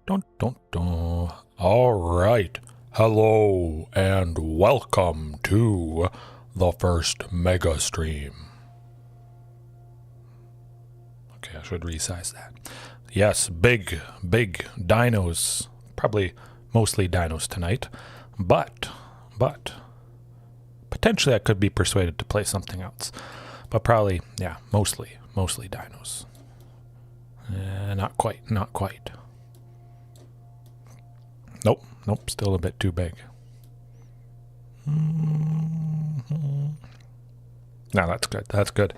Dun, dun, dun. All right. Hello and welcome to the first mega stream. Okay, I should resize that. Yes, big dinos. Probably mostly dinos tonight. But potentially I could be persuaded to play something else. But probably, yeah, mostly dinos. Not quite. Nope, still a bit too big. No, that's good.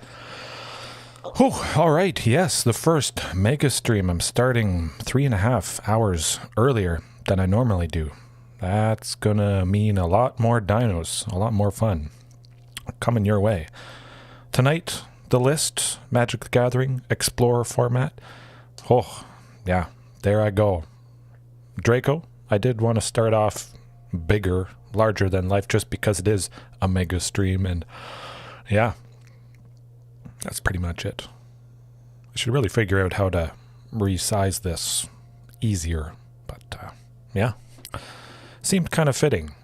Whew, all right, yes, the first mega stream. I'm starting 3.5 hours earlier than I normally do. That's gonna mean a lot more dinos, a lot more fun coming your way. Tonight, the list, Magic the Gathering, Explorer format. Oh, yeah, there I go. Draco, I did want to start off bigger, larger than life, just because it is a mega stream, and yeah, that's pretty much it. I should really figure out how to resize this easier, but yeah, seemed kind of fitting.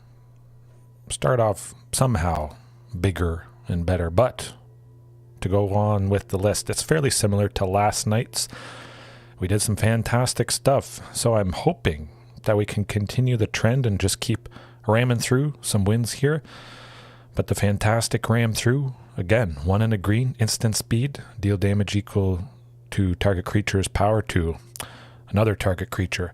Start off somehow bigger and better, but to go on with the list, it's fairly similar to last night's. We did some fantastic stuff, so I'm hoping that we can continue the trend and just keep ramming through some wins here. But the fantastic ram through, again, 1 in a green, instant speed, deal damage equal to target creature's power to another target creature.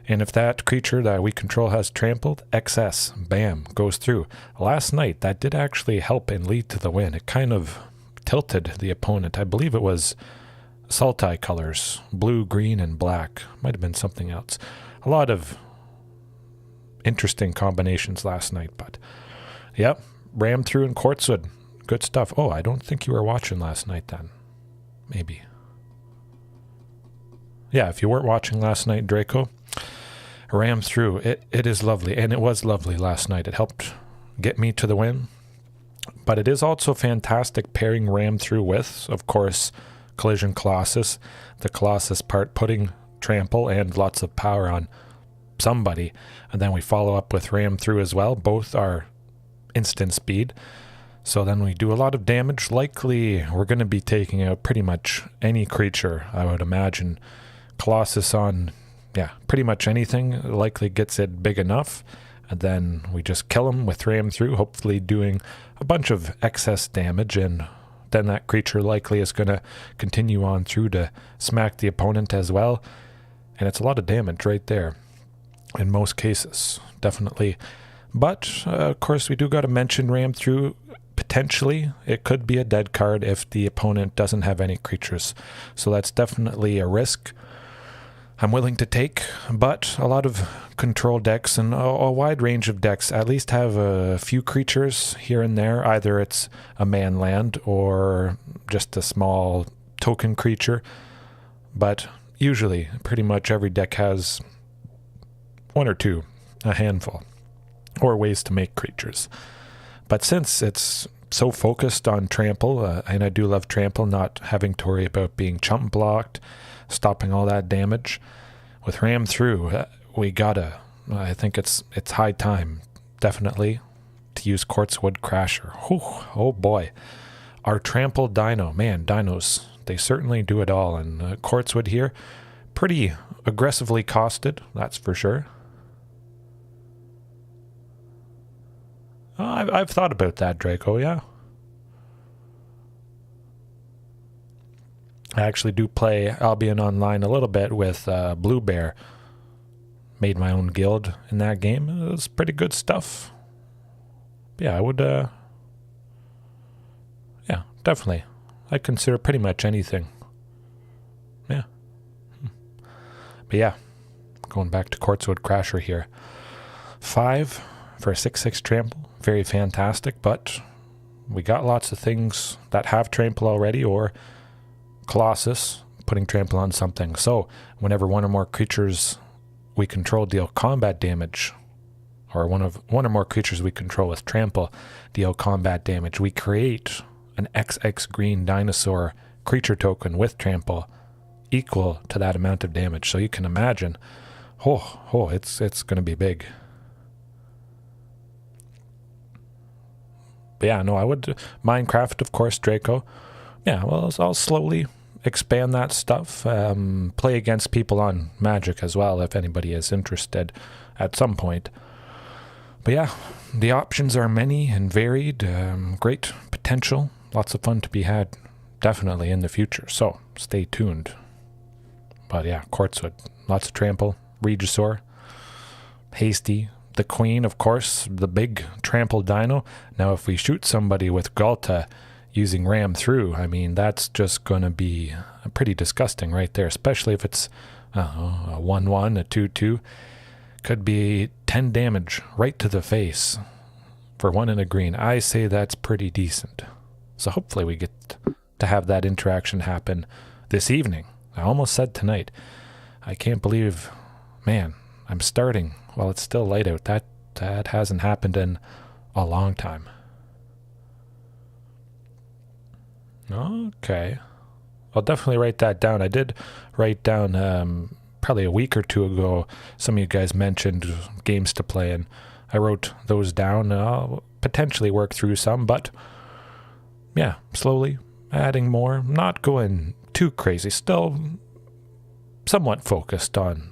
And if that creature that we control has trampled, XS, bam, goes through. Last night, that did actually help and lead to the win. It kind of tilted the opponent. I believe it was Sultai colors, blue, green, and black. Might have been something else. A lot of interesting combinations last night, but yep, ram through in Quartzwood. Good stuff. Oh, I don't think you were watching last night then. Maybe. Yeah, if you weren't watching last night, Draco, ram through. It is lovely, and it was lovely last night. It helped get me to the win. But it is also fantastic pairing ram through with, of course, Collision Colossus. The Colossus part putting trample and lots of power on somebody, and then we follow up with ram through as well. Both are instant speed, so then we do a lot of damage. Likely we're going to be taking out pretty much any creature, I would imagine. Colossus on, yeah, pretty much anything likely gets it big enough, and then we just kill him with ram through, hopefully doing a bunch of excess damage, and then that creature likely is going to continue on through to smack the opponent as well. And it's a lot of damage right there in most cases, definitely. But, of course, we do got to mention ram through. Potentially, it could be a dead card if the opponent doesn't have any creatures. So that's definitely a risk I'm willing to take, but a lot of control decks and a wide range of decks at least have a few creatures here and there. Either it's a man land or just a small token creature, but usually pretty much every deck has one or two, a handful, or ways to make creatures. But since it's so focused on trample, and I do love trample, not having to worry about being chump blocked, stopping all that damage. With ram through, we gotta, I think it's high time, definitely, to use Quartzwood Crasher. Whew, oh boy. Our trample dino, man, dinos, they certainly do it all. And Quartzwood here, pretty aggressively costed, that's for sure. I've thought about that, Draco, yeah. I actually do play Albion Online a little bit with Blue Bear. Made my own guild in that game. It was pretty good stuff. Yeah, I would, yeah, definitely. I'd consider pretty much anything. Yeah. But yeah, going back to Quartzwood Crasher here. 5 for a 6/6 trample. Very fantastic, but we got lots of things that have trample already, or Colossus putting trample on something. So whenever one or more creatures we control deal combat damage, or one or more creatures we control with trample deal combat damage, we create an XX green dinosaur creature token with trample equal to that amount of damage. So you can imagine Oh, it's going to be big. But yeah, no, I would Minecraft, of course, Draco. Yeah, well, I'll slowly expand that stuff. Play against people on Magic as well, if anybody is interested at some point. But yeah, the options are many and varied. Great potential. Lots of fun to be had, definitely, in the future. So, stay tuned. But yeah, Quartzwood. Lots of trample. Regisaur. Hasty. The Queen, of course. The big trample dino. Now, if we shoot somebody with Galta using Ram Through, I mean, that's just going to be pretty disgusting right there. Especially if it's a 1-1, a 2-2. Could be 10 damage right to the face for 1 and a green. I say that's pretty decent. So hopefully we get to have that interaction happen this evening. I almost said tonight. I can't believe, man, I'm starting while it's still light out. That hasn't happened in a long time. Okay. I'll definitely write that down. I did write down probably a week or two ago, some of you guys mentioned games to play, and I wrote those down. I'll potentially work through some, but yeah, slowly adding more. Not going too crazy. Still somewhat focused on,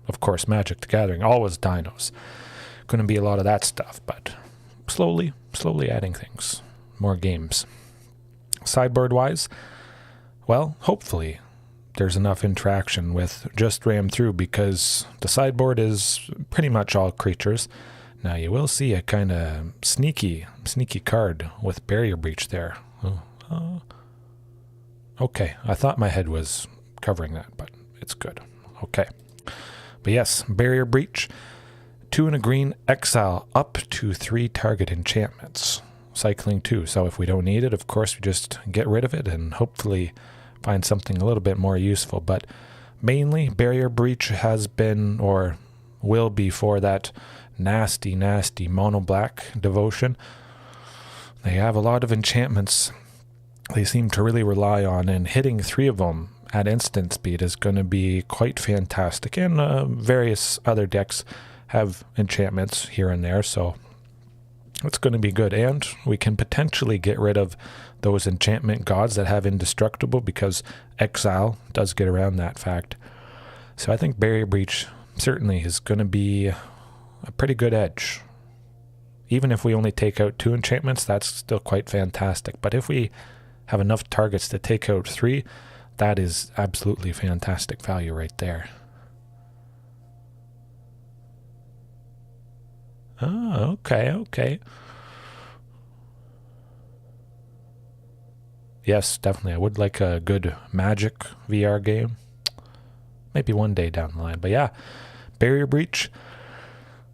of course, Magic the Gathering. Always Dinos. Going to be a lot of that stuff, but slowly adding things. More games. Sideboard-wise, well, hopefully there's enough interaction with just Ram Through, because the sideboard is pretty much all creatures. Now you will see a kind of sneaky card with Barrier Breach there. Okay, I thought my head was covering that, but it's good. Okay. But yes, Barrier Breach, 2 and a green, exile up to 3 target enchantments. Cycling 2, so if we don't need it, of course, we just get rid of it and hopefully find something a little bit more useful. But mainly, Barrier Breach has been, or will be, for that nasty mono black devotion. They have a lot of enchantments they seem to really rely on, and hitting 3 of them at instant speed is going to be quite fantastic. And various other decks have enchantments here and there, so it's going to be good. And we can potentially get rid of those enchantment gods that have indestructible, because exile does get around that fact. So I think Barrier Breach certainly is going to be a pretty good edge. Even if we only take out 2 enchantments, that's still quite fantastic. But if we have enough targets to take out 3, that is absolutely fantastic value right there. Oh, okay. Yes, definitely. I would like a good Magic VR game. Maybe one day down the line. But yeah, Barrier Breach.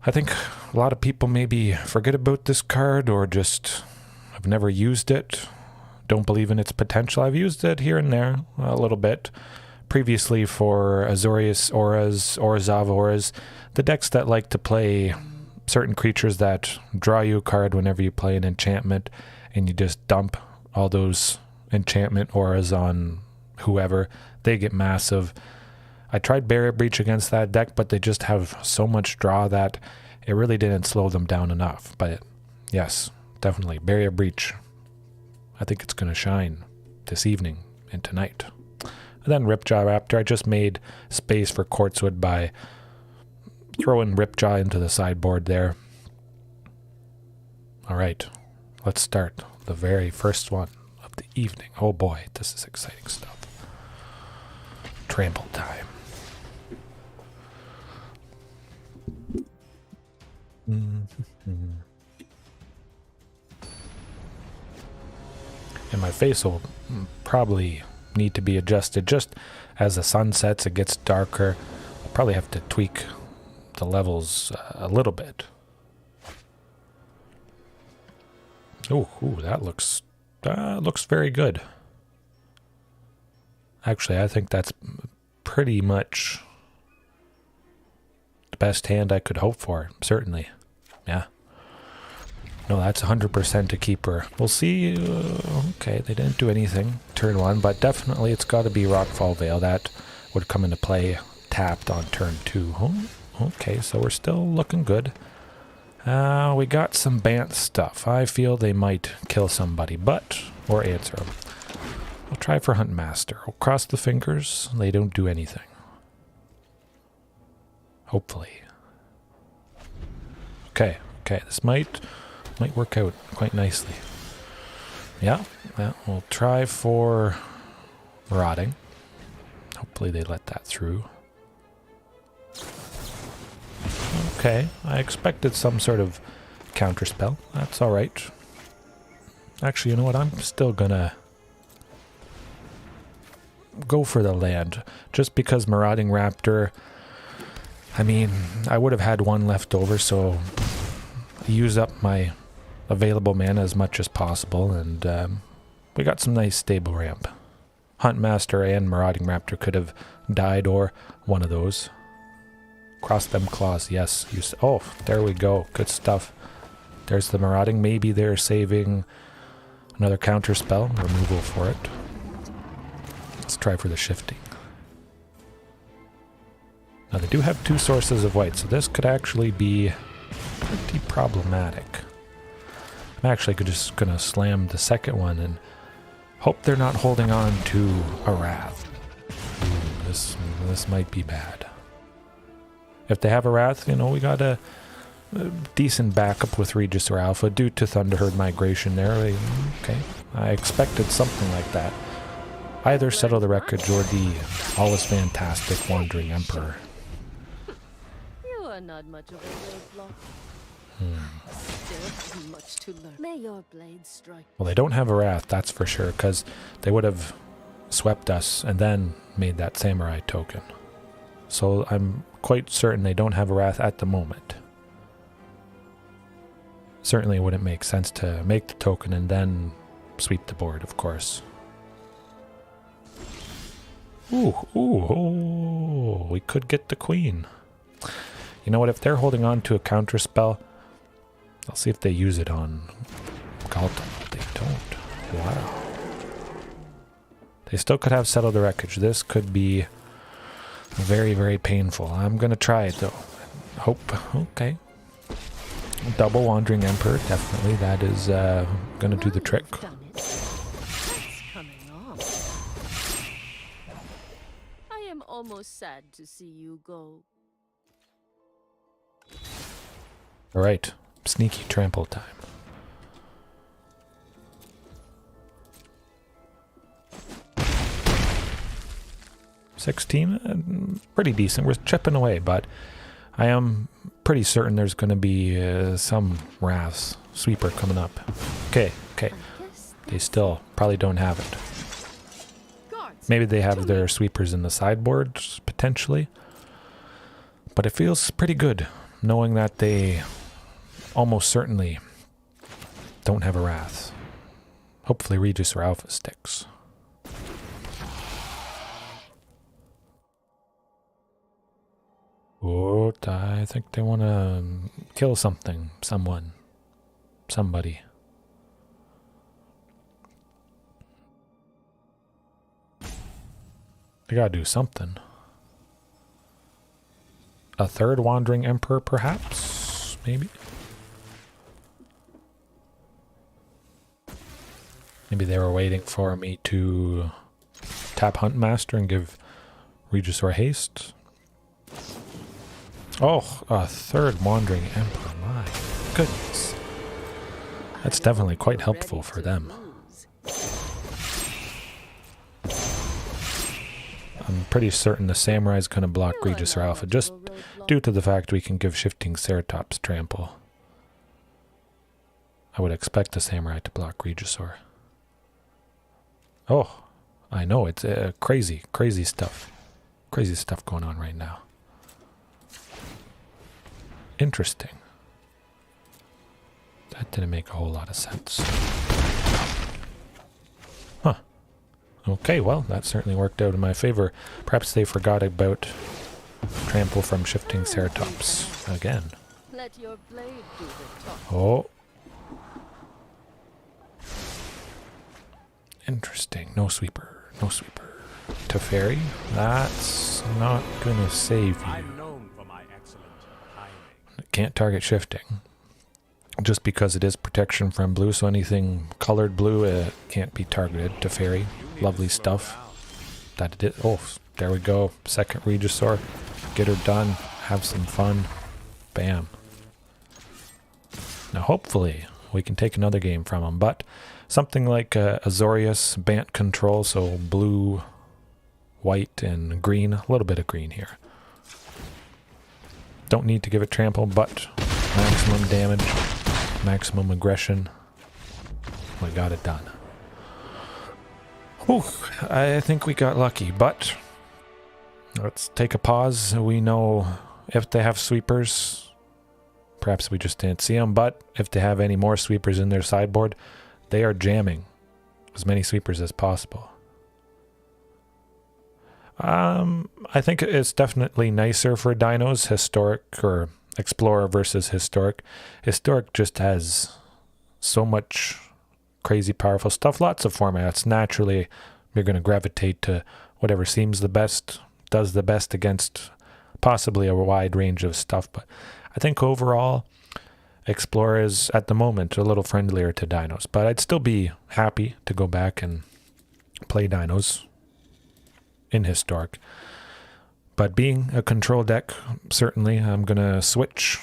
I think a lot of people maybe forget about this card, or just have never used it. Don't believe in its potential. I've used it here and there a little bit. Previously for Azorius Auras, Orzhov Auras. The decks that like to play certain creatures that draw you a card whenever you play an enchantment, and you just dump all those enchantment auras on whoever, they get massive. I tried Barrier Breach against that deck, but they just have so much draw that it really didn't slow them down enough. But yes, definitely Barrier Breach. I think it's going to shine this evening and tonight. And then Ripjaw Raptor. I just made space for Quartzwood by throwing Ripjaw into the sideboard there. All right, let's start the very first one of the evening. Oh boy, this is exciting stuff. Trample time. And my face will probably need to be adjusted. Just as the sun sets, it gets darker. I'll probably have to tweak the levels a little bit. Ooh, that looks very good. Actually, I think that's pretty much the best hand I could hope for, certainly. Yeah. No, that's 100% a keeper. We'll see. Okay, they didn't do anything turn 1, but definitely it's got to be Rockfall Veil. That would come into play tapped on turn 2. Okay, so we're still looking good. We got some Bant stuff. I feel they might kill somebody, or answer them. We'll try for Hunt Master. We'll cross the fingers. They don't do anything. Hopefully. Okay, this might work out quite nicely. Yeah, we'll try for Marauding. Hopefully they let that through. Okay, I expected some sort of counterspell. That's alright. Actually, you know what? I'm still gonna go for the land. Just because Marauding Raptor, I mean, I would have had one left over, so use up my available mana as much as possible, and we got some nice stable ramp. Hunt Master and Marauding Raptor could have died, or one of those. Cross them claws, yes. Oh, there we go. Good stuff. There's the Marauding. Maybe they're saving another counter spell removal for it. Let's try for the shifting. Now they do have 2 sources of white, so this could actually be pretty problematic. I'm actually just gonna slam the second one and hope they're not holding on to a Wrath. Ooh, this might be bad. If they have a Wrath, you know, we got a decent backup with Regis or Alpha due to Thunderherd migration there. Okay, I expected something like that. Either Settle the Wreckage or the always fantastic Wandering Emperor. You are not much of a roadblock. Still much to learn. May your blade strike. Well, they don't have a Wrath, that's for sure, because they would have swept us and then made that Samurai token. So I'm quite certain they don't have a Wrath at the moment. Certainly wouldn't make sense to make the token and then sweep the board, of course. Ooh, we could get the queen. You know what, if they're holding on to a counter spell, I'll see if they use it on Galton. They don't. Wow. They still could have Settled the Wreckage. This could be very, very painful. I'm going to try it, though. Hope. Okay. Double Wandering Emperor, definitely. That is going to do the trick. I am almost sad to see you go. All right. Sneaky trample time. $16, pretty decent. We're chipping away, but I am pretty certain there's going to be some Wraths sweeper coming up. Okay. They still probably don't have it. Maybe they have their sweepers in the sideboard, potentially. But it feels pretty good knowing that they almost certainly don't have a Wrath. Hopefully Regis or Alpha sticks. Oh, I think they want to kill something, somebody. They gotta do something. A third Wandering Emperor, perhaps? Maybe? Maybe they were waiting for me to tap Hunt Master and give Regis or haste. Oh, a third Wandering Emperor, my goodness. That's definitely quite helpful for them. I'm pretty certain the Samurai is going to block Regis or Alpha, just due to the fact we can give Shifting Ceratops trample. I would expect the Samurai to block Regisaur. Oh, I know, it's crazy stuff. Crazy stuff going on right now. Interesting. That didn't make a whole lot of sense. Huh. Okay, well, that certainly worked out in my favor. Perhaps they forgot about trample from Shifting Ceratops again. Let your blade do the talking. Oh. Interesting. No sweeper. Teferi, that's not gonna save you. I'm known for my excellence. can't target shifting. Just because it is protection from blue, so anything colored blue can't be targeted to fairy. Lovely stuff. That did. Oh, there we go. Second Regisaur. Get her done. Have some fun. Bam. Now hopefully we can take another game from him, but something like Azorius, Bant control, so blue, white, and green. A little bit of green here. Don't need to give it trample, but maximum damage, maximum aggression. We got it done. Whew, I think we got lucky, but let's take a pause. We know if they have sweepers, perhaps we just didn't see them, but if they have any more sweepers in their sideboard, they are jamming as many sweepers as possible. I think it's definitely nicer for Dinos, Historic or Explorer versus Historic. Historic just has so much crazy powerful stuff, lots of formats. Naturally, you're going to gravitate to whatever seems the best, does the best against possibly a wide range of stuff. But I think overall, Explorer is at the moment a little friendlier to Dinos. But I'd still be happy to go back and play Dinos in Historic. But being a control deck, certainly I'm going to switch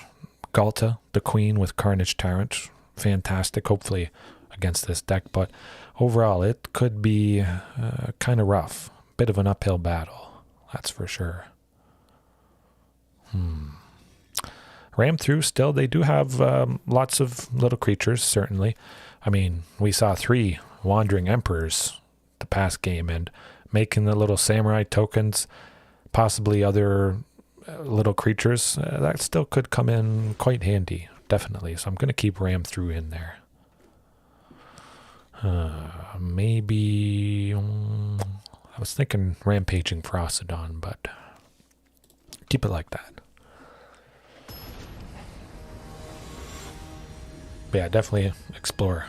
Galta, the Queen, with Carnage Tyrant. Fantastic, hopefully, against this deck. But overall, it could be kind of rough. Bit of an uphill battle, that's for sure. Ram through still, they do have lots of little creatures, certainly. I mean, we saw 3 Wandering Emperors the past game, and making the little samurai tokens, possibly other little creatures, that still could come in quite handy, definitely. So I'm going to keep Ram through in there. Maybe I was thinking Rampaging Ferocidon, but keep it like that. But yeah, definitely Explore.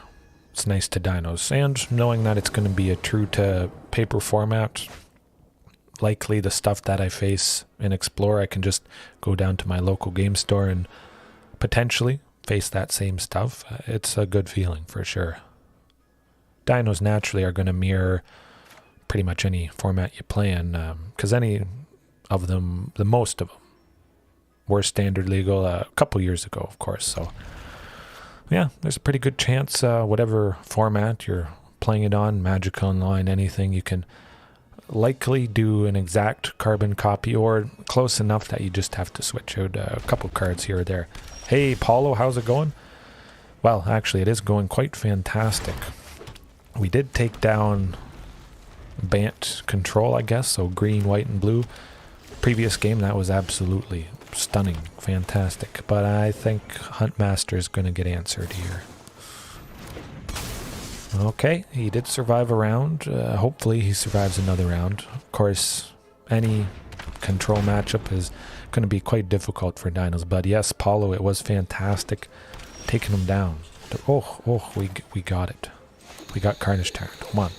It's nice to Dinos, and knowing that it's going to be a true to paper format, likely the stuff that I face in Explore, I can just go down to my local game store and potentially face that same stuff. It's a good feeling for sure. Dinos naturally are going to mirror pretty much any format you play in, because any of them, the most of them, were standard legal a couple years ago, of course. So yeah, there's a pretty good chance whatever format you're playing it on, Magic Online, anything, you can likely do an exact carbon copy or close enough that you just have to switch out a couple cards here or there. Hey, Paulo, how's it going? Well, actually, it is going quite fantastic. We did take down Bant control, I guess, so green, white, and blue. Previous game, that was absolutely stunning, fantastic. But I think Huntmaster is going to get answered here. Okay, he did survive a round. Hopefully he survives another round. Of course, any control matchup is going to be quite difficult for Dinos. But yes, Paulo, it was fantastic taking him down. We got it. We got Carnage Tyrant. Come on.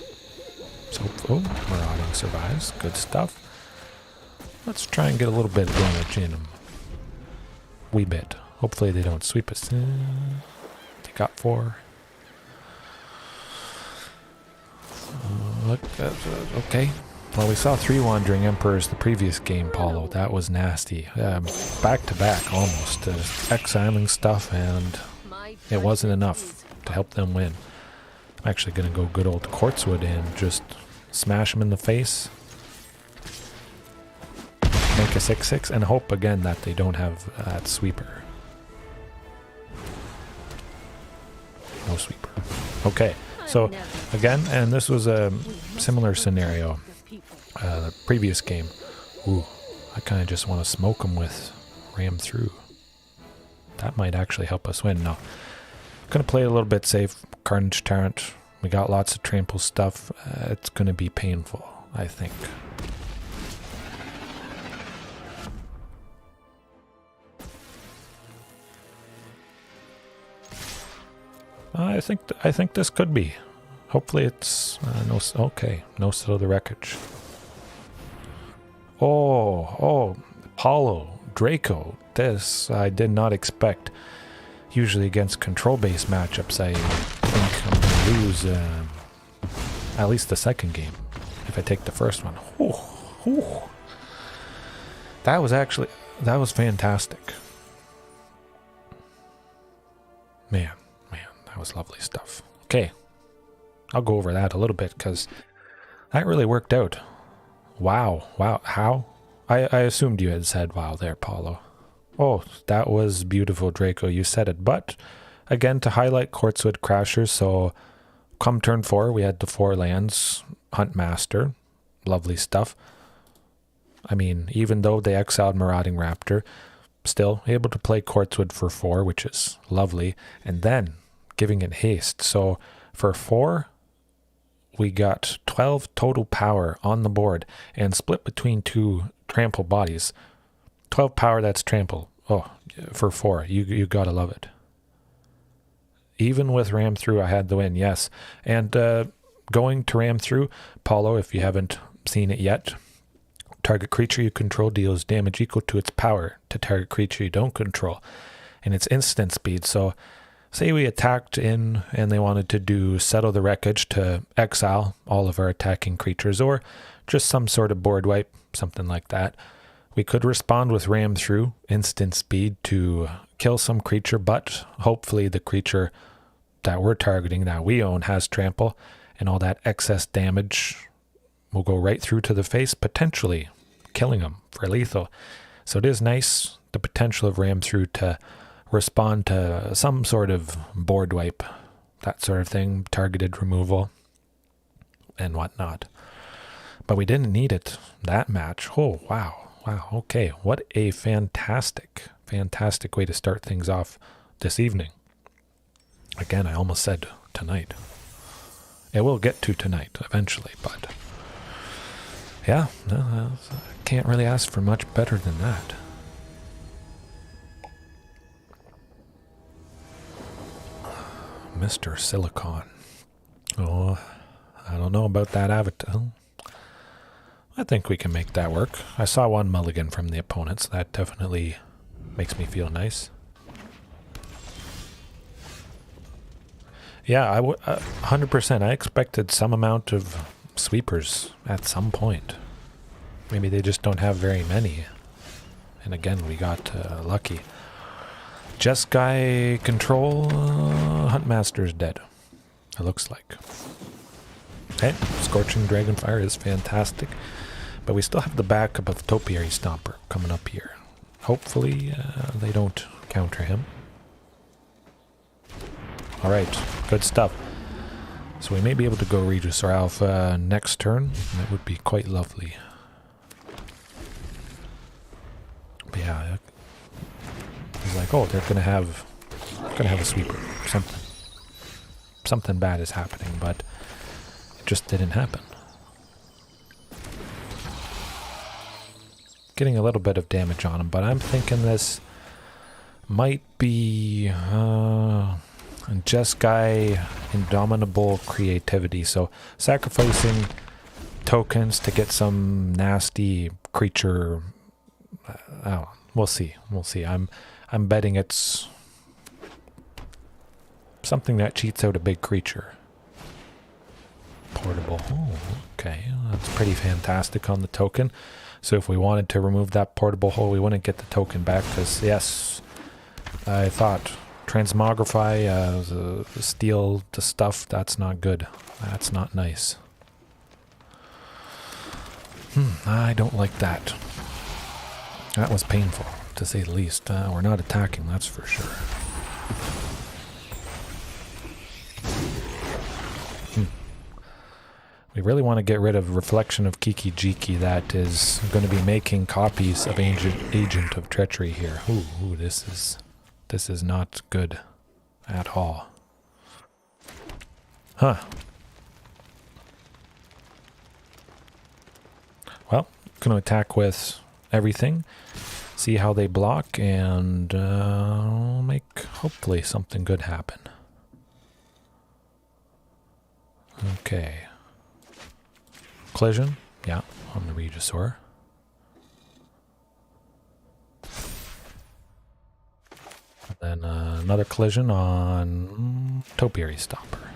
So, Marauding survives. Good stuff. Let's try and get a little bit of damage in him. Wee bit. Hopefully they don't sweep us. They got 4. Okay. Well, we saw 3 Wandering Emperors the previous game, Paulo. That was nasty. Back to back, almost. Exiling stuff, and it wasn't enough to help them win. I'm actually going to go good old Quartzwood and just smash him in the face. Make a 6/6 and hope again that they don't have that sweeper. No sweeper. Okay. So, again, and this was a similar scenario, the previous game. Ooh, I kind of just want to smoke him with Ram Through. That might actually help us win. No, going to play a little bit safe. Carnage Tyrant. We got lots of trample stuff. It's going to be painful, I think. I think this could be. Hopefully it's no Still the Wreckage. Oh, Paulo Draco. This I did not expect. Usually against control-based matchups, I think I'm going to lose at least the second game if I take the first one. Ooh, ooh. That was fantastic. Man, that was lovely stuff. Okay, I'll go over that a little bit because that really worked out. Wow, how? I assumed you had said wow there, Paulo. Oh, that was beautiful, Draco. You said it. But, again, to highlight Quartzwood Crashers, so come turn 4, we had the 4 lands, Huntmaster, lovely stuff. I mean, even though they exiled Marauding Raptor, still able to play Quartzwood for 4, which is lovely, and then giving it haste. So, for 4, we got 12 total power on the board, and split between 2 trample bodies. 12 power, that's trample. Oh, for 4. You gotta love it. Even with ram through, I had the win, yes. And going to ram through, Paulo, if you haven't seen it yet, target creature you control deals damage equal to its power to target creature you don't control. And it's instant speed, so say we attacked in and they wanted to do Settle the Wreckage to exile all of our attacking creatures, or just some sort of board wipe, something like that. We could respond with Ram Through, instant speed, to kill some creature, but hopefully the creature that we're targeting, that we own, has trample, and all that excess damage will go right through to the face, potentially killing them for lethal. So it is nice, the potential of Ram Through to respond to some sort of board wipe, that sort of thing, targeted removal, and whatnot. But we didn't need it that match. Oh, wow, okay. What a fantastic way to start things off this evening. Again, I almost said tonight. It will get to tonight eventually, but yeah, no, I can't really ask for much better than that. Mr. Silicon. Oh, I don't know about that avatar. I think we can make that work. I saw one mulligan from the opponents. That definitely makes me feel nice. Yeah, 100%. I expected some amount of sweepers at some point. Maybe they just don't have very many. And again, we got lucky. Jeskai control. Huntmaster's dead. It looks like. Okay, Scorching Dragonfire is fantastic. But we still have the backup of Topiary Stomper coming up here. Hopefully they don't counter him. Alright, good stuff. So we may be able to go Regis or Alpha next turn. That would be quite lovely. But yeah, he's like, oh, they're gonna have a sweeper. Something bad is happening, but it just didn't happen. Getting a little bit of damage on him, but I'm thinking this might be Jeskai Indomitable Creativity. So sacrificing tokens to get some nasty creature. Oh, we'll see. I'm betting it's something that cheats out a big creature. Portable. Oh, okay. That's pretty fantastic on the token. So if we wanted to remove that portable hole, we wouldn't get the token back because, yes, I thought transmogrify, steal the stuff, that's not good. That's not nice. I don't like that. That was painful, to say the least. We're not attacking, that's for sure. We really want to get rid of Reflection of Kiki Jiki. That is going to be making copies of Agent of Treachery here. Ooh, this is not good at all. Huh. Well, going to attack with everything. See how they block and make hopefully something good happen. Okay. Collision, yeah, on the Regisaur. Then another collision on Topiary Stomper.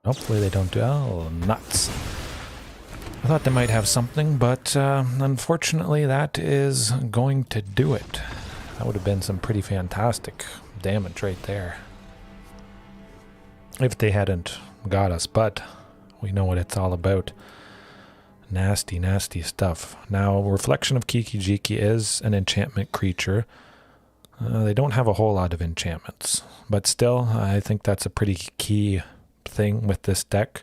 Hopefully they don't do... Oh, nuts. I thought they might have something, but unfortunately that is going to do it. That would have been some pretty fantastic damage right there. If they hadn't got us, but we know what it's all about. Nasty, nasty stuff. Now, Reflection of Kiki-Jiki is an enchantment creature. They don't have a whole lot of enchantments, but still, I think that's a pretty key thing with this deck.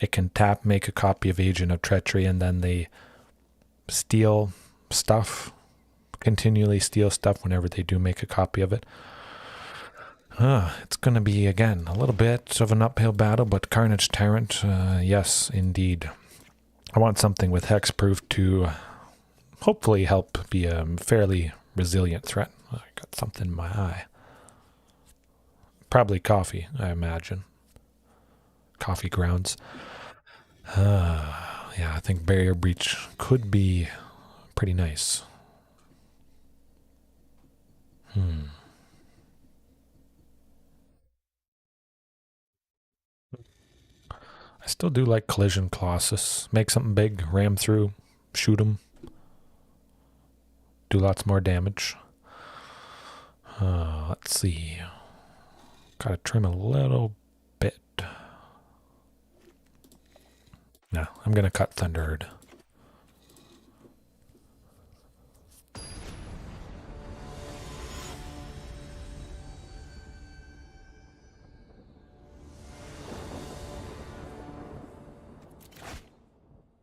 It can tap, make a copy of Agent of Treachery, and then they steal stuff, continually steal stuff whenever they do make a copy of it. It's going to be, again, a little bit of an uphill battle, but Carnage Tyrant, yes, indeed. I want something with hexproof to hopefully help be a fairly resilient threat. I got something in my eye. Probably coffee, I imagine. Coffee grounds. Yeah, I think Barrier Breach could be pretty nice. I still do like Collision Colossus. Make something big, ram through, shoot them. Do lots more damage. Let's see. Gotta trim a little bit. No, I'm gonna cut Thunderbird.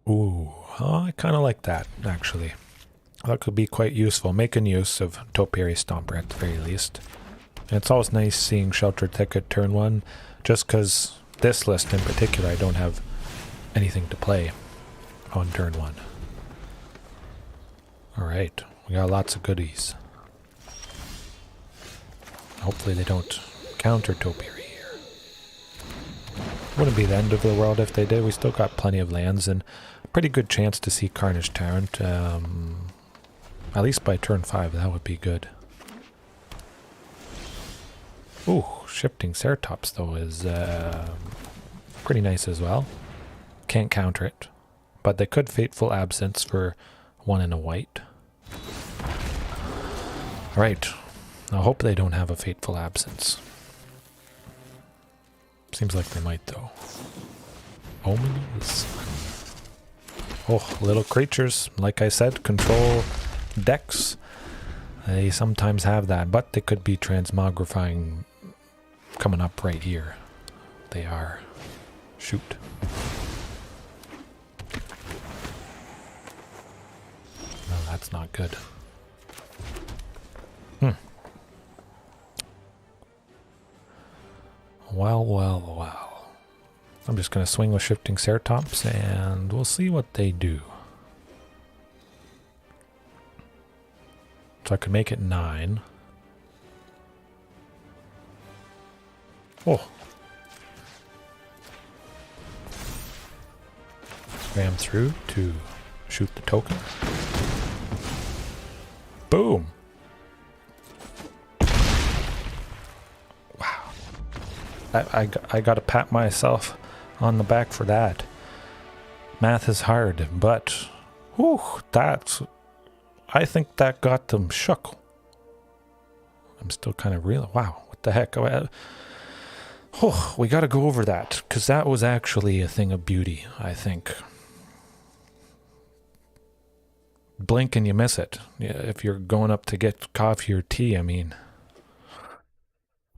Ooh, I kind of like that, actually. That could be quite useful, making use of Topiary Stomper at the very least. And it's always nice seeing Shelter Ticket turn 1, just because this list in particular, I don't have anything to play on turn 1. Alright, we got lots of goodies. Hopefully they don't counter Topiary. Wouldn't be the end of the world if they did. We still got plenty of lands and a pretty good chance to see Carnage Tyrant. At least by turn 5, that would be good. Ooh, Shifting Ceratops though is pretty nice as well. Can't counter it, but they could Fateful Absence for 1 and a white. Alright, I hope they don't have a Fateful Absence. Seems like they might, though. Omens. Oh, little creatures. Like I said, control decks. They sometimes have that, but they could be transmogrifying coming up right here. They are. Shoot. No, that's not good. Well, well, well. I'm just going to swing with Shifting Ceratops, and we'll see what they do. So I could make it 9. Oh. Ram through to shoot the token. Boom. I got to pat myself on the back for that. Math is hard, but whew, I think that got them shook. I'm still kind of real. Wow, what the heck? Oh, we got to go over that, because that was actually a thing of beauty, I think. Blink and you miss it. Yeah, if you're going up to get coffee or tea, I mean...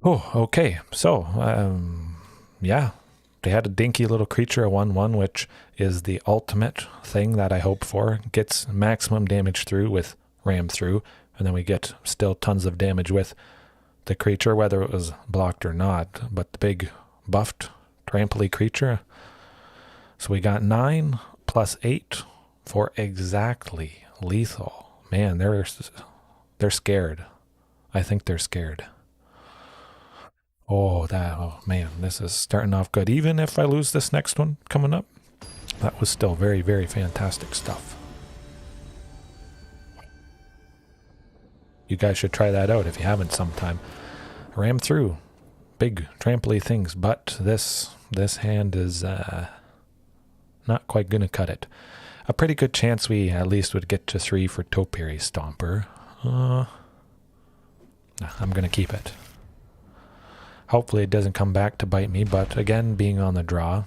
Oh, okay. So, yeah, they had a dinky little creature, a 1/1, which is the ultimate thing that I hope for. Gets maximum damage through with ram through, and then we get still tons of damage with the creature, whether it was blocked or not. But the big buffed, tramply creature. So we got 9 plus 8 for exactly lethal. Man, they're scared. I think they're scared. Oh, man, this is starting off good. Even if I lose this next one coming up, that was still very, very fantastic stuff. You guys should try that out if you haven't sometime. Ram through. Big tramply things, but this hand is not quite going to cut it. A pretty good chance we at least would get to 3 for Topiary Stomper. Nah, I'm going to keep it. Hopefully it doesn't come back to bite me, but again, being on the draw.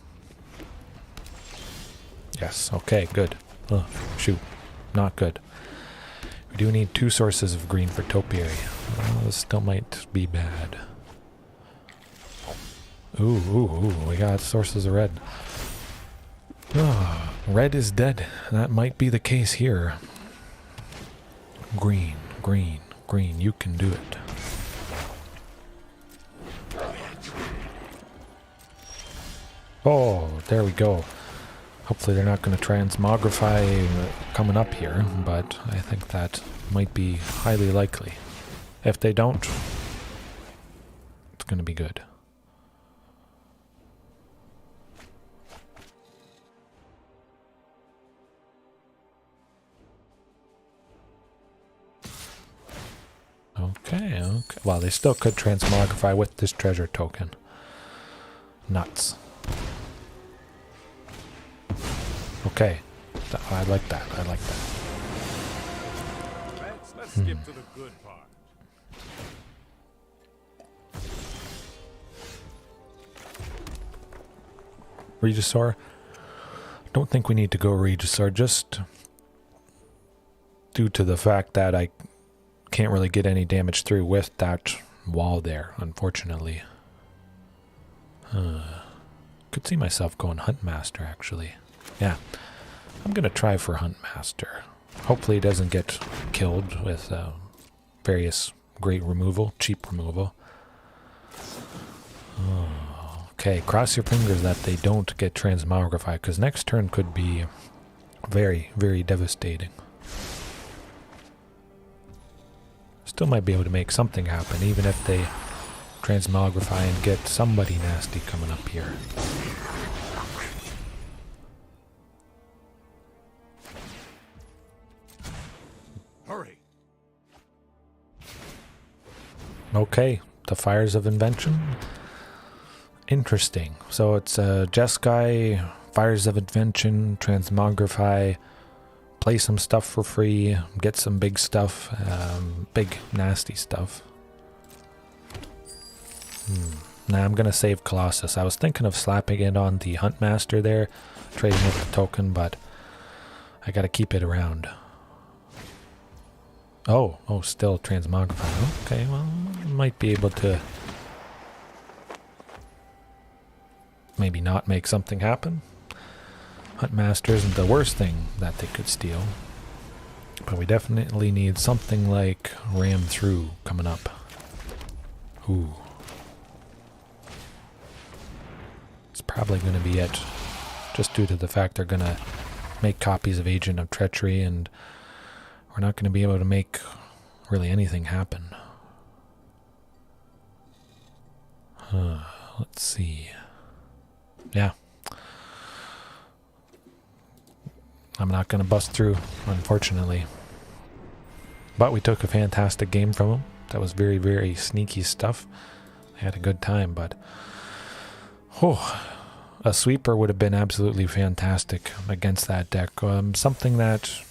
Yes, okay, good. Oh, shoot, not good. We do need 2 sources of green for Topiary. This still might be bad. Ooh, we got sources of red. Oh, red is dead. That might be the case here. Green, green, green. You can do it. Oh, there we go. Hopefully they're not going to transmogrify coming up here, but I think that might be highly likely. If they don't, it's going to be good. Okay. Well, they still could transmogrify with this treasure token. Nuts. Okay. I like that. Let's skip to the good part. Regisaur. Don't think we need to go Regisaur, just due to the fact that I can't really get any damage through with that wall there, unfortunately. Could see myself going Huntmaster, actually. Yeah, I'm going to try for Huntmaster. Hopefully he doesn't get killed with various great removal, cheap removal. Okay, cross your fingers that they don't get transmogrified, because next turn could be very, very devastating. Still might be able to make something happen, even if they transmogrify and get somebody nasty coming up here. Hurry. Okay, the Fires of Invention. Interesting. So it's Jeskai, Fires of Invention, transmogrify, play some stuff for free, get some big stuff, big nasty stuff. Nah, I'm going to save Colossus. I was thinking of slapping it on the Huntmaster there, trading with the token, but I got to keep it around. Oh, still transmogrify. Okay, well, might be able to maybe not make something happen. Huntmaster isn't the worst thing that they could steal, but we definitely need something like Ram Through coming up. Ooh. It's probably going to be it, just due to the fact they're going to make copies of Agent of Treachery, and we're not going to be able to make really anything happen. Let's see. Yeah. I'm not going to bust through, unfortunately. But we took a fantastic game from them. That was very, very sneaky stuff. I had a good time, but a sweeper would have been absolutely fantastic against that deck. Something that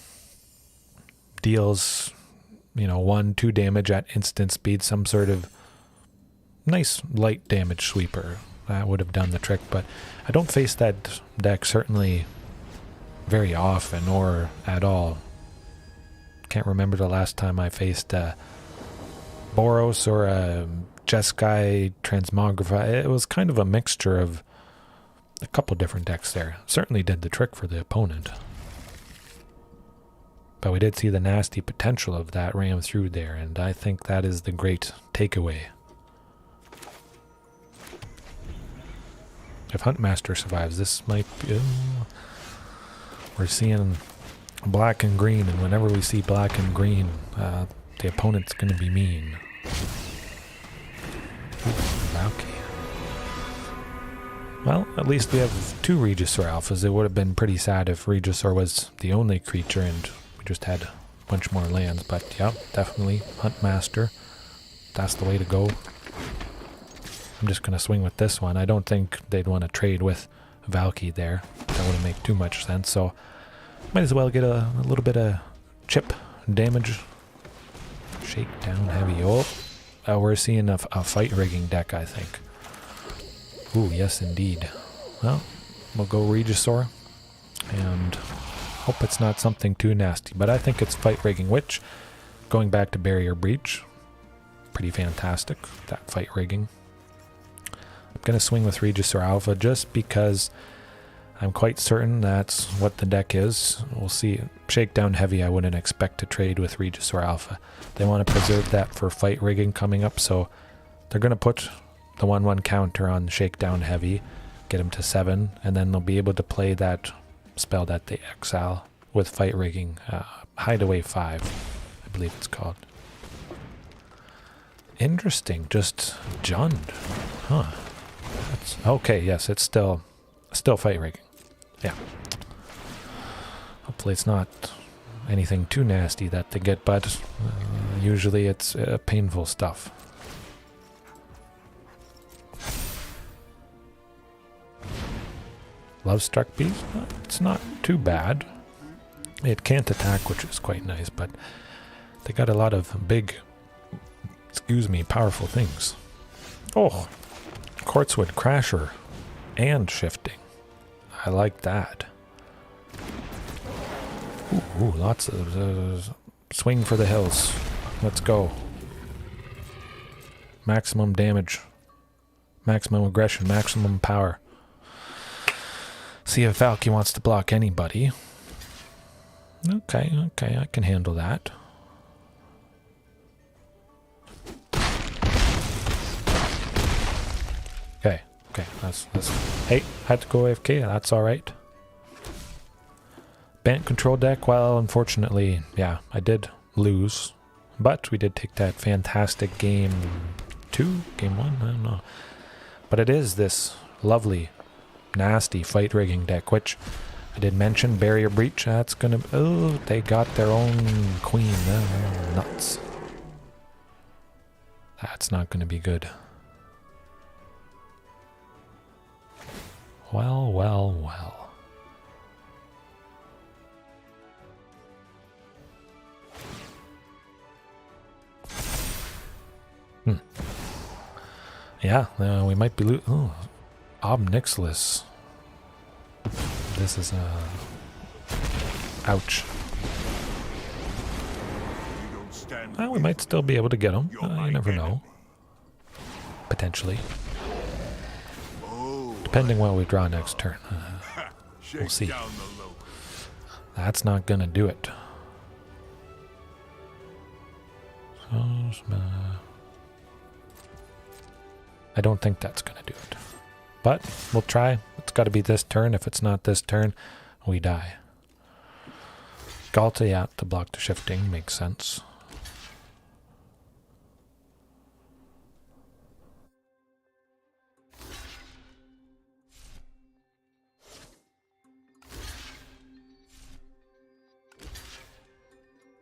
deals, 1-2 damage at instant speed, some sort of nice light damage sweeper. That would have done the trick, but I don't face that deck certainly very often or at all. Can't remember the last time I faced Boros or a Jeskai Transmogrify. It was kind of a mixture of a couple different decks there. Certainly did the trick for the opponent. But we did see the nasty potential of that Ram Through there, and I think that is the great takeaway. If Huntmaster survives, this might be... we're seeing black and green, and whenever we see black and green, the opponent's going to be mean. Valky. Well, at least we have 2 Regisaur alphas. It would have been pretty sad if Regisaur was the only creature and we just had bunch more lands, but yeah, definitely Huntmaster. That's the way to go. I'm just going to swing with this one. I don't think they'd want to trade with Valky there. That wouldn't make too much sense, so might as well get a little bit of chip damage. Shakedown heavy. Oh, we're seeing a fight rigging deck, I think. Ooh, yes indeed. Well, we'll go Regisaur and hope it's not something too nasty, but I think it's fight rigging, which, going back to Barrier Breach, pretty fantastic, that fight rigging. I'm going to swing with Regisaur Alpha just because I'm quite certain that's what the deck is. We'll see. Shakedown heavy, I wouldn't expect to trade with Regisaur Alpha. They want to preserve that for fight rigging coming up, so they're going to put the 1/1 counter on Shakedown heavy, get him to 7, and then they'll be able to play that spell that they exile with fight rigging. Hideaway 5, I believe it's called. Interesting, just Jund. Huh. That's, okay, yes, it's still fight rigging. Yeah. Hopefully it's not anything too nasty that they get, but usually it's painful stuff. Love Struck Beast? It's not too bad. It can't attack, which is quite nice, but they got a lot of big, powerful things. Oh, Quartzwood Crasher and shifting. I like that. Ooh, lots of swing for the hills. Let's go. Maximum damage, maximum aggression, maximum power. See if Valky wants to block anybody. Okay, I can handle that. Okay, that's hey, had to go AFK, that's alright. Bant control deck, well, unfortunately, yeah, I did lose. But we did take that fantastic game 2, game 1, I don't know. But it is this lovely, nasty fight rigging deck, which I did mention, Barrier Breach, that's gonna, oh, they got their own queen, nuts. That's not gonna be good. Well. Yeah, we might be Obnixilis. This is ouch. Well, we might still be able to get him. You never know. Potentially. Depending what we draw next turn. We'll see. That's not gonna do it. I don't think that's gonna do it. But we'll try. It's gotta be this turn. If it's not this turn, we die. Galta, yeah, to block the shifting makes sense.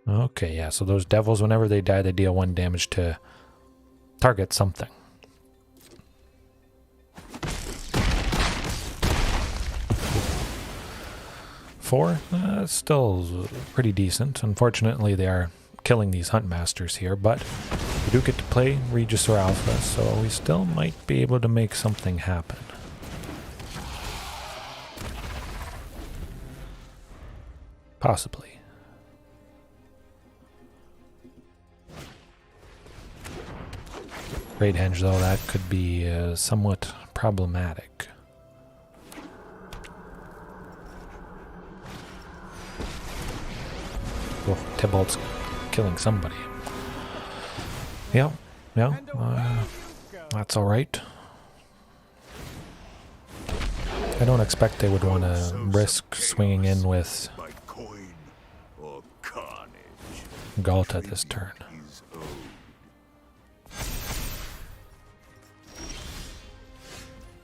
Okay, yeah, so those devils, whenever they die, they deal 1 damage to target something. Four, still pretty decent. Unfortunately, they are killing these Huntmasters here, but we do get to play Regisaur Alpha, so we still might be able to make something happen. Possibly. Great Henge, though, that could be somewhat problematic. Oh, Tybalt's killing somebody. Yeah, that's alright. I don't expect they would want to risk swinging in with Galta this turn.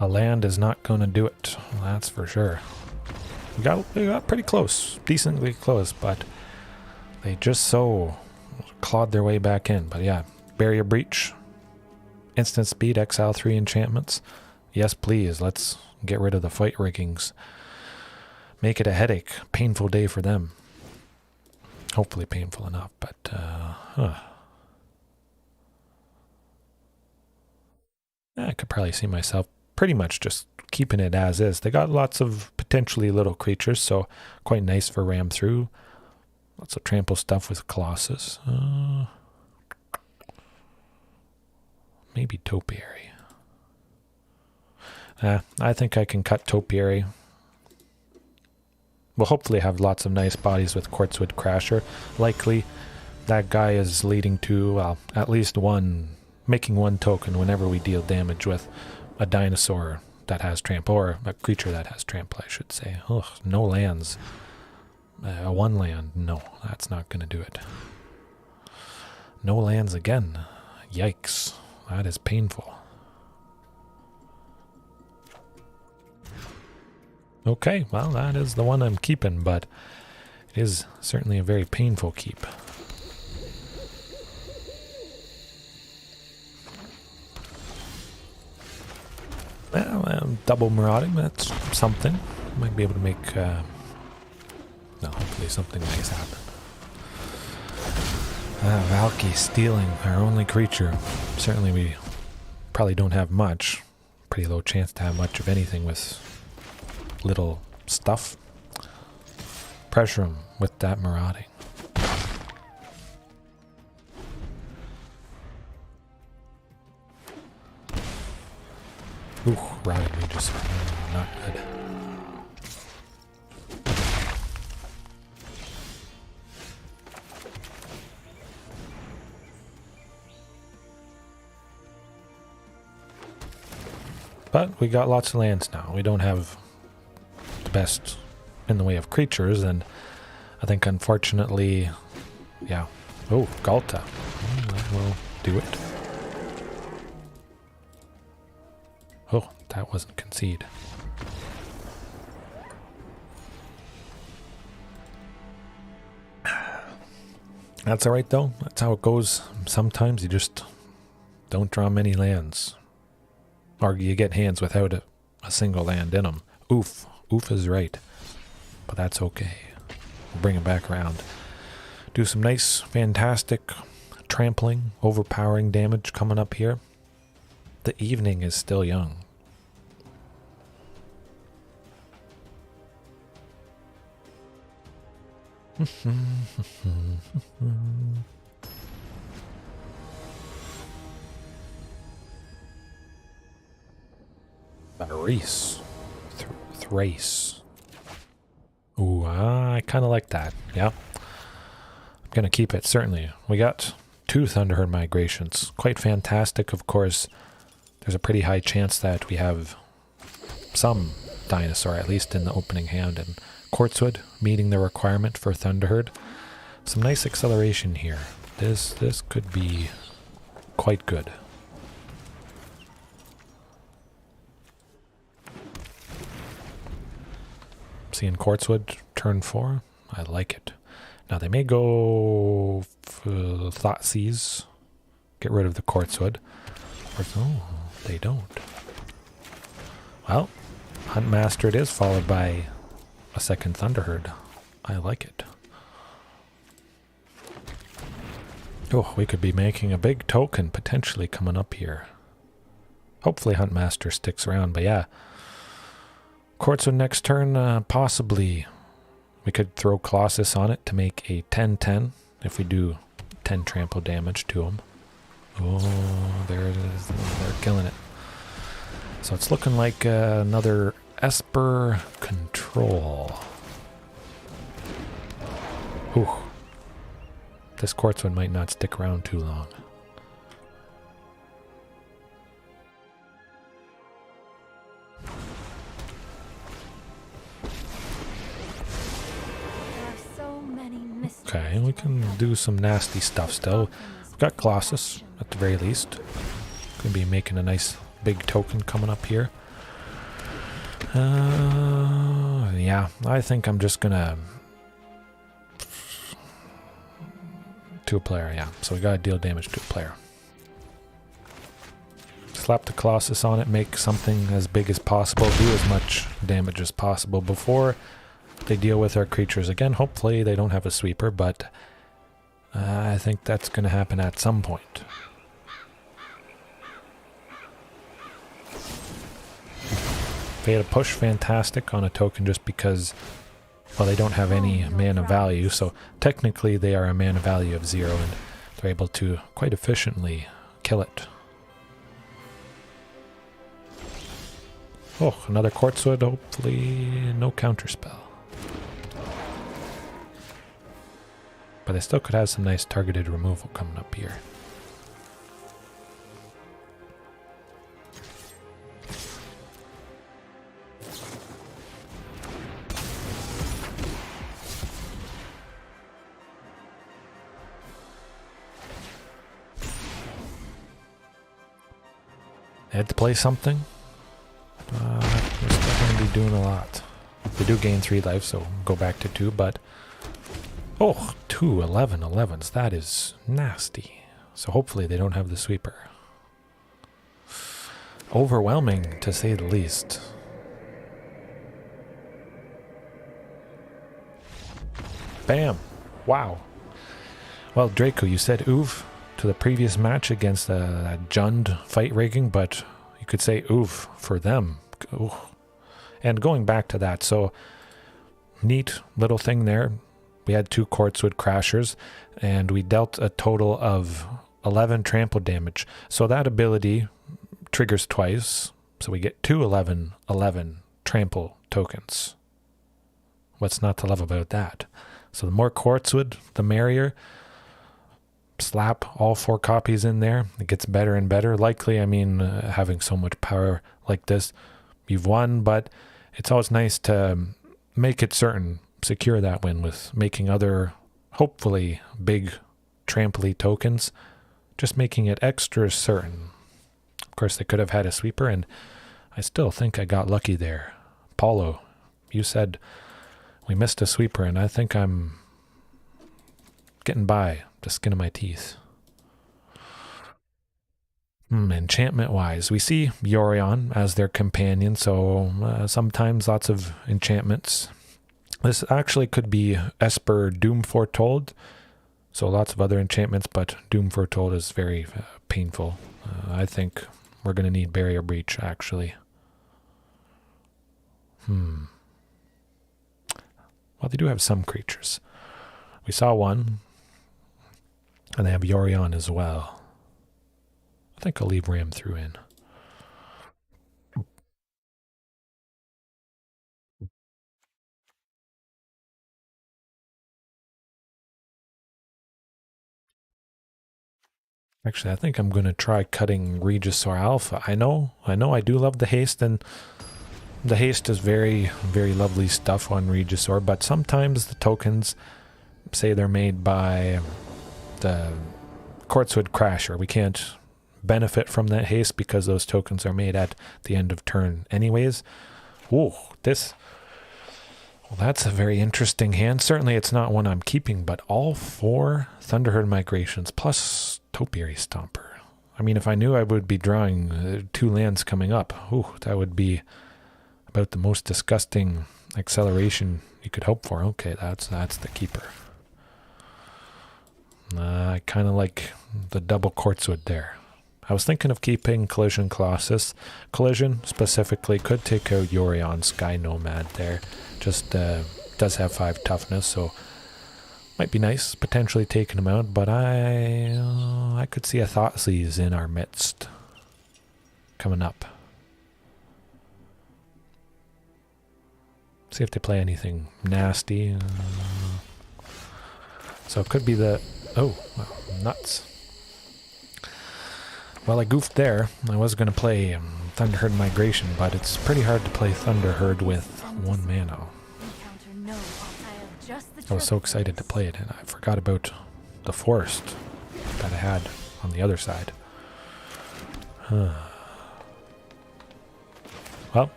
A land is not going to do it, that's for sure. We got pretty close, decently close, but They just so clawed their way back in. But yeah, Barrier Breach, Instant Speed, Exile 3 enchantments. Yes, please. Let's get rid of the fight riggings. Make it a headache. Painful day for them. Hopefully painful enough, but I could probably see myself pretty much just keeping it as is. They got lots of potentially little creatures, so quite nice for ram through. Lots of trample stuff with Colossus. Maybe Topiary. I think I can cut Topiary. We'll hopefully have lots of nice bodies with Quartzwood Crasher. Likely that guy is leading to, well, at least making one token whenever we deal damage with a dinosaur that has trample, or a creature that has trample, I should say. Ugh, no lands. One land, no, that's not going to do it. No lands again. Yikes, that is painful. Okay, well, that is the one I'm keeping, but it is certainly a very painful keep. Well, double marauding, that's something. Might be able to make, hopefully something nice happen. Valky stealing our only creature. Certainly we probably don't have much. Pretty low chance to have much of anything with little stuff. Pressure him with that marauding. Ooh, routed me just not good. But we got lots of lands now. We don't have the best in the way of creatures, and I think unfortunately, yeah. Oh, Galta. That will do it. Oh, that wasn't concede. That's alright though. That's how it goes. Sometimes you just don't draw many lands. Or you get hands without a single land in them. Oof. Oof is right. But that's okay. We'll bring it back around. Do some nice, fantastic trampling, overpowering damage coming up here. The evening is still young. Thrace. Thrace. Ooh, I kind of like that. Yeah. I'm going to keep it, certainly. We got 2 Thunderherd migrations. Quite fantastic, of course. There's a pretty high chance that we have some dinosaur, at least in the opening hand, and Quartzwood meeting the requirement for Thunderherd. Some nice acceleration here. This could be quite good. Seeing Quartzwood turn 4, I like it. Now they may go for Thoughtseize, get rid of the Quartzwood. Or, oh, they don't. Well, Huntmaster it is, followed by a second Thunderherd. I like it. Oh, we could be making a big token potentially coming up here. Hopefully Huntmaster sticks around, but yeah. Quartzwood next turn, possibly. We could throw Colossus on it to make a 10-10 if we do 10 trample damage to him. Oh, there it is. They're killing it. So it's looking like another Esper control. Ooh. This Quartzwood might not stick around too long. Okay, we can do some nasty stuff still. We've got Colossus, at the very least. Gonna be making a nice big token coming up here. Yeah, I think I'm just gonna to a player, yeah. So we gotta deal damage to a player. Slap the Colossus on it, make something as big as possible, do as much damage as possible before they deal with our creatures. Again, hopefully they don't have a sweeper, but I think that's going to happen at some point. They had a push fantastic on a token just because, well, they don't have any mana value, so technically they are a mana value of 0, and they're able to quite efficiently kill it. Oh, another Quartzwood, hopefully no counterspell. But I still could have some nice targeted removal coming up here. I had to play something. We're still going to be doing a lot. They do gain 3 life, so go back to 2, but... Oh, 2 11/11s. That is nasty. So hopefully they don't have the sweeper. Overwhelming, to say the least. Bam! Wow. Well, Draco, you said oof to the previous match against that Jund fight rigging, but you could say oof for them. Ooh. And going back to that, so neat little thing there. We had 2 Quartzwood Crashers, and we dealt a total of 11 trample damage. So that ability triggers twice, so we get 2 11/11 trample tokens. What's not to love about that? So the more Quartzwood, the merrier. Slap all 4 copies in there. It gets better and better. Likely, I mean, having so much power like this, you've won, but it's always nice to make it certain, secure that win with making other, hopefully, big trampoline tokens. Just making it extra certain. Of course, they could have had a sweeper, and I still think I got lucky there. Paulo, you said we missed a sweeper, and I think I'm getting by the skin of my teeth. Enchantment-wise, we see Yorion as their companion, so sometimes lots of enchantments. This actually could be Esper Doom Foretold, so lots of other enchantments, but Doom Foretold is very painful. I think we're going to need Barrier Breach, actually. Well, they do have some creatures. We saw one, and they have Yorion as well. I think I'll leave Ram through in. Actually, I think I'm going to try cutting Regisaur Alpha. I know I do love the haste, and the haste is very, very lovely stuff on Regisaur, but sometimes the tokens, say they're made by the Quartzwood Crasher. We can't benefit from that haste because those tokens are made at the end of turn anyways. Ooh, well, that's a very interesting hand. Certainly it's not one I'm keeping, but all 4 Thunderherd Migrations plus Topiary Stomper. I mean, if I knew I would be drawing 2 lands coming up, ooh, that would be about the most disgusting acceleration you could hope for. Okay, that's the keeper. I kind of like the double Quartzwood there. I was thinking of keeping Collision Colossus. Collision specifically could take out Yorion Sky Nomad there. Just does have 5 toughness, so might be nice potentially taking him out, but I could see a Thoughtseize in our midst coming up. See if they play anything nasty. So it could be the... Oh, well, nuts. Well, I goofed there. I was going to play Thunderherd Migration, but it's pretty hard to play Thunderherd with 1 mana. I was so excited to play it, and I forgot about the forest that I had on the other side. Well,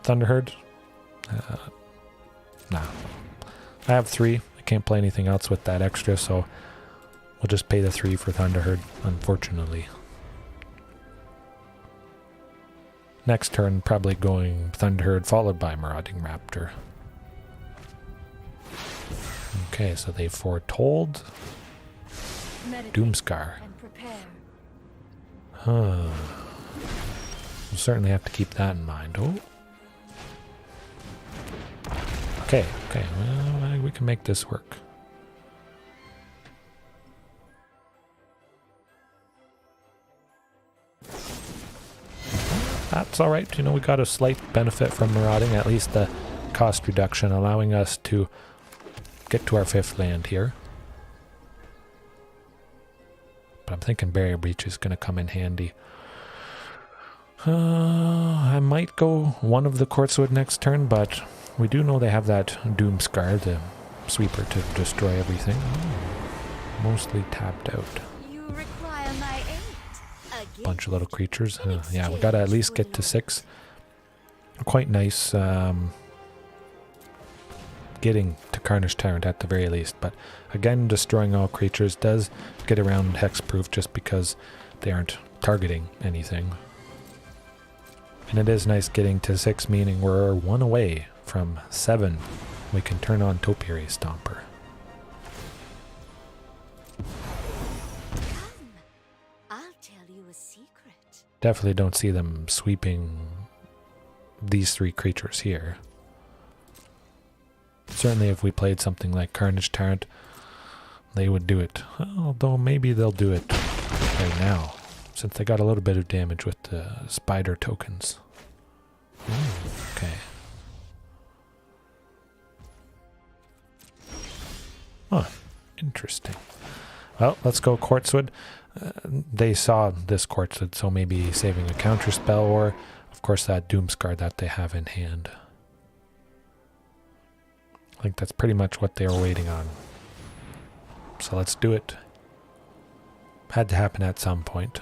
Thunderherd. Nah. I have 3. I can't play anything else with that extra, so We'll just pay the 3 for Thunderherd, unfortunately. Next turn, probably going Thunderherd followed by Marauding Raptor. Okay, so they foretold Doomscar. Huh. We'll certainly have to keep that in mind. Oh. Okay, well, we can make this work. That's alright, you know, we got a slight benefit from marauding, at least the cost reduction, allowing us to get to our 5th land here. But I'm thinking Barrier Breach is going to come in handy. I might go one of the Quartzwood next turn, but we do know they have that Doomscar, the sweeper, to destroy everything. Oh, mostly tapped out. You require my aid. Again. Bunch of little creatures. Yeah, we gotta at least get to 6. Quite nice getting to Carnage Tyrant at the very least, but again, destroying all creatures does get around hexproof just because they aren't targeting anything. And it is nice getting to 6, meaning we're 1 away from 7. We can turn on Topiary Stomper. I'll tell you a secret. Definitely don't see them sweeping these 3 creatures here. Certainly if we played something like Carnage Tyrant, they would do it. Although maybe they'll do it right now, since they got a little bit of damage with the spider tokens. Ooh, okay. Huh, interesting. Well, let's go Quartzwood. They saw this Quartzwood, so maybe saving a counter spell, or of course that Doomscar that they have in hand. I think that's pretty much what they were waiting on. So let's do it. Had to happen at some point.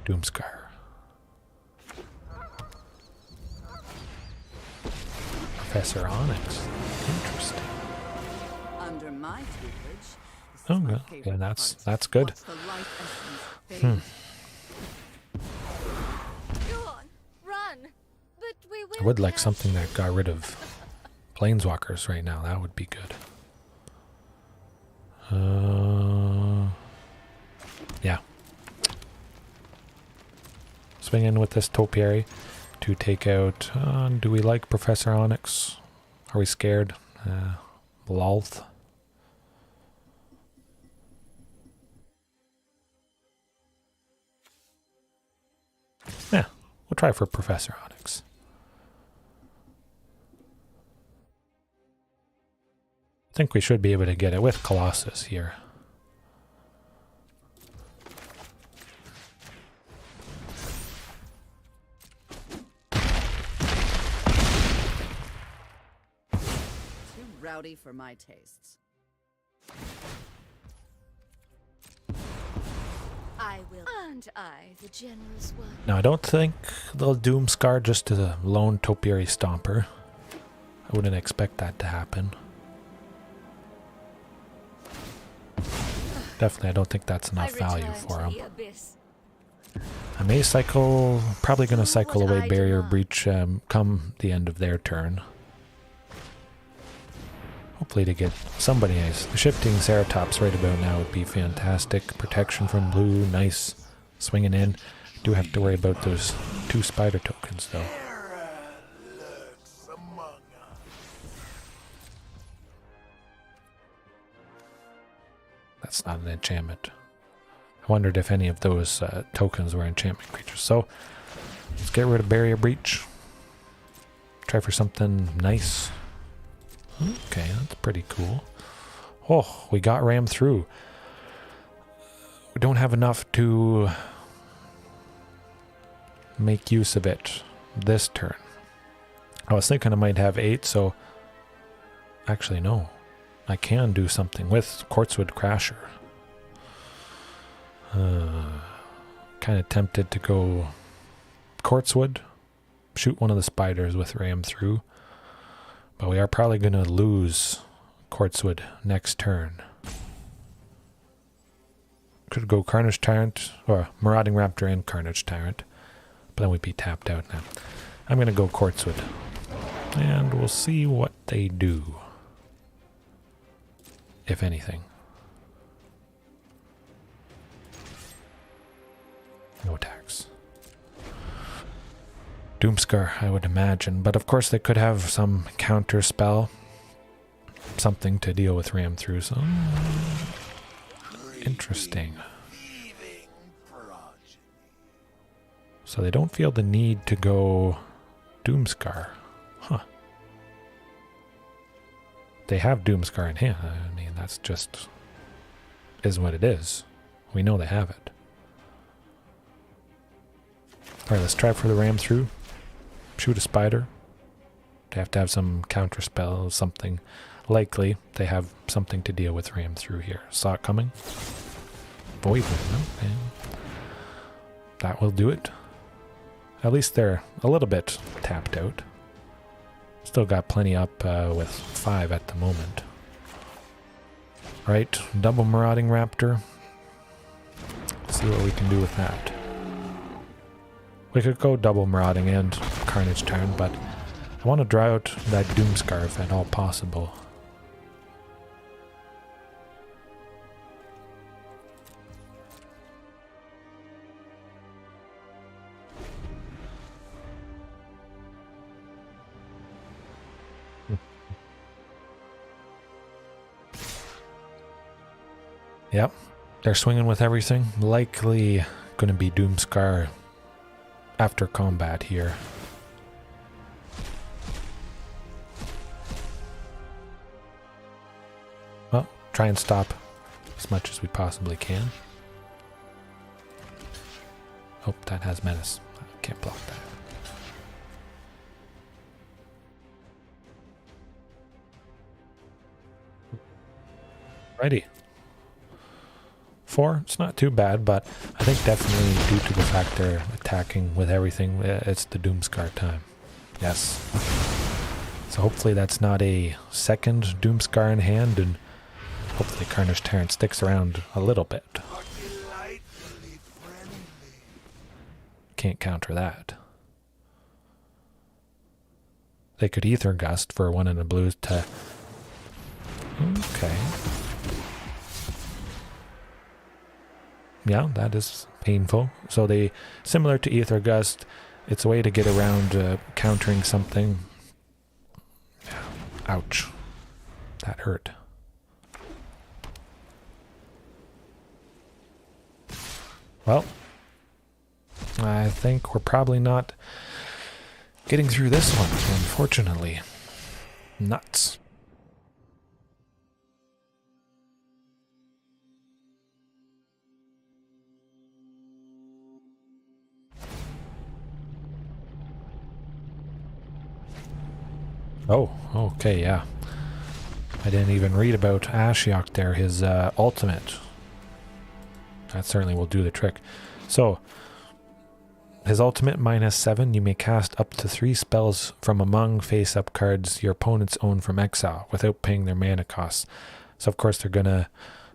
Doomscar. Professor Onyx. Interesting. Under my tutelage. Oh, well, yeah, that's good. Go on, run. But we will I would like catch something you. that got rid of Planeswalkers right now. That would be good. Yeah. Swing in with this Topiary to take out... do we like Professor Onyx? Are we scared? Lolth. Yeah, we'll try for Professor Onyx. I think we should be able to get it with Colossus here. Too rowdy for my tastes. I will. And I, the generous one. Now, I don't think they'll Doomscar just to the lone Topiary Stomper. I wouldn't expect that to happen. Definitely, I don't think that's enough value for him. I may cycle, probably going to cycle away Barrier Breach come the end of their turn. Hopefully to get somebody nice. Shifting Ceratops right about now would be fantastic. Protection from blue, nice. Swinging in. Do have to worry about those 2 spider tokens though. That's not an enchantment. I wondered if any of those tokens were enchantment creatures. So, let's get rid of Barrier Breach. Try for something nice. Okay, that's pretty cool. Oh, we got rammed through. We don't have enough to make use of it this turn. I was thinking I might have 8, so... Actually, no. I can do something with Quartzwood Crasher. Kind of tempted to go Quartzwood, shoot one of the spiders with Ram through, But we are probably going to lose Quartzwood next turn. Could go Carnage Tyrant, or Marauding Raptor and Carnage Tyrant. But then we'd be tapped out now. I'm going to go Quartzwood. And we'll see what they do. If anything. No attacks. Doomscar, I would imagine. But of course they could have some counter spell. Something to deal with Ram through. So, interesting. So they don't feel the need to go Doomscar. Huh. They have Doomscar in hand. I mean, that's just... is what it is. We know they have it. Alright, let's try for the ram through. Shoot a spider. They have to have some counter spell, something. Likely, they have something to deal with ram through here. Saw it coming. Void Ram, okay. That will do it. At least they're a little bit tapped out. Still got plenty up with 5 at the moment. Right, double Marauding Raptor. Let's see what we can do with that. We could go double Marauding and Carnage Tyrant, but I want to draw out that Doomscar if at all possible. Yep, they're swinging with everything. Likely going to be Doomscar after combat here. Well, try and stop as much as we possibly can. Oh, that has menace. I can't block that. Righty. 4, it's not too bad, but I think definitely due to the fact they're attacking with everything, it's the Doomscar time. Yes. So hopefully that's not a second Doomscar in hand, and hopefully Carnage Tyrant sticks around a little bit. Can't counter that. They could Ether Gust for 1 in a blue to... Okay. Yeah, that is painful. So they, similar to Ether Gust, it's a way to get around countering something. Ouch. That hurt. Well, I think we're probably not getting through this one, unfortunately. Nuts. Oh, okay, yeah. I didn't even read about Ashiok there, his ultimate. That certainly will do the trick. So, his ultimate -7, you may cast up to 3 spells from among face-up cards your opponents own from exile without paying their mana costs. So of course they're going to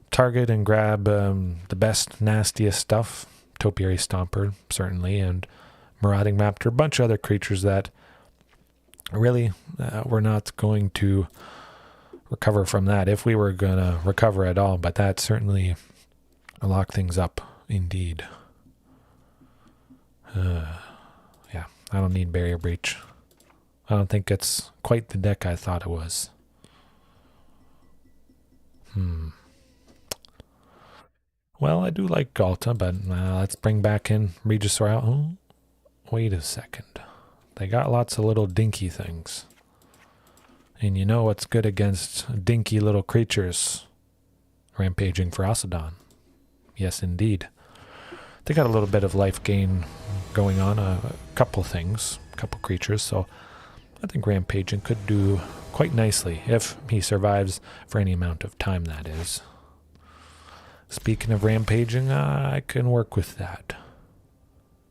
target and grab the best, nastiest stuff. Topiary Stomper, certainly, and Marauding Raptor, a bunch of other creatures that really we're not going to recover from that if we were going to recover at all, but that certainly lock things up indeed. Yeah, I don't need Barrier Breach. I don't think it's quite the deck I thought it was. Well, I do like Galta, but let's bring back in Regisaur. Oh, wait a second. They got lots of little dinky things. And you know what's good against dinky little creatures? Rampaging Ferocidon. Yes, indeed. They got a little bit of life gain going on, a couple things, a couple creatures, so I think Rampaging could do quite nicely if he survives for any amount of time, that is. Speaking of Rampaging, I can work with that.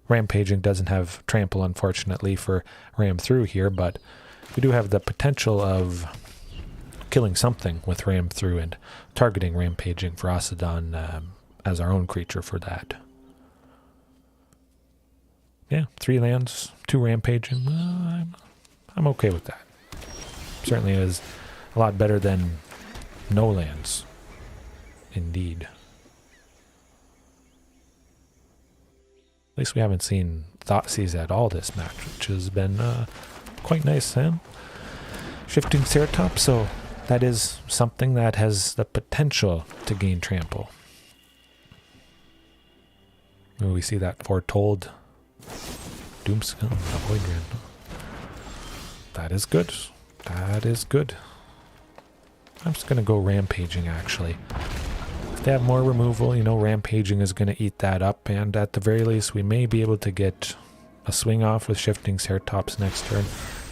Rampaging doesn't have Trample, unfortunately, for Ram through here, but we do have the potential of killing something with ram through and targeting rampaging Ferocidon as our own creature for that. Yeah, 3 lands, 2 rampaging. I'm okay with that. Certainly is a lot better than no lands. Indeed. At least we haven't seen Thoughtseize at all this match, which has been quite nice. Shifting Ceratops, so that is something that has the potential to gain trample. Oh, we see that foretold Doomskull, Void Ren. That is good. That is good. I'm just going to go rampaging, actually. If they have more removal, you know, rampaging is going to eat that up, and at the very least, we may be able to get a swing off with Shifting Ceratops next turn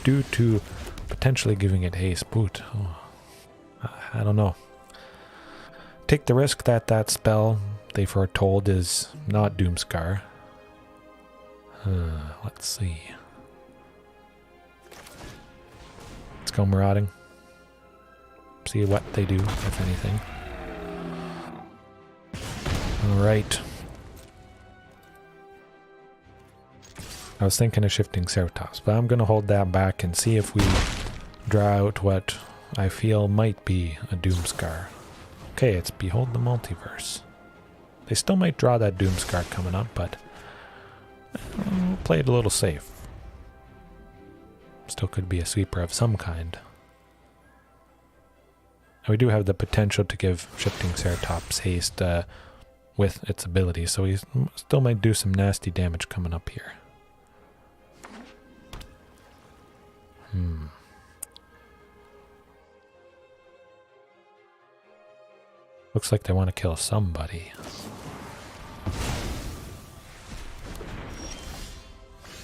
due to potentially giving it haste boot. Oh, I don't know. Take the risk that that spell they foretold is not Doomscar. Let's see. Let's go marauding. See what they do, if anything. Alright. I was thinking of Shifting Ceratops, but I'm going to hold that back and see if we draw out what I feel might be a Doomscar. Okay, it's Behold the Multiverse. They still might draw that Doomscar coming up, but we'll play it a little safe. Still could be a sweeper of some kind. And we do have the potential to give Shifting Ceratops haste with its ability, so he still might do some nasty damage coming up here. Looks like they want to kill somebody.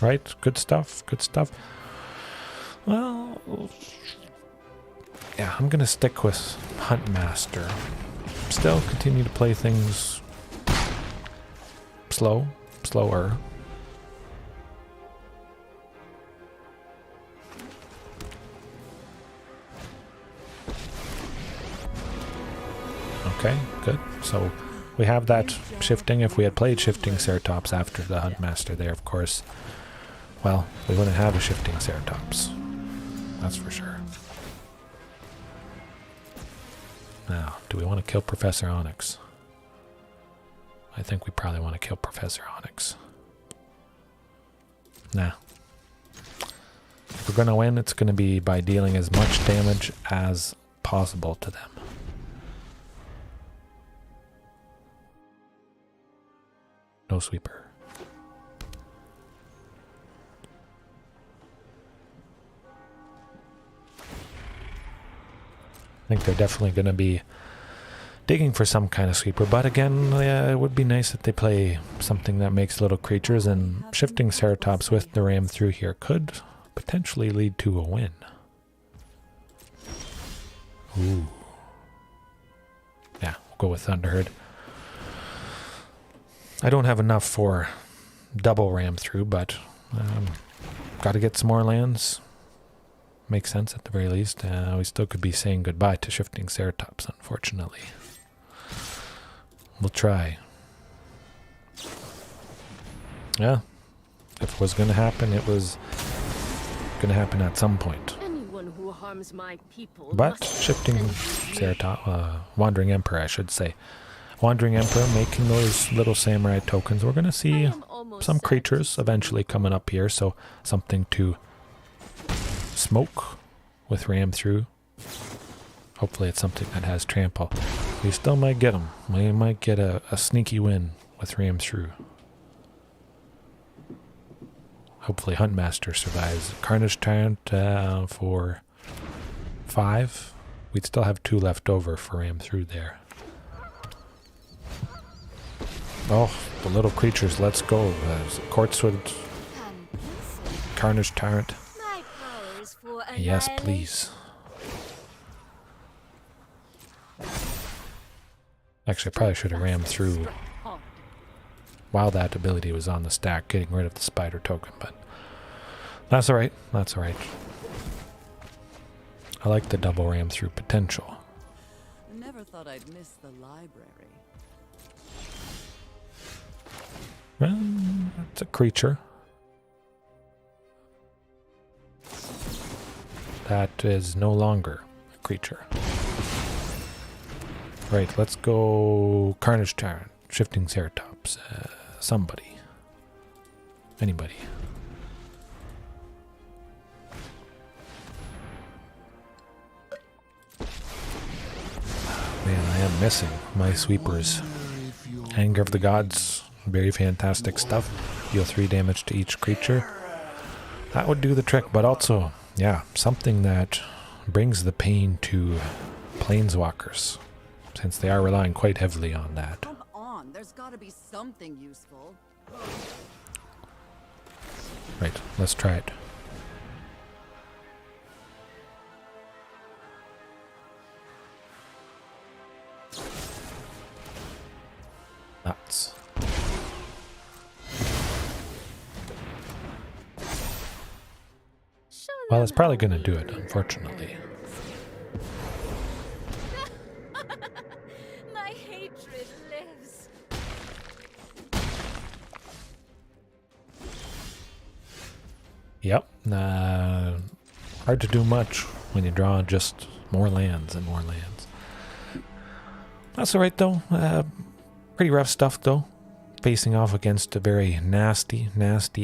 Right? Good stuff. Good stuff. Well, yeah, I'm going to stick with Huntmaster. Still continue to play things slower. Okay, good. So we have that shifting. If we had played Shifting Ceratops after the Huntmaster there, of course, well, we wouldn't have a Shifting Ceratops. That's for sure. Now, do we want to kill Professor Onyx? I think we probably want to kill Professor Onyx. Nah. If we're going to win, it's going to be by dealing as much damage as possible to them. No sweeper. I think they're definitely going to be digging for some kind of sweeper, but again, it would be nice if they play something that makes little creatures, and Shifting Ceratops with the ram through here could potentially lead to a win. Ooh. Yeah, we'll go with Thunderherd. I don't have enough for double ram through, but got to get some more lands. Makes sense at the very least. We still could be saying goodbye to Shifting Ceratops, unfortunately. We'll try. Yeah, if it was going to happen, it was going to happen at some point. Anyone who harms my people But must Shifting Ceratops, Wandering Emperor, I should say. Wandering Emperor making those little samurai tokens. We're going to see some creatures eventually coming up here, so something to smoke with ram through. Hopefully it's something that has trample. We still might get them. We might get a sneaky win with ram through. Hopefully Huntmaster survives. Carnage Tyrant for 5. We'd still have 2 left over for ram through there. Oh, the little creatures, let's go. Quartzwood, Carnage Tyrant. Yes, please. Actually, I probably should have rammed through while that ability was on the stack, getting rid of the spider token, but that's alright. That's alright. I like the double ram through potential. I never thought I'd miss the library. Well, it's a creature. That is no longer a creature. Right, let's go Carnage Tyrant, Shifting Ceratops, somebody. Anybody. Man, I am missing my sweepers. Anger of the Gods, very fantastic stuff. Deal 3 damage to each creature. That would do the trick, but also, yeah, something that brings the pain to planeswalkers, since they are relying quite heavily on that. Come on, there's gotta be something useful. Right, let's try it. Nuts. Show Well, them it's probably how going to do we it, unfortunately. My hatred lives. Yep. Hard to do much when you draw just more lands and more lands. That's alright though. Pretty rough stuff though. Facing off against a very nasty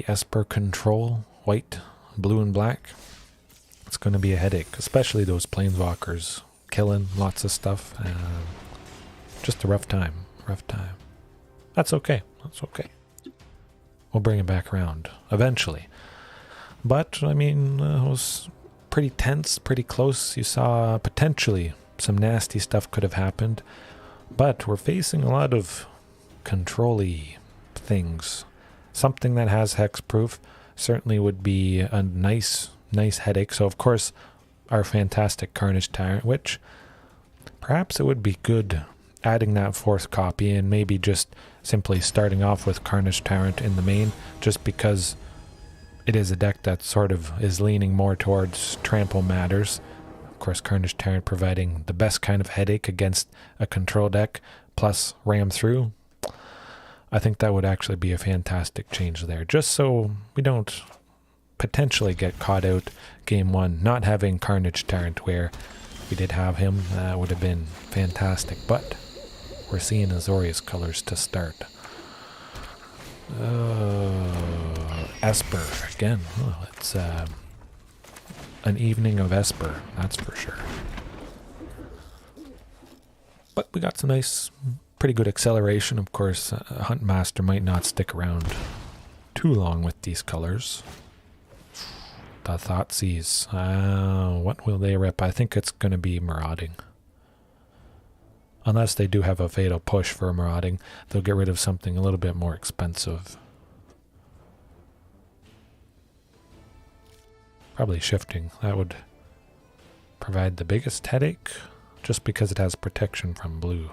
Esper control. White, blue, and black. It's going to be a headache, especially those planeswalkers killing lots of stuff. Just a rough time. That's okay. We'll bring it back around eventually. But, I mean, it was pretty tense, pretty close. You saw potentially some nasty stuff could have happened. But we're facing a lot of control-y things. Something that has hexproof certainly would be a nice headache. So, of course, our fantastic Carnage Tyrant, which perhaps it would be good adding that 4th copy and maybe just simply starting off with Carnage Tyrant in the main, just because it is a deck that sort of is leaning more towards trample matters. Of course, Carnage Tyrant providing the best kind of headache against a control deck, plus ram through. I think that would actually be a fantastic change there, just so we don't potentially get caught out game 1 not having Carnage Tyrant, where we did have him. That would have been fantastic, but we're seeing Azorius colors to start. Esper again. Oh, it's an evening of Esper, that's for sure. But we got some nice, pretty good acceleration. Of course, Huntmaster might not stick around too long with these colors. The Thoughtseize. What will they rip? I think it's going to be Marauding. Unless they do have a fatal push for Marauding, they'll get rid of something a little bit more expensive. Probably Shifting. That would provide the biggest headache, just because it has protection from blue.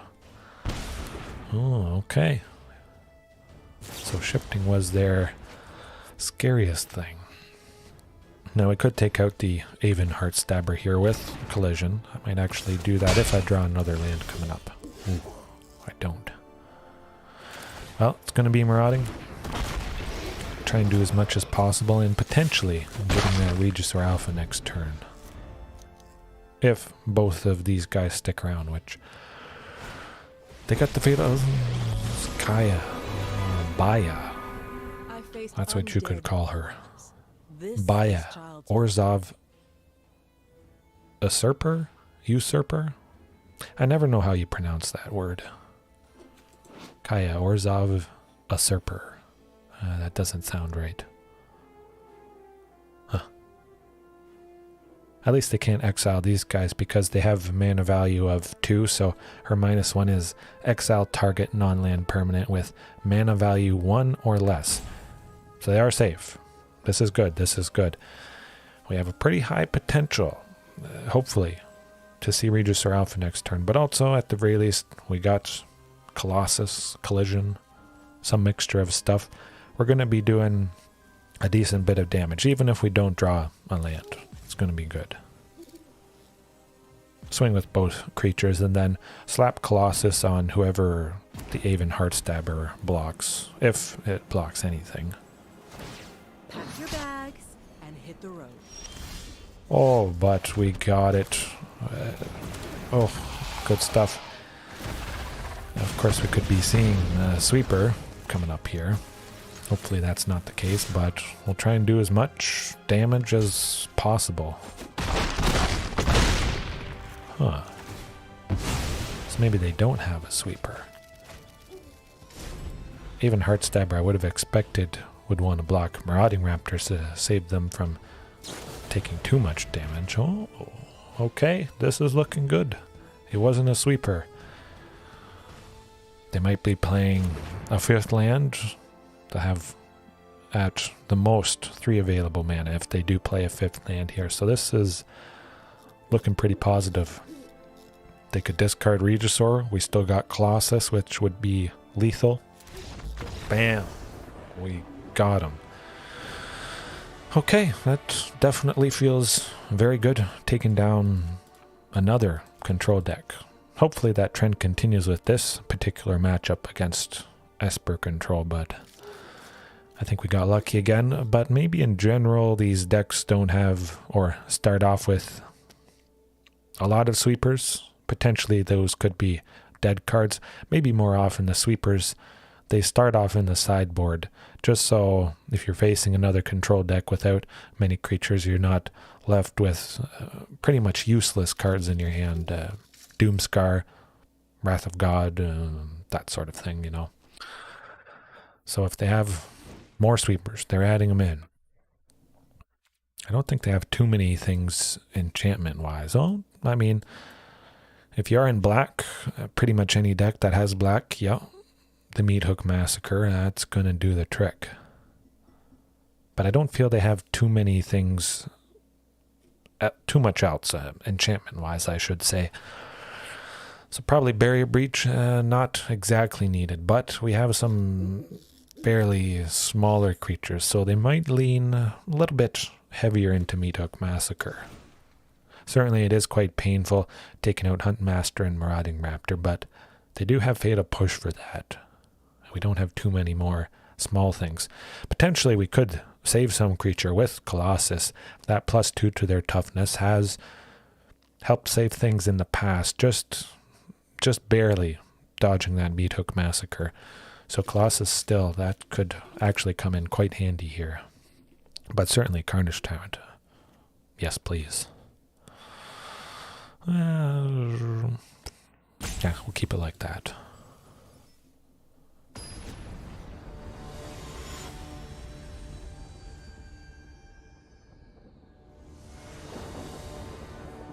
Oh, okay. So Shifting was their scariest thing. Now I could take out the Aven Heartstabber here with Collision. I might actually do that if I draw another land coming up. Ooh, I don't. Well, it's going to be Marauding. Try and do as much as possible, and potentially getting that Regis or Alpha next turn. If both of these guys stick around, which they got the fatal Kaya, Baya. That's what you could call her. Baya, Orzhov, Usurper? I never know how you pronounce that word. Kaya, Orzhov, Usurper. That doesn't sound right. Huh. At least they can't exile these guys because they have mana value of 2, so her -1 is exile target non-land permanent with mana value 1 or less. So they are safe. This is good. We have a pretty high potential, hopefully, to see Regis or Alpha next turn. But also, at the very least, we got Colossus, Collision, some mixture of stuff. We're going to be doing a decent bit of damage, even if we don't draw a land. It's going to be good. swing with both creatures, and then slap Colossus on whoever the Aven Heartstabber blocks, if it blocks anything. Pack your bags and hit the road. Oh, but we got it. Oh, good stuff. Of course, we could be seeing a sweeper coming up here. Hopefully that's not the case, but we'll try and do as much damage as possible. Huh. So maybe they don't have a sweeper. Even Heartstabber I would have expected would want to block Marauding Raptors to save them from taking too much damage. Oh, okay, this is looking good. It wasn't a sweeper. They might be playing a 5th land to have at the most 3 available mana if they do play a 5th land here. So this is looking pretty positive. They could discard Regisaur. We still got Colossus, which would be lethal. Bam! We got him. Okay, that definitely feels very good, taking down another control deck. Hopefully that trend continues with this particular matchup against Esper control, but I think we got lucky again. But maybe in general these decks don't have, or start off with, a lot of sweepers. Potentially those could be dead cards. Maybe more often the sweepers, they start off in the sideboard, just so if you're facing another control deck without many creatures, you're not left with pretty much useless cards in your hand. Doomscar, Wrath of God, that sort of thing, you know. So if they have more sweepers, they're adding them in. I don't think they have too many things enchantment-wise. Oh, I mean, if you are in black, pretty much any deck that has black, yeah, the Meat Hook Massacre, that's going to do the trick. But I don't feel they have too many things, too much else, enchantment-wise, I should say. So probably Barrier Breach, not exactly needed, but we have some fairly smaller creatures, so they might lean a little bit heavier into Meat Hook Massacre. Certainly it is quite painful taking out Huntmaster and Marauding Raptor, but they do have Fatal Push for that. We don't have too many more small things. Potentially we could save some creature with Colossus. That +2 to their toughness has helped save things in the past, just barely dodging that Meat Hook Massacre. So Colossus still, that could actually come in quite handy here. But certainly Carnage Tyrant. Yes, please. Yeah, we'll keep it like that.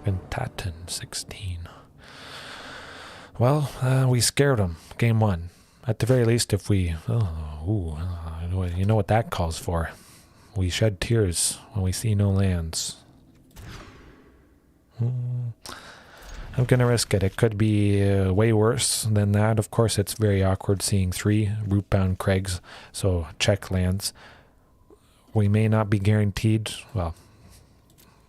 Pentatan 16. Well, we scared them. Game 1. At the very least, if we... you know what that calls for. We shed tears when we see no lands. I'm going to risk it. It could be way worse than that. Of course, it's very awkward seeing 3 Rootbound Craigs, so check lands. We may not be guaranteed... Well,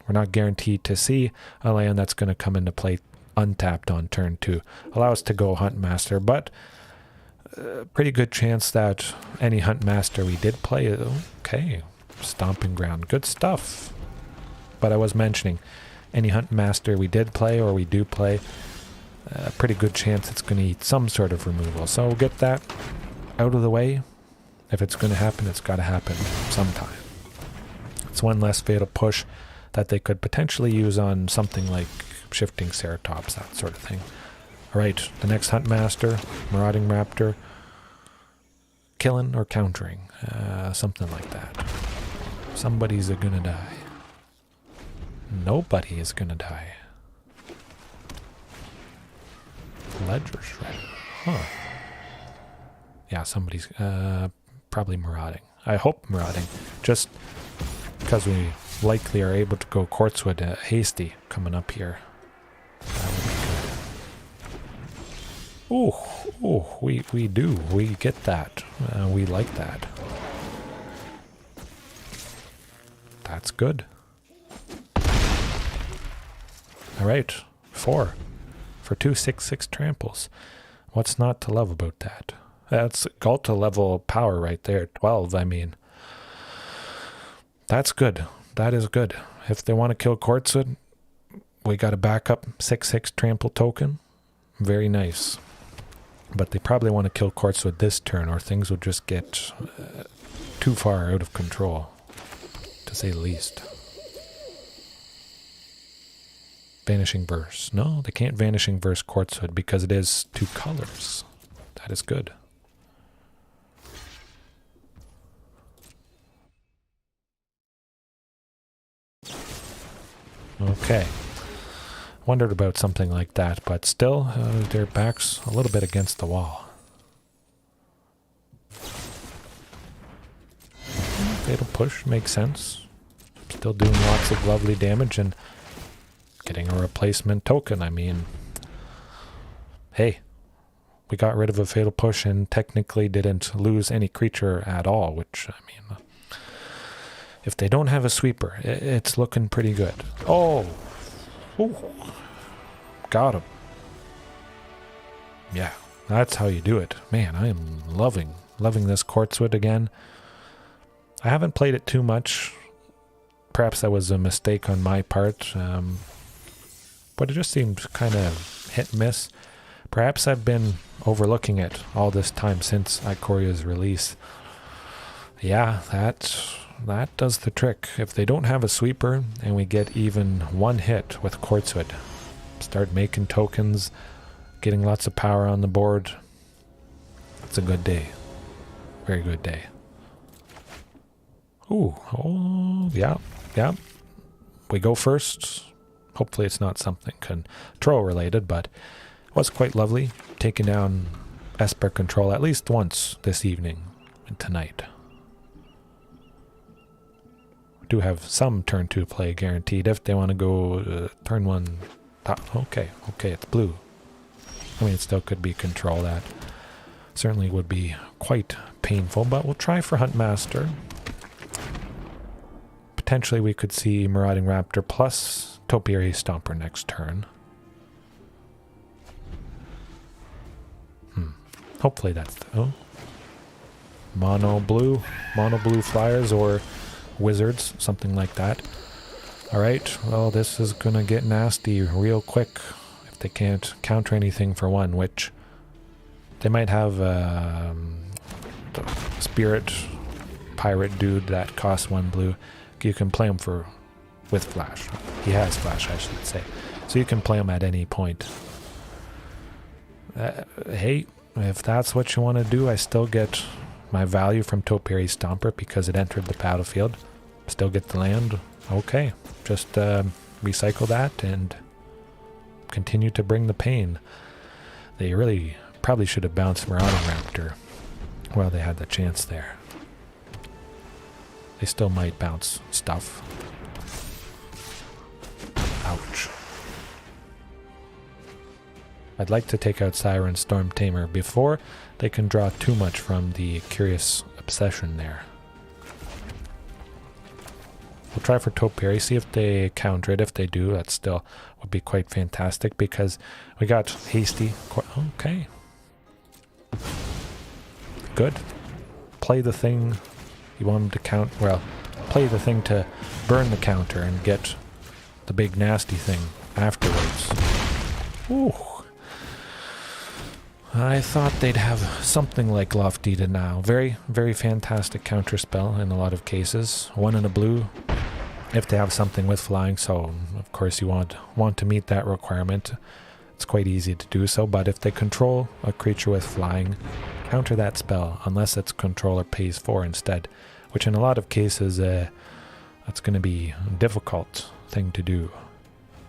we're not guaranteed to see a land that's going to come into play untapped on turn 2. Allow us to go Huntmaster, but pretty good chance that any Huntmaster we did play... Okay, Stomping Ground. Good stuff. But I was mentioning, any Huntmaster we did play or we do play, pretty good chance it's going to eat some sort of removal. So we'll get that out of the way. If it's going to happen, it's got to happen sometime. It's one less Fatal Push that they could potentially use on something like Shifting Ceratops, that sort of thing. Alright, the next Huntmaster, Marauding Raptor, killing or countering, something like that. Somebody's gonna die. Nobody is gonna die. Ledger Shred. Huh. Yeah, somebody's probably Marauding. I hope Marauding, just because we likely are able to go Quartzwood Hasty coming up here. That would be good. Ooh, we do. We get that. We like that. That's good. Alright. 4 for 2 6/6 tramples. What's not to love about that? That's Galta level power right there, 12. I mean, that's good. That is good. If they want to kill Quartzwood, we got a backup 6/6 trample token. Very nice. But they probably want to kill Quartzwood this turn, or things will just get too far out of control, to say the least. Vanishing Verse. No, they can't Vanishing Verse Quartzwood because it is 2 colors. That is good. Okay. Wondered about something like that, but still, their back's a little bit against the wall. Fatal Push makes sense. Still doing lots of lovely damage and getting a replacement token. I mean, hey, we got rid of a Fatal Push and technically didn't lose any creature at all, which, I mean, if they don't have a sweeper, it's looking pretty good. Oh! Ooh. Got him. Yeah, that's how you do it. Man, I am loving this Quartzwood again. I haven't played it too much. Perhaps that was a mistake on my part. But it just seemed kind of hit and miss. Perhaps I've been overlooking it all this time since Ikoria's release. Yeah, that does the trick. If they don't have a sweeper and we get even one hit with Quartzwood, start making tokens, getting lots of power on the board, it's a good day. Very good day. Ooh, oh, yeah. We go first. Hopefully it's not something control related, but it was quite lovely taking down Esper Control at least once this evening and tonight. Do have some turn 2 play guaranteed if they want to go turn 1. Okay, it's blue. I mean, it still could be control. That certainly would be quite painful, but we'll try for Huntmaster. Potentially we could see Marauding Raptor plus Topiary Stomper next turn. Hopefully that's mono blue flyers or wizards, something like that. Alright, well, this is gonna get nasty real quick if they can't counter anything for 1, which they might have the spirit pirate dude that costs 1 blue. You can play him with flash. He has flash, I should say. So you can play him at any point. Hey, if that's what you want to do, I still get my value from Topiary Stomper because it entered the battlefield. Still get the land. Okay, just recycle that and continue to bring the pain. They really probably should have bounced Marauding Raptor while they had the chance there. They still might bounce stuff. Ouch. I'd like to take out Siren Storm Tamer before they can draw too much from the Curious Obsession there. We'll try for Topiary, see if they counter it. If they do, that still would be quite fantastic because we got Hasty. Okay. Good. Play the thing you want them to count. Well, play the thing to burn the counter and get the big nasty thing afterwards. Ooh. I thought they'd have something like Lofty Denial. Very, very fantastic counter spell in a lot of cases. 1 in a blue if they have something with flying, so of course you want to meet that requirement. It's quite easy to do so, but if they control a creature with flying, counter that spell unless its controller pays 4 instead, which in a lot of cases that's going to be a difficult thing to do.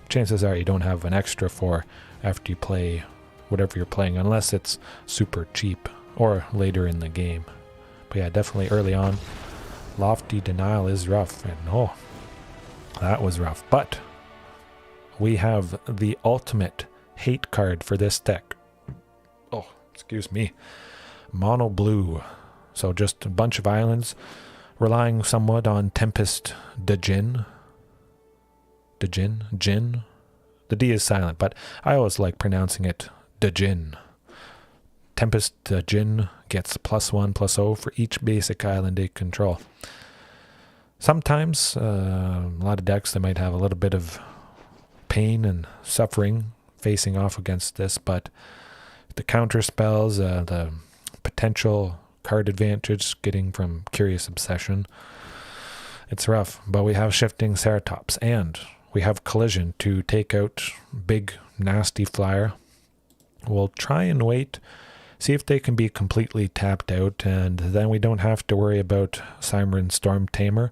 Chances are you don't have an extra 4 after you play whatever you're playing, unless it's super cheap or later in the game. But yeah, definitely early on, Lofty Denial is rough, and oh, that was rough. But we have the ultimate hate card for this deck. Oh, excuse me. Mono blue. So just a bunch of islands, relying somewhat on Tempest the Djinn. The The D is silent, but I always like pronouncing it Djinn. Tempest Djinn gets +1/+0 for each basic island they control. Sometimes, a lot of decks, they might have a little bit of pain and suffering facing off against this, but the counter spells, the potential card advantage getting from Curious Obsession, it's rough. But we have Shifting Ceratops, and we have Collision to take out big, nasty flyer. We'll try and wait, see if they can be completely tapped out, and then we don't have to worry about Siren Storm Tamer,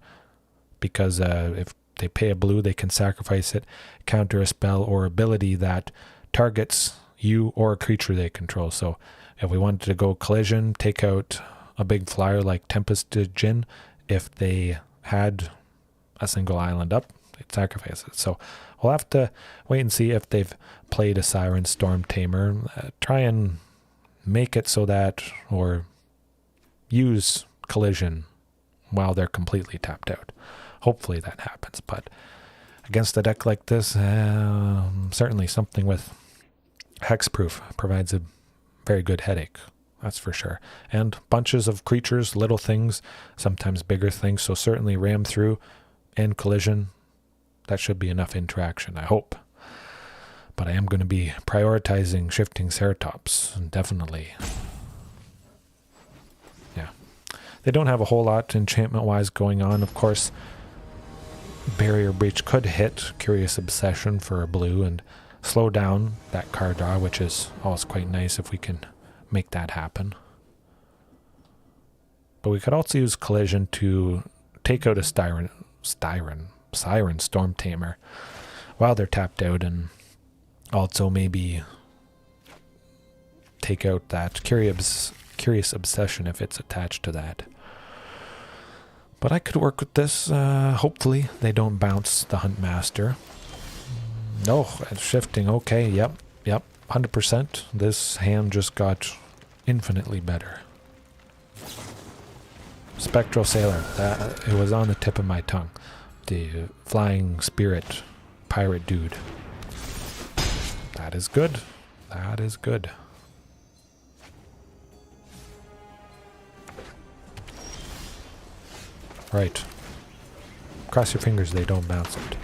because if they pay a blue, they can sacrifice it, counter a spell or ability that targets you or a creature they control. So if we wanted to go Collision, take out a big flyer like Tempest Djinn, if they had a single island up, they'd sacrifice it. So we'll have to wait and see if they've played a Siren Storm Tamer. Try and make it so that, or use Collision while they're completely tapped out. Hopefully that happens, but against a deck like this, certainly something with Hexproof provides a very good headache, that's for sure. And bunches of creatures, little things, sometimes bigger things, so certainly ram through and Collision, that should be enough interaction, I hope. But I am going to be prioritizing Shifting Ceratops, definitely. Yeah. They don't have a whole lot enchantment-wise going on, of course. Barrier Breach could hit Curious Obsession for a blue and slow down that card draw, which is always quite nice if we can make that happen. But we could also use Collision to take out a Siren Storm Tamer while they're tapped out, and also maybe take out that Curious Obsession if it's attached to that. But I could work with this. Hopefully they don't bounce the Huntmaster. No, shifting. Okay, yep. 100%. This hand just got infinitely better. Spectral Sailor. It was on the tip of my tongue. The Flying Spirit Pirate Dude. That is good. That is good. Right. Cross your fingers they don't bounce it.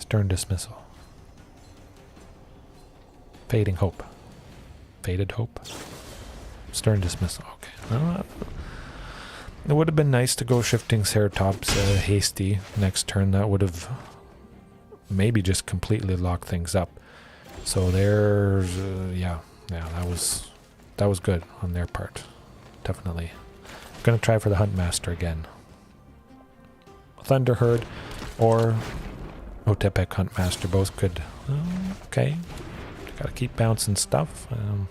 Stern Dismissal. Fading Hope. Faded Hope. Stern Dismissal. Okay. It would have been nice to go Shifting Ceratops hasty next turn. That would have maybe just completely locked things up. So there's yeah, that was good on their part. Definitely. I'm gonna try for the Huntmaster again. Thunderherd or Otepec Huntmaster, both good. Okay. Gotta keep bouncing stuff. Yeah.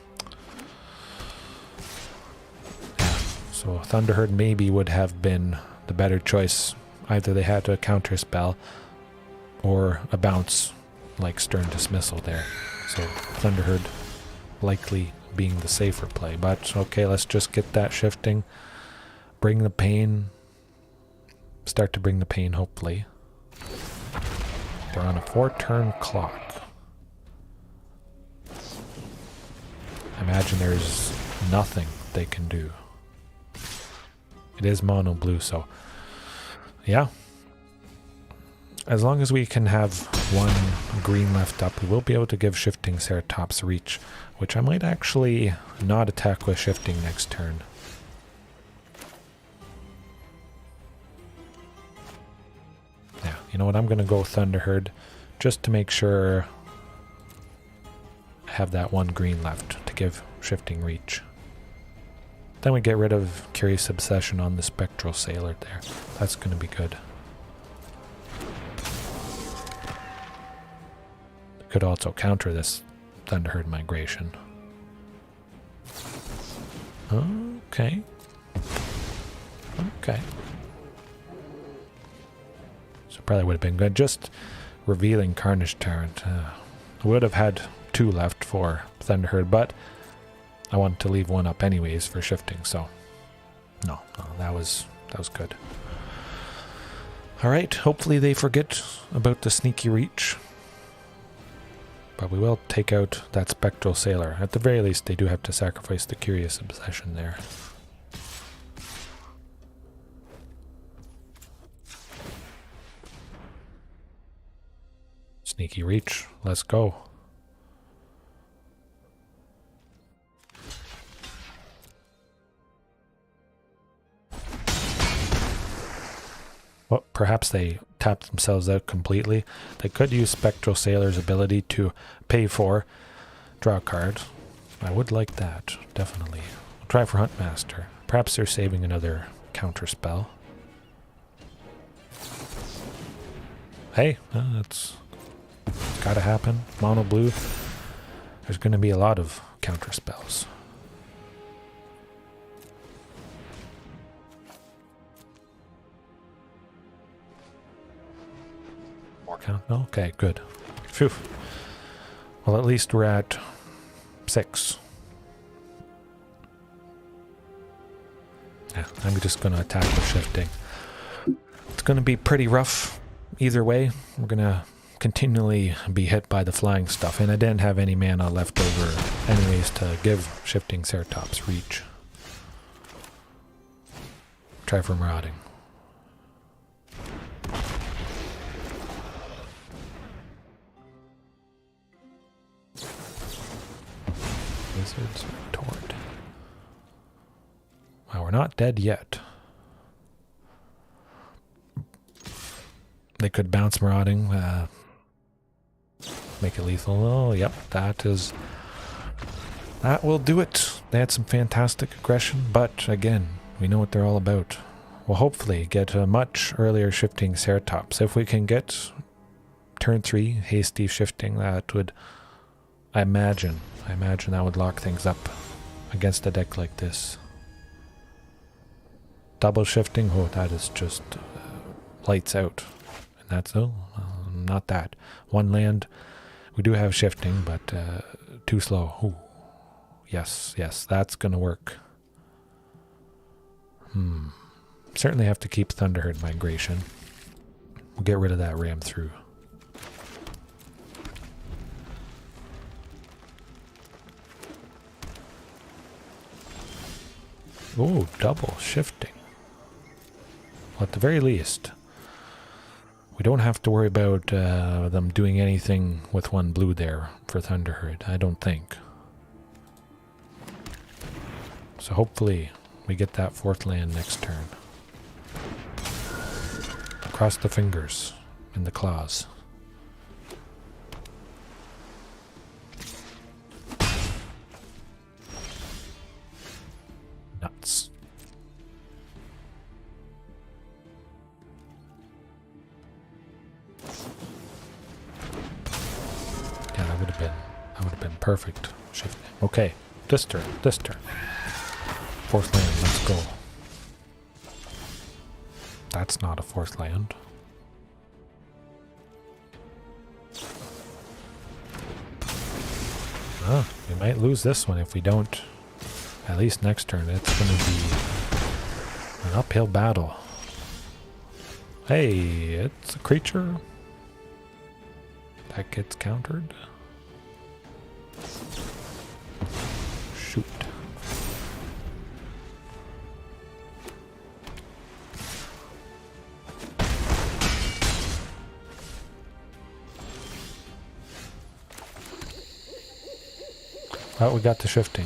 So Thunderherd maybe would have been the better choice. Either they had a counter spell or a bounce like Stern Dismissal there. So Thunderherd likely being the safer play. But okay, let's just get that shifting. Bring the pain. Start to bring the pain, hopefully. They're on a 4-turn clock. I imagine there's nothing they can do. It is mono blue, so yeah. As long as we can have one green left up, we will be able to give Shifting Ceratops reach, which I might actually not attack with Shifting next turn. Yeah, you know what? I'm going to go Thunderherd just to make sure I have that one green left to give Shifting reach. Then we get rid of Curious Obsession on the Spectral Sailor there. That's going to be good. Could also counter this Thunderherd migration. Okay. Okay. So probably would have been good. Just revealing Carnage Tyrant. Would have had 2 left for Thunderherd, but I wanted to leave 1 up anyways for shifting, so no, that was good. Alright, hopefully they forget about the sneaky reach. But we will take out that Spectral Sailor. At the very least, they do have to sacrifice the Curious Obsession there. Sneaky Reach. Let's go. Well, perhaps they tapped themselves out completely. They could use Spectral Sailor's ability to pay for draw a card. I would like that, definitely. I'll try for Huntmaster. Perhaps they're saving another counter spell. Hey, it's gotta happen. Mono blue. There's going to be a lot of counter spells. More count? No? Okay, good. Phew. Well, at least we're at 6. Yeah, I'm just going to attack with shifting. It's going to be pretty rough either way. We're going to continually be hit by the flying stuff, and I didn't have any mana left over anyways to give shifting Ceratops reach. Try for marauding. Wizard's Retort. Well, we're not dead yet. They could bounce marauding, make it lethal. Oh, yep, that will do it. They had some fantastic aggression, but again, we know what they're all about. We'll hopefully get a much earlier shifting Ceratops. If we can get turn 3 hasty shifting, that would, I imagine that would lock things up against a deck like this. Double shifting, oh, that is just lights out. And that's, not that. One land, we do have shifting, but too slow. Ooh. Yes, that's gonna work. Certainly have to keep Thunderherd Migration. We'll get rid of that ram through. Oh, double shifting. Well, at the very least, we don't have to worry about them doing anything with one blue there for Thunderherd, I don't think. So hopefully we get that 4th land next turn. Cross the fingers and the claws. Nuts. Yeah, that would have been perfect. Shifting. Okay, this turn. 4th land, let's go. That's not a 4th land. We might lose this one if we don't. At least next turn, it's going to be an uphill battle. Hey, it's a creature. That gets countered. Shoot. Well, we got the shifting,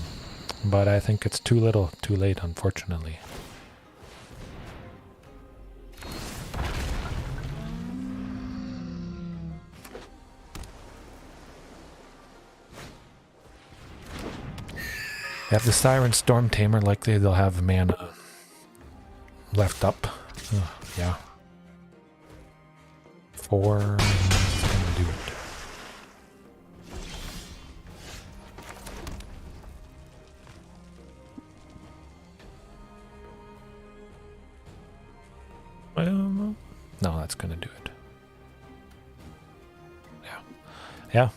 but I think it's too little, too late, unfortunately. They have the Siren Storm Tamer, likely they'll have mana left up. Yeah. 4, gonna do it. No, that's going to do it. Yeah.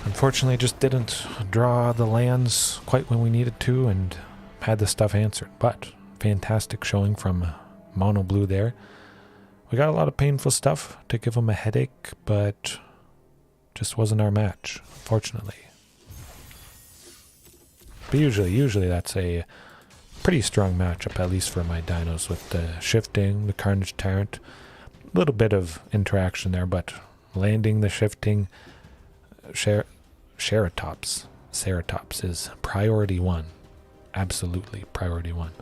Unfortunately, just didn't draw the lands quite when we needed to and had the stuff answered. But fantastic showing from Mono Blue there. We got a lot of painful stuff to give them a headache, but Just wasn't our match, fortunately. But usually that's a pretty strong matchup, at least for my dinos, with the shifting, the Carnage Tyrant. A little bit of interaction there, but landing the shifting Ceratops is priority one. Absolutely priority one.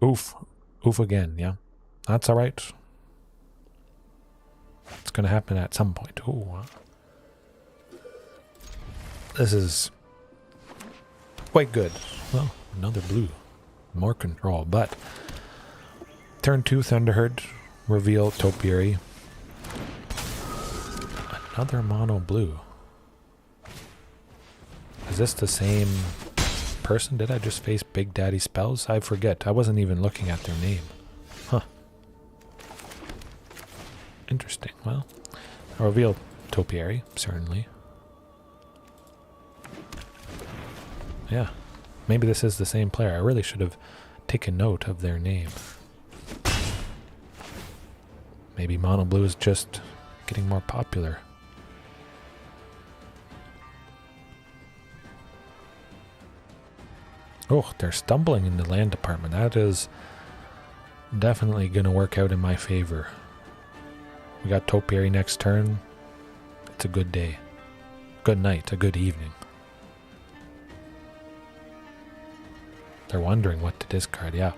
Oof again, yeah. That's alright. It's gonna happen at some point. Ooh. This is quite good. Well, another blue. More control, but turn 2 Thunderherd, reveal Topiary. Another mono blue. Is this the same person? Did I just face Big Daddy spells? I forget. I wasn't even looking at their name. Huh. Interesting. Well, I'll reveal Topiary, certainly. Yeah. Maybe this is the same player. I really should have taken note of their name. Maybe mono blue is just getting more popular. Oh, they're stumbling in the land department. That is definitely going to work out in my favor. We got Topiary next turn. It's a good day. Good night, a good evening. They're wondering what to discard, yeah.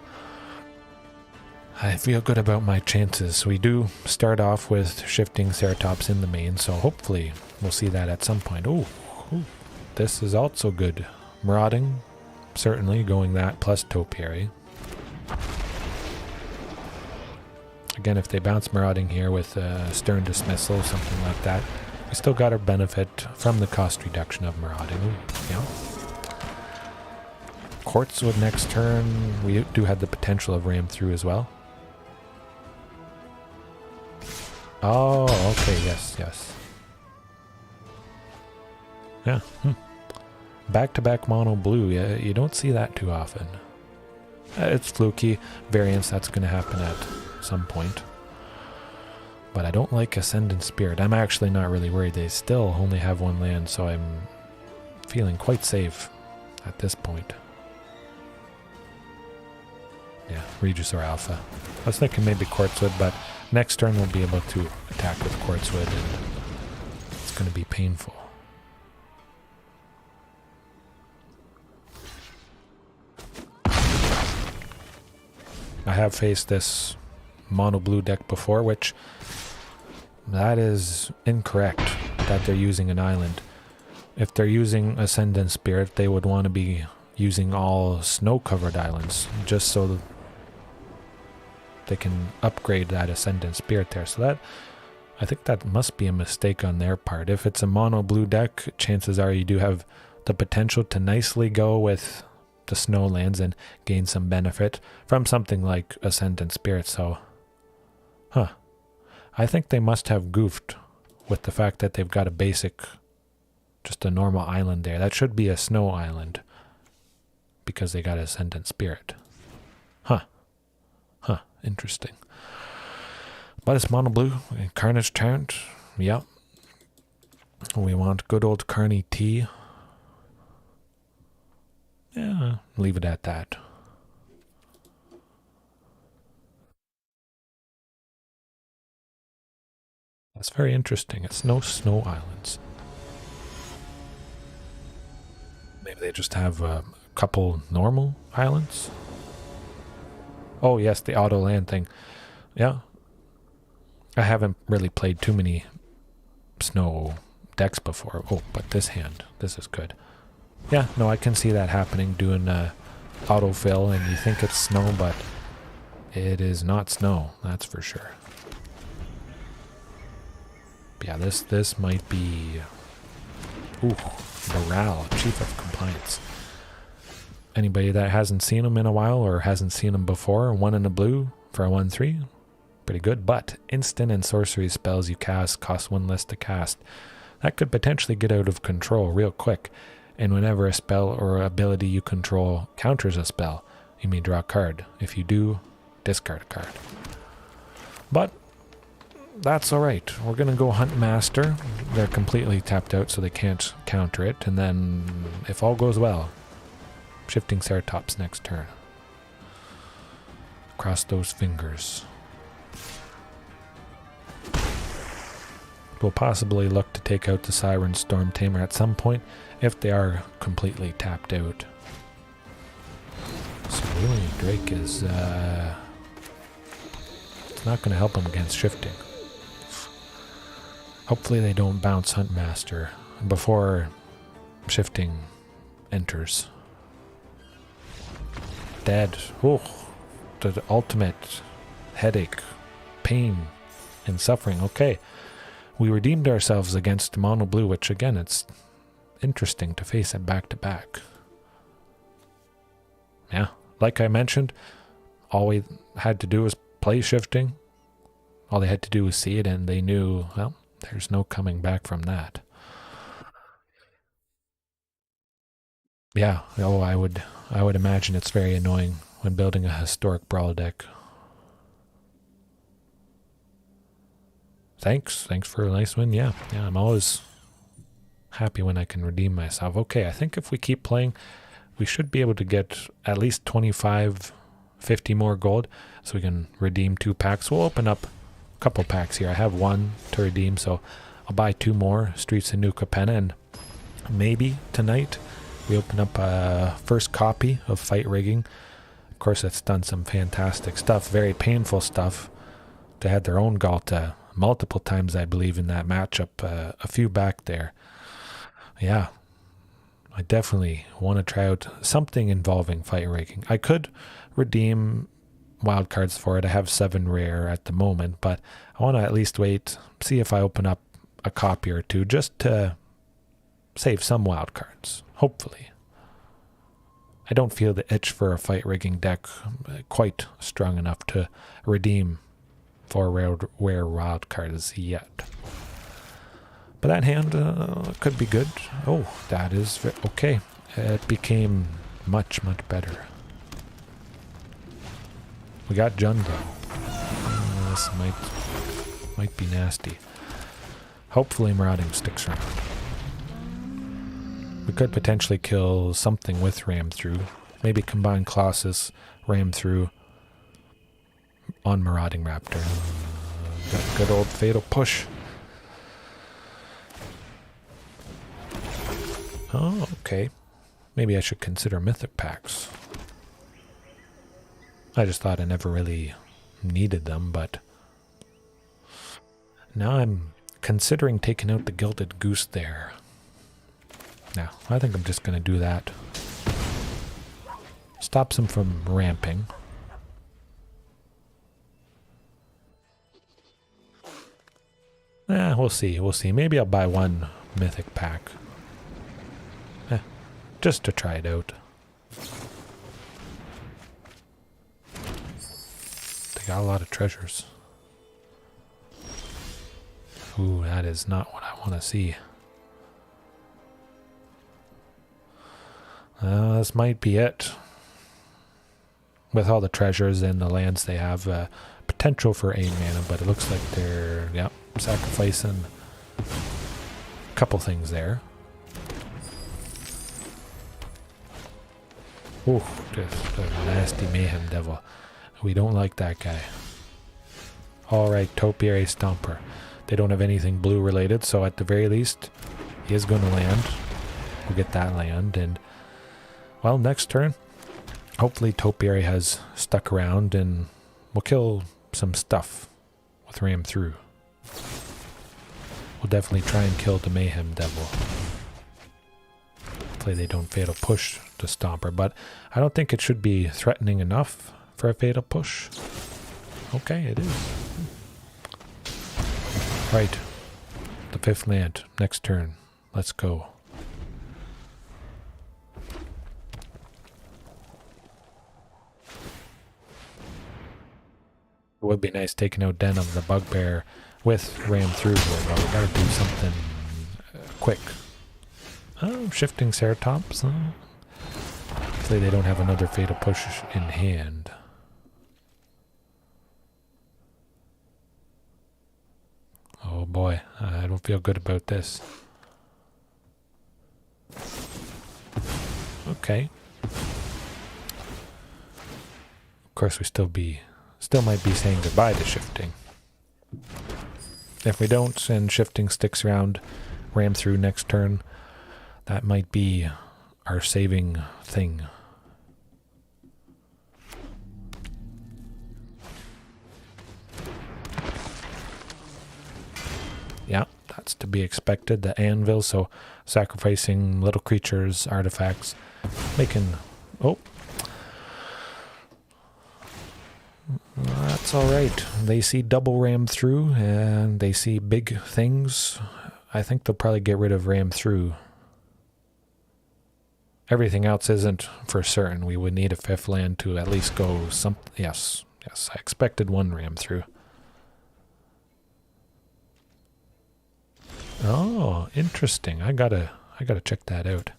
I feel good about my chances. We do start off with shifting Ceratops in the main, so hopefully we'll see that at some point. Ooh, this is also good. Marauding, certainly going that plus Topiary. Again, if they bounce Marauding here with Stern Dismissal, something like that, we still got our benefit from the cost reduction of Marauding. Ooh, yeah. Quartzwood next turn. We do have the potential of Ram through as well. Oh, okay, yes. Yeah. Back-to-back mono blue. Yeah, you don't see that too often. It's fluky. Variance, that's going to happen at some point. But I don't like Ascendant Spirit. I'm actually not really worried. They still only have one land, so I'm feeling quite safe at this point. Yeah, Regis or Alpha. I was thinking maybe Quartzwood, but next turn we'll be able to attack with Quartzwood, and it's going to be painful. I have faced this mono blue deck before, which that is incorrect that they're using an island. If they're using Ascendant Spirit, they would want to be using all snow-covered islands, just so that they can upgrade that Ascendant Spirit there. So that, I think that must be a mistake on their part. If it's a mono blue deck, chances are you do have the potential to nicely go with the snow lands and gain some benefit from something like Ascendant Spirit. So, I think they must have goofed with the fact that they've got a basic, just a normal island there. That should be a snow island because they got Ascendant Spirit. Interesting. But it's mono blue. Carnage Tyrant. Yep. We want good old Carney T. Yeah, leave it at that. That's very interesting. It's no snow islands. Maybe they just have a couple normal islands. Oh yes, the auto land thing. Yeah. I haven't really played too many snow decks before. Oh, but this hand, this is good. Yeah, no, I can see that happening, doing autofill, and you think it's snow, but it is not snow, that's for sure. But yeah, this might be... Ooh, Morale, Chief of Compliance. Anybody that hasn't seen him in a while or hasn't seen him before, 1 in a blue for a 1/3, pretty good. But instant and sorcery spells you cast cost 1 less to cast. That could potentially get out of control real quick. And whenever a spell or ability you control counters a spell, you may draw a card. If you do, discard a card. But that's alright. We're going to go Hunt Master. They're completely tapped out, so they can't counter it. And then, if all goes well, Shifting Ceratops next turn. Cross those fingers. We'll possibly look to take out the Siren Storm Tamer at some point if they are completely tapped out. So really, Drake is it's not going to help him against shifting. Hopefully they don't bounce Hunt Master before shifting enters. Dead. Oh, the ultimate headache, pain, and suffering. Okay. We redeemed ourselves against Mono Blue, which again, it's interesting to face it back to back. Yeah, like I mentioned, all we had to do was play shifting. All they had to do was see it, and they knew, well, there's no coming back from that. Yeah, oh, I would imagine it's very annoying when building a Historic Brawl deck. Thanks for a nice win. Yeah, I'm always happy when I can redeem myself. Okay, I think if we keep playing, we should be able to get at least 25, 50 more gold, so we can redeem 2 packs. We'll open up a couple packs here. I have 1 to redeem, so I'll buy 2 more, Streets of New Capenna, and maybe tonight we open up a first copy of Fight Rigging. Of course, it's done some fantastic stuff, very painful stuff. They had their own Galta multiple times, I believe, in that matchup, a few back there. Yeah, I definitely want to try out something involving Fight Rigging. I could redeem wildcards for it. I have 7 rare at the moment, but I want to at least wait, see if I open up a copy or 2, just to save some wildcards, hopefully. I don't feel the itch for a Fight Rigging deck quite strong enough to redeem 4 rare wild cards yet. But that hand could be good. Oh, that is okay. It became much better. We got Jundlo. This might be nasty. Hopefully Marauding sticks around. We could potentially kill something with Ram Through. Maybe combine Colossus, Ram Through on Marauding Raptor. Got good old Fatal Push. Oh, okay. Maybe I should consider Mythic packs. I just thought I never really needed them, but now I'm considering taking out the Gilded Goose there. Now, I think I'm just going to do that. Stops him from ramping. We'll see. Maybe I'll buy 1 Mythic pack. Just to try it out. They got a lot of treasures. Ooh, that is not what I want to see. This might be it. With all the treasures and the lands they have, potential for 8 mana, but it looks like they're, sacrificing a couple things there. Ooh, just a nasty Mayhem Devil. We don't like that guy. Alright, Topiary Stomper. They don't have anything blue related, so at the very least, he is going to land. We'll get that land, and, well, next turn, hopefully Topiary has stuck around, and we'll kill some stuff with Ram Through. We'll definitely try and kill the Mayhem Devil. Hopefully they don't Fatal Push the Stomper, but I don't think it should be threatening enough for a Fatal Push. Okay, it is. Right. The 5th land. Next turn. Let's go. It would be nice taking out Den of the Bugbear with Ram Through here, but we gotta do something quick. Oh, shifting Ceratops. Hopefully they don't have another Fatal Push in hand. Oh boy, I don't feel good about this. Okay. Of course, we still might be saying goodbye to shifting. If we don't and shifting sticks around, ram through next turn, that might be our saving thing. Yeah, that's to be expected. The anvil, so sacrificing little creatures, artifacts, making... Oh. That's alright. They see double ram through, and they see big things. I think they'll probably get rid of ram through. Everything else isn't for certain. We would need a 5th land to at least go some... Yes, I expected one ram through. Oh, interesting. I gotta check that out.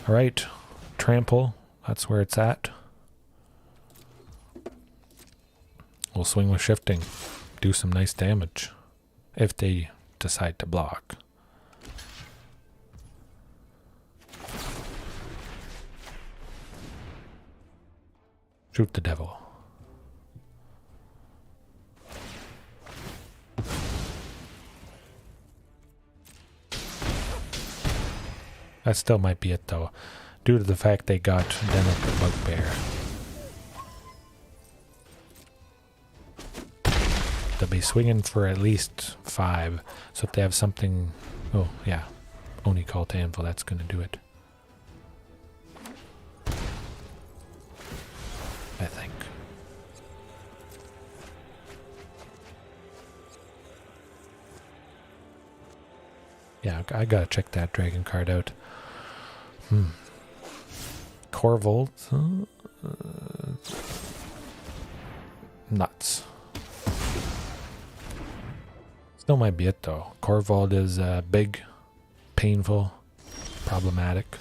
Alright, trample. That's where it's at. We'll swing with shifting. Do some nice damage. If they decide to block. Shoot the devil. That still might be it though, due to the fact they got Den of the Bugbear. They'll be swinging for at least 5, so if they have something... Oh, yeah. Oni Cult Anvil, that's going to do it. I think. Yeah, I gotta check that dragon card out. Corvold. Nuts. Still might be it though. Corvold is big, painful, problematic.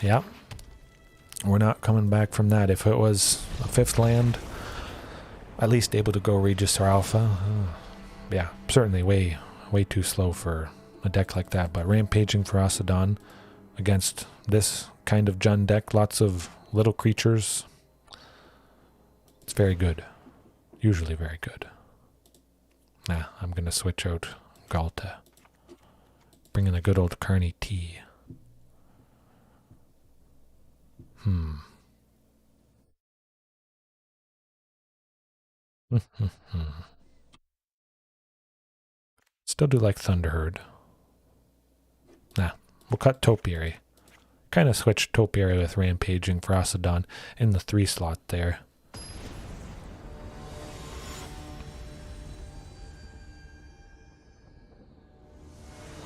Yeah. We're not coming back from that. If it was a 5th land, at least able to go Regis or Alpha. Yeah, certainly way too slow for a deck like that. But Rampaging Ferocidon against this kind of Jund deck, lots of little creatures. It's very good. Usually very good. Nah, I'm going to switch out Galta. Bring in a good old Carney T. Still do like Thunderherd. Nah, we'll cut Topiary. Kind of switched Topiary with Rampaging Ferocidon in the 3 slot there.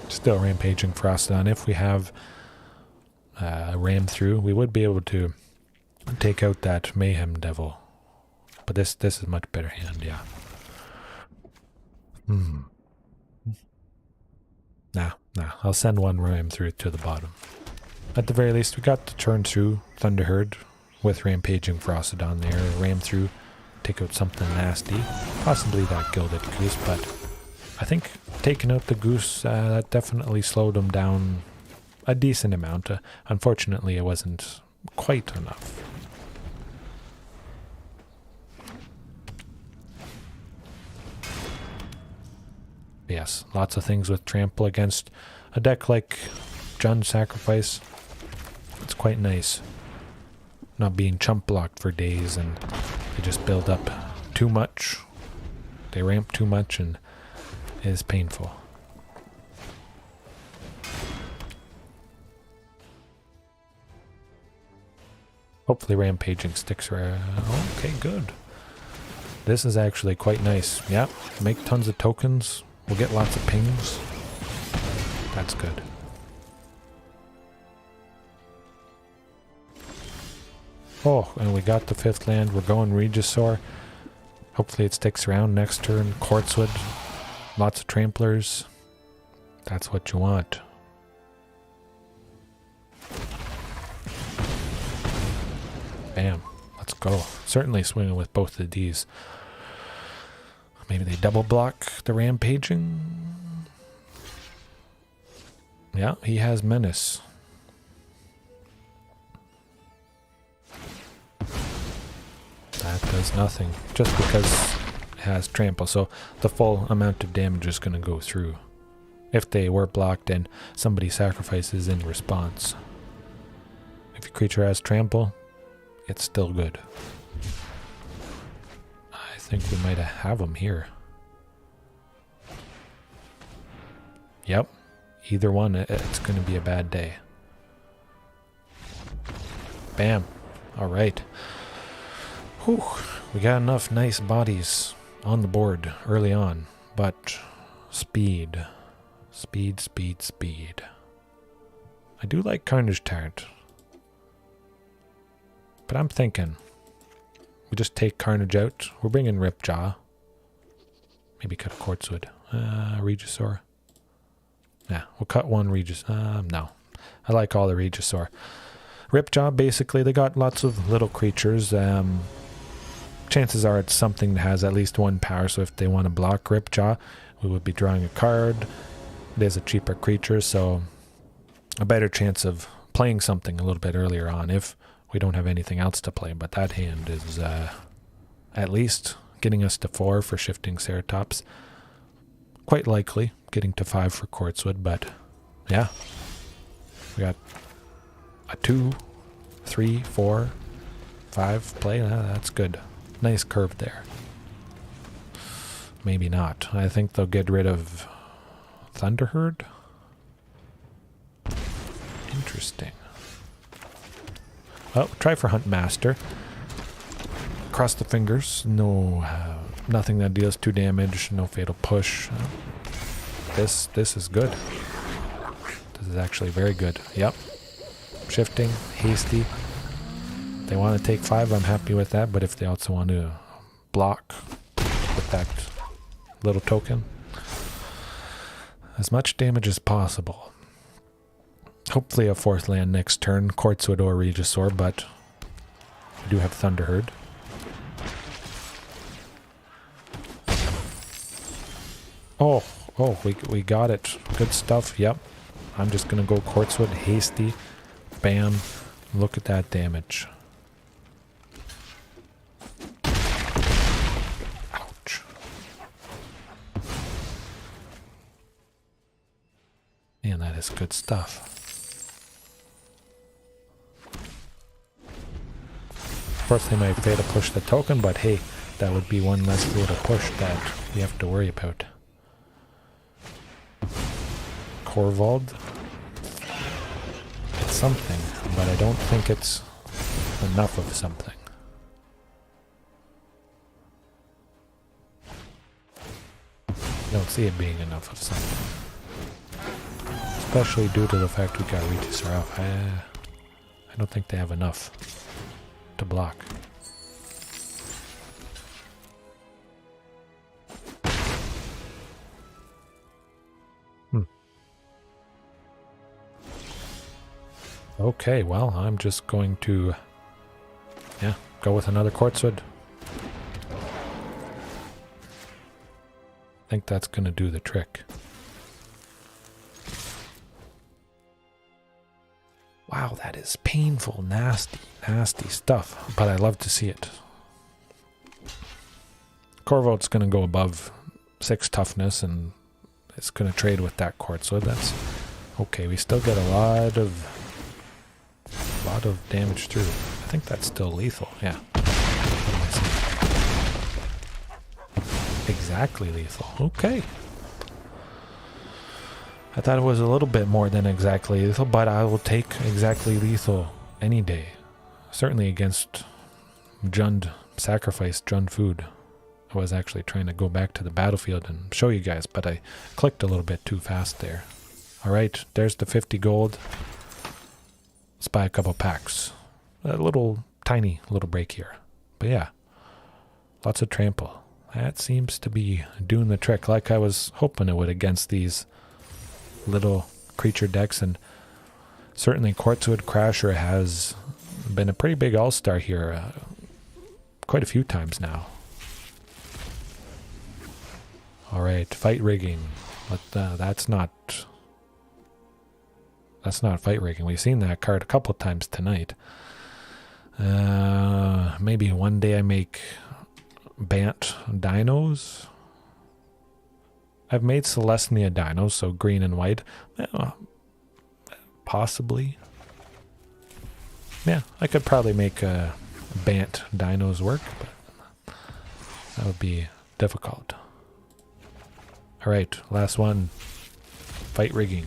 Still Rampaging Ferocidon. If we have ram through, we would be able to take out that Mayhem Devil. But this is a much better hand, yeah. Nah, I'll send one ram through to the bottom. At the very least, we got the turn through Thunderherd with Rampaging Ferocidon there. Ram through, take out something nasty. Possibly that Gilded Goose, but I think taking out the Goose, that definitely slowed him down a decent amount. Unfortunately, it wasn't quite enough. Yes, lots of things with trample against a deck like Jund Sacrifice. It's quite nice. Not being chump blocked for days and they just build up too much. They ramp too much and it is painful. Hopefully Rampaging sticks around. Okay, good. This is actually quite nice. Yep, make tons of tokens. We'll get lots of pings. That's good. Oh, and we got the 5th land. We're going Regisaur. Hopefully it sticks around next turn. Quartzwood. Lots of tramplers. That's what you want. Bam. Let's go. Certainly swinging with both of these. Maybe they double block the rampaging. Yeah, he has menace. That does nothing. Just because it has trample. So the full amount of damage is going to go through. If they were blocked and somebody sacrifices in response. If your creature has trample, it's still good. I think we might have them here. Yep. Either one, it's going to be a bad day. Bam. Alright. Whew. We got enough nice bodies on the board early on. But speed. Speed, speed, speed. I do like Carnage Tart. But I'm thinking we just take Carnage out. We're bringing Ripjaw. Maybe cut a Quartzwood. Regisaur. Yeah, we'll cut one Regis. No. I like all the Regisaur. Ripjaw, basically, they got lots of little creatures. Chances are it's something that has at least one power, so if they want to block Ripjaw, we would be drawing a card. It is a cheaper creature, so a better chance of playing something a little bit earlier on if we don't have anything else to play. But that hand is at least getting us to 4 for Shifting Ceratops. Quite likely getting to 5 for Quartzwood, but yeah. We got a 2, 3, 4, 5 play. That's good. Nice curve there. Maybe not. I think they'll get rid of Thunderherd. Interesting. Well, try for Huntmaster. Cross the fingers. No, nothing that deals 2 damage. No fatal push. This is good. This is actually very good. Yep. Shifting, hasty. They want to take 5. I'm happy with that. But if they also want to block with that little token, as much damage as possible. Hopefully a 4th land next turn, Quartzwood or Regisaur, but we do have Thunderherd. Oh, we got it. Good stuff, yep. I'm just going to go Quartzwood, hasty, bam. Look at that damage. Ouch. Man, that is good stuff. Of course, they might fail to push the token, but hey, that would be one less fatal push that we have to worry about. Corvold. It's something, but I don't think it's enough of something. I don't see it being enough of something. Especially due to the fact we got Regisaur off. I don't think they have enough to block. Okay, well, I'm just going to, go with another Quartzwood. I think that's going to do the trick. Wow, that is painful, nasty, nasty stuff, but I love to see it. Corvold's going to go above 6 toughness, and it's going to trade with that Quartzwood. That's okay. We still get a lot of damage through. I think that's still lethal. Yeah. What am I saying? Exactly lethal. Okay. I thought it was a little bit more than exactly lethal, but I will take exactly lethal any day. Certainly against sacrificed Jund food. I was actually trying to go back to the battlefield and show you guys, but I clicked a little bit too fast there. Alright, there's the 50 gold. Let's buy a couple packs. A little tiny little break here. But yeah, lots of trample. That seems to be doing the trick like I was hoping it would against these little creature decks. And certainly Quartzwood Crasher has been a pretty big all-star here quite a few times now. Alright, fight rigging. But that's not fight rigging. We've seen that card a couple times tonight. Maybe one day I make Bant Dinos. I've made Celestia Dinos, so green and white. Possibly. Yeah, I could probably make Bant Dinos work, but that would be difficult. Alright, last one. Fight rigging.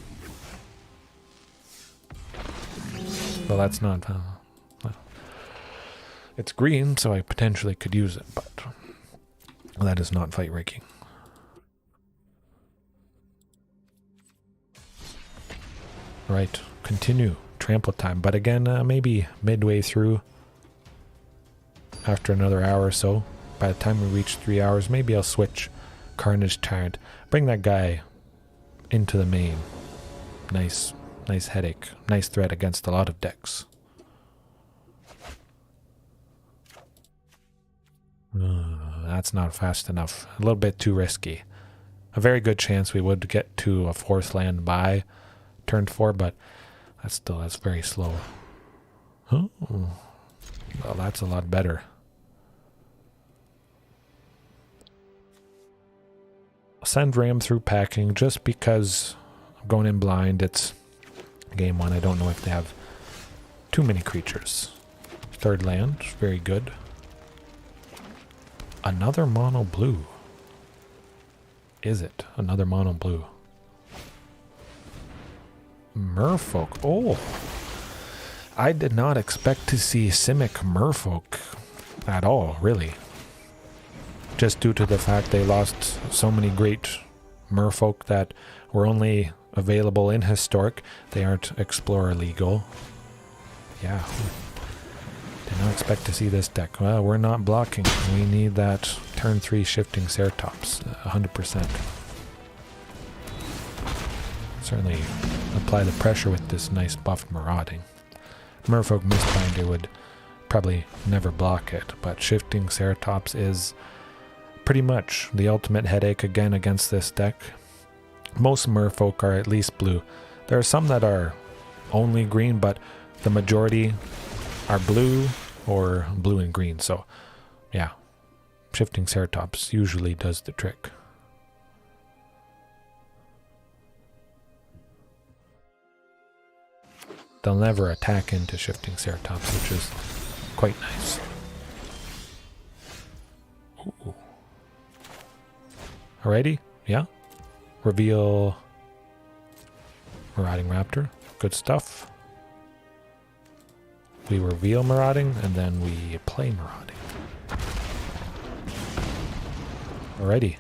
Well, that's not... it's green, so I potentially could use it, but that is not fight rigging. Right, continue. Trample time. But again, maybe midway through, after another hour or so, by the time we reach 3 hours, maybe I'll switch Carnage Tyrant. Bring that guy into the main. Nice headache. Nice threat against a lot of decks. That's not fast enough. A little bit too risky. A very good chance we would get to a 4th land by turn 4, but that's very slow. Oh, well, that's a lot better. Send Ram through packing just because I'm going in blind. It's game 1. I don't know if they have too many creatures. 3rd land, very good. Another mono blue. Is it another mono blue? Merfolk. Oh, I did not expect to see Simic Merfolk at all, really. Just due to the fact they lost so many great Merfolk that were only available in Historic. They aren't Explorer legal. Yeah. Did not expect to see this deck. Well, we're not blocking. We need that turn 3 shifting Ceratops. 100%. Certainly apply the pressure with this nice buffed Marauding. Merfolk Mistbinder would probably never block it, but shifting Ceratops is pretty much the ultimate headache again against this deck. Most Merfolk are at least blue. There are some that are only green, but the majority are blue or blue and green. So yeah, shifting Ceratops usually does the trick. They'll never attack into shifting Ceratops, which is quite nice. Ooh. Alrighty, yeah. Reveal Marauding Raptor. Good stuff. We reveal Marauding, and then we play Marauding. Alrighty.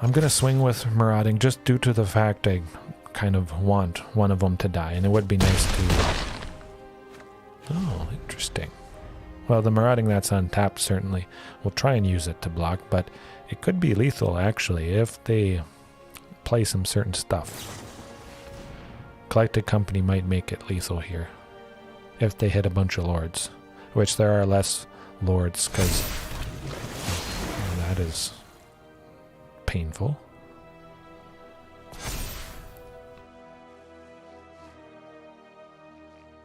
I'm going to swing with Marauding just due to the fact I kind of want one of them to die, and it would be nice to... Oh, interesting. Well, the Marauding that's untapped certainly will try and use it to block, but it could be lethal actually if they play some certain stuff. Collected Company might make it lethal here if they hit a bunch of lords, which there are less lords because that is painful.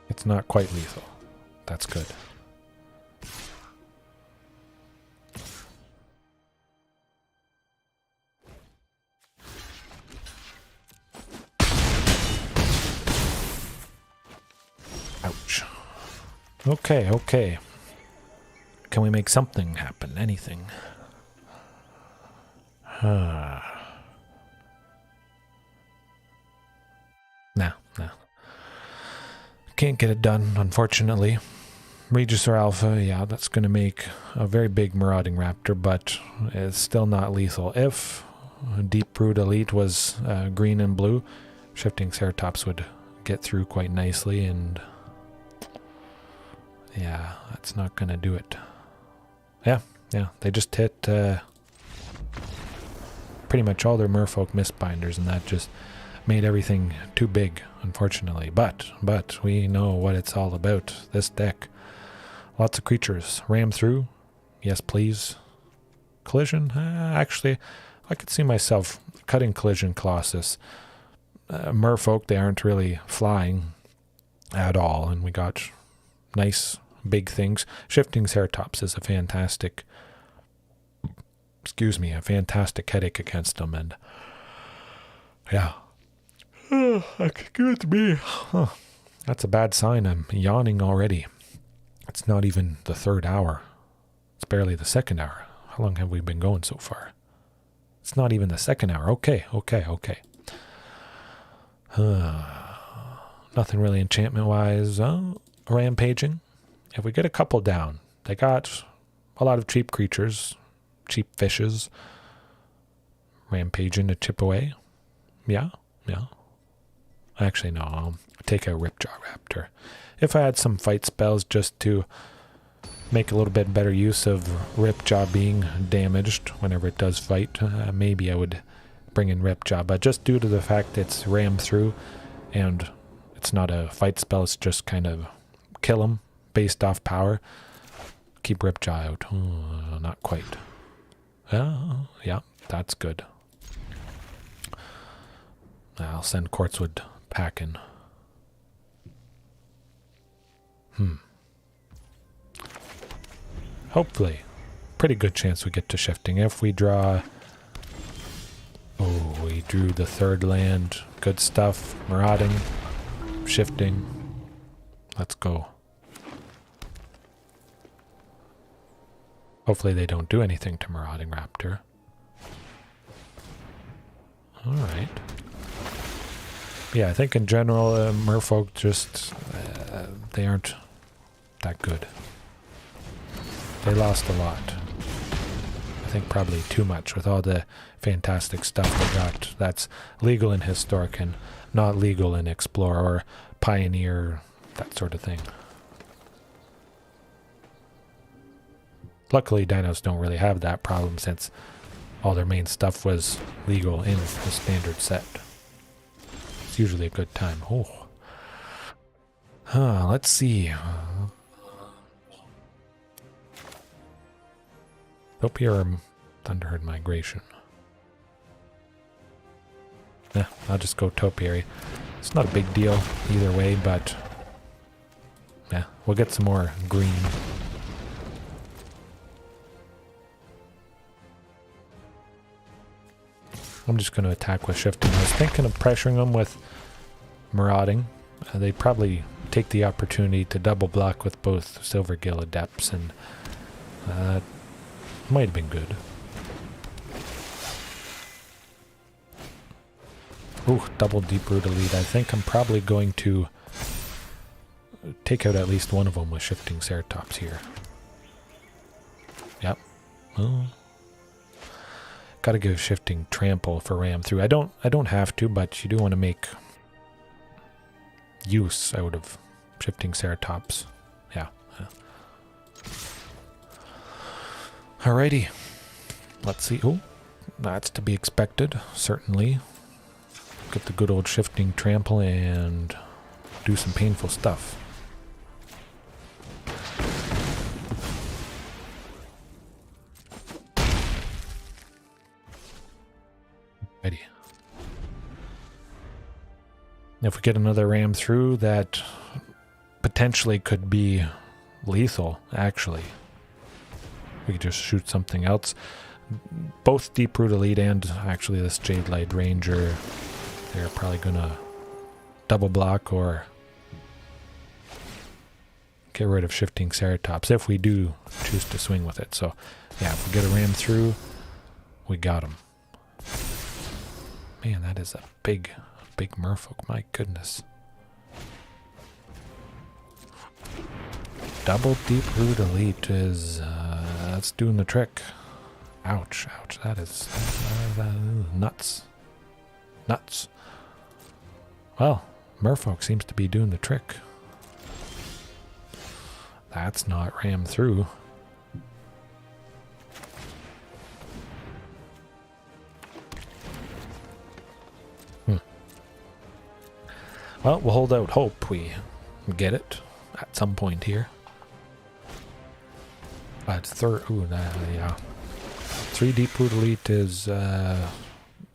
It's not quite lethal. That's good. Ouch. Okay, okay. Can we make something happen? Anything? Nah. Can't get it done, unfortunately. Regis or Alpha, yeah, that's going to make a very big Marauding Raptor, but it's still not lethal. If Deep Brood Elite was green and blue, shifting Ceratops would get through quite nicely, and yeah, that's not going to do it. Yeah, they just hit pretty much all their Merfolk Mistbinders, and that just made everything too big, unfortunately. But we know what it's all about, this deck. Lots of creatures. Ram through. Yes, please. Collision? Actually, I could see myself cutting Collision Colossus. Merfolk, they aren't really flying at all, and we got nice big things. Shifting Ceratops is a fantastic headache against them, and yeah. Excuse me. Huh. That's a bad sign. I'm yawning already. It's not even the 3rd hour. It's barely the 2nd hour. How long have we been going so far? It's not even the 2nd hour. Okay. Nothing really enchantment-wise. Rampaging. If we get a couple down, they got a lot of cheap creatures, cheap fishes. Rampaging to chip away. Yeah. Actually, no, I'll take a Ripjaw Raptor. If I had some fight spells just to make a little bit better use of Ripjaw being damaged whenever it does fight, maybe I would bring in Ripjaw. But just due to the fact it's rammed through and it's not a fight spell, it's just kind of kill him based off power. Keep Ripjaw out. Not quite. Yeah, that's good. I'll send Quartzwood packing. Hopefully. Pretty good chance we get to shifting. If we draw... Oh, we drew the 3rd land. Good stuff. Marauding. Shifting. Let's go. Hopefully they don't do anything to Marauding Raptor. Alright. Yeah, I think in general, Merfolk just... they aren't that good. They lost a lot. I think probably too much with all the fantastic stuff they got that's legal in Historic and not legal in Explorer or Pioneer, that sort of thing. Luckily, Dinos don't really have that problem since all their main stuff was legal in the standard set. It's usually a good time. Let's see. Topiary or Thunderherd Migration. I'll just go Topiary. It's not a big deal either way, but yeah, we'll get some more green. I'm just going to attack with shifting. I was thinking of pressuring them with marauding. They'd probably take the opportunity to double block with both Silvergill Adepts, and might have been good. Ooh, double Deep-Root Elite. I think I'm probably going to take out at least one of them with shifting Ceratops here. Yep. Oh. Gotta go shifting Trample for ram through. I don't have to, but you do want to make use out of shifting Ceratops. Yeah. Alrighty. Let's see. Oh, that's to be expected, certainly. Get the good old shifting Trample and do some painful stuff. Ready. If we get another ram through, that potentially could be lethal, actually. We could just shoot something else. Both Deep-Root Elite and actually this Jade Light Ranger, they're probably gonna double block or get rid of shifting Ceratops if we do choose to swing with it. So yeah, if we get a ram through, we got him. Man, that is a big merfolk, my goodness. Double Deep-Root Elite is that's doing the trick. Ouch, that is nuts. Well, merfolk seems to be doing the trick. That's not rammed through. Well, we'll hold out hope we get it at some point here. But yeah. 3 Deep-Root Elite is...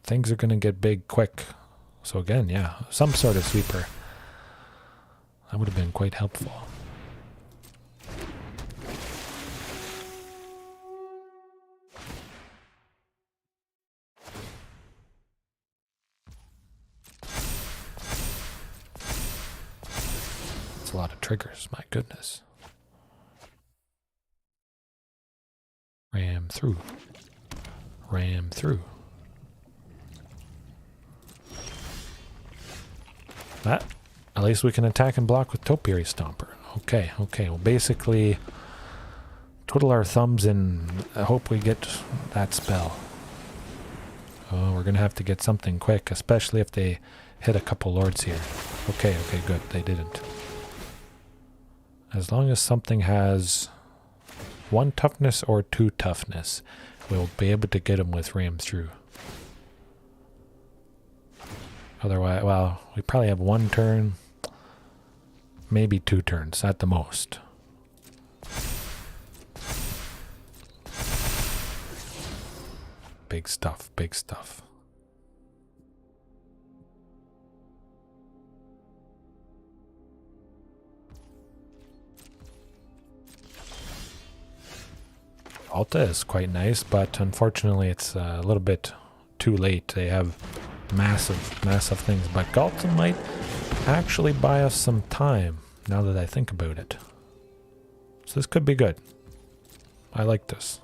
things are going to get big quick. So again, yeah, some sort of sweeper. That would have been quite helpful. It's a lot of triggers, my goodness. Ram through. Ram through. That, at least we can attack and block with Topiary Stomper. Okay, okay. Well, basically, twiddle our thumbs and hope we get that spell. Oh, we're going to have to get something quick, especially if they hit a couple lords here. Okay, okay, good. They didn't. As long as something has 1 toughness or 2 toughness, we'll be able to get them with Ram Through. Otherwise, well, we probably have 1 turn, maybe 2 turns at the most. Big stuff, big stuff. Alta is quite nice, but unfortunately it's a little bit too late. They have massive things, but Galta might actually buy us some time now that I think about it. So this could be good. I like this.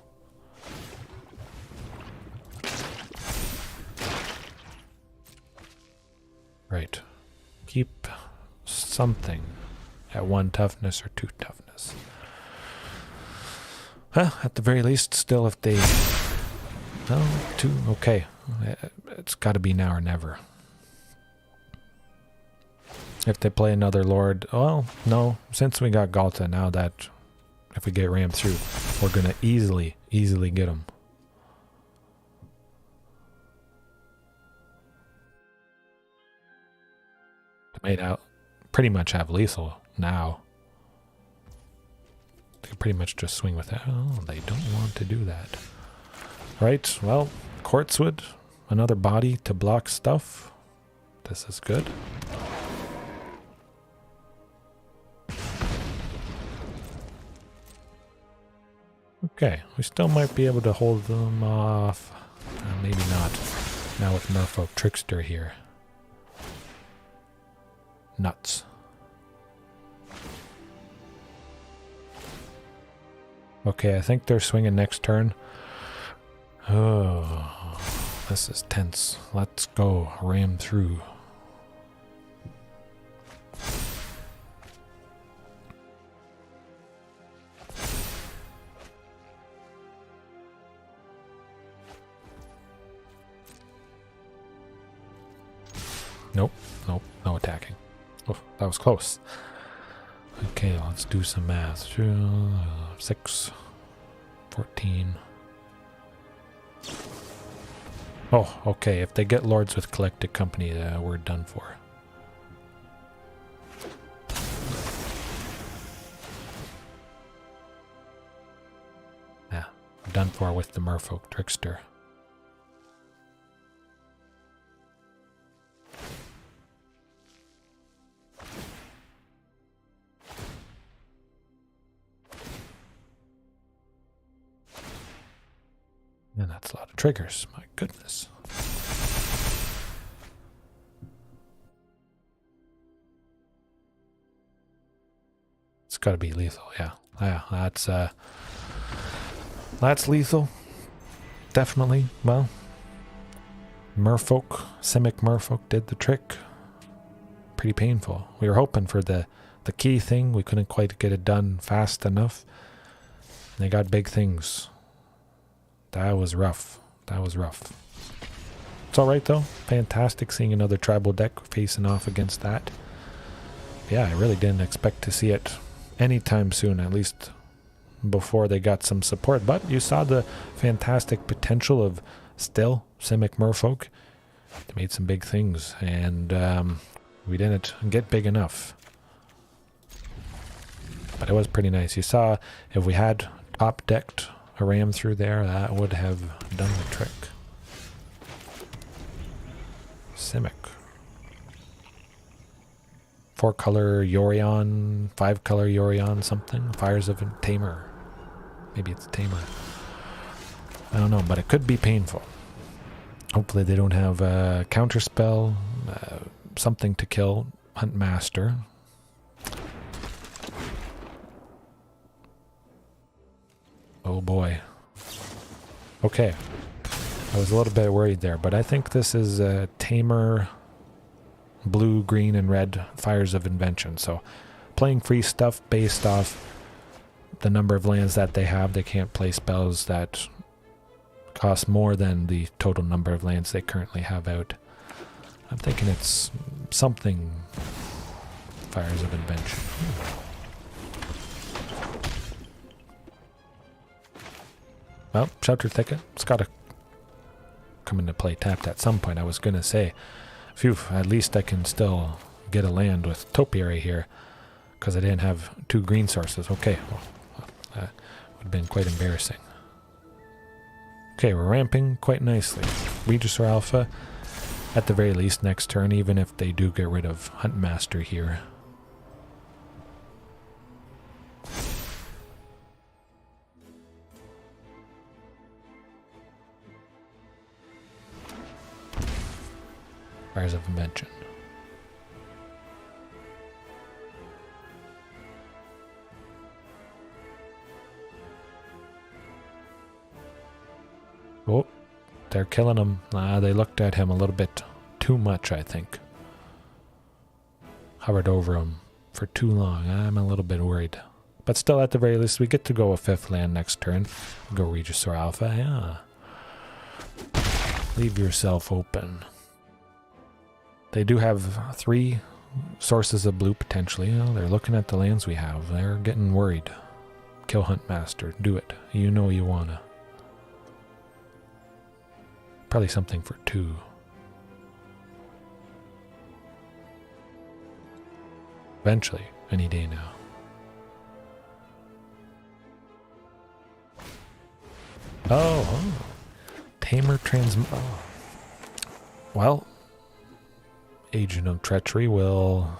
Right. Keep something at 1 toughness or 2 toughness. Well, at the very least, still if they... Oh, 2, okay. It's got to be now or never. If they play another Lord, well, no. Since we got Galta, now that if we get Ram Through, we're going to easily get him. They might pretty much have lethal now. They can pretty much just swing with that. Oh, they don't want to do that. Right, well, Quartzwood, another body to block stuff. This is good. Okay, we still might be able to hold them off. Maybe not. Now with Merfolk Trickster here. Nuts. Okay, I think they're swinging next turn. Oh, this is tense. Let's go. Ram through. Nope, nope, no attacking. Oh, that was close. Okay, let's do some math. 6, 14. Oh, okay, if they get Lords with Collected Company, we're done for. Yeah, done for with the Merfolk Trickster. And that's a lot of triggers, my goodness. It's got to be lethal, yeah. Yeah, that's lethal. Definitely. Well, Merfolk, Simic Merfolk did the trick. Pretty painful. We were hoping for the key thing. We couldn't quite get it done fast enough. They got big things. That was rough. That was rough. It's alright though. Fantastic seeing another tribal deck facing off against that. Yeah, I really didn't expect to see it anytime soon, at least before they got some support. But you saw the fantastic potential of still Simic Merfolk. They made some big things. And We didn't get big enough. But it was pretty nice. You saw if we had top-decked a ram through there, that would have done the trick. Simic. 4-color Yorion, 5-color Yorion something. Fires of a Tamer. Maybe it's Tamer. I don't know, but it could be painful. Hopefully they don't have a counterspell, something to kill Huntmaster. Oh boy. Okay. I was a little bit worried there, but I think this is a Tamer blue, green, and red Fires of Invention. So playing free stuff based off the number of lands that they have. They can't play spells that cost more than the total number of lands they currently have out. I'm thinking it's something Fires of Invention. Well, Shelter Thicket. It's got to come into play tapped at some point. I was going to say, phew, at least I can still get a land with Topiary here because I didn't have 2 green sources. Okay, well, that would have been quite embarrassing. Okay, we're ramping quite nicely. Regisaur Alpha, at the very least, next turn, even if they do get rid of Huntmaster here. Fires of Invention. Oh, they're killing him. They looked at him a little bit too much, I think. Hovered over him for too long. I'm a little bit worried. But still, at the very least, we get to go a 5th land next turn. Go Regisaur Alpha, yeah. Leave yourself open. They do have 3 sources of blue, potentially. You know, they're looking at the lands we have. They're getting worried. Kill Huntmaster. Do it. You know you wanna. Probably something for 2. Eventually. Any day now. Oh. Tamer oh. Well, Agent of Treachery will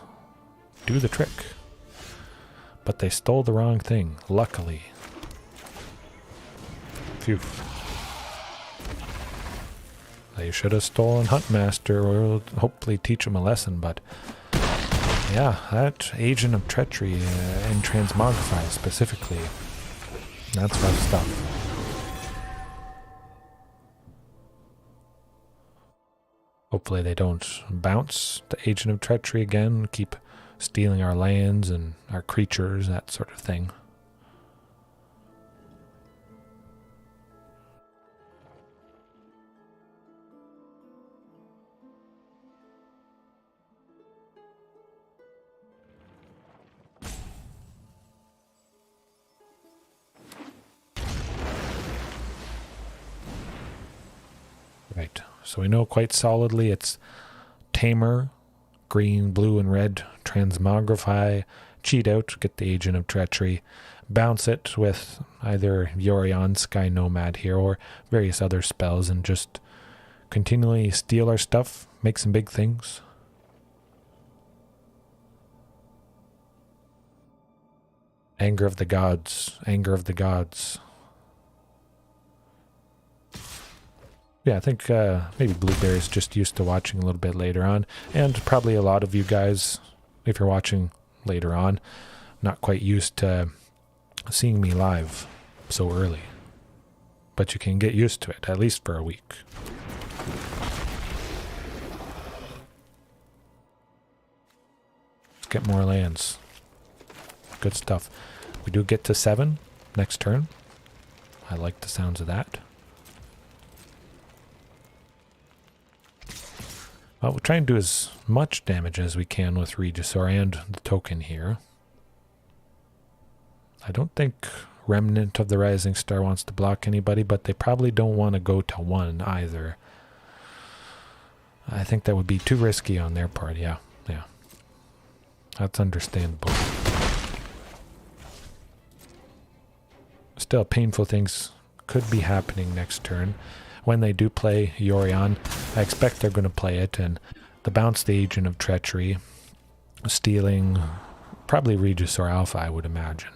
do the trick. But they stole the wrong thing, luckily. Phew. They should have stolen Huntmaster, or we'll hopefully teach them a lesson, but yeah, that Agent of Treachery and Transmogrify specifically, that's rough stuff. Hopefully they don't bounce the Agent of Treachery again, keep stealing our lands and our creatures, that sort of thing. Right. So we know quite solidly it's Tamer, green, blue, and red, Transmogrify, cheat out, get the Agent of Treachery, bounce it with either Yorion, Sky Nomad here, or various other spells, and just continually steal our stuff, make some big things. Anger of the Gods, Anger of the Gods. Yeah, I think maybe Blueberry's just used to watching a little bit later on, and probably a lot of you guys, if you're watching later on, not quite used to seeing me live so early. But you can get used to it, at least for a week. Let's get more lands. Good stuff. We do get to 7 next turn. I like the sounds of that. Well, we'll try and do as much damage as we can with Regisaur and the token here. I don't think Remnant of the Rising Star wants to block anybody, but they probably don't want to go to 1 either. I think that would be too risky on their part, yeah. That's understandable. Still, painful things could be happening next turn. When they do play Yorion, I expect they're going to play it, and the bounce the Agent of Treachery, stealing probably Regis or Alpha, I would imagine.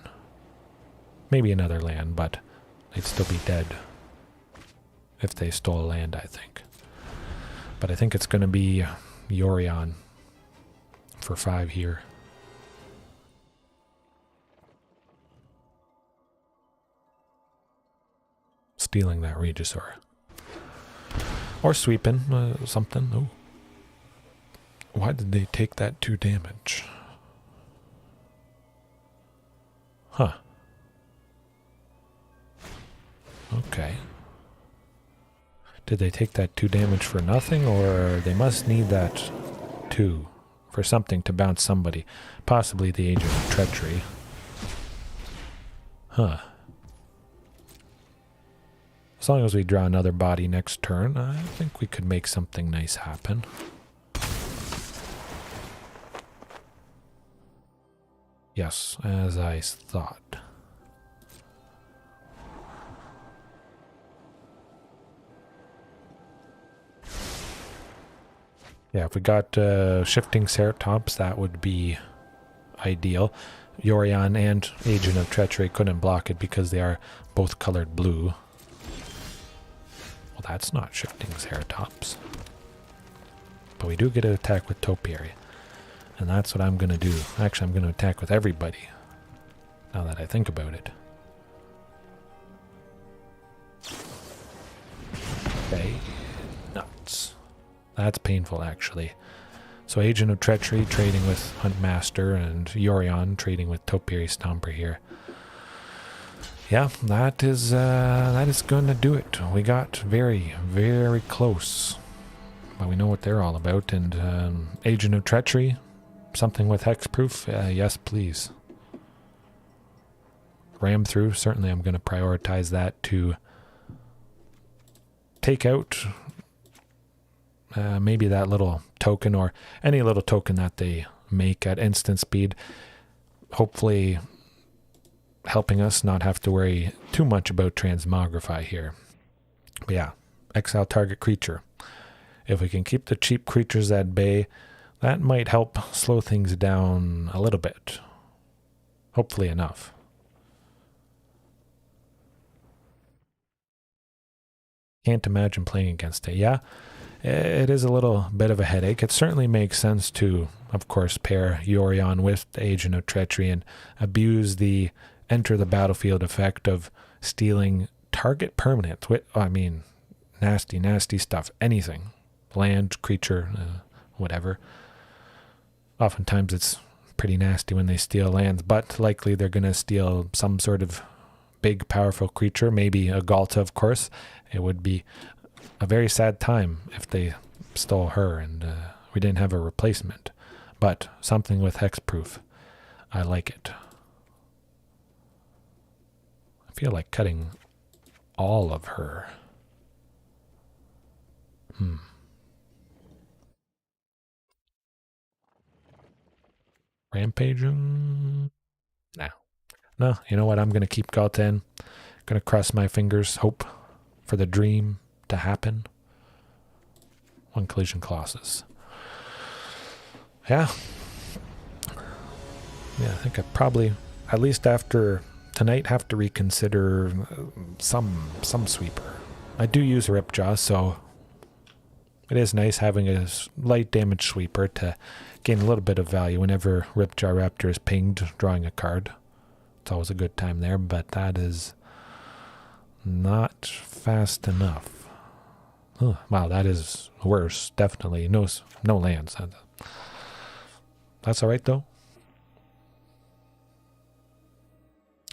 Maybe another land, but they'd still be dead if they stole land, I think. But I think it's going to be Yorion for 5 here. Stealing that Regisaur. Or sweeping something. Oh. Why did they take that 2 damage? Huh. Okay. Did they take that 2 damage for nothing, or they must need that 2 for something to bounce somebody? Possibly the Agent of Treachery. Huh. As long as we draw another body next turn, I think we could make something nice happen. Yes, as I thought. Yeah, if we got Shifting Ceratops, that would be ideal. Yorion and Agent of Treachery couldn't block it because they are both colored blue. Well, that's not Shifting Ceratops. But we do get an attack with Topiary. And that's what I'm going to do. Actually, I'm going to attack with everybody, now that I think about it. Okay. Nuts. That's painful, actually. So Agent of Treachery trading with Huntmaster, and Yorion trading with Topiary Stomper here. Yeah, that is going to do it. We got very, very close. But we know what they're all about. And Agent of Treachery, something with hexproof? Yes, please. Ram through. Certainly I'm going to prioritize that to take out maybe that little token, or any little token that they make at instant speed. Hopefully helping us not have to worry too much about Transmogrify here. But yeah, exile target creature. If we can keep the cheap creatures at bay, that might help slow things down a little bit. Hopefully enough. Can't imagine playing against it. Yeah, it is a little bit of a headache. It certainly makes sense to, of course, pair Yorion with the Agent of Treachery and abuse the enter the battlefield effect of stealing target permanent. I mean, nasty, nasty stuff. Anything. Land, creature, whatever. Oftentimes it's pretty nasty when they steal lands, but likely they're going to steal some sort of big, powerful creature, maybe a Galta, of course. It would be a very sad time if they stole her and we didn't have a replacement. But something with hexproof. I like it. I feel like cutting all of her. Rampaging? No, you know what? I'm going to keep Galta in. Going to cross my fingers, hope for the dream to happen. 1 collision clauses. Yeah. Yeah, I think I probably, at least after tonight, have to reconsider some sweeper. I do use Ripjaw, so it is nice having a light damage sweeper to gain a little bit of value whenever Ripjaw Raptor is pinged, drawing a card. It's always a good time there, but that is not fast enough. Oh, wow, that is worse. Definitely no lands. That's all right, though.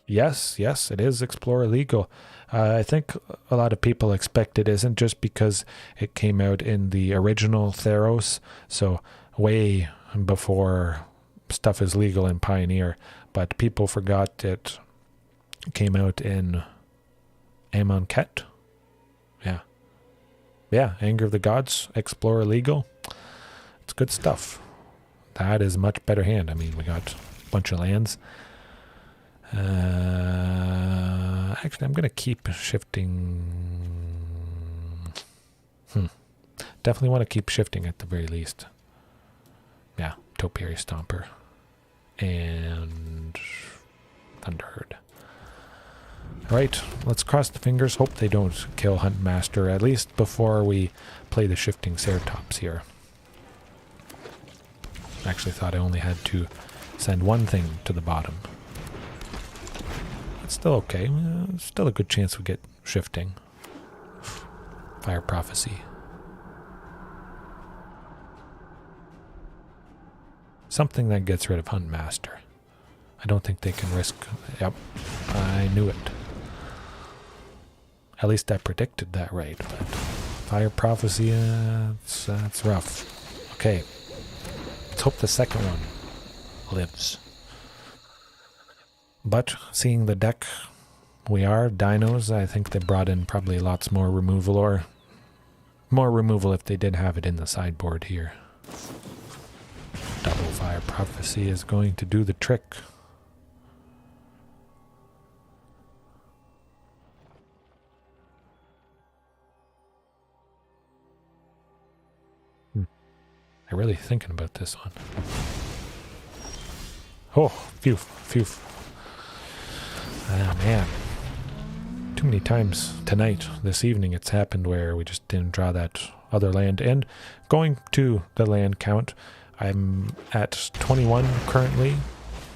Yes, it is Explorer legal. I think a lot of people expect it isn't, just because it came out in the original Theros, so way before stuff is legal in Pioneer. But people forgot it came out in Amonkhet. Yeah, Anger of the Gods, Explorer legal. It's good stuff. That is much better hand. I mean, we got a bunch of lands. Actually, I'm going to keep shifting. Definitely want to keep shifting at the very least. Yeah, Topiary Stomper. And Thunderherd. Alright, let's cross the fingers. Hope they don't kill Huntmaster, at least before we play the shifting Ceratops here. Actually thought I only had to send one thing to the bottom. It's still okay. Still a good chance we get shifting. Fire Prophecy. Something that gets rid of Huntmaster. I don't think they can risk... Yep, I knew it. At least I predicted that right, but Fire Prophecy, that's rough. Okay, let's hope the second one lives. But seeing the deck we are, Dinos, I think they brought in probably lots more removal, or more removal if they did have it in the sideboard here. Double Fire Prophecy is going to do the trick. I'm really thinking about this one. Oh, phew, phew. Ah, man. Too many times tonight, this evening, it's happened where we just didn't draw that other land. And going to the land count, I'm at 21 currently.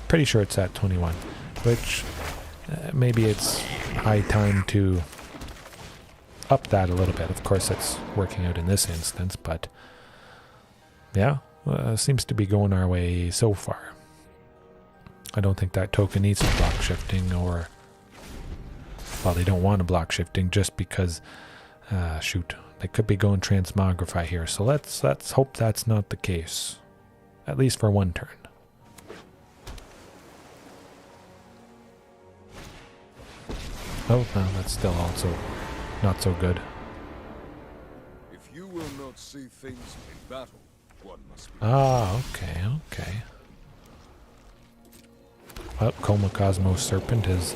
Pretty sure it's at 21, which maybe it's high time to up that a little bit. Of course, it's working out in this instance, but yeah, seems to be going our way so far. I don't think that token needs to block shifting, or... Well, they don't want to block shifting just because... shoot, they could be going Transmogrify here, so let's hope that's not the case. At least for one turn. Oh, no, that's still also not so good. If you will not see things in battle, one must be. Ah, okay, okay. Well, Coma Cosmos Serpent is...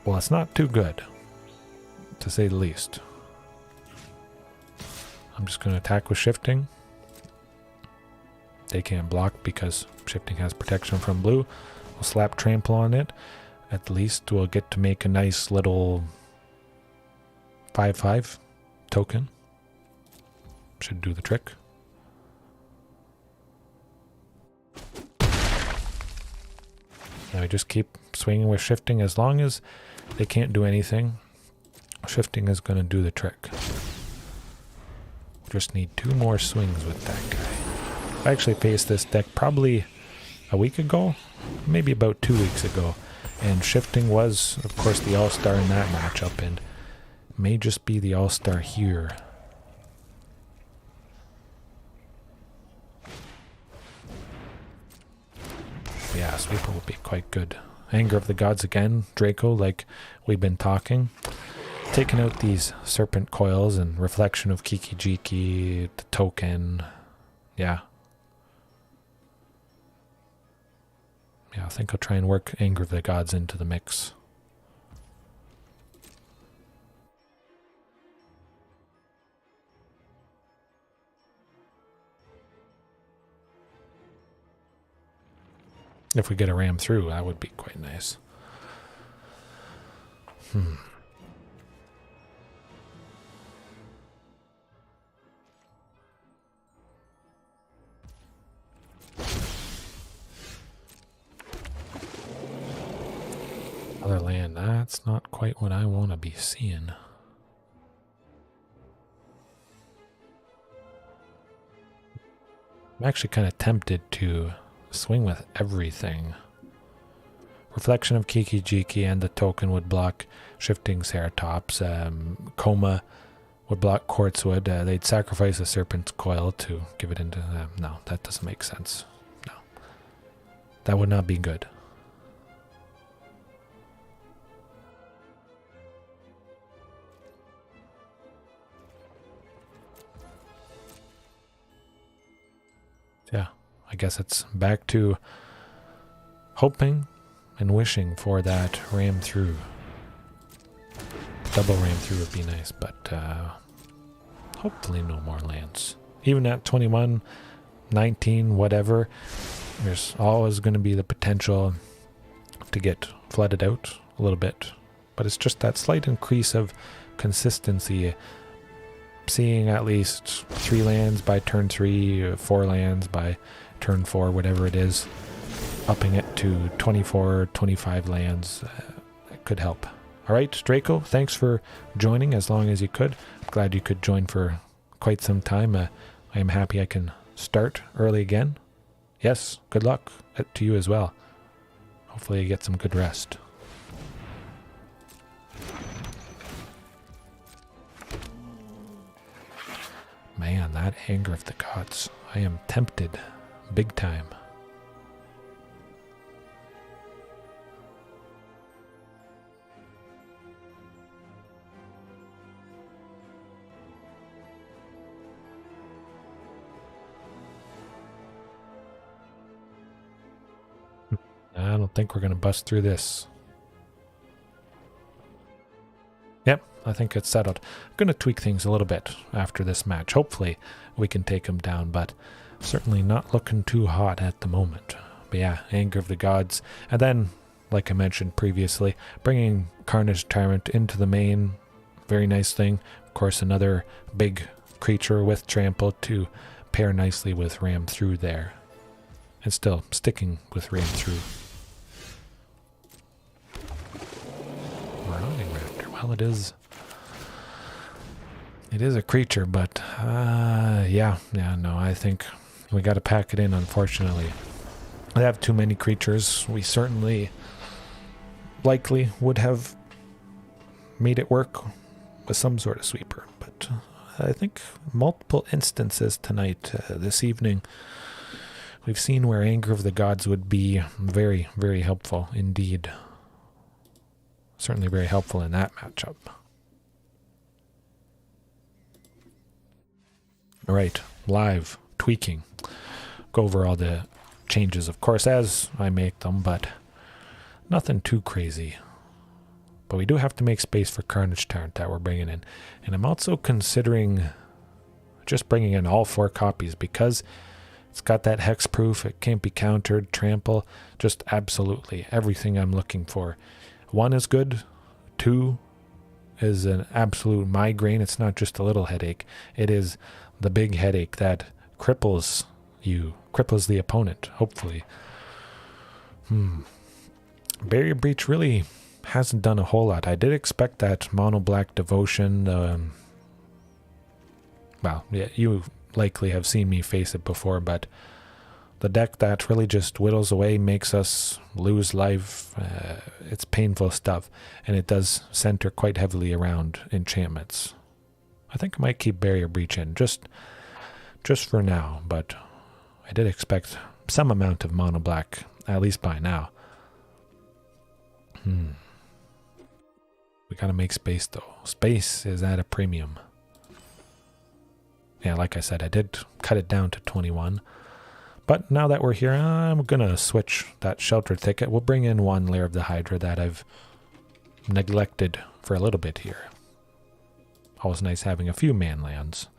Well, it's not too good, to say the least. I'm just going to attack with shifting. They can't block because shifting has protection from blue. We'll slap trample on it. At least we'll get to make a nice little 5/5 token. Should do the trick. Now we just keep swinging with shifting. As long as they can't do anything, shifting is going to do the trick. Just need 2 more swings with that guy. I actually faced this deck probably a week ago, maybe about 2 weeks ago, and shifting was, of course, the all-star in that matchup, and may just be the all-star here. Yeah, Sweeper will be quite good. Anger of the Gods again, Draco, like we've been talking. Taking out these Serpent Coils and Reflection of Kiki-Jiki, the token. Yeah. Yeah, I think I'll try and work Anger of the Gods into the mix. If we get a ram through, that would be quite nice. Other land, that's not quite what I want to be seeing. I'm actually kind of tempted to swing with everything. Reflection of Kiki-Jiki and the token would block Shifting Ceratops. Coma would block Quartzwood. They'd sacrifice a Serpent's Coil to give it into them. No, that doesn't make sense. No. That would not be good. Yeah, I guess it's back to hoping and wishing for that ram through. Double ram through would be nice, but hopefully no more lands. Even at 21, 19, whatever, there's always going to be the potential to get flooded out a little bit. But it's just that slight increase of consistency. Seeing at least 3 lands by turn 3, 4 lands by turn 4, whatever it is. Upping it to 24, 25 lands. It could help. Alright, Draco, thanks for joining as long as you could. I'm glad you could join for quite some time. I am happy I can start early again. Yes, good luck to you as well. Hopefully you get some good rest. Man, that anger of the gods. I am tempted big time. I don't think we're going to bust through this. Yep, I think it's settled. I'm going to tweak things a little bit after this match. Hopefully we can take him down, but certainly not looking too hot at the moment. But yeah, Anger of the Gods. And then, like I mentioned previously, bringing Carnage Tyrant into the main. Very nice thing. Of course, another big creature with Trample to pair nicely with Ram Through there. And still sticking with Ram Through. Marauding Raptor. Well, it is a creature, but yeah, no, I think we got to pack it in, unfortunately. We have too many creatures. We certainly likely would have made it work with some sort of sweeper, but I think multiple instances tonight, this evening, we've seen where Anger of the Gods would be very, very helpful indeed. Certainly very helpful in that matchup. Alright, live tweaking. Go over all the changes, of course, as I make them, but nothing too crazy. But we do have to make space for Carnage Tyrant that we're bringing in. And I'm also considering just bringing in all 4 copies because it's got that hexproof, it can't be countered, trample, just absolutely everything I'm looking for. 1 is good, 2 is an absolute migraine. It's not just a little headache, it is the big headache that cripples you, cripples the opponent, hopefully. Barrier Breach really hasn't done a whole lot. I did expect that Mono Black Devotion, well, yeah, you likely have seen me face it before, but the deck that really just whittles away, makes us lose life, it's painful stuff, and it does center quite heavily around enchantments. I think I might keep Barrier Breach in, just for now, but I did expect some amount of Mono Black, at least by now. We gotta make space, though. Space is at a premium. Yeah, like I said, I did cut it down to 21. But now that we're here, I'm gonna switch that Shelter Thicket. We'll bring in 1 Lair of the Hydra that I've neglected for a little bit here. Always nice having a few man lands.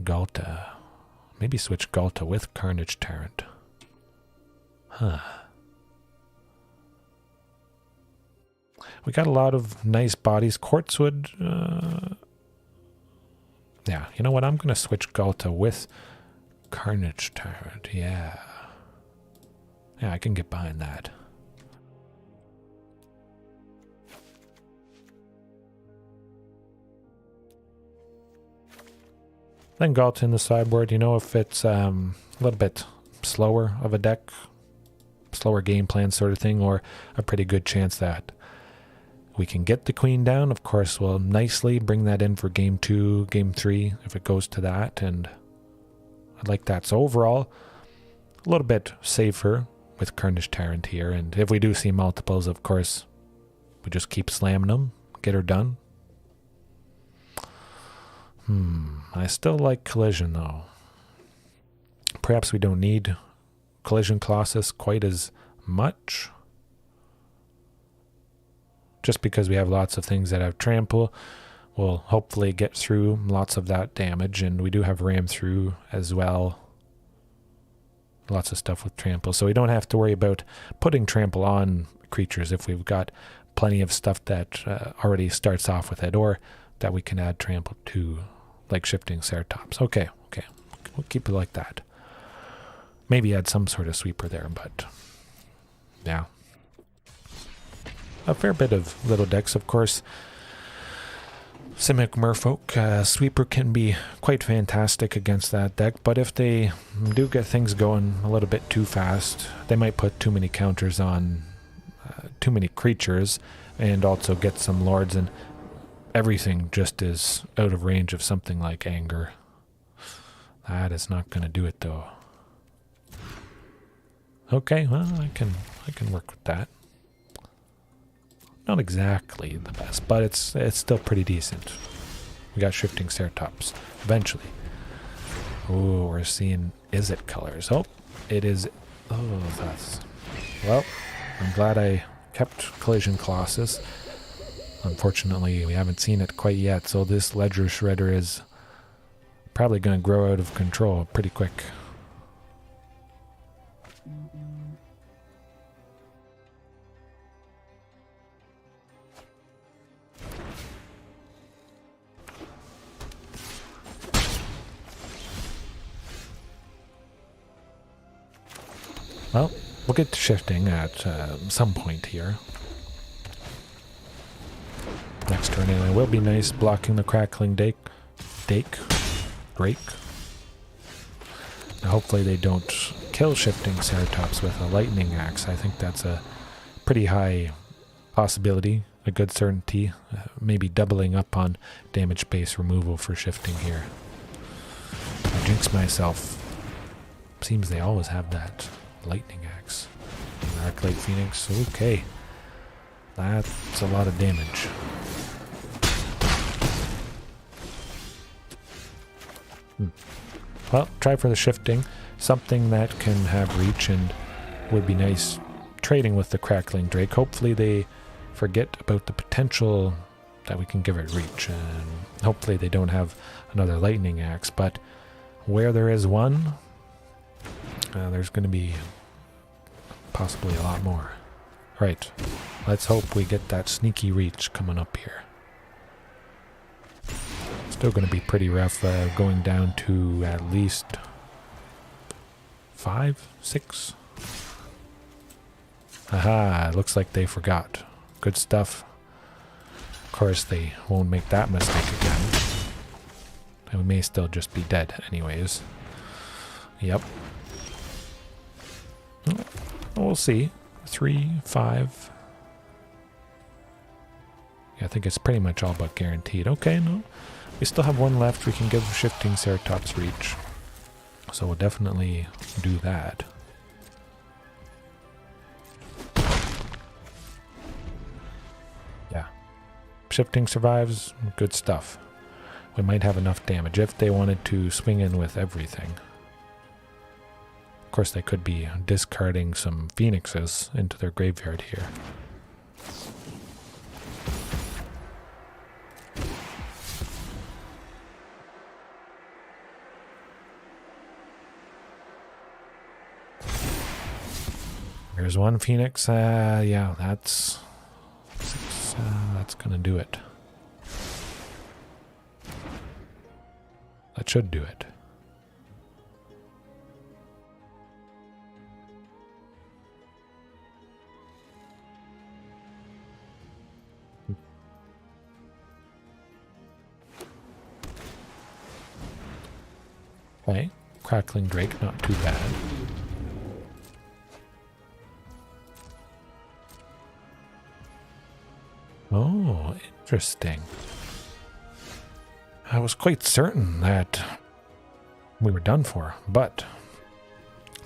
Galta. Maybe switch Galta with Carnage Tyrant. We got a lot of nice bodies. Quartzwood. Yeah, you know what? I'm going to switch Galta with Carnage Tyrant. Yeah. Yeah, I can get behind that. Then Galta in the sideboard, you know, if it's a little bit slower of a deck, slower game plan sort of thing, or a pretty good chance that we can get the queen down. Of course, we'll nicely bring that in for game 2, game 3, if it goes to that, and I'd like that. So overall, a little bit safer with Carnage Tyrant here, and if we do see multiples, of course, we just keep slamming them, get her done. I still like Collision, though. Perhaps we don't need Collision Colossus quite as much. Just because we have lots of things that have trample, we'll hopefully get through lots of that damage. And we do have ram through as well. Lots of stuff with trample. So we don't have to worry about putting trample on creatures if we've got plenty of stuff that already starts off with it, or that we can add trample to, like shifting Ceratops. Okay, we'll keep it like that. Maybe add some sort of sweeper there, but yeah. A fair bit of little decks, of course. Simic Merfolk, sweeper can be quite fantastic against that deck, but if they do get things going a little bit too fast, they might put too many counters on too many creatures, and also get some lords, and everything just is out of range of something like anger. That is not going to do it though. Okay, well, I can work with that. Not exactly the best, but it's still pretty decent. We got shifting Ceratops eventually. Oh, we're seeing Izzet colors. Oh, it is. Oh, that's. Well, I'm glad I kept Collision Colossus. Unfortunately, we haven't seen it quite yet, so this Ledger Shredder is probably going to grow out of control pretty quick. Well, we'll get to shifting at some point here. Next turn anyway. Will be nice blocking the crackling Drake. Now hopefully they don't kill shifting Ceratops with a lightning axe. I think that's a pretty high possibility, a good certainty. Maybe doubling up on damage base removal for shifting here. I jinx myself. Seems they always have that. Lightning axe. Arclight Phoenix. Okay. That's a lot of damage. Well, try for the shifting. Something that can have reach and would be nice trading with the Crackling Drake. Hopefully they forget about the potential that we can give it reach. And hopefully they don't have another lightning axe. But where there is one, there's going to be possibly a lot more. Right. Let's hope we get that sneaky reach coming up here. Still going to be pretty rough going down to at least 5, 6. Aha, it looks like they forgot. Good stuff. Of course, they won't make that mistake again. And we may still just be dead anyways. Yep. We'll see. 3, 5. Yeah, I think it's pretty much all but guaranteed. Okay, no. We still have one left. We can give shifting Ceratops reach. So we'll definitely do that. Yeah. Shifting survives. Good stuff. We might have enough damage if they wanted to swing in with everything. Of course, they could be discarding some phoenixes into their graveyard here. There's one phoenix. Yeah, that's 6. That's gonna do it. That should do it. Okay, Crackling Drake, not too bad. Oh, interesting. I was quite certain that we were done for, but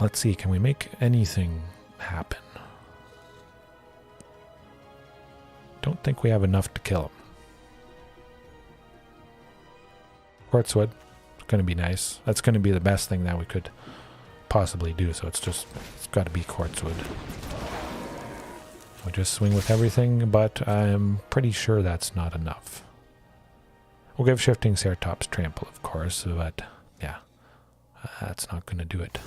let's see, can we make anything happen? Don't think we have enough to kill him. Quartzwood. Going to be nice. That's going to be the best thing that we could possibly do, so it's got to be Quartzwood. We just swing with everything, but I'm pretty sure that's not enough. We'll give Shifting Ceratops Trample, of course, but yeah, that's not going to do it.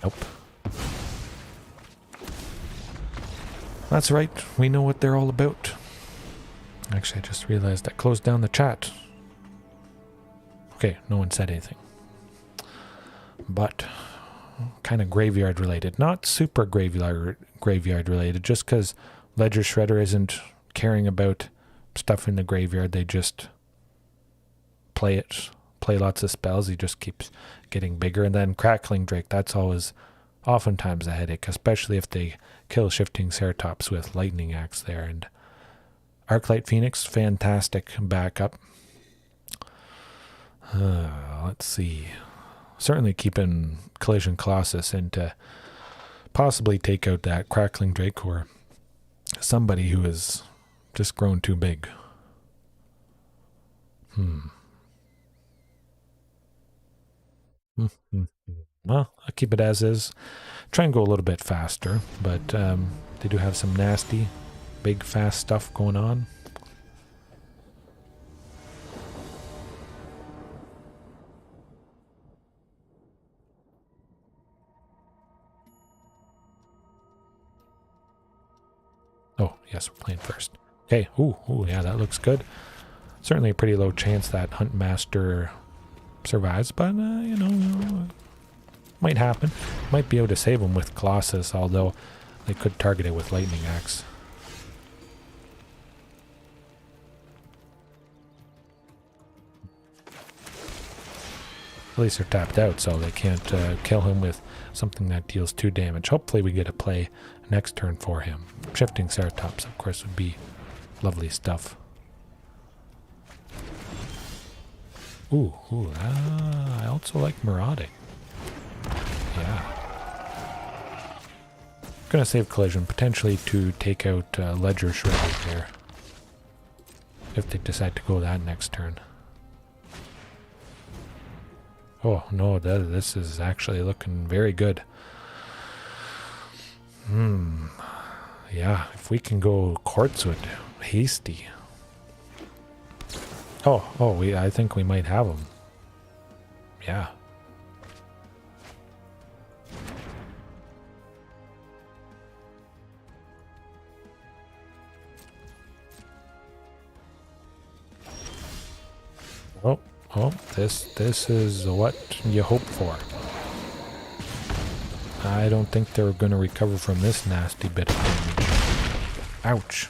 Nope. That's right, we know what they're all about. Actually, I just realized I closed down the chat. Okay, no one said anything. But kind of graveyard related. Not super graveyard related, just because Ledger Shredder isn't caring about stuff in the graveyard. They just play lots of spells. He just keeps getting bigger. And then Crackling Drake, that's oftentimes a headache, especially if they kill Shifting Ceratops with Lightning Axe there. And Arclight Phoenix, fantastic backup. Let's see. Certainly keeping Collision Colossus in to possibly take out that Crackling Drake or somebody who has just grown too big. Well, I'll keep it as is. Try and go a little bit faster, but they do have some nasty, big, fast stuff going on. Oh, yes, we're playing first. Okay, ooh, yeah, that looks good. Certainly a pretty low chance that Huntmaster survives, but, you know, might happen. Might be able to save him with Colossus, although they could target it with Lightning Axe. At least they're tapped out, so they can't kill him with something that deals 2 damage. Hopefully we get a play next turn for him. Shifting Ceratops, of course, would be lovely stuff. I also like Marauding. Yeah. Gonna save Collision, potentially to take out Ledger Shredder there. If they decide to go that next turn. Oh, no, this is actually looking very good. Yeah, if we can go Quartzwood, Hasty. I think we might have him. Yeah. This is what you hope for. I don't think they're going to recover from this nasty bit of damage. Ouch.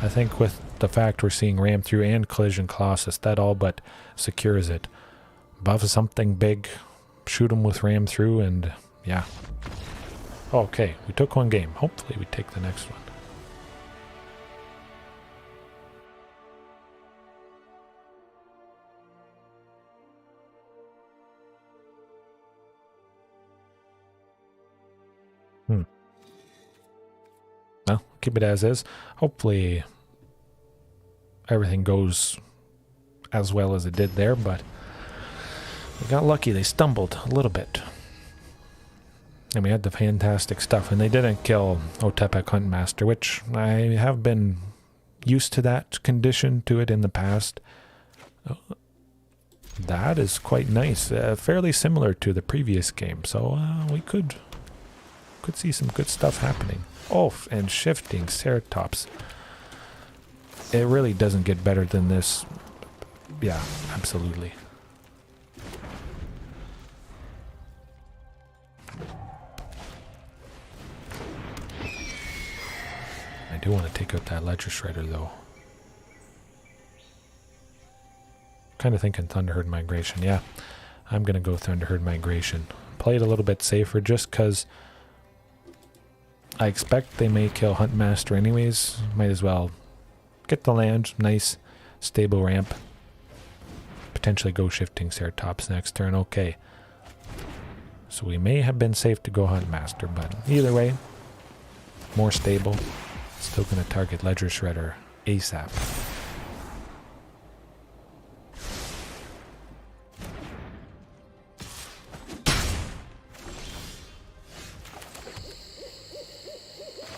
I think with the fact we're seeing Ram Through and Collision Colossus, that all but secures it. Buff something big, shoot him with Ram Through, and yeah. Okay, we took one game. Hopefully we take the next one. Well, keep it as is. Hopefully everything goes as well as it did there, but we got lucky. They stumbled a little bit. And we had the fantastic stuff, and they didn't kill Otepec Huntmaster, which I have been used to that condition to it in the past. That is quite nice. Fairly similar to the previous game, so we could see some good stuff happening. Oh, and Shifting Ceratops. It really doesn't get better than this. Yeah, absolutely. I do want to take out that Ledger Shredder, though. Kind of thinking Thunderherd Migration. Yeah, I'm going to go Thunderherd Migration. Play it a little bit safer just because I expect they may kill Huntmaster anyways. Might as well get the land. Nice, stable ramp. Potentially go Shifting Ceratops next turn. Okay. So we may have been safe to go Huntmaster, but either way, more stable. Still going to target Ledger Shredder ASAP.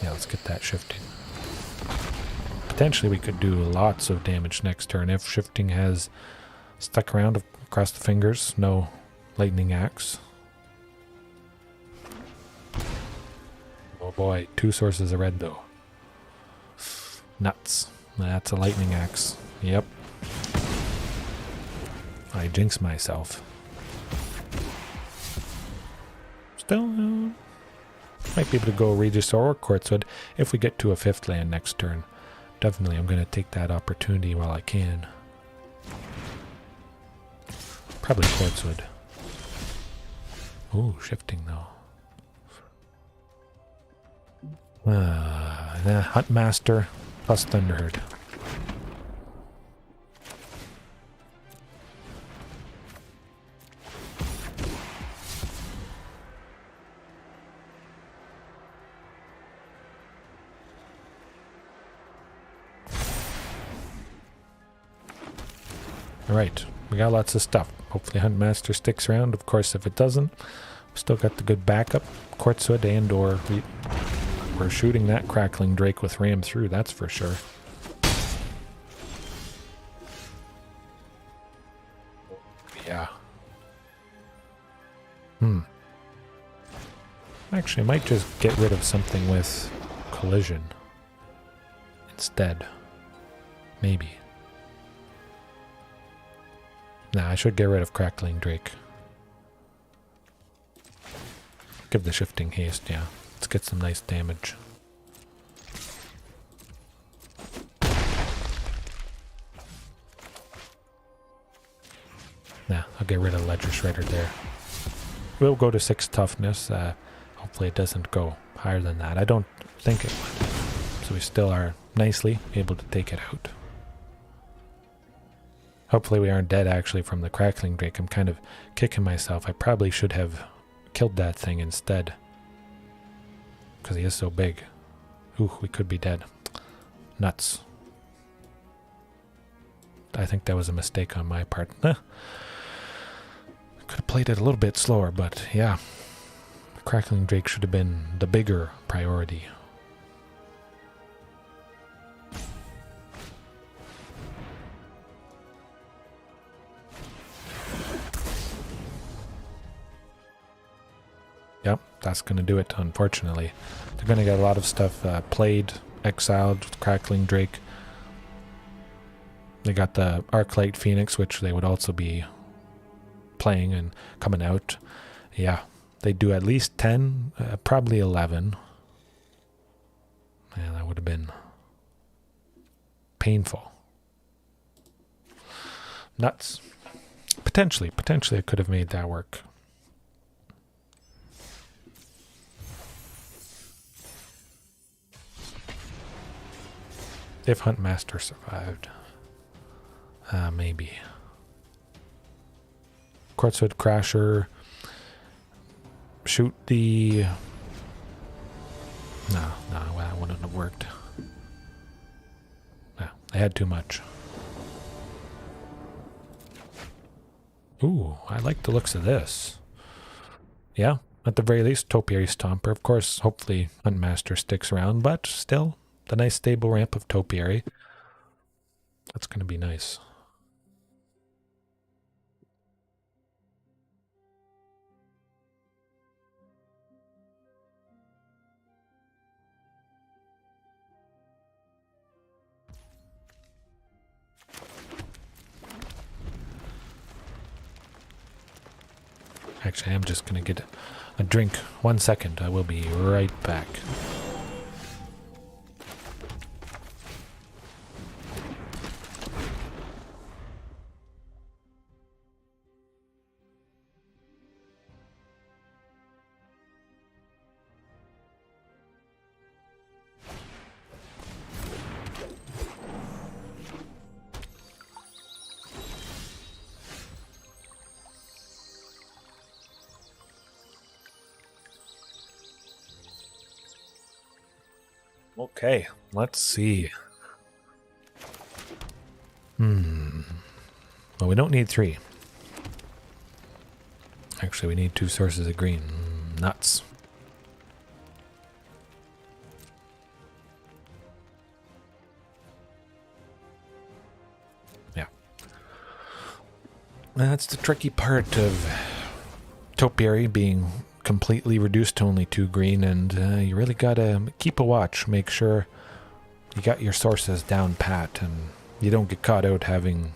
Yeah, let's get that shifting. Potentially we could do lots of damage next turn if shifting has stuck around across the fingers. No lightning axe. Oh boy, 2 sources of red though. Nuts. That's a lightning axe. Yep. I jinxed myself. Still, might be able to go Regis or Quartzwood if we get to a 5th land next turn. Definitely, I'm going to take that opportunity while I can. Probably Quartzwood. Ooh, shifting though. Huntmaster plus Thunderherd. Alright, we got lots of stuff. Hopefully Huntmaster sticks around. Of course, if it doesn't, we still got the good backup. Quartzwood and or we're shooting that Crackling Drake with Ram through, that's for sure. Yeah. Actually, I might just get rid of something with Collision instead. Maybe. Nah, I should get rid of Crackling Drake. Give the shifting haste, yeah. Let's get some nice damage. Nah, I'll get rid of Ledger Shredder there. We'll go to 6 toughness. Hopefully it doesn't go higher than that. I don't think it would. So we still are nicely able to take it out. Hopefully we aren't dead actually from the Crackling Drake. I'm kind of kicking myself. I probably should have killed that thing instead. Because he is so big. Ooh, we could be dead. Nuts. I think that was a mistake on my part. Could have played it a little bit slower, but yeah. Crackling Drake should have been the bigger priority. Yep, that's going to do it, unfortunately. They're going to get a lot of stuff played, exiled with Crackling Drake. They got the Arclight Phoenix, which they would also be playing and coming out. Yeah, they do at least 10, probably 11. Yeah, that would have been painful. Nuts. Potentially I could have made that work. If Huntmaster survived. Maybe. Quartzwood Crasher. Shoot the... No, that wouldn't have worked. No, I had too much. Ooh, I like the looks of this. Yeah, at the very least, Topiary Stomper. Of course, hopefully Huntmaster sticks around, but still, the nice stable ramp of Topiary. That's going to be nice. Actually, I'm just going to get a drink. 1 second. I will be right back. Okay, let's see. Well, we don't need 3. Actually, we need 2 sources of green. Nuts. Yeah. That's the tricky part of topiary being completely reduced to only 2 green, and you really gotta keep a watch, make sure you got your sources down pat, and you don't get caught out having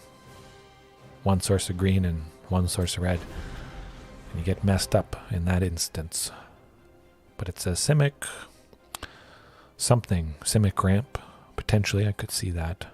1 source of green and 1 source of red, and you get messed up in that instance. But it's a Simic something, Simic ramp, potentially. I could see that.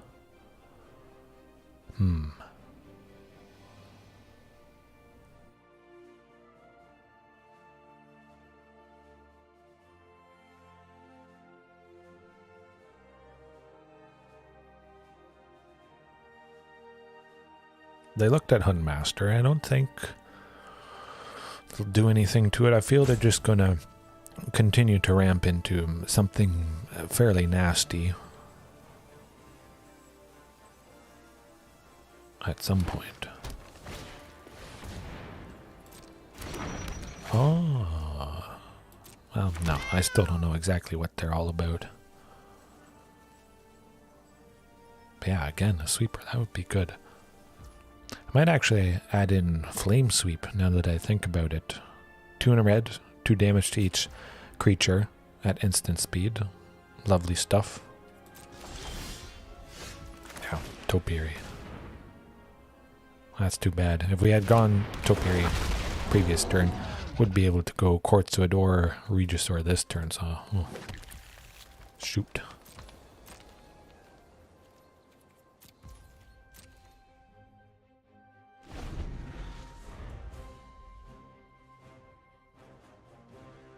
They looked at Huntmaster. I don't think they'll do anything to it. I feel they're just going to continue to ramp into something fairly nasty at some point. Oh. Well, no, I still don't know exactly what they're all about. But yeah, again, a sweeper, that would be good. I might actually add in Flame Sweep now that I think about it. 2 in a red, 2 damage to each creature at instant speed. Lovely stuff. Yeah, Topiary. That's too bad. If we had gone Topiary previous turn, would be able to go Quartzoid or Regisaur this turn, so... Oh. Shoot.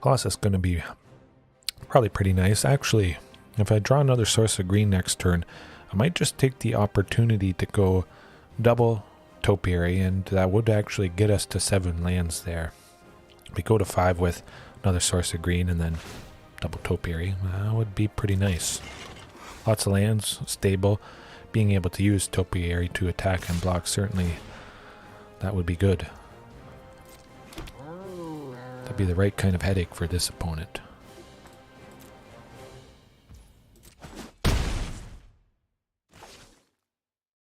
Colossus is going to be probably pretty nice. Actually, if I draw another source of green next turn, I might just take the opportunity to go double Topiary, and that would actually get us to 7 lands there. We go to 5 with another source of green and then double Topiary. That would be pretty nice. Lots of lands, stable. Being able to use Topiary to attack and block, certainly that would be good. That'd be the right kind of headache for this opponent.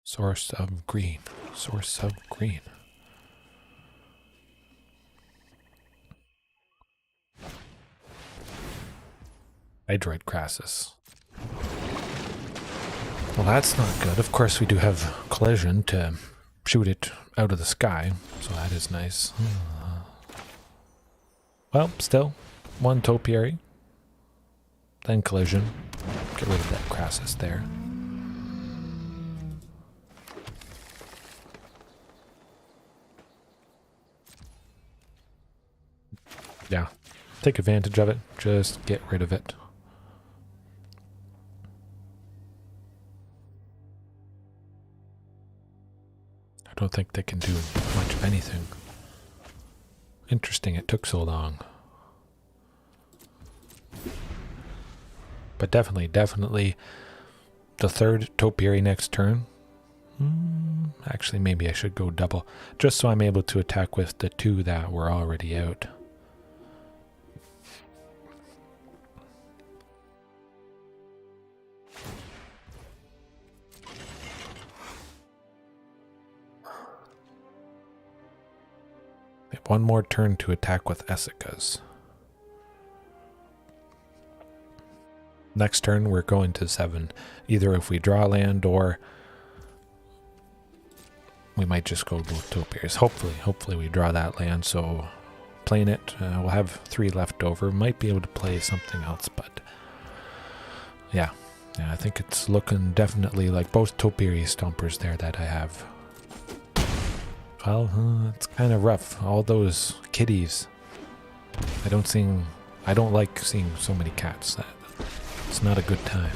Source of green. Source of green. Hydroid Crassus. Well, that's not good. Of course, we do have Collision to shoot it out of the sky, so that is nice. Well, still, 1 Topiary, then Collision. Get rid of that Crassus there. Yeah, take advantage of it. Just get rid of it. I don't think they can do much of anything. Interesting, it took so long. But definitely the 3rd Topiary next turn. Actually, maybe I should go double, just so I'm able to attack with the 2 that were already out. We have 1 more turn to attack with Essicas. Next turn, we're going to 7. Either if we draw land, or we might just go both Topiaries. Hopefully we draw that land, so playing it, we'll have 3 left over. Might be able to play something else, but yeah, I think it's looking definitely like both Topiary stompers there that I have. Well, it's kind of rough. All those kitties. I don't like seeing so many cats. It's not a good time.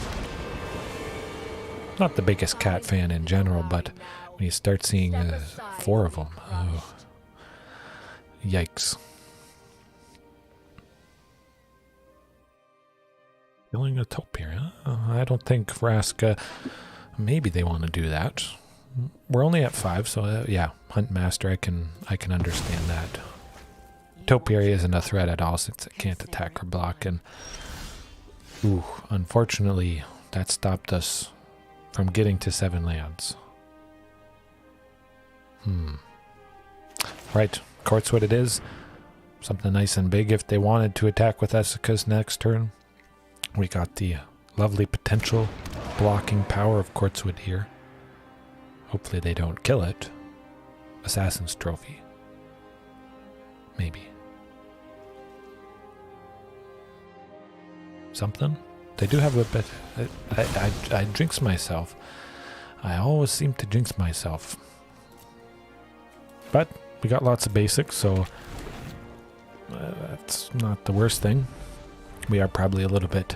Not the biggest cat fan in general, but when you start seeing 4 of them, oh, yikes. Killing a topiary. I don't think Vraska. Maybe they want to do that. We're only at 5, so yeah, Hunt Master. I can understand that. Topiary isn't a threat at all since it can't attack or block, and ooh, unfortunately, that stopped us from getting to 7 lands. Right, Courtswood it is. Something nice and big if they wanted to attack with Essica's next turn. We got the lovely potential blocking power of Courtswood here. Hopefully they don't kill it. Assassin's Trophy. Maybe. Something? They do have a bit... I jinx myself. I always seem to jinx myself. But we got lots of basics, so that's not the worst thing. We are probably a little bit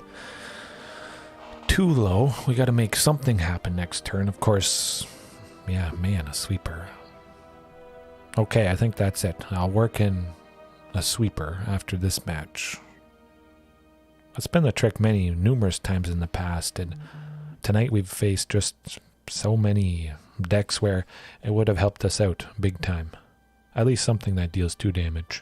too low. We got to make something happen next turn. Of course, yeah, man, a sweeper. Okay, I think that's it. I'll work in a sweeper after this match. It's been the trick numerous times in the past, and tonight we've faced just so many decks where it would have helped us out big time. At least something that deals 2 damage.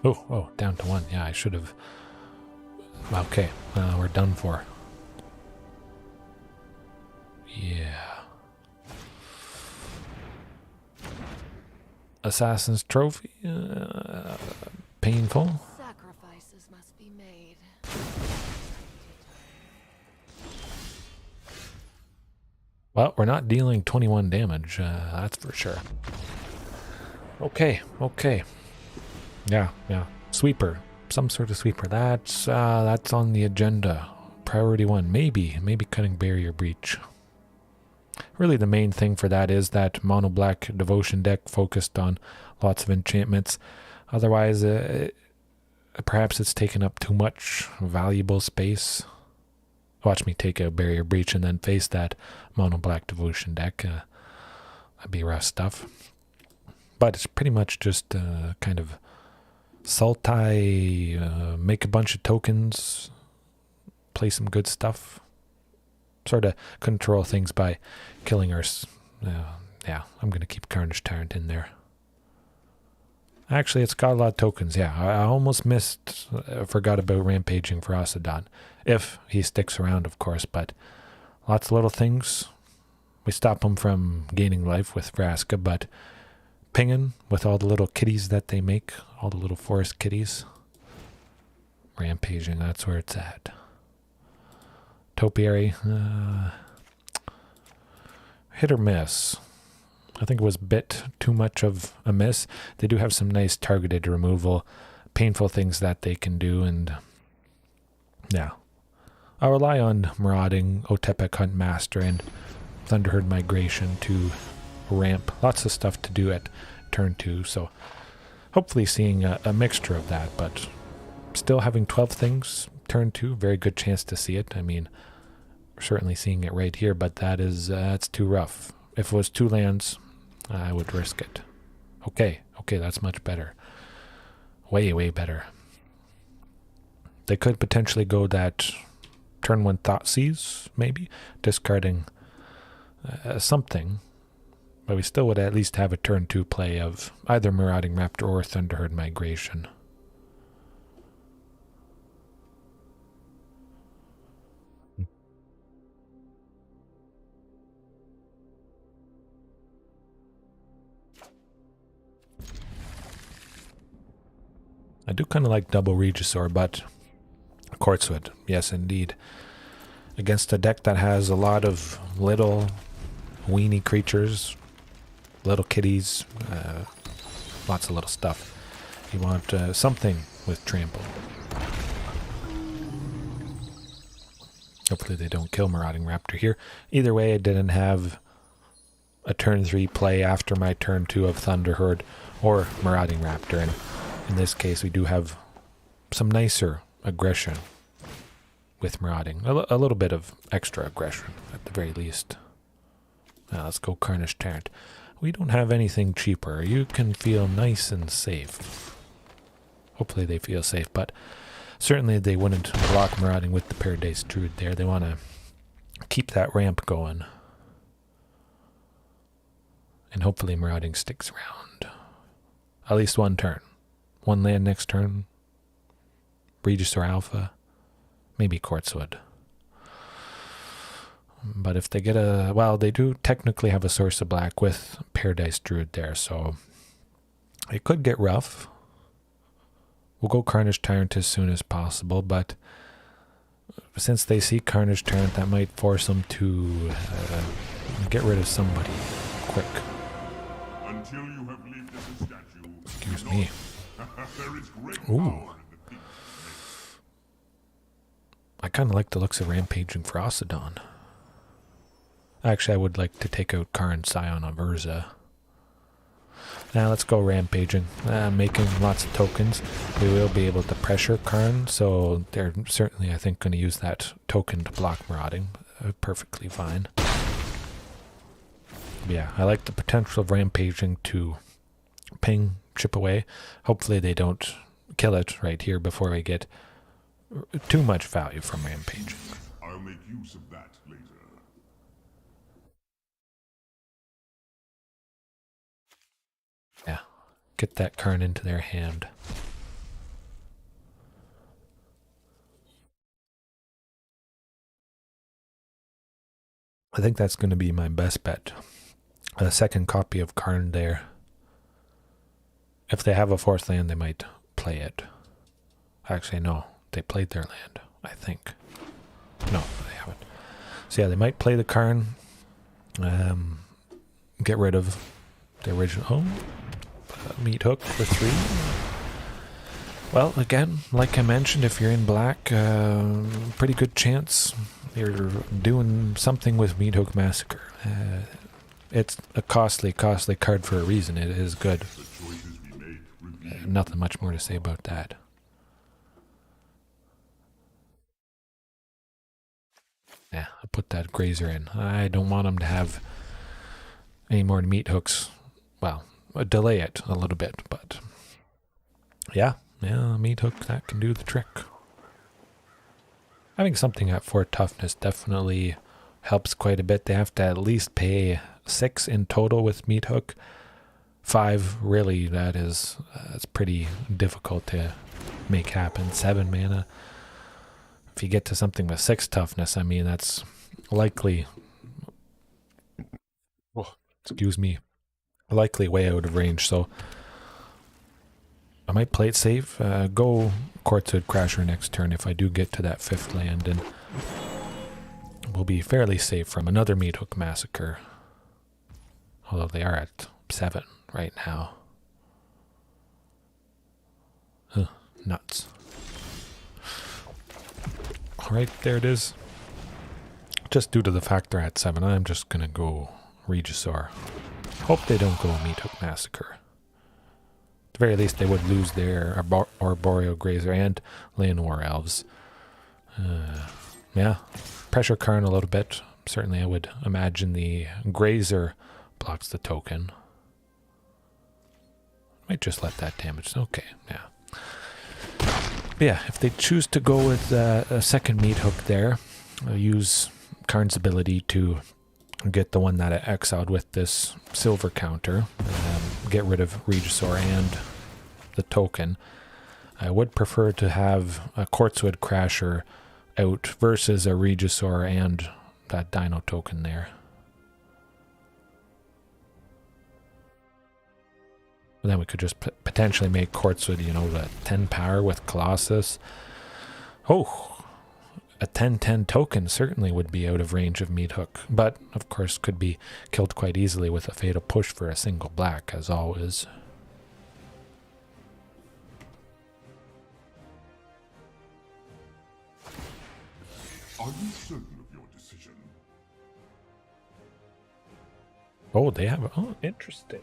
Oh, down to 1. Yeah, I should have. Okay, we're done for. Yeah. Assassin's Trophy. Painful. Sacrifices must be made. Well, we're not dealing 21 damage. That's for sure. Okay. Yeah. Sweeper. Some sort of sweeper. That's on the agenda. Priority 1. Maybe cutting Barrier Breach. Really the main thing for that is that mono black devotion deck focused on lots of enchantments. Otherwise, perhaps it's taken up too much valuable space. Watch me take a Barrier Breach and then face that mono black devotion deck. That'd be rough stuff. But it's pretty much just kind of Sultai, make a bunch of tokens, play some good stuff, sort of control things by killing our... yeah, I'm going to keep Carnage Tyrant in there. Actually, it's got a lot of tokens, yeah. I almost forgot about Rampaging for Asadon. If he sticks around, of course, but lots of little things. We stop him from gaining life with Vraska, but pinging with all the little kitties that they make, all the little forest kitties. Rampaging, that's where it's at. Topiary, hit or miss. I think it was a bit too much of a miss. They do have some nice targeted removal, painful things that they can do, and yeah. I'll rely on Marauding, Otepec Hunt Master, and Thunderherd Migration to ramp. Lots of stuff to do at turn 2, so hopefully seeing a mixture of that, but still having 12 things turn 2, very good chance to see it. I mean, we're certainly seeing it right here, but that's too rough. If it was 2 lands, I would risk it. Okay, that's much better. Way better. They could potentially go that turn 1 Thoughtseize, maybe, discarding something, but we still would at least have a turn 2 play of either Marauding Raptor or Thunderherd Migration. I do kind of like double Regisaur, but Courtswood, yes indeed. Against a deck that has a lot of little weenie creatures, little kitties, lots of little stuff. You want something with trample. Hopefully they don't kill Marauding Raptor here. Either way, I didn't have a turn 3 play after my turn 2 of Thunder Horde or Marauding Raptor. And in this case, we do have some nicer aggression with Marauding. A little bit of extra aggression, at the very least. Now let's go Carnage Tyrant. We don't have anything cheaper. You can feel nice and safe. Hopefully they feel safe, but certainly they wouldn't block Marauding with the Paradise Druid there. They want to keep that ramp going. And hopefully Marauding sticks around. At least one turn. One land next turn. Regis or Alpha. Maybe Quartzwood. But if they get a... Well, they do technically have a Source of Black with Paradise Druid there, so it could get rough. We'll go Carnage Tyrant as soon as possible, but since they see Carnage Tyrant, that might force them to get rid of somebody quick. Until you have lived as a statue. Excuse me. There is great Ooh. power in the things I kind of like the looks of Rampaging Ferocidon. Actually, I would like to take out Karn Scion of Urza. Now let's go Rampaging. Making lots of tokens. We will be able to pressure Karn, so they're certainly, I think, going to use that token to block Marauding. Perfectly fine. Yeah, I like the potential of Rampaging to ping, chip away. Hopefully they don't kill it right here before we get too much value from Rampaging. I'll make use of that later. Yeah, get that Karn into their hand. I think that's going to be my best bet. A second copy of Karn there. If they have a fourth land, they might play it. Actually, no. They played their land, I think. No, they haven't. So yeah, they might play the Karn. Get rid of the original... Meat Hook for 3. Well, again, like I mentioned, if you're in black, pretty good chance you're doing something with Meat Hook Massacre. It's a costly card for a reason. It is good. Nothing much more to say about that. Yeah, I'll put that Grazer in. I don't want him to have any more Meat Hooks. Well, delay it a little bit, but yeah, Meat Hook, that can do the trick. I think something at 4 toughness definitely helps quite a bit. They have to at least pay 6 in total with Meat Hook. 5, really, that's pretty difficult to make happen. 7 mana. If you get to something with 6 toughness, I mean, that's likely... Oh, excuse me. Likely way out of range, so I might play it safe. Go Quartzwood Crasher next turn if I do get to that 5th land, and we'll be fairly safe from another Meat Hook Massacre. Although they are at 7 right now. Nuts. Alright, there it is. Just due to the fact they're at 7, I'm just gonna go Regisaur. Hope they don't go Meat Hook Massacre. At the very least, they would lose their Arboreal Grazer and Leonore Elves. Yeah, pressure Karn a little bit. Certainly, I would imagine the Grazer blocks the token. Might just let that damage. Okay, yeah. But yeah, if they choose to go with a second Meat Hook there, I'll use Karn's ability to get the one that I exiled with this silver counter. Get rid of Regisaur and the token. I would prefer to have a Quartzwood Crasher out versus a Regisaur and that Dino token there. And then we could just potentially make Quartzwood, the 10 power with Colossus. Oh! A 10/10 token certainly would be out of range of Meat Hook, but of course could be killed quite easily with a fatal push for a single black, as always. Are you certain of your decision? Oh, they have... Oh, interesting.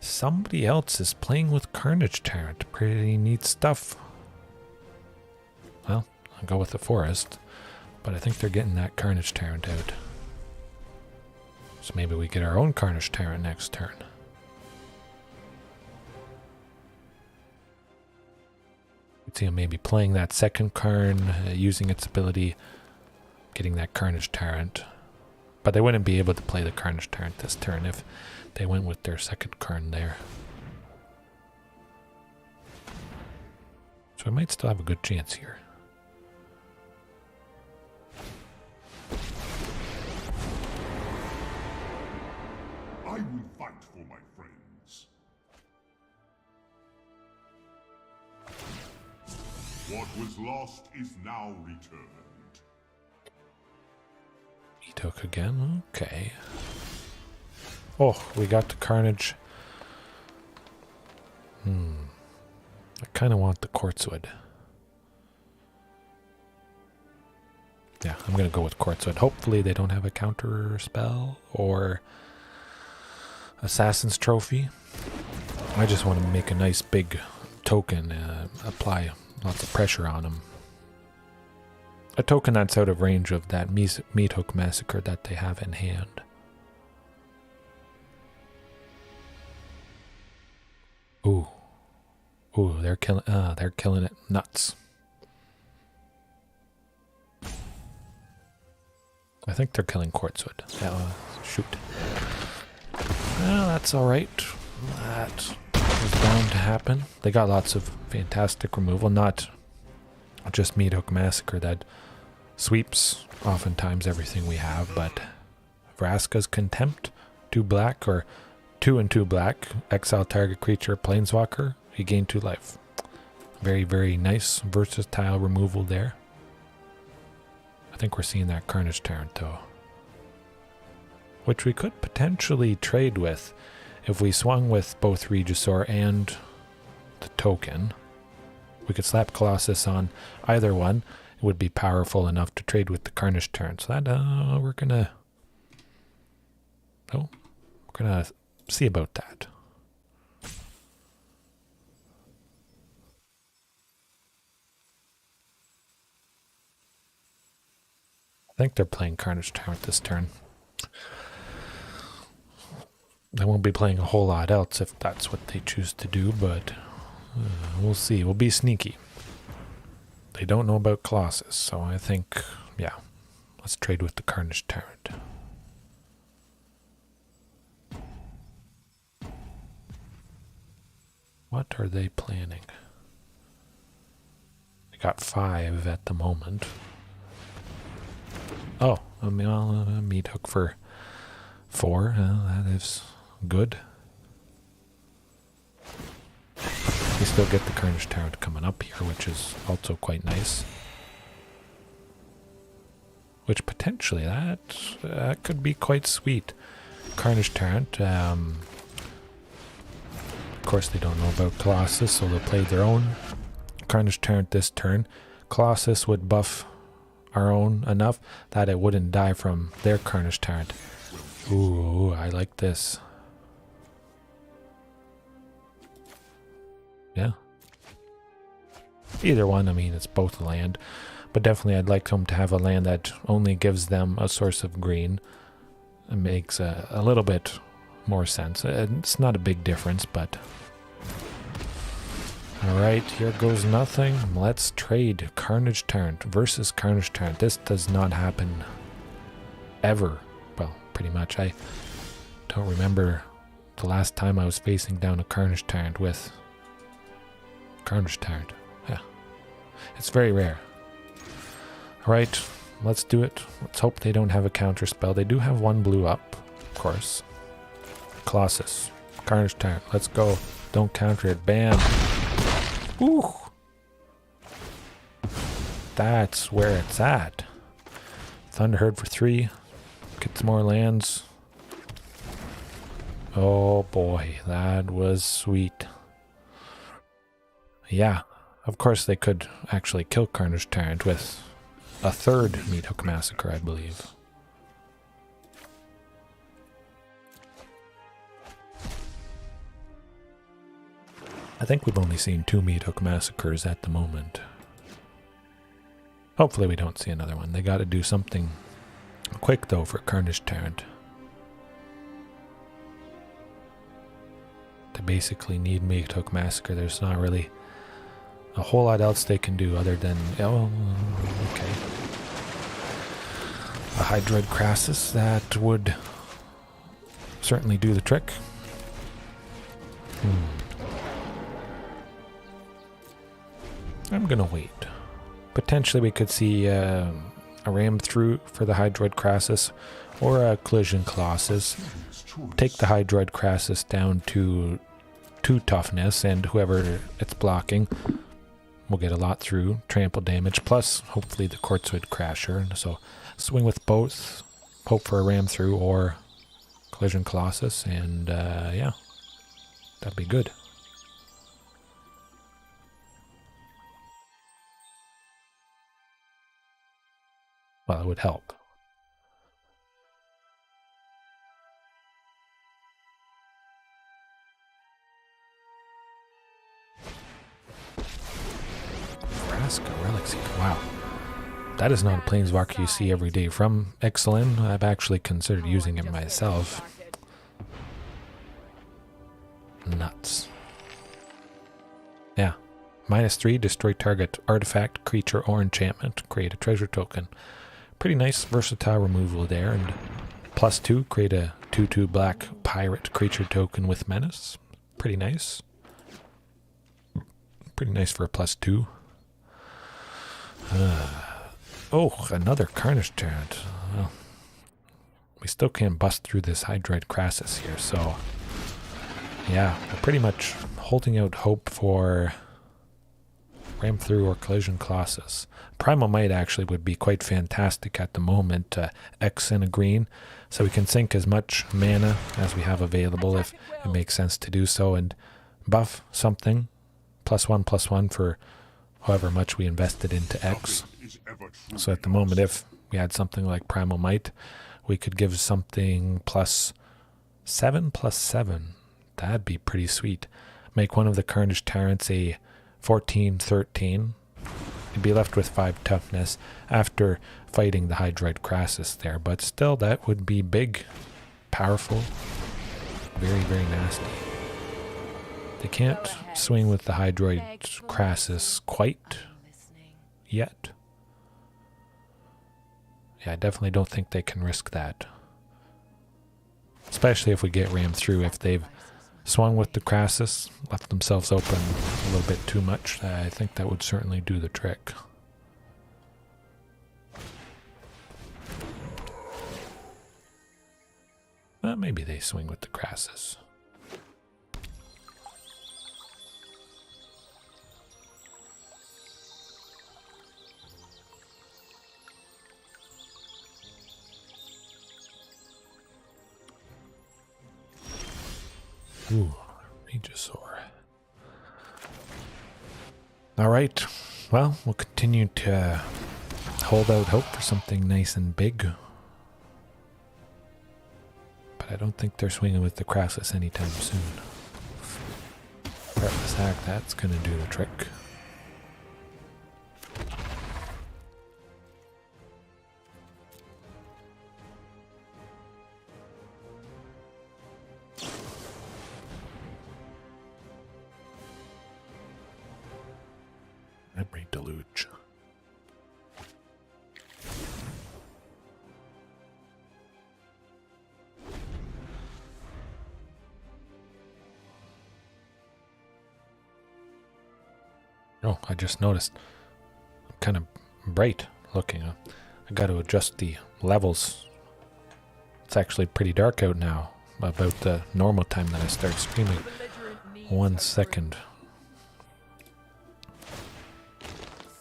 Somebody else is playing with Carnage Tyrant. Pretty neat stuff. Well, I'll go with the Forest. But I think they're getting that Carnage Tyrant out. So maybe we get our own Carnage Tyrant next turn. Let's see him maybe playing that second Karn, using its ability, getting that Carnage Tyrant. But they wouldn't be able to play the Carnage Tyrant this turn if they went with their second Karn there. So we might still have a good chance here. I will fight for my friends. What was lost is now returned. He took again, okay. Oh, we got the Carnage. I kind of want the Quartzwood. Yeah, I'm going to go with Quartzwood. Hopefully they don't have a counter spell or Assassin's Trophy. I just want to make a nice big token, apply lots of pressure on them. A token that's out of range of that Meat Hook Massacre that they have in hand. Ooh. Ooh, they're killing it nuts. I think they're killing Quartzwood. Shoot. Well, that's alright. That was bound to happen. They got lots of fantastic removal, not just Meat Hook Massacre that sweeps oftentimes everything we have, but Vraska's Contempt, 2 black, or 2 and 2 black, exile target creature, Planeswalker, you gain 2 life. Very, very nice, versatile removal there. I think we're seeing that Carnage Tyrant though, which we could potentially trade with if we swung with both Regisaur and the token. We could slap Colossus on either one. It would be powerful enough to trade with the Carnage Tyrant. So that we're gonna see about that. I think they're playing Carnage Tyrant this turn. They won't be playing a whole lot else if that's what they choose to do, but we'll see. We'll be sneaky. They don't know about Colossus, so I think, yeah, let's trade with the Carnage Tyrant. What are they planning? They got 5 at the moment. Oh, I mean, Meat Hook for 4. That is good. We still get the Carnage Tyrant coming up here, which is also quite nice. Which potentially that could be quite sweet. Carnage Tyrant. Of course, they don't know about Colossus, so they'll play their own Carnage Tyrant this turn. Colossus would buff our own enough that it wouldn't die from their Carnage Tyrant. Ooh, I like this. Yeah. Either one, I mean, it's both land. But definitely I'd like them to have a land that only gives them a source of green. It makes a little bit more sense. It's not a big difference, but... Alright, here goes nothing. Let's trade Carnage Tyrant versus Carnage Tyrant. This does not happen ever. Well, pretty much. I don't remember the last time I was facing down a Carnage Tyrant with Carnage Tyrant. Yeah. It's very rare. Alright, let's do it. Let's hope they don't have a counter spell. They do have 1 blue up, of course. Colossus. Carnage Tyrant. Let's go. Don't counter it. Bam. Ooh. That's where it's at. Thunderherd for 3. Get some more lands. Oh boy, that was sweet. Yeah, of course they could actually kill Carnage Tyrant with a third Meat Hook Massacre, I believe. I think we've only seen 2 Meat Hook Massacres at the moment. Hopefully we don't see another one. They got to do something quick, though, for Carnage Tyrant. They basically need Meat Hook Massacre. There's not really a whole lot else they can do other than... Oh, okay. A Hydroid Crassus, that would certainly do the trick. I'm gonna wait. Potentially we could see a ram through for the Hydroid Crassus or a Collision Colossus. Take the Hydroid Crassus down to 2 toughness, and whoever it's blocking will get a lot through trample damage, plus hopefully the Quartzoid Crasher. So swing with both, hope for a ram through or Collision Colossus, and yeah, that'd be good. Well, it would help. Relic Seeker. Wow. That is not a Planeswalker you see every day from Ixalan. I've actually considered using it myself. Nuts. Yeah. -3, destroy target artifact, creature, or enchantment. Create a treasure token. Pretty nice versatile removal there. And +2, create a 2/2 black pirate creature token with menace. Pretty nice. Pretty nice for a +2. Oh, another Carnage Tyrant. Well, we still can't bust through this Hydroid Crassus here, so yeah, we're pretty much holding out hope for ram through or Collision Colossus. Primal Might actually would be quite fantastic at the moment. X in a green, so we can sink as much mana as we have available if it makes sense to do so, and buff something +1/+1 for however much we invested into X. So at the moment, if we had something like Primal Might, we could give something +7/+7. That'd be pretty sweet. Make one of the Carnage Tyrants a 14/13. You'd be left with 5 toughness after fighting the Hydroid Crassus there, but still that would be big, powerful, very, very nasty. They can't swing with the Hydroid Crassus quite yet. Yeah, I definitely don't think they can risk that. Especially if we get rammed through. If they've swung with the Crassus, left themselves open a little bit too much, I think that would certainly do the trick. Well, maybe they swing with the Crassus. Ooh, Regisaur. All right. Well, we'll continue to hold out hope for something nice and big. But I don't think they're swinging with the Crassus anytime soon. Heartless Hack, that's going to do the trick. Memory Deluge. Oh, I just noticed. I'm kind of bright looking. I got to adjust the levels. It's actually pretty dark out now. About the normal time that I start streaming. 1 second.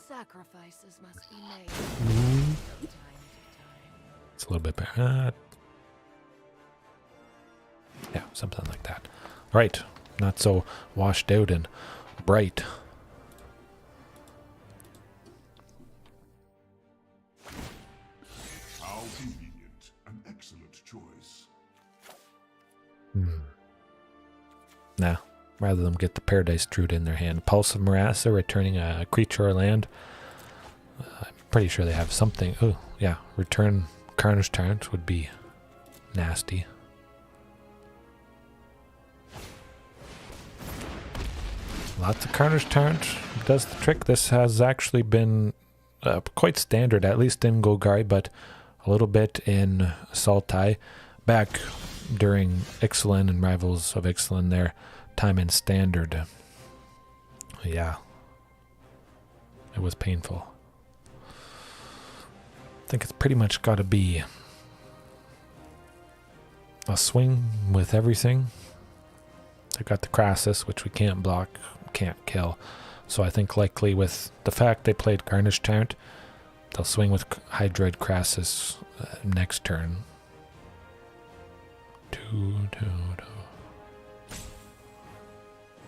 Sacrifices must be made. It's a little bit better. Yeah, something like that. Right. Not so washed out and bright. Nah, rather than get the Paradise Druid in their hand. Pulse of Marassa returning a creature or land. I'm pretty sure they have something. Oh, yeah. Return Carnage Tyrant would be nasty. Lots of Carnage Tyrant does the trick. This has actually been quite standard, at least in Golgari, but a little bit in Sultai. Back during Ixalan and Rivals of Ixalan, their time in standard. Yeah. It was painful. I think it's pretty much got to be a swing with everything. They've got the Crassus, which we can't block, can't kill. So I think likely with the fact they played Carnage Tyrant, they'll swing with Hydroid Crassus next turn.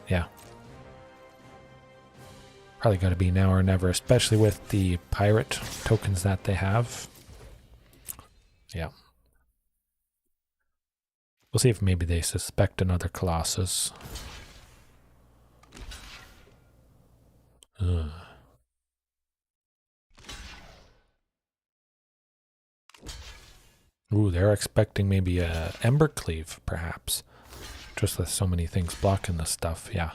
Yeah. Probably got to be now or never, especially with the pirate tokens that they have. Yeah. We'll see if maybe they suspect another Colossus. Ooh, they're expecting maybe a Embercleave, perhaps. Just with so many things blocking this stuff, yeah.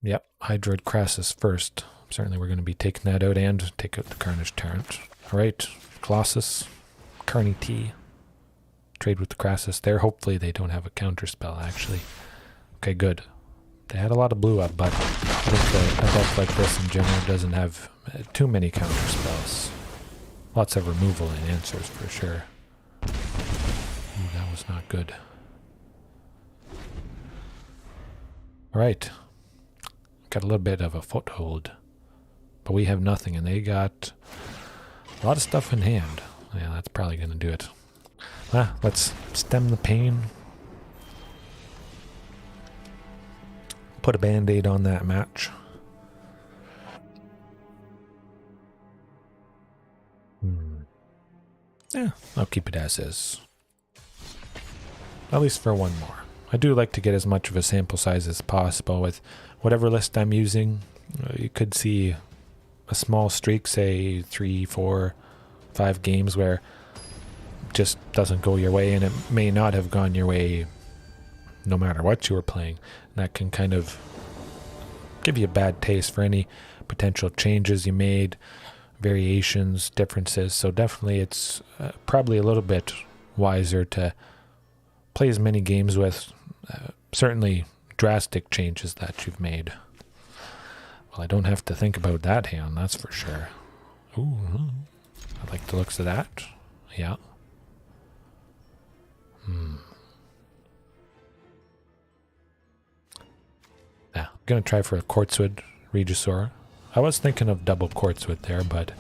Yep, Hydroid Crassus first. Certainly we're going to be taking that out and take out the Carnage Tyrant. Alright, Colossus, Carney T. Trade with the Crassus there. Hopefully they don't have a counter spell, actually. Okay, good. They had a lot of blue up, but I think a deck like this in general doesn't have too many counter spells. Lots of removal and answers for sure. Ooh, that was not good. Alright. Got a little bit of a foothold. But we have nothing, and they got a lot of stuff in hand. Yeah, that's probably going to do it. Let's stem the pain. Put a band-aid on that match. Yeah, I'll keep it as is. At least for one more. I do like to get as much of a sample size as possible with whatever list I'm using. You could see a small streak, say 3, 4, 5 games where it just doesn't go your way, and it may not have gone your way no matter what you were playing. That can kind of give you a bad taste for any potential changes you made, variations, differences. So definitely it's probably a little bit wiser to play as many games with certainly drastic changes that you've made. Well, I don't have to think about that hand, that's for sure. Ooh, I like the looks of that. Yeah. Yeah, I'm gonna try for a Quartzwood Regisaur. I was thinking of double Quartzwood there, but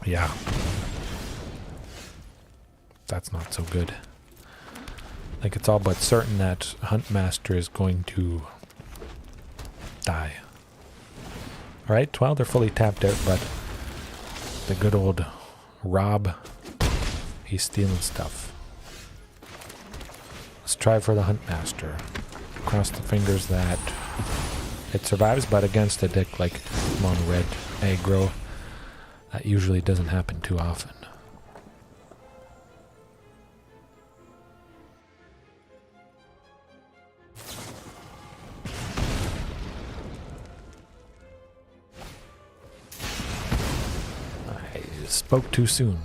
yeah, that's not so good. I think it's all but certain that Huntmaster is going to die. Alright, well, they're fully tapped out, but the good old Rob, he's stealing stuff. Let's try for the Huntmaster. Cross the fingers that it survives, but against a deck like mono red aggro, that usually doesn't happen too often. I spoke too soon.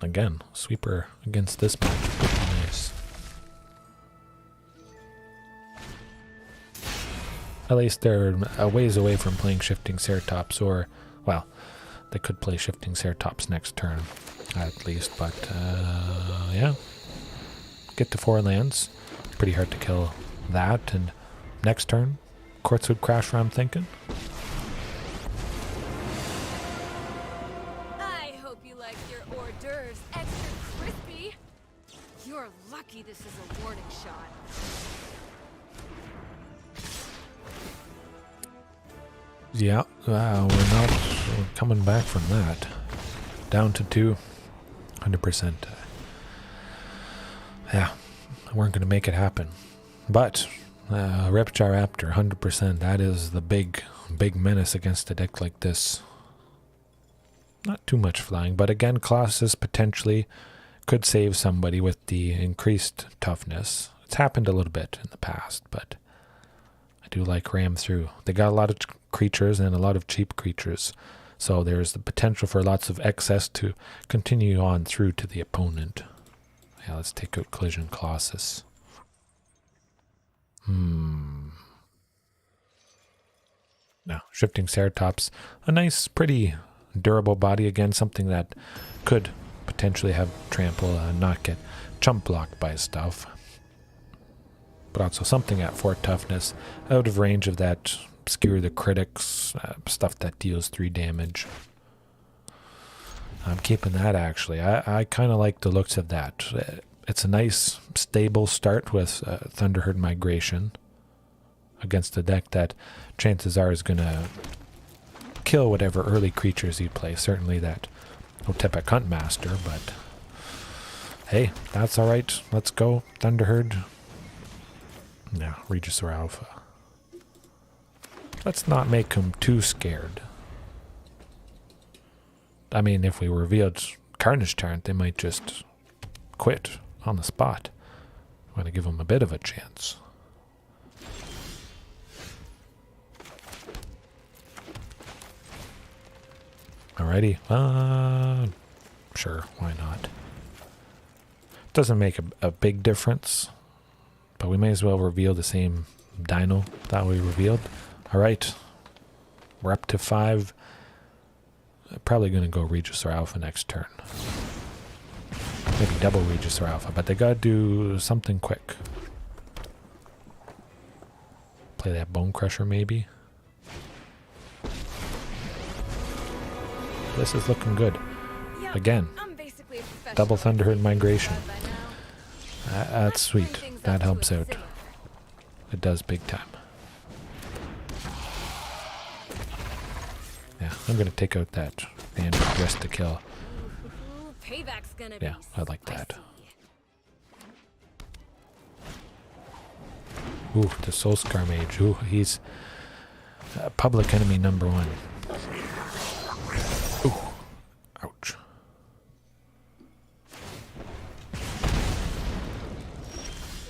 Again, sweeper against this match would be nice. At least they're a ways away from playing Shifting Ceratops, or, well, they could play Shifting Ceratops next turn, at least, but, yeah. Get to 4 lands. Pretty hard to kill that, and next turn, Quartzwood Crasher, I'm thinking. I hope you like your hors d'oeuvres extra crispy. You're lucky this is a warning shot. Yeah, we're not coming back from that. down to 2. 100%. Yeah, weren't going to make it happen. But Ripjar Raptor, 100%. That is the big menace against a deck like this. Not too much flying, but again, Colossus potentially could save somebody with the increased toughness. It's happened a little bit in the past, but I do like Ram through. They got a lot of creatures and a lot of cheap creatures, so there's the potential for lots of excess to continue on through to the opponent. Yeah, let's take out Collision Colossus. Now, Shifting Ceratops, a nice, pretty durable body. Again, something that could potentially have trample and not get chump blocked by stuff. But also something at 4 toughness, out of range of that Skewer the Critics, stuff that deals 3 damage. I'm keeping that, actually. I kind of like the looks of that. It's a nice, stable start with Thunderherd Migration against a deck that chances are is going to kill whatever early creatures you play. Certainly that Otepic Huntmaster, but hey, that's alright. Let's go, Thunderherd. Now, Regisaur Alpha. Let's not make him too scared. I mean, if we revealed Carnage Tyrant, they might just quit on the spot. I'm going to give him a bit of a chance. Alrighty. Sure, why not? Doesn't make a big difference, but we may as well reveal the same Dino that we revealed. Alright. We're up to 5. Probably going to go Regisaur Alpha next turn. Maybe double Regisaur Alpha, but they got to do something quick. Play that Bone Crusher maybe. This is looking good. Yep, Again, I'm basically a professional double Thunderherd Migration. by now. That's sweet. Let's bring things That up to helps a out. simmer. It does big time. Yeah, I'm going to take out that and rest to kill. Ooh, payback's gonna Yeah, be I like that. spicy. Ooh, the Soul Scar Mage. Ooh, he's public enemy number 1. Ooh, ouch.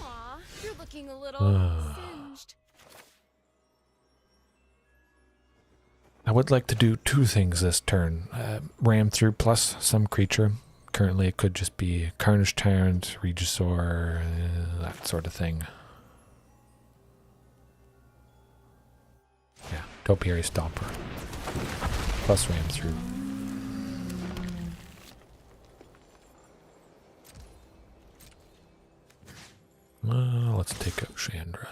Aw, you're looking a little singed. I would like to do 2 things this turn. Ram through plus some creature. Currently it could just be Carnage Tyrant, Regisaur, that sort of thing. Yeah, Topiary Stomper. Plus Ram through. Let's take out Chandra.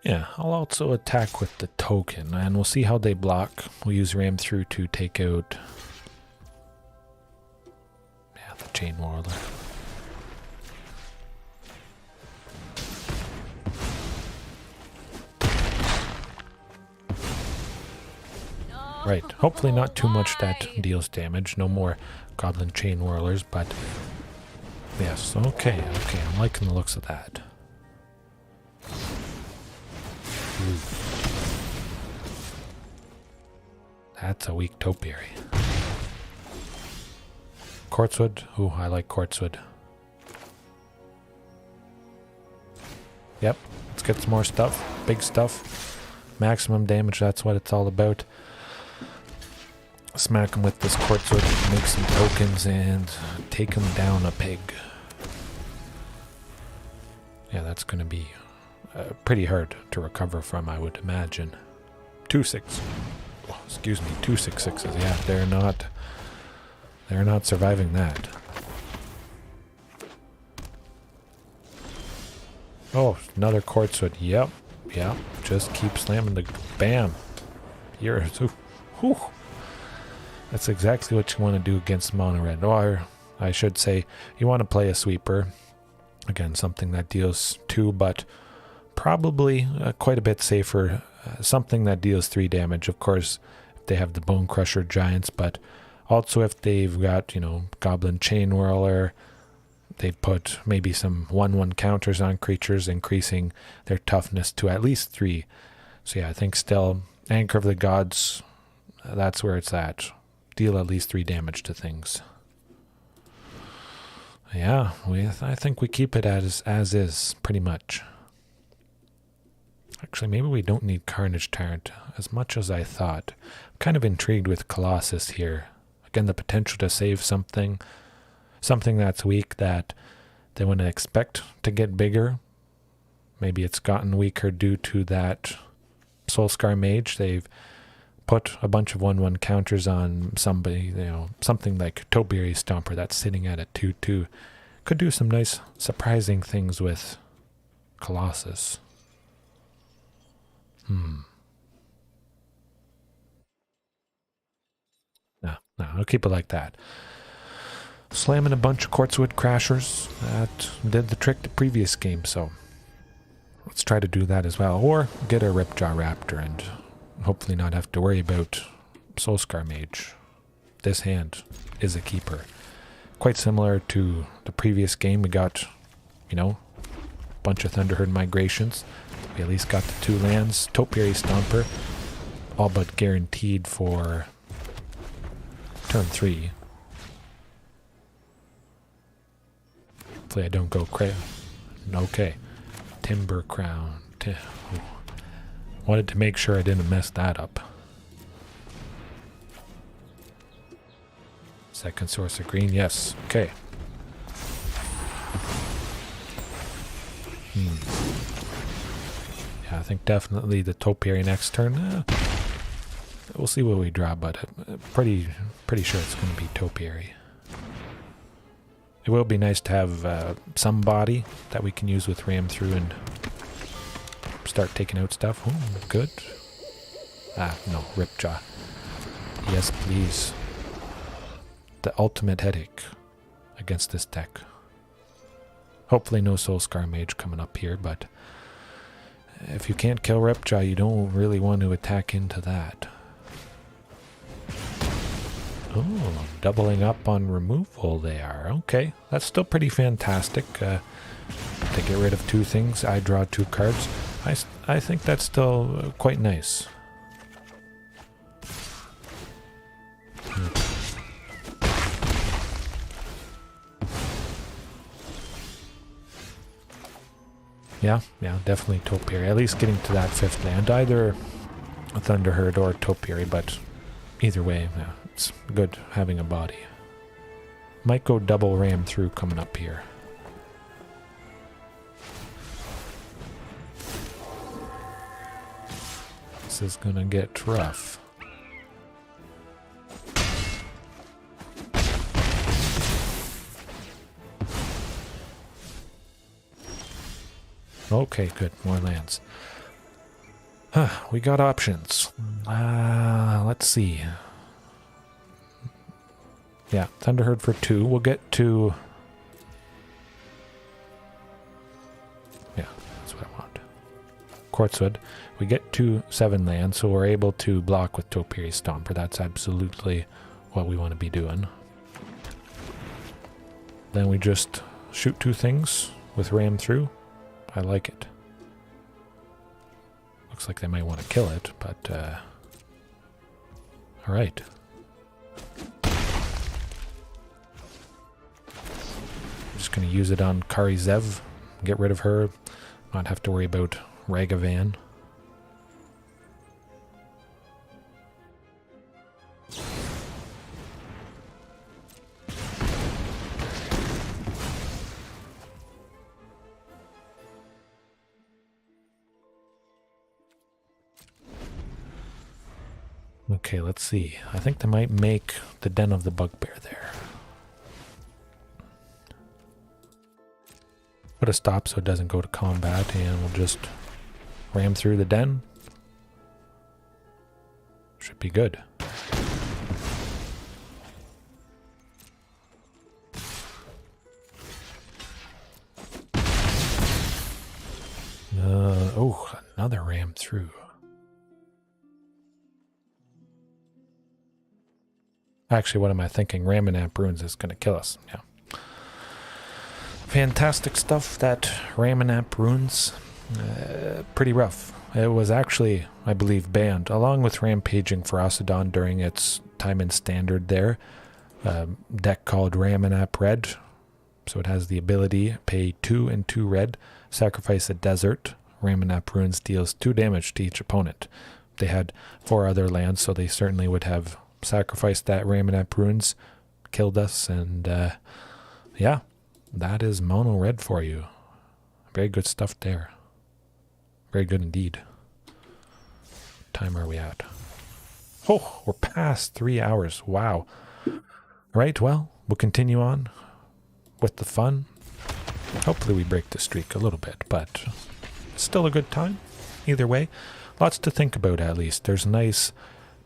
Yeah, I'll also attack with the token, and we'll see how they block. We'll use Ram through to take out the Chain Whirler. Right, hopefully not too much that deals damage. No more Goblin Chain Whirlers, but yes, okay, I'm liking the looks of that. Ooh. That's a weak topiary. Quartzwood. Ooh, I like Quartzwood. Yep, let's get some more stuff. Big stuff. Maximum damage, that's what it's all about. Smack him with this Quartzwood, make some tokens, and take him down a peg. Yeah, that's going to be pretty hard to recover from, I would imagine. 2/6. Oh, excuse me, 2/6/6s. Yeah, they're not surviving that. Oh, another Quartzwood. Yep. Just keep slamming the bam. Whew. That's exactly what you want to do against mono red. Or I should say, you want to play a sweeper. Again, something that deals 2, but probably quite a bit safer. Something that deals 3 damage, of course, if they have the Bone Crusher Giants, but also if they've got, you know, Goblin Chain Whirler, they'd put maybe some 1/1 counters on creatures, increasing their toughness to at least 3. So yeah, I think still Anchor of the Gods, that's where it's at. Deal at least 3 damage to things. Yeah, I think we keep it as is, pretty much. Actually, maybe we don't need Carnage Tyrant as much as I thought. I'm kind of intrigued with Colossus here. Again, the potential to save something that's weak that they wouldn't expect to get bigger. Maybe it's gotten weaker due to that Soulscar Mage. They've put a bunch of 1/1 counters on somebody, you know, something like Topiary Stomper that's sitting at a 2/2. Could do some nice, surprising things with Colossus. No, I'll keep it like that. Slamming a bunch of Quartzwood Crashers. That did the trick the previous game, so let's try to do that as well. Or get a Ripjaw Raptor and hopefully not have to worry about Soulscar Mage. This hand is a keeper. Quite similar to the previous game. We got, you know, a bunch of Thunderherd migrations. We at least got the 2 lands. Topiary Stomper, all but guaranteed for turn 3. Hopefully I don't go crazy. Okay. Timber Crown. Wanted to make sure I didn't mess that up. Second source of green, yes. Okay. Yeah, I think definitely the Topiary next turn. We'll see what we draw, but pretty sure it's going to be Topiary. It will be nice to have some body that we can use with Ram Through and start taking out stuff. Oh, good. No, Ripjaw. Yes, please. The ultimate headache against this deck. Hopefully no Soulscar Mage coming up here, but if you can't kill Ripjaw, you don't really want to attack into that. Oh, doubling up on removal they are. Okay, that's still pretty fantastic. To get rid of 2 things, I draw 2 cards. I think that's still quite nice. Yeah, definitely Topiary. At least getting to that 5th land. Either a Thunderherd or a Topiary, but either way, yeah, it's good having a body. Might go double Ram Through coming up here. This is gonna get rough. Okay, good. More lands. We got options. Let's see. Yeah, Thunderherd for 2. We'll get to... Yeah, that's what I want. Quartzwood. We get to 7 lands, so we're able to block with Topiary Stomper. That's absolutely what we want to be doing. Then we just shoot 2 things with Ram Through. I like it. Looks like they might want to kill it, but alright. Just going to use it on Kari Zev. Get rid of her. Not have to worry about Ragavan. Okay, let's see. I think they might make the Den of the Bugbear there. Put a stop so it doesn't go to combat, and we'll just ram through the den. Should be good. Oh, another ram through. Actually, what am I thinking? Ramanap Runes is going to kill us. Yeah. Fantastic stuff, that Ramanap Runes. Pretty rough. It was actually, I believe, banned, along with Rampaging Ferocidon during its time in Standard there. Deck called Ramanap Red. So it has the ability, pay 2 and 2 red, sacrifice a desert. Ramanap Runes deals 2 damage to each opponent. They had 4 other lands, so they certainly would have sacrificed that Ramanap Runes, killed us, and yeah, that is mono red for you. Very good stuff there. Very good indeed. What time are we at? Oh, we're past 3 hours. Wow. Right, well, we'll continue on with the fun. Hopefully we break the streak a little bit, but it's still a good time. Either way, lots to think about at least. There's a nice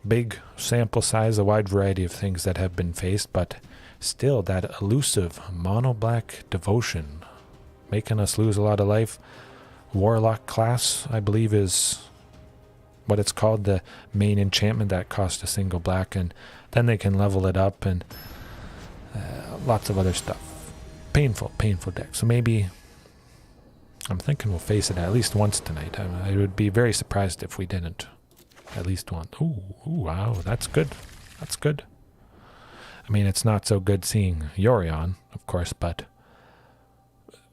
big sample size, a wide variety of things that have been faced, but still that elusive mono black devotion making us lose a lot of life. Warlock class, I believe, is what it's called, the main enchantment that costs a single black, and then they can level it up, and lots of other stuff. Painful deck. So maybe, I'm thinking we'll face it at least once tonight. I would be very surprised if we didn't. At least once. Ooh, wow, that's good. That's good. I mean, it's not so good seeing Yorion, of course, but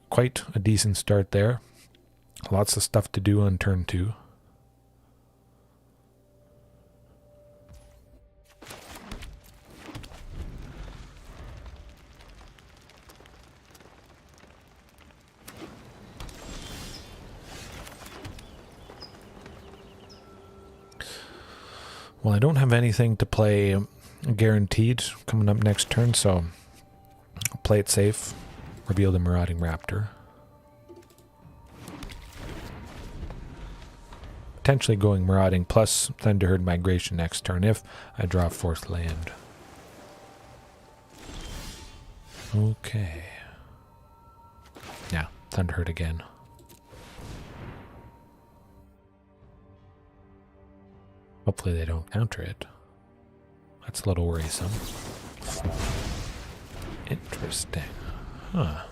quite a decent start there. Lots of stuff to do on turn 2. Well, I don't have anything to play guaranteed coming up next turn, so I'll play it safe. Reveal the Marauding Raptor. Potentially going Marauding plus Thunderherd Migration next turn if I draw a 4th land. Okay. Yeah, Thunderherd again. Hopefully they don't counter it. That's a little worrisome. Interesting. Huh.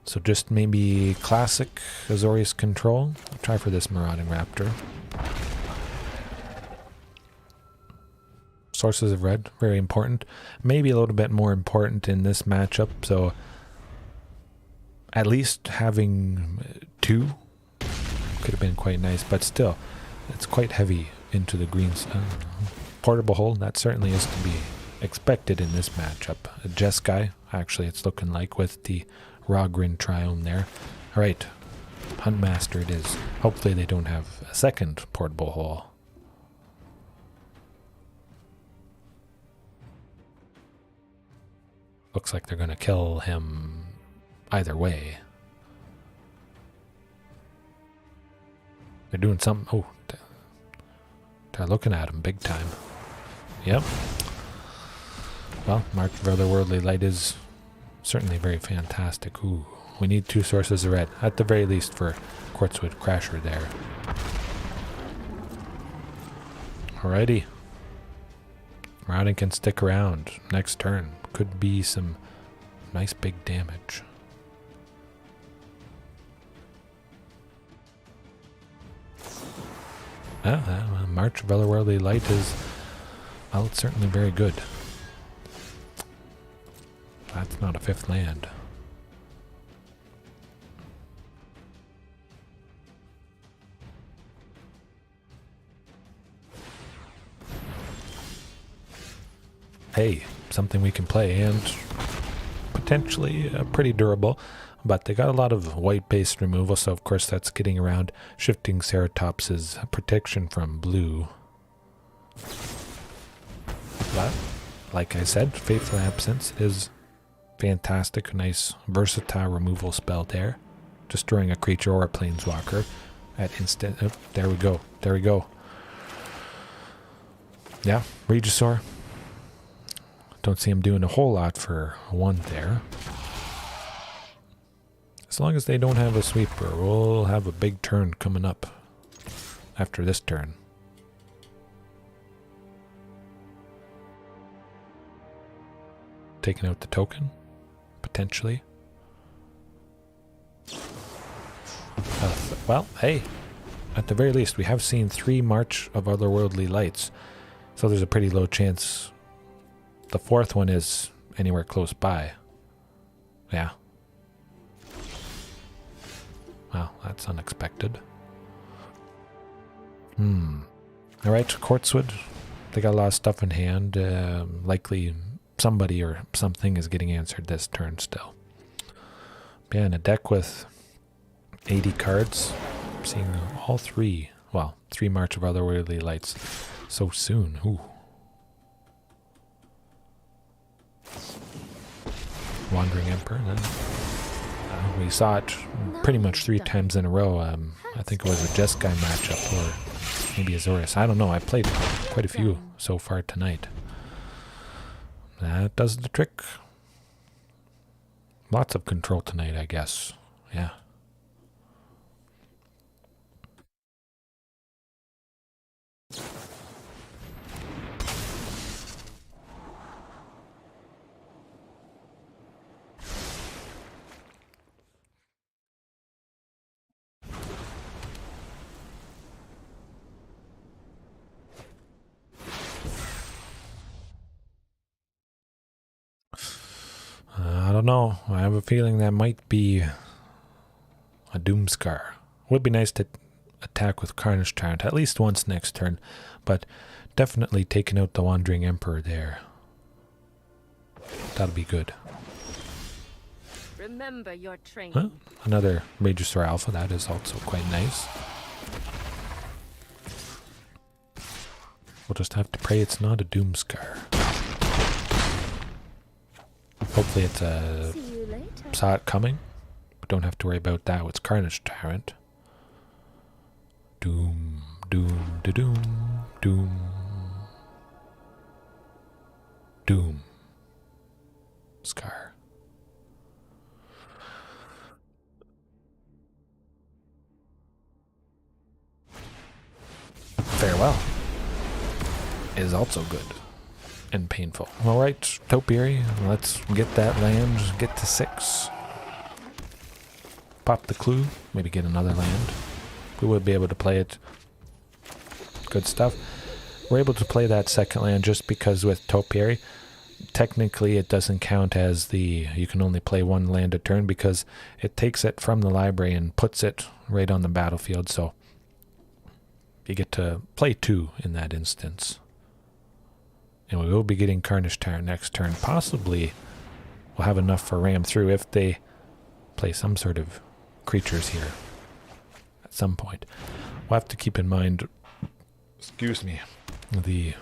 So just maybe classic Azorius control. I'll try for this Marauding Raptor. Sources of red, very important. Maybe a little bit more important in this matchup, so at least having 2 could have been quite nice, but still, it's quite heavy into the greens. Portable hold, that certainly is to be expected in this matchup. A Jeskai, actually it's looking like, with the Rogrin Triome there. Alright, Huntmaster it is. Hopefully they don't have a second portable hole. Looks like they're going to kill him either way. They're doing something. Oh, they're looking at him big time. Yep. Well, Mark of Otherworldly Light is certainly very fantastic. Ooh, we need 2 sources of red, at the very least, for Quartzwood Crasher there. Alrighty. Marauding can stick around. Next turn could be some nice big damage. March of Otherworldly Light is, well, it's certainly very good. That's not a 5th land. Hey, something we can play, and potentially pretty durable. But they got a lot of white-based removal, so of course that's getting around Shifting Ceratops's protection from blue. But, like I said, Faithful Absence is fantastic. A nice, versatile removal spell there. Destroying a creature or a planeswalker at instant. Oh, there we go. There we go. Yeah, Regisaur. Don't see him doing a whole lot for 1 there. As long as they don't have a sweeper, we'll have a big turn coming up after this turn. Taking out the token, potentially. Well, hey, at the very least, we have seen 3 March of Otherworldly Lights, so there's a pretty low chance the 4th one is anywhere close by. Yeah. Well, that's unexpected. Alright, Quartzwood. They got a lot of stuff in hand. Likely somebody or something is getting answered this turn still. Yeah, in a deck with 80 cards. I'm seeing all 3. Well, 3 March of Otherworldly Lights so soon. Ooh. Wandering Emperor, then. We saw it pretty much 3 times in a row. I think it was a Jeskai matchup, or maybe Azorius. I don't know. I played quite a few so far tonight. That does the trick. Lots of control tonight, I guess. Yeah. I don't know. I have a feeling that might be a Doomscar. Would be nice to attack with Carnage Tyrant at least once next turn, but definitely taking out the Wandering Emperor there. That'll be good. Remember your training. Huh? Another Regisaur Alpha. That is also quite nice. We'll just have to pray it's not a Doomscar. Hopefully it's a... Saw it coming. But don't have to worry about that with Carnage Tyrant. Doom, doom, da-doom, doom. Doom. Scar. Farewell is also good and painful. Alright, Topiary, let's get that land, get to 6. Pop the clue, maybe get another land. We would be able to play it. Good stuff. We're able to play that second land just because with Topiary, technically it doesn't count as the, you can only play 1 land a turn because it takes it from the library and puts it right on the battlefield, so you get to play 2 in that instance. And we will be getting Carnage Tyrant next turn. Possibly we'll have enough for Ram through if they play some sort of creatures here at some point. We'll have to keep in mind, excuse me, the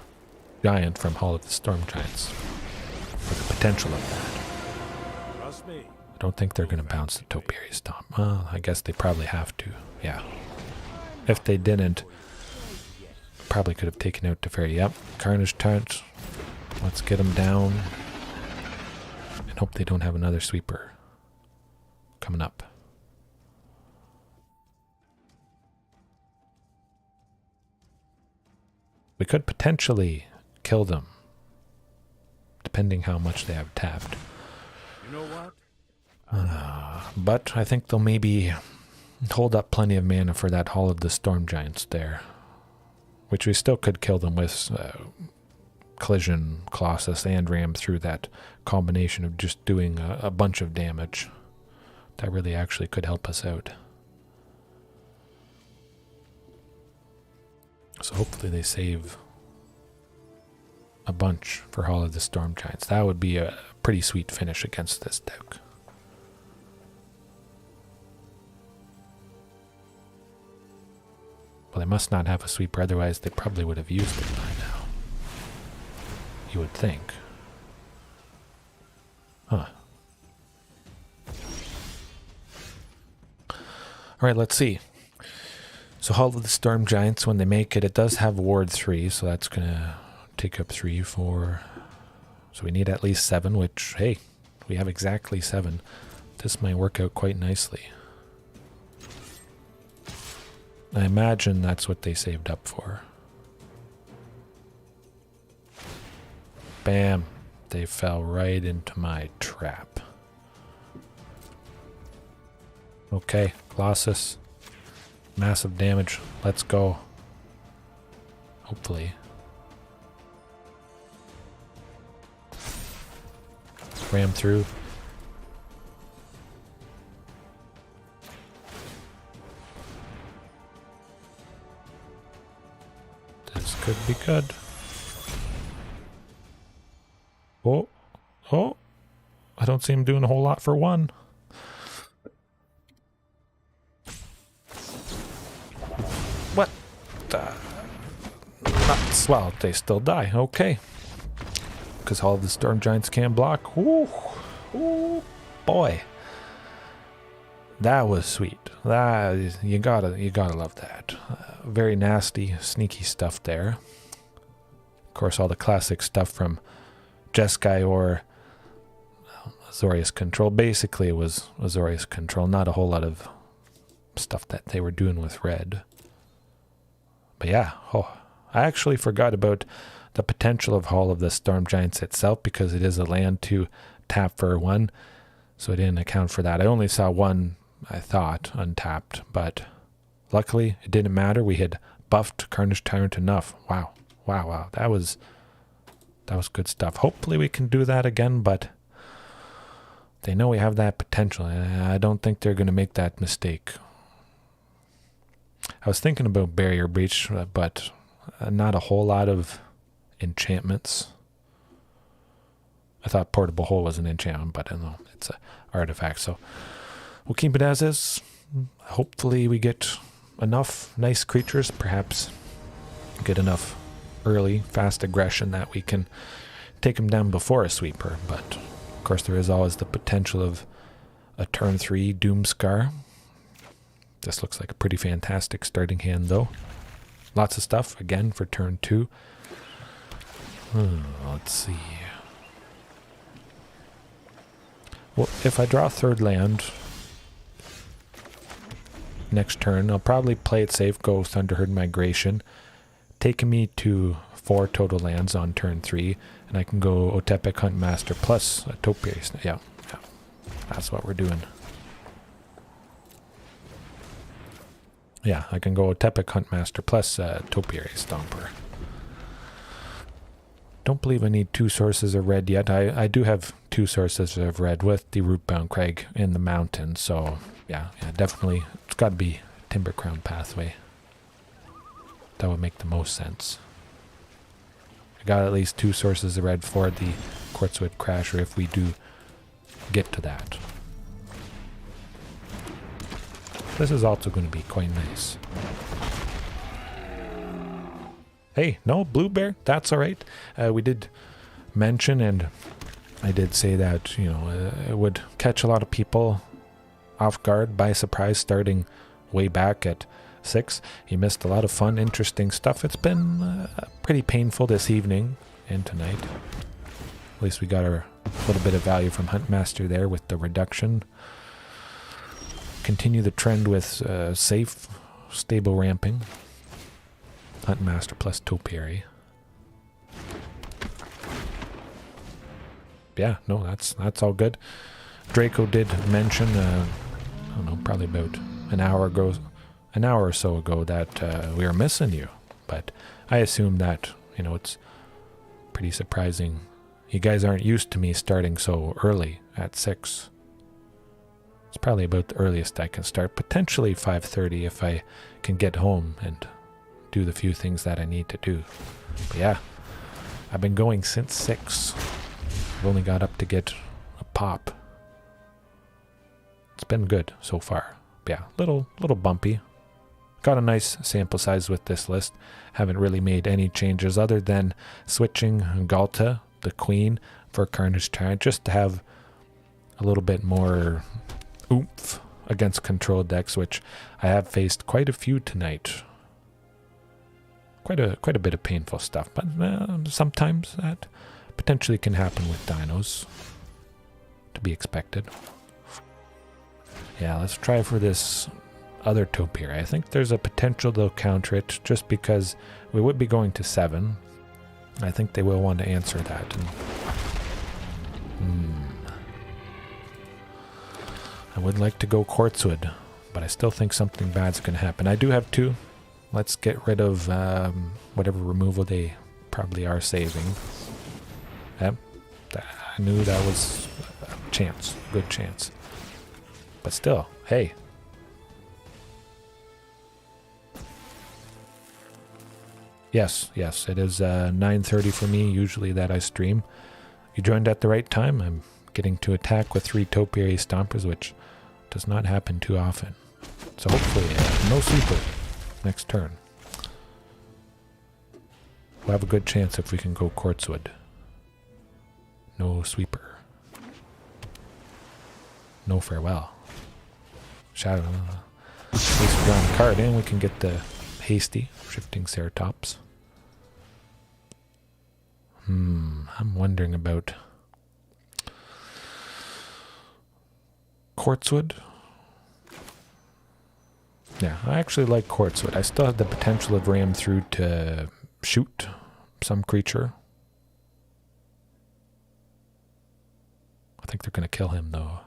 giant from Hall of the Storm Giants for the potential of that. Trust me. I don't think they're going to bounce the Topiary Stomp. Well, I guess they probably have to. Yeah. If they didn't, probably could have taken out Teferi. Yep. Carnage Tyrant. Let's get them down. And hope they don't have another sweeper coming up. We could potentially kill them, depending how much they have tapped. You know what? But I think they'll maybe hold up plenty of mana for that Hall of the Storm Giants there, which we still could kill them with Collision, Colossus, and Ram through that combination of just doing a bunch of damage. That really actually could help us out. So hopefully they save a bunch for Hall of the Storm Giants. That would be a pretty sweet finish against this deck. Well, they must not have a sweeper, otherwise they probably would have used it by now. You would think. Huh. Alright, let's see. So Hall of the Storm Giants, when they make it, it does have Ward 3, so that's going to take up 3, 4. So we need at least 7, which, hey, we have exactly 7 this might work out quite nicely. I imagine that's what they saved up for. Bam! They fell right into my trap. Okay, Colossus. Massive damage. Let's go. Hopefully. Ram through. This could be good. Oh, oh, I don't see him doing a whole lot for one. What? Nuts. Well, they still die. Okay. Because all of the storm giants can block. Ooh, ooh, boy. That was sweet. That is, you gotta love that. Very nasty, sneaky stuff there. Of course, all the classic stuff from Jeskai or Azorius Control. Basically, it was Azorius Control. Not a whole lot of stuff that they were doing with red. But yeah, oh, I actually forgot about the potential of Hall of the Storm Giants itself because it is a land to tap for one. So I didn't account for that. I only saw one, I thought, untapped. But luckily, it didn't matter. We had buffed Carnage Tyrant enough. Wow. Wow, wow. That was good stuff. Hopefully we can do that again, but they know we have that potential. I don't think they're going to make that mistake. I was thinking about Barrier Breach, but not a whole lot of enchantments. I thought Portable Hole was an enchantment, but I don't know, it's an artifact, so we'll keep it as is. Hopefully we get enough nice creatures, perhaps get enough early, fast aggression that we can take them down before a sweeper, but of course there is always the potential of a turn 3 Doomscar. This looks like a pretty fantastic starting hand though. Lots of stuff, again, for turn 2. Let's see. Well, if I draw a third land next turn, I'll probably play it safe, go Thunderherd Migration, taking me to 4 total lands on turn 3, and I can go Otepec Huntmaster plus a Topiary. Yeah, that's what we're doing. Yeah, I can go Otepec Huntmaster plus Topiary Stomper. Don't believe I need 2 sources of red yet. I do have 2 sources of red with the Rootbound Crag in the mountain, so yeah, definitely. It's got to be Timber Crown Pathway. That would make the most sense. I got at least 2 sources of red for the Quartzwood Crasher if we do get to that. This is also going to be quite nice. Hey, no, Blue Bear, that's alright. We did mention, and I did say that, you know, it would catch a lot of people off guard by surprise starting way back at 6. You missed a lot of fun, interesting stuff. It's been pretty painful this evening and tonight. At least we got a little bit of value from Huntmaster there with the reduction. Continue the trend with safe, stable ramping. Huntmaster plus Topiary. Yeah, no, that's all good. Draco did mention, I don't know, probably about an hour or so ago that we were missing you. But I assume that, you know, it's pretty surprising. You guys aren't used to me starting so early at 6. It's probably about the earliest I can start. Potentially 5:30 if I can get home and do the few things that I need to do. But yeah, I've been going since 6. I've only got up to get a pop. It's been good so far. But yeah, little bumpy. Got a nice sample size with this list. Haven't really made any changes other than switching Galta, the Queen, for Carnage Tyrant, just to have a little bit more oomph against control decks, which I have faced quite a few tonight. Quite a bit of painful stuff, but sometimes that potentially can happen with Dinos. To be expected. Yeah, let's try for this other topiary. I think there's a potential they'll counter it just because we would be going to 7. I think they will want to answer that. And, I would like to go Quartzwood, but I still think something bad's going to happen. I do have 2. Let's get rid of whatever removal they probably are saving. Yep. I knew that was a chance. Good chance. But still, hey. Yes, it is 9:30 for me, usually that I stream. You joined at the right time. I'm getting to attack with 3 topiary stompers, which does not happen too often. So hopefully, no sweeper next turn. We'll have a good chance if we can go Quartzwood. No sweeper. No farewell. Shadow. At least we draw a card in, we can get the hasty shifting Ceratops. I'm wondering about Quartzwood. Yeah, I actually like Quartzwood. I still have the potential of ram through to shoot some creature. I think they're going to kill him though.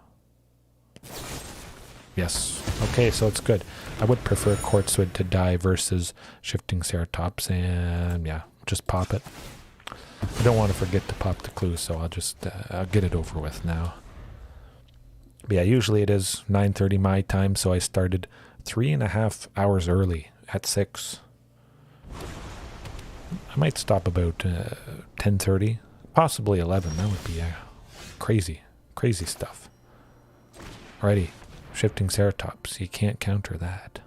Yes. Okay, so it's good. I would prefer Quartzwood to die versus shifting Ceratops, and yeah, just pop it. I don't want to forget to pop the clue, so I'll just I'll get it over with now. But yeah, usually it is 9:30 my time, so I started 3.5 hours early at 6. I might stop about 10:30, possibly 11. That would be crazy stuff. Alrighty, shifting Ceratops. You can't counter that.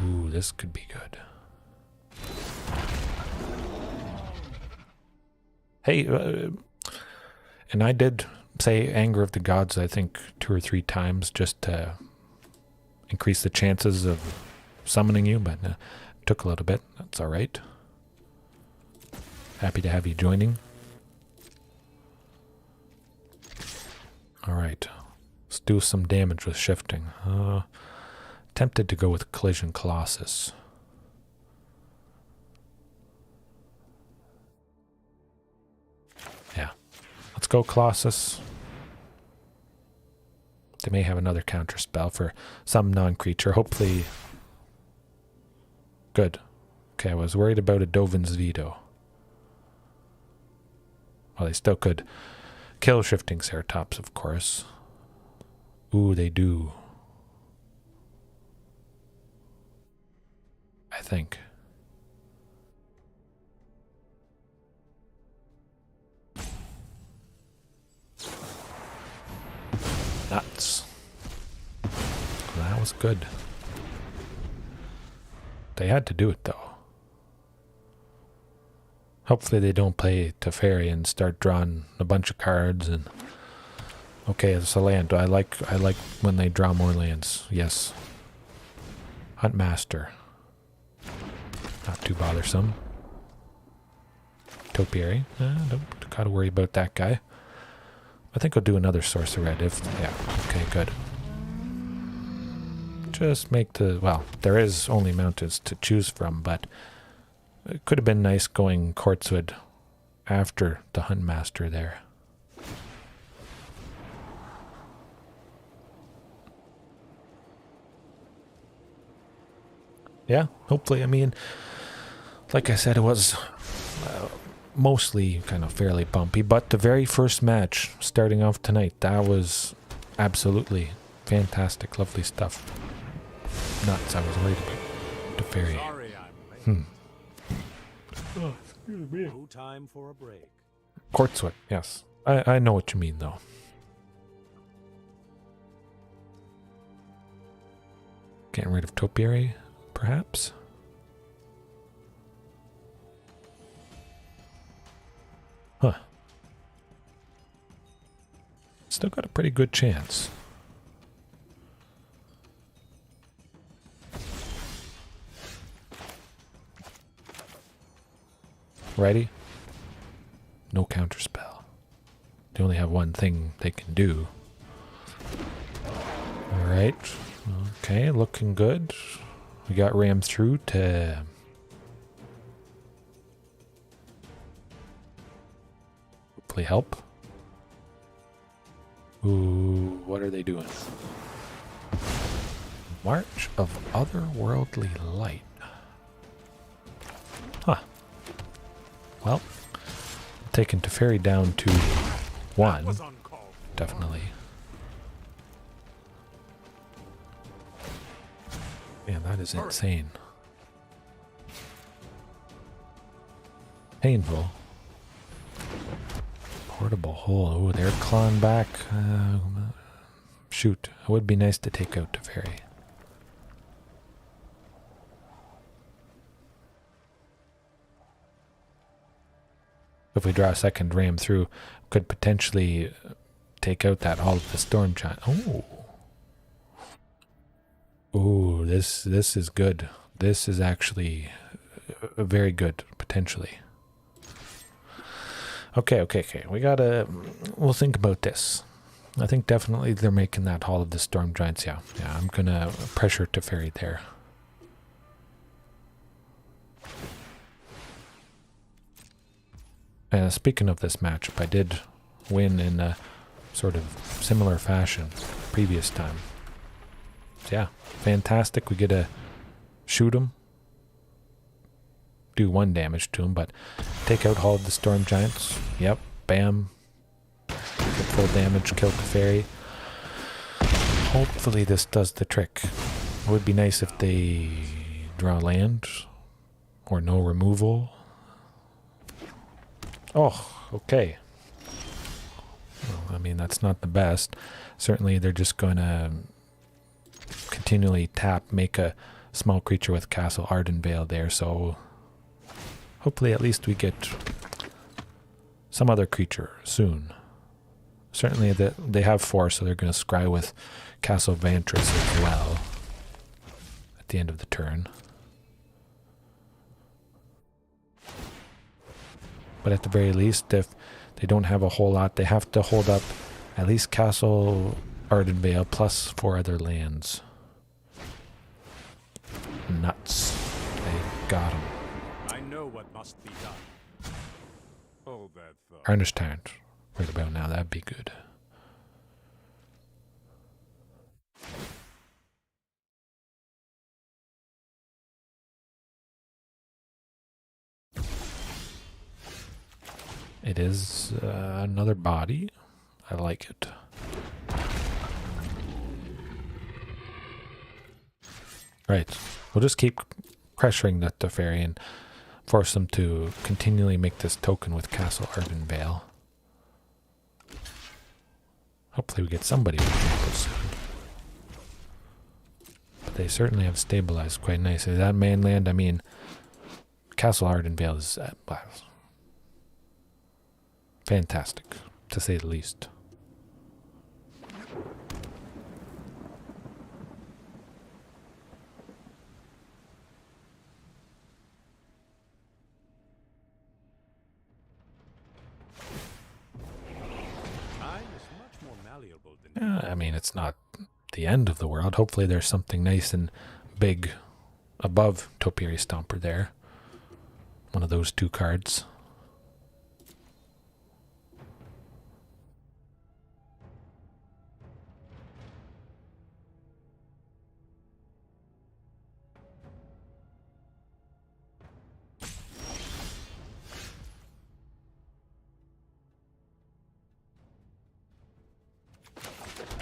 Ooh, this could be good. Hey, and I did say Anger of the Gods, I think, 2 or 3 times just to increase the chances of summoning you, but it took a little bit. That's alright. Happy to have you joining. Alright. Let's do some damage with shifting. Tempted to go with Collision Colossus. Yeah. Let's go Colossus. They may have another counter spell for some non-creature. Hopefully. Good. Okay, I was worried about a Dovin's Veto. Well, they still could kill shifting Ceratops, of course. Ooh, they do. I think. Nuts. That was good. They had to do it, though. Hopefully they don't play Teferi and start drawing a bunch of cards and... Okay, it's a land. I like when they draw more lands. Yes. Huntmaster. Not too bothersome. Topiary. Don't gotta worry about that guy. I think I'll do another Sorcerer if... Yeah, okay, good. Just make the... Well, there is only mountains to choose from, but... It could have been nice going Quartzwood after the Huntmaster there. Yeah, hopefully. I mean, like I said, it was mostly kind of fairly bumpy, but the very first match starting off tonight, that was absolutely fantastic, lovely stuff. Nuts, I was worried about the fairy. Oh, excuse me. No time for a break. Quartzwood, yes. I know what you mean, though. Getting rid of Topiary, perhaps? Huh. Still got a pretty good chance. Ready? No counterspell. They only have one thing they can do. Alright. Okay, looking good. We got rammed through to... hopefully help. Ooh, what are they doing? March of Otherworldly Light. Huh. Well, taking Teferi down to 1. Definitely. Man, that is insane. Painful. Portable hole. Oh, they're clawing back. Shoot. It would be nice to take out Teferi. If we draw a second ram through, could potentially take out that Hall of the Storm Giant. Oh. Ooh, this is good. This is actually very good, potentially. Okay. We'll think about this. I think definitely they're making that Hall of the Storm Giants. Yeah, I'm gonna pressure Teferi there. Speaking of this matchup, I did win in a sort of similar fashion previous time. So yeah, fantastic. We get to shoot him, do 1 damage to him, but take out Hall of the Storm Giants. Yep, bam. Get full damage, kill Teferi. Hopefully this does the trick. It would be nice if they draw land or no removal. Oh, okay. Well, I mean, that's not the best. Certainly they're just going to continually tap, make a small creature with Castle Ardenvale there, so hopefully at least we get some other creature soon. Certainly they have 4, so they're going to scry with Castle Vantress as well at the end of the turn. But at the very least, if they don't have a whole lot, they have to hold up at least Castle Ardenvale plus 4 other lands. Nuts. They got him. I know what must be done. Hold that thought. I understand. Right about now, that'd be good. It is another body. I like it. Right. We'll just keep pressuring the Teferi and force them to continually make this token with Castle Ardenvale. Hopefully we get somebody with Trample soon. But they certainly have stabilized quite nicely. That mainland, I mean, Castle Ardenvale is fantastic, to say the least. I mean, it's not the end of the world. Hopefully there's something nice and big above Topiary Stomper there. One of those 2 cards.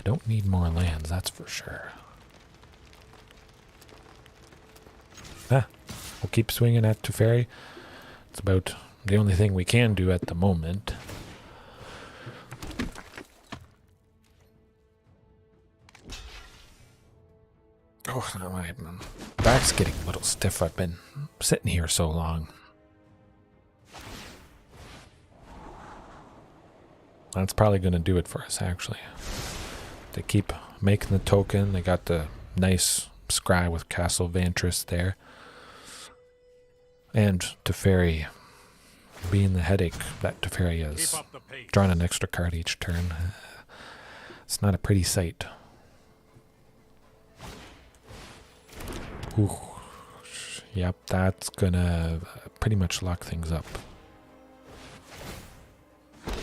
Don't need more lands, that's for sure. We'll keep swinging at Teferi. It's about the only thing we can do at the moment. Oh, my back's getting a little stiff. I've been sitting here so long. That's probably going to do it for us, actually. They keep making the token. They got the nice scry with Castle Vantress there. And Teferi being the headache that Teferi is. drawing an extra card each turn. It's not a pretty sight. Ooh. Yep, that's gonna pretty much lock things up. I'm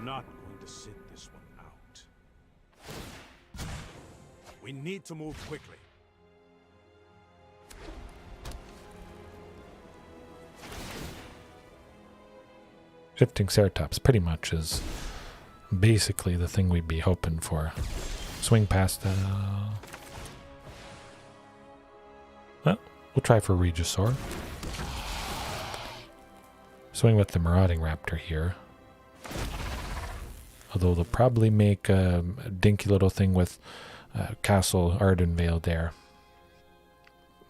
not going to sit this one out. We need to move quickly. Shifting Ceratops pretty much is basically the thing we'd be hoping for. Swing past the... Well, we'll try for Regisaur. Swing with the Marauding Raptor here. Although they'll probably make a dinky little thing with Castle Ardenvale there.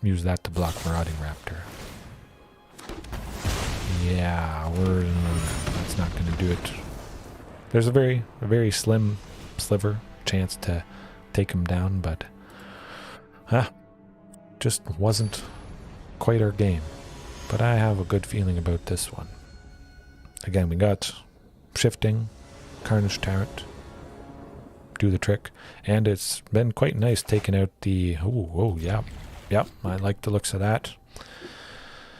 Use that to block Marauding Raptor. Yeah, that's not going to do it. There's a very slim sliver chance to take him down, but just wasn't quite our game. But I have a good feeling about this one. Again, we got shifting, Carnage Tyrant, do the trick, and it's been quite nice taking out the... Oh, yeah, I like the looks of that.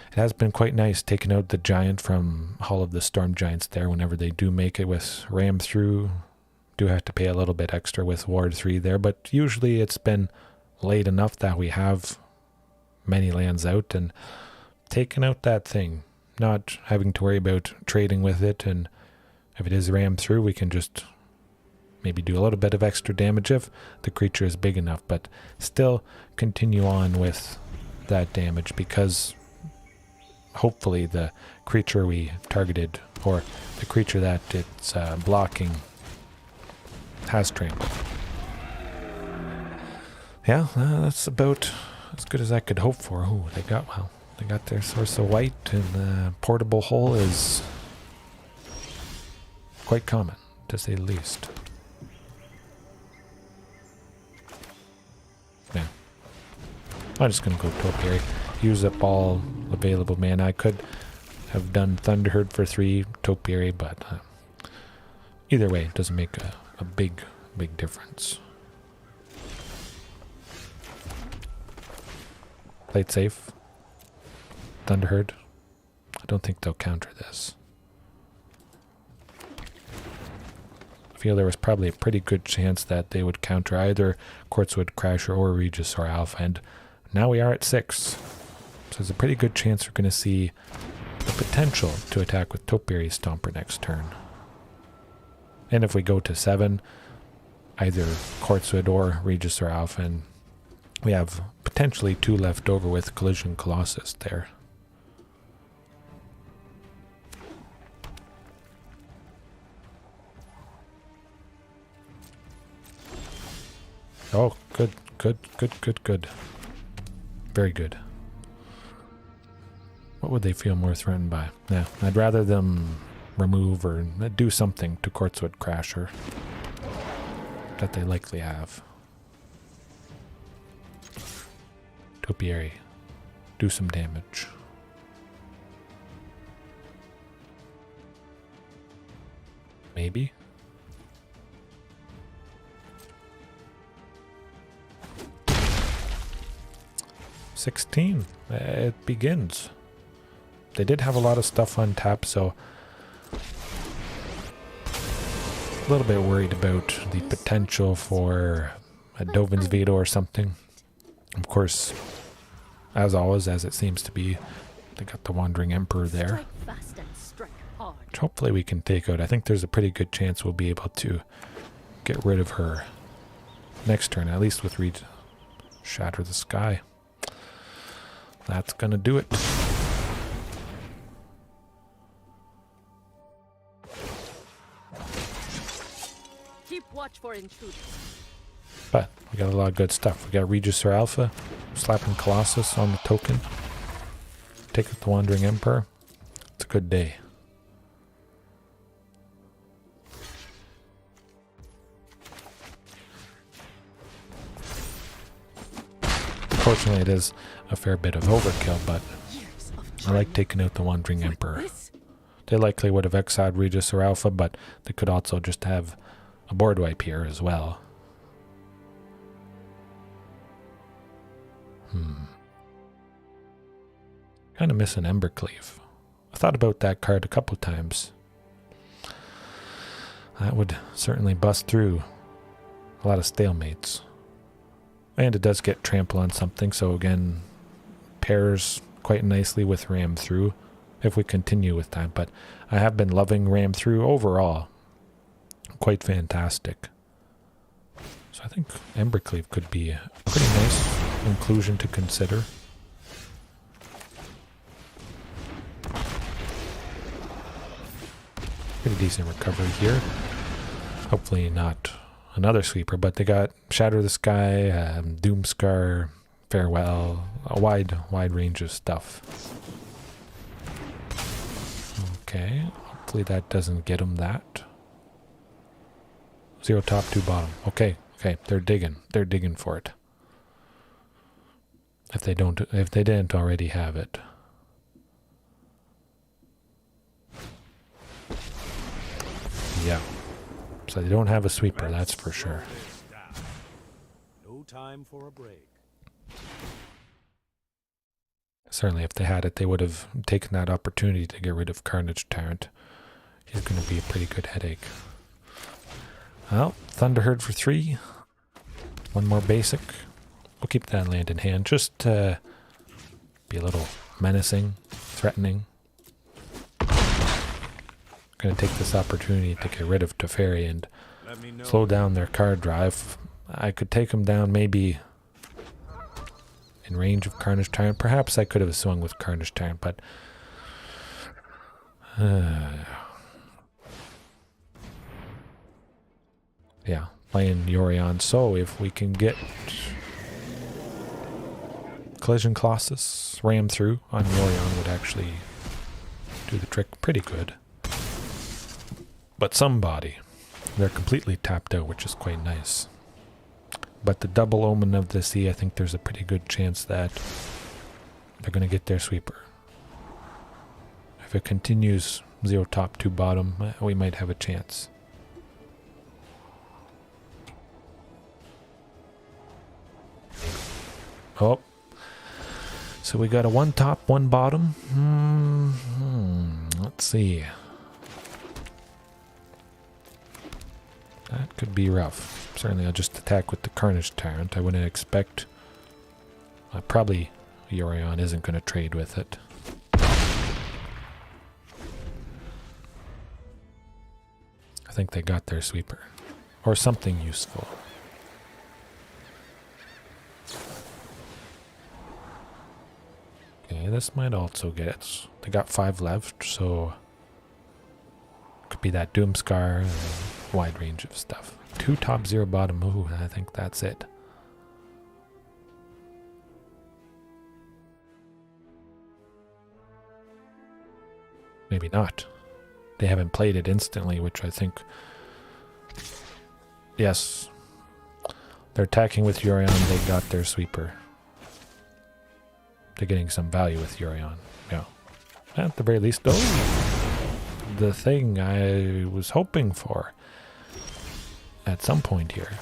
It has been quite nice taking out the giant from Hall of the Storm Giants there whenever they do make it with Ram through. Do have to pay a little bit extra with Ward 3 there, but usually it's been late enough that we have many lands out and taking out that thing. Not having to worry about trading with it, and if it is Ram through, we can just maybe do a little bit of extra damage if the creature is big enough, but still continue on with that damage because... hopefully the creature we targeted, or the creature that it's blocking, has trampled. Yeah, that's about as good as I could hope for. Ooh, they got their source of white, and the portable hole is quite common, to say the least. Yeah. I'm just going to go Topiary. Use up all available mana. I could have done Thunderherd for 3 Topiary, but either way, it doesn't make a big difference. Play it safe. Thunderherd. I don't think they'll counter this. I feel there was probably a pretty good chance that they would counter either Quartzwood Crasher or Regisaur Alpha, and now we are at 6. So there's a pretty good chance we're going to see the potential to attack with Topiary Stomper next turn. And if we go to 7, either Quartzwood or Regisaur Alpha, and we have potentially 2 left over with Collision Colossus there. Oh, good. Very good. What would they feel more threatened by? Yeah, I'd rather them remove or do something to Quartzwood Crasher that they likely have. Topiary, do some damage. Maybe? $16. It begins. They did have a lot of stuff on tap, so a little bit worried about the potential for a Dovin's Veto or something. Of course, as always, as it seems to be, they got the Wandering Emperor there, which hopefully we can take out. I think there's a pretty good chance we'll be able to get rid of her next turn, at least with Shatter the Sky. That's gonna do it. Keep watch for intruders. But we got a lot of good stuff. We got Regisaur Alpha, slapping Colossus on the token. Take out the Wandering Emperor. It's a good day. Unfortunately, it is a fair bit of overkill, but I like taking out the Wandering Emperor. This They likely would have exiled Regis or Alpha, but they could also just have a board wipe here as well. Kind of miss an Embercleave. I thought about that card a couple times. That would certainly bust through a lot of stalemates. And it does get trample on something, so again, pairs quite nicely with Ram Through if we continue with that. But I have been loving Ram Through overall. Quite fantastic. So I think Embercleave could be a pretty nice inclusion to consider. Pretty decent recovery here. Hopefully not another sweeper, but they got Shatter the Sky, Doomscar, Farewell, a wide range of stuff. Okay, hopefully that doesn't get them that. 0 top, 2 bottom. Okay, they're digging for it. If they didn't already have it. Yeah. So they don't have a sweeper, that's for sure. No time for a break. Certainly if they had it, they would have taken that opportunity to get rid of Carnage Tyrant. He's going to be a pretty good headache. Well, Thunderherd for 3. One more basic. We'll keep that land in hand, just to be a little menacing, threatening. Going to take this opportunity to get rid of Teferi and slow down their card drive. I could take them down maybe in range of Carnage Tyrant. Perhaps I could have swung with Carnage Tyrant, but yeah, playing Yorion. So if we can get Collision Colossus, Ram Through on Yorion would actually do the trick pretty good. But somebody, they're completely tapped out, which is quite nice. But the double Omen of the Sea, I think there's a pretty good chance that they're going to get their sweeper. If it continues 0 top, 2 bottom, we might have a chance. Oh. So we got a 1 top, 1 bottom. Let's see. That could be rough. Certainly I'll just attack with the Carnage Tyrant. I wouldn't expect... probably Yorion isn't going to trade with it. I think they got their sweeper. Or something useful. Okay, this might also get it. They got 5 left, so... could be that Doomscar and a wide range of stuff. 2 top, 0 bottom. Ooh, I think that's it. Maybe not. They haven't played it instantly, which I think... Yes. They're attacking with Yorion. They got their sweeper. They're getting some value with Yorion. Yeah. At the very least, the thing I was hoping for at some point here.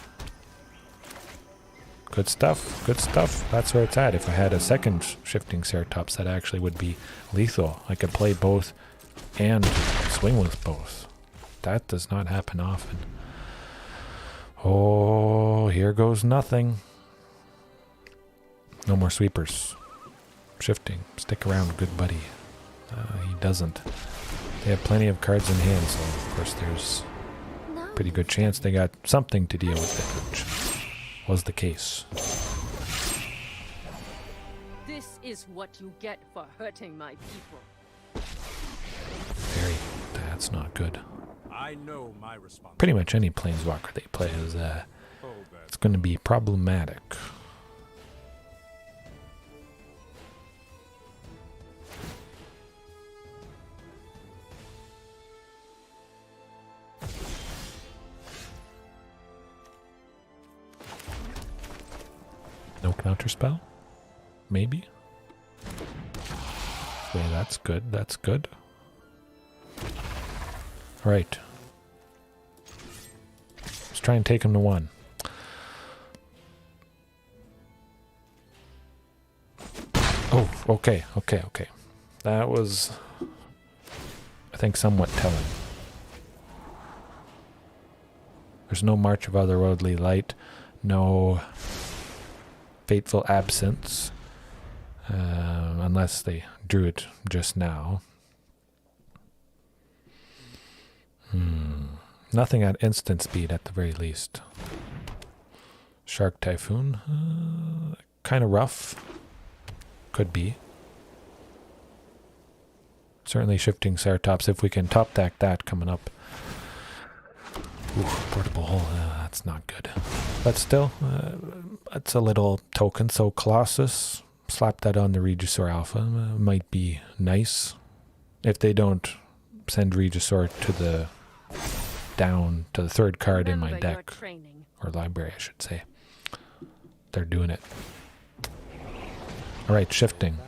Good stuff, good stuff. That's where it's at. If I had a second shifting Ceratops, that actually would be lethal. I could play both and swing with both. That does not happen often. Oh, here goes nothing. No more sweepers. Shifting. Stick around, good buddy. He doesn't. They have plenty of cards in hand, so of course there's a pretty good chance they got something to deal with it, which was the case. This is what you get for hurting my people. Very. That's not good. I know my response. Pretty much any Planeswalker they play is, it's going to be problematic. No counter spell? Maybe? Yeah, that's good. That's good. Alright. Let's try and take him to 1. Oh, okay. That was, I think, somewhat telling. There's no March of Otherworldly Light, no Fateful Absence, unless they drew it just now. Nothing at instant speed at the very least. Shark Typhoon, kind of rough. Could be. Certainly Shifting Ceratops if we can top deck that coming up. Ooh, portable hole, that's not good. But still, it's a little token, so Colossus, slap that on the Regisaur Alpha, might be nice. If they don't send Regisaur to the down to the 3rd card in my deck, or library I should say. They're doing it. Alright, Shifting.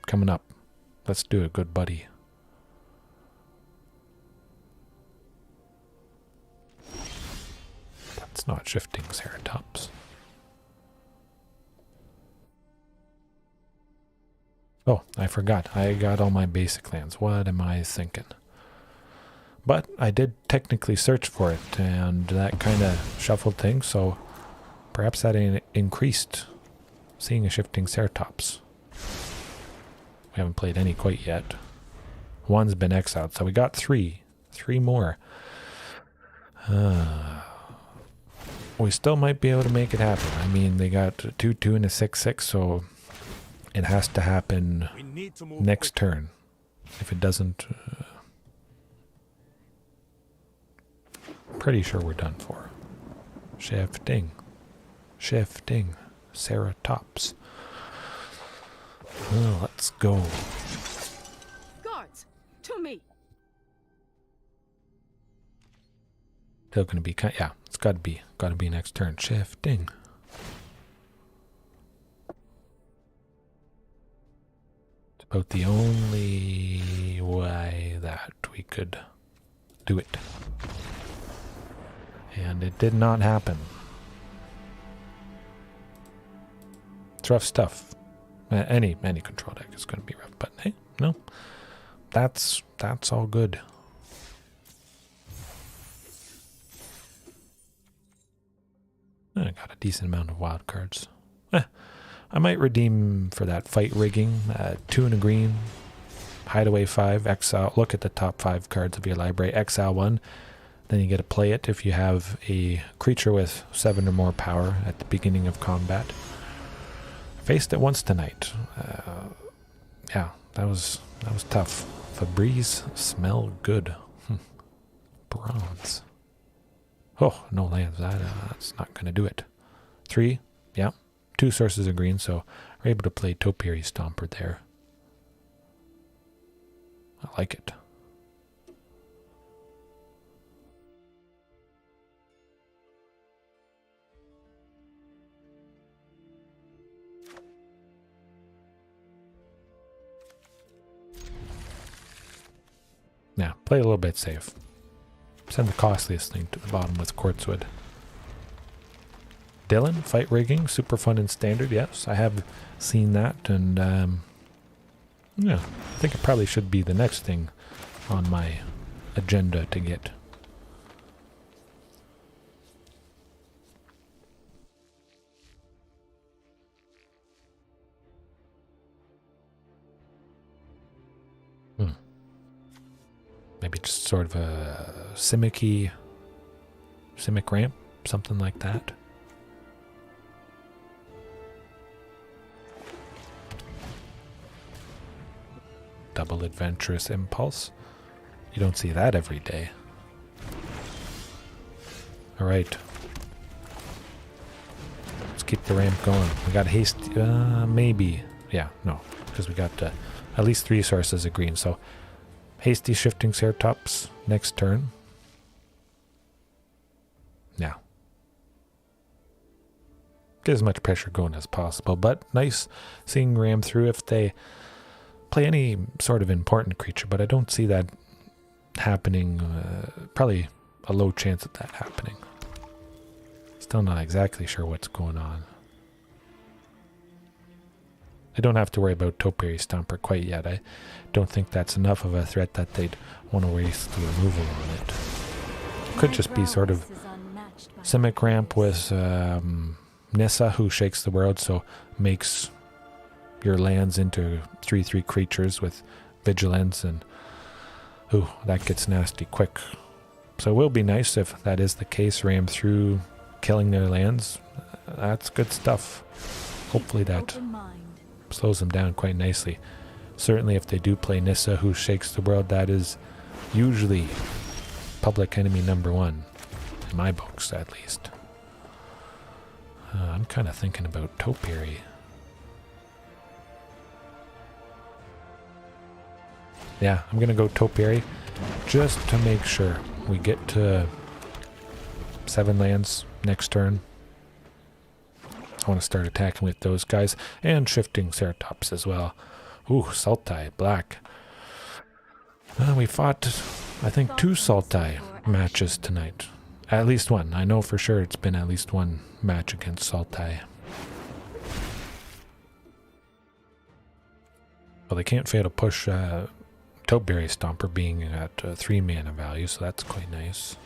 Coming up. Let's do it, good buddy. That's not Shifting Ceratops. Oh, I forgot. I got all my basic lands. What am I thinking? But I did technically search for it, and that kind of shuffled things, so perhaps that increased seeing a Shifting Ceratops. We haven't played any quite yet. 1's been exiled, so we got 3. 3 more. We still might be able to make it happen. I mean, they got a 2/2 and a 6/6, so it has to happen next turn. If it doesn't, pretty sure we're done for. Shifting. Ceratops. Well, let's go. Guards, to me. Still gonna be yeah, it's gotta be next turn. Shifting. It's about the only way that we could do it. And it did not happen. It's rough stuff. Any control deck is going to be rough, but hey, no, that's all good. I got a decent amount of wild cards. I might redeem for that fight rigging. 2 and a green, hideaway 5, exile. Look at the top 5 cards of your library. Exile 1. Then you get to play it if you have a creature with 7 or more power at the beginning of combat. Faced it once tonight. Yeah, that was tough. Febreze smell good. Bronze. Oh, no lands. That's not going to do it. 3, yeah. 2 sources of green, so we're able to play Topiary Stomper there. I like it. Yeah, play a little bit safe. Send the costliest thing to the bottom with Quartzwood. Dylan, fight rigging, super fun in standard. Yes, I have seen that, and yeah, I think it probably should be the next thing on my agenda to get. Maybe just sort of a Simic ramp, something like that. Double Adventurous Impulse. You don't see that every day. Alright. Let's keep the ramp going. We got haste, maybe. Yeah, no, because we got at least 3 sources of green, so hasty Shifting Ceratops next turn. Yeah. Get as much pressure going as possible, but nice seeing ram through if they play any sort of important creature, but I don't see that happening. Probably a low chance of that happening. Still not exactly sure what's going on. I don't have to worry about Topiary Stomper quite yet. I don't think that's enough of a threat that they'd want to waste the removal on it. Could just be sort of Simic Ramp with Nissa, who shakes the world, so makes your lands into 3/3 creatures with vigilance, and ooh, that gets nasty quick. So it will be nice if that is the case. Ram through, killing their lands. That's good stuff. Hopefully that slows them down quite nicely. Certainly if they do play Nissa, who shakes the world, that is usually public enemy #1. In my books, at least. I'm kind of thinking about Topiary. Yeah, I'm going to go Topiary just to make sure we get to 7 lands next turn. I want to start attacking with those guys and shifting Ceratops as well. Ooh, Sultai, black. We fought, I think, 2 Sultai matches tonight. At least one. I know for sure it's been at least one match against Sultai. Well, they can't fail to push Topiary Stomper being at 3 mana value, so that's quite nice.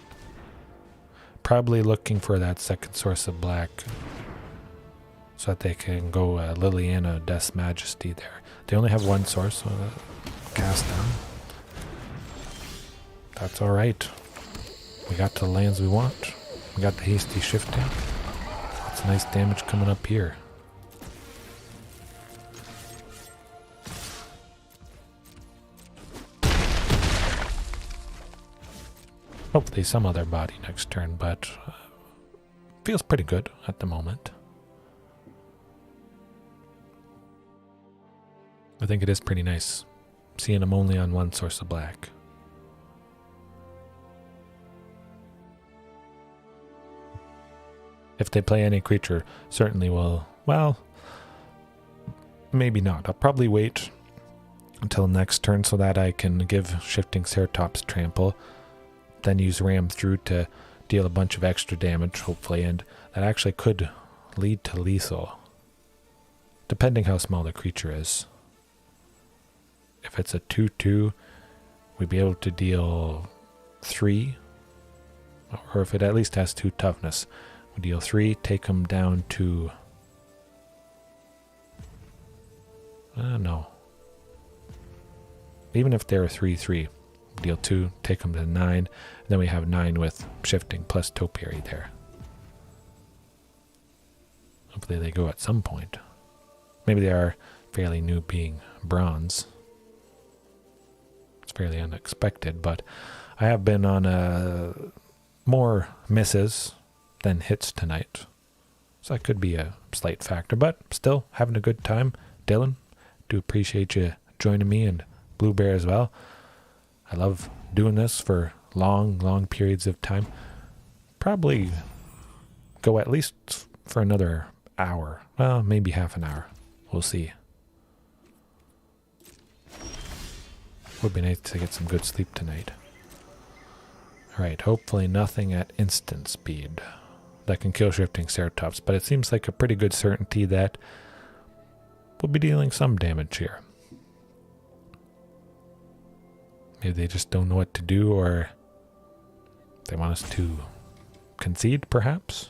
Probably looking for that second source of black so that they can go Liliana, Death's Majesty there. They only have 1 source, so cast them. That's alright. We got the lands we want. We got the hasty shifting. That's nice damage coming up here. Hopefully some other body next turn, but feels pretty good at the moment. I think it is pretty nice seeing them only on 1 source of black. If they play any creature, certainly will, well, maybe not. I'll probably wait until next turn so that I can give Shifting Ceratops trample, then use Ram through to deal a bunch of extra damage, hopefully, and that actually could lead to lethal, depending how small the creature is. If it's a 2/2, we'd be able to deal 3, or if it at least has 2 toughness, we deal 3, take them down to, no. Even if they're 3/3, deal 2, take them to 9, and then we have 9 with shifting plus Topiary there. Hopefully they go at some point. Maybe they are fairly new, being bronze. It's fairly unexpected, but I have been on more misses than hits tonight, so that could be a slight factor, but still having a good time. Dylan, do appreciate you joining me, and Blue Bear as well. I love doing this for long periods of time. Probably go at least for another hour. Well, maybe half an hour. We'll see. Would be nice to get some good sleep tonight. Alright, hopefully nothing at instant speed that can kill Shifting Ceratops, but it seems like a pretty good certainty that we'll be dealing some damage here. Maybe they just don't know what to do, or they want us to concede, perhaps?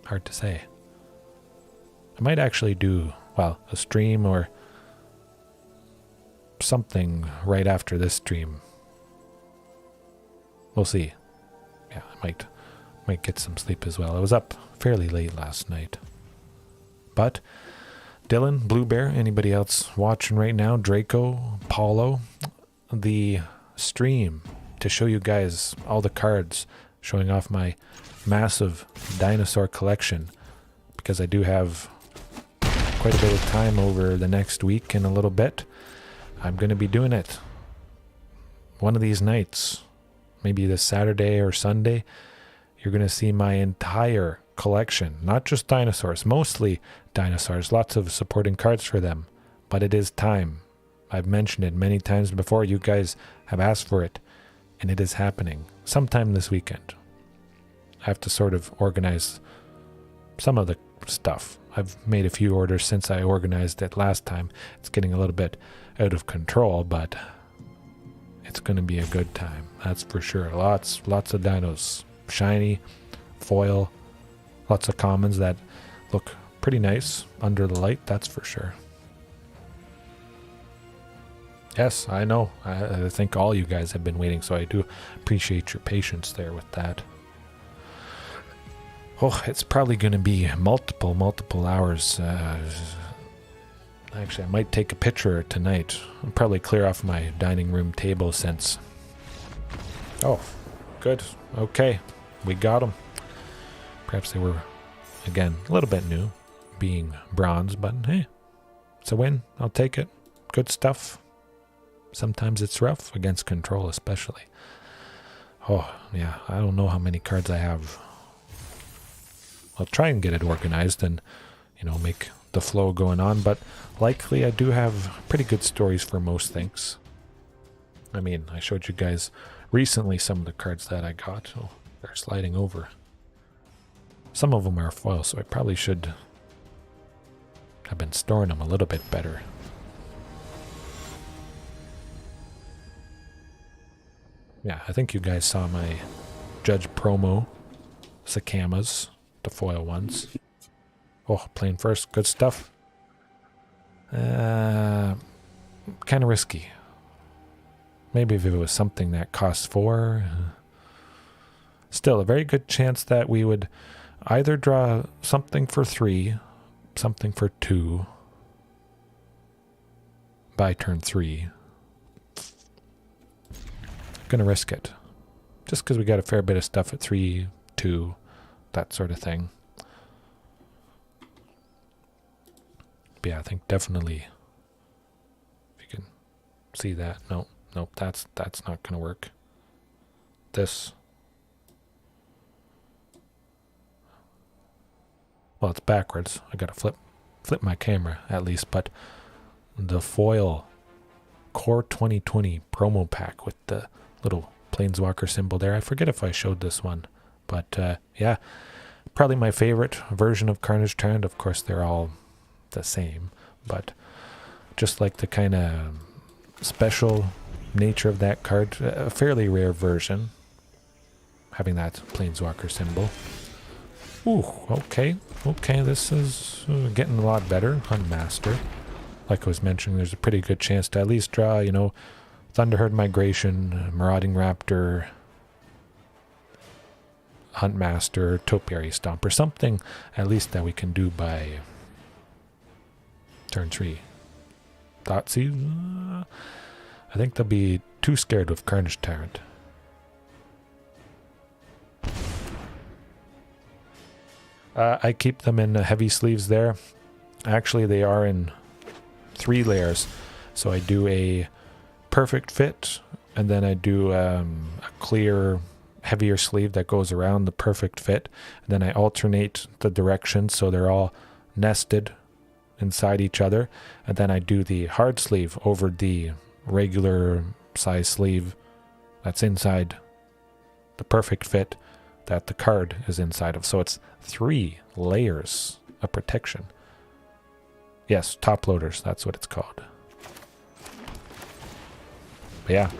Hard to say. I might actually do, well, a stream or something right after this stream. We'll see. Yeah, I might get some sleep as well. I was up fairly late last night. But Dylan, Blue Bear, anybody else watching right now, Draco, Paulo, the stream to show you guys all the cards, showing off my massive dinosaur collection, because I do have quite a bit of time over the next week and a little bit. I'm going to be doing it one of these nights, maybe this Saturday or Sunday. You're going to see my entire collection, not just dinosaurs, mostly dinosaurs, lots of supporting cards for them, but it is time. I've mentioned it many times before. You guys have asked for it, and it is happening sometime this weekend. I have to sort of organize some of the stuff. I've made a few orders since I organized it last time. It's getting a little bit out of control, but it's going to be a good time. That's for sure. Lots of dinos. Shiny, foil, lots of commons that look pretty nice under the light, that's for sure. Yes, I know. I think all you guys have been waiting, so I do appreciate your patience there with that. Oh, it's probably going to be multiple hours. Actually, I might take a picture tonight. I'll probably clear off my dining room table since... Oh, good. Okay, we got them. Perhaps they were, again, a little bit new, being bronze, but hey, it's a win. I'll take it. Good stuff. Sometimes it's rough against control, especially. Oh, yeah, I don't know how many cards I have. I'll try and get it organized and, make the flow going on, but likely I do have pretty good stories for most things. I mean, I showed you guys recently some of the cards that I got. Oh, they're sliding over. Some of them are foil, so I probably should have been storing them a little bit better. Yeah, I think you guys saw my Judge promo Sakamas, the foil ones. Oh, playing first, good stuff. Kind of risky. Maybe if it was something that cost 4. Still, a very good chance that we would either draw something for 3, something for 2 by turn 3. Gonna risk it. Just because we got a fair bit of stuff at 3, 2, that sort of thing. But yeah, I think definitely, if you can see that. Nope, that's not gonna work. This. Well, it's backwards. I gotta flip my camera at least, but the foil Core 2020 promo pack with the little Planeswalker symbol there. I forget if I showed this one, but yeah, probably my favorite version of Carnage Tyrant. Of course, they're all the same, but just like the kind of special nature of that card, a fairly rare version, having that Planeswalker symbol. Ooh, okay, this is getting a lot better. Huntmaster. Like I was mentioning, there's a pretty good chance to at least draw, Thunderherd Migration, Marauding Raptor, Huntmaster, Topiary Stomper, something at least that we can do by turn 3. Thoughtseize? I think they'll be too scared with Carnage Tyrant. I keep them in heavy sleeves there. Actually, they are in 3 layers. So I do a perfect fit, and then I do a clear, heavier sleeve that goes around the perfect fit. And then I alternate the directions so they're all nested inside each other. And then I do the hard sleeve over the regular size sleeve that's inside the perfect fit that the card is inside of. So it's 3 layers of protection. Yes, top loaders, that's what it's called. But yeah,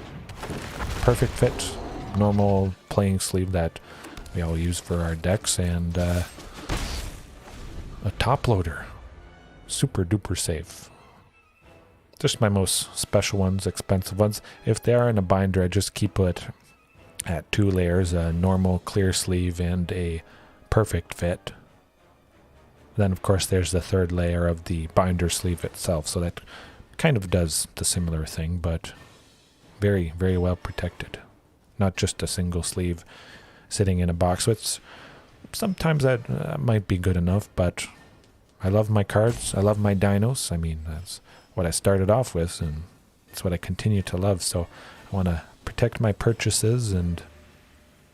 perfect fit, normal playing sleeve that we all use for our decks, and a top loader. Super duper safe. Just my most special ones, expensive ones. If they are in a binder, I just keep it at 2 layers, a normal clear sleeve and a perfect fit. Then, of course, there's the 3rd layer of the binder sleeve itself, so that kind of does the similar thing, but very, very well protected. Not just a single sleeve sitting in a box. So it's sometimes that might be good enough, but I love my cards. I love my dinos. I mean, that's what I started off with, and it's what I continue to love. So I want to protect my purchases and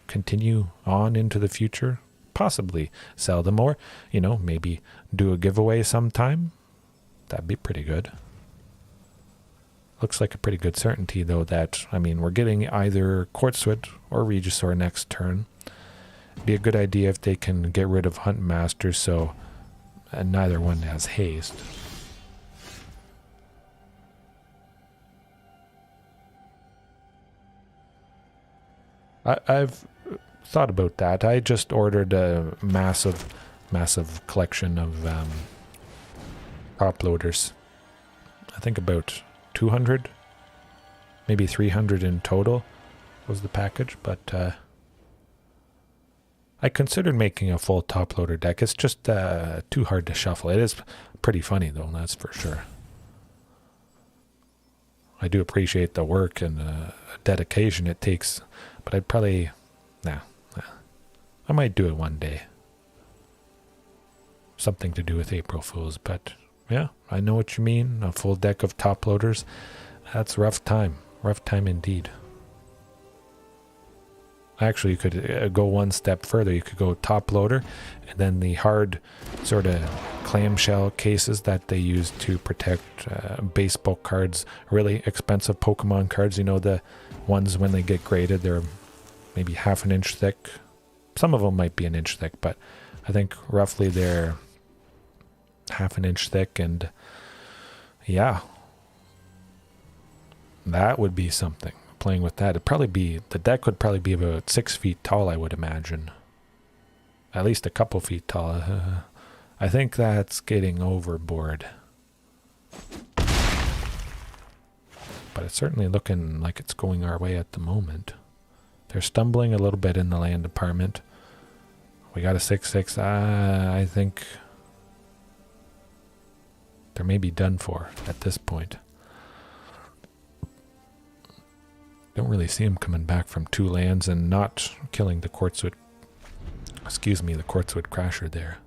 continue on into the future. Possibly sell them, or maybe do a giveaway sometime. That'd be pretty good. Looks like a pretty good certainty, though, that, I mean, we're getting either Quartzwood or Regisaur next turn. Be a good idea if they can get rid of Hunt Master, so neither one has haste. I've thought about that. I just ordered a massive collection of prop loaders. I think about 200, maybe 300 in total was the package, but I considered making a full top loader deck. It's just too hard to shuffle. It is pretty funny, though, that's for sure. I do appreciate the work and dedication it takes, but I'd probably... Nah. I might do it one day. Something to do with April Fools, but yeah, I know what you mean. A full deck of top loaders. That's rough time. Rough time indeed. Actually, you could go one step further. You could go top loader, and then the hard sort of clamshell cases that they use to protect baseball cards, really expensive Pokemon cards. You know, the ones when they get graded, they're maybe half an inch thick. Some of them might be an inch thick, but I think roughly they're half an inch thick, and yeah, that would be something. Playing with that, it'd probably be, the deck would probably be about 6 feet tall, I would imagine. At least a couple feet tall. I think that's getting overboard. But it's certainly looking like it's going our way at the moment. They're stumbling a little bit in the land department. We got a 6/6. I think they're maybe done for at this point. Don't really see him coming back from 2 lands and not killing the Quartzwood. Excuse me, the Quartzwood Crasher there.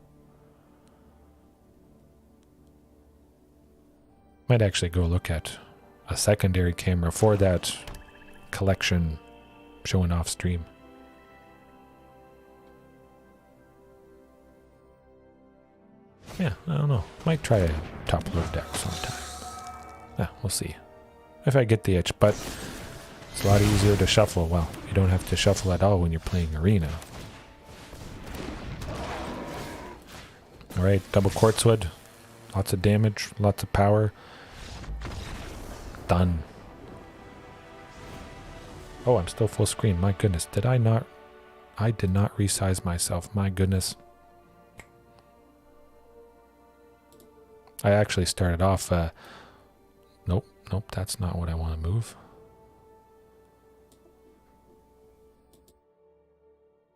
Might actually go look at a secondary camera for that collection showing off stream. Yeah, I don't know. Might try a top load deck sometime. Yeah, we'll see. If I get the itch, but it's a lot easier to shuffle. Well, you don't have to shuffle at all when you're playing Arena. Alright, double Quartzwood. Lots of damage, lots of power. Done. Oh, I'm still full screen. My goodness, did I not... I did not resize myself. My goodness. I actually started off... Nope, that's not what I want to move.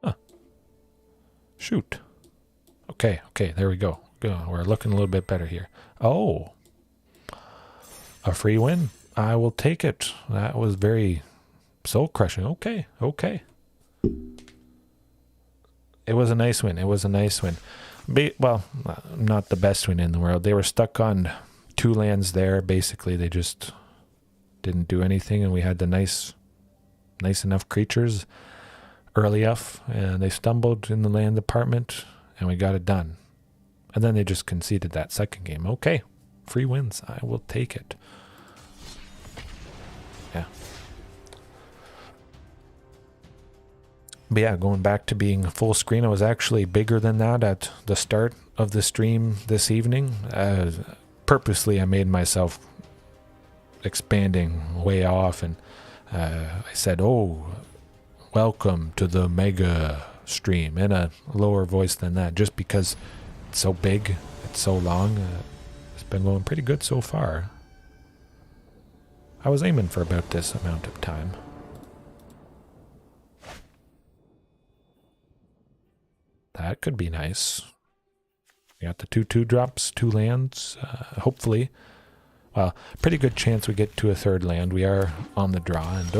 Huh. Shoot. Okay, there we go. We're looking a little bit better here. Oh. A free win. I will take it. That was very soul crushing. Okay. It was a nice win. Well, not the best win in the world. They were stuck on 2 lands there. Basically, they just didn't do anything, and we had the nice enough creatures early enough, and they stumbled in the land department, and we got it done. And then they just conceded that second game. Okay, free wins. I will take it. Yeah. But yeah, going back to being full screen, I was actually bigger than that at the start of the stream this evening. Purposely, I made myself expanding way off, and I said, "Oh, welcome to the mega stream," in a lower voice than that, just because it's so big, it's so long. It's been going pretty good so far. I was aiming for about this amount of time. That could be nice. We got the 2/2 drops, 2 lands, hopefully. Well, pretty good chance we get to a 3rd land. We are on the draw, and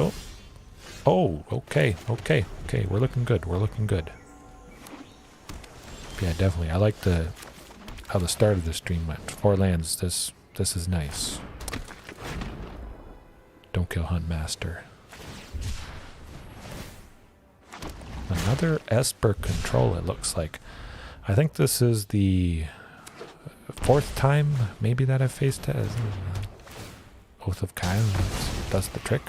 okay. We're looking good. Yeah, definitely. I like how the start of the stream went. 4 lands. This is nice. Don't kill Hunt Master. Another Esper control, it looks like. I think this is the 4th time maybe that I've faced it. Oath of Kyle does the trick.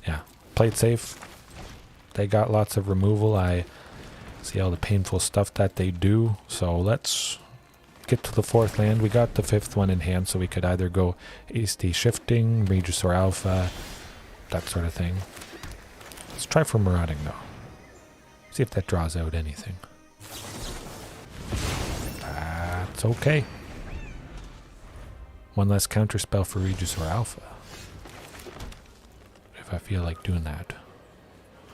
Yeah, played safe. They got lots of removal. I see all the painful stuff that they do. So let's get to the 4th land. We got the 5th one in hand, so we could either go hasty shifting, Regisaur Alpha, that sort of thing. Let's try for marauding though. See if that draws out anything. That's okay. One less counter spell for Regisaur Alpha. If I feel like doing that.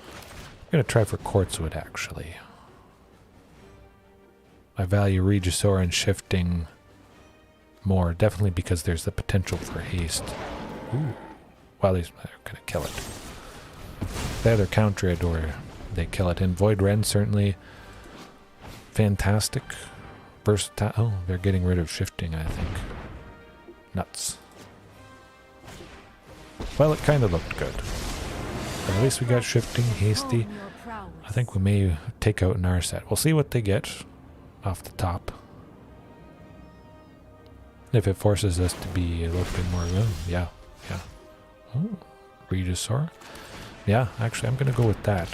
I'm going to try for Quartzwood actually. I value Regisaur and shifting more, definitely because there's the potential for haste. Ooh. Well, they're going to kill it. They either counter it or they kill it. And Void Ren, certainly fantastic. Versatile. Oh, they're getting rid of shifting, I think. Nuts. Well, it kind of looked good. But at least we got shifting, hasty. I think we may take out an Narset. We'll see what they get off the top. If it forces us to be a little bit more room, yeah. Oh, Regisaur. Yeah, actually I'm gonna go with that.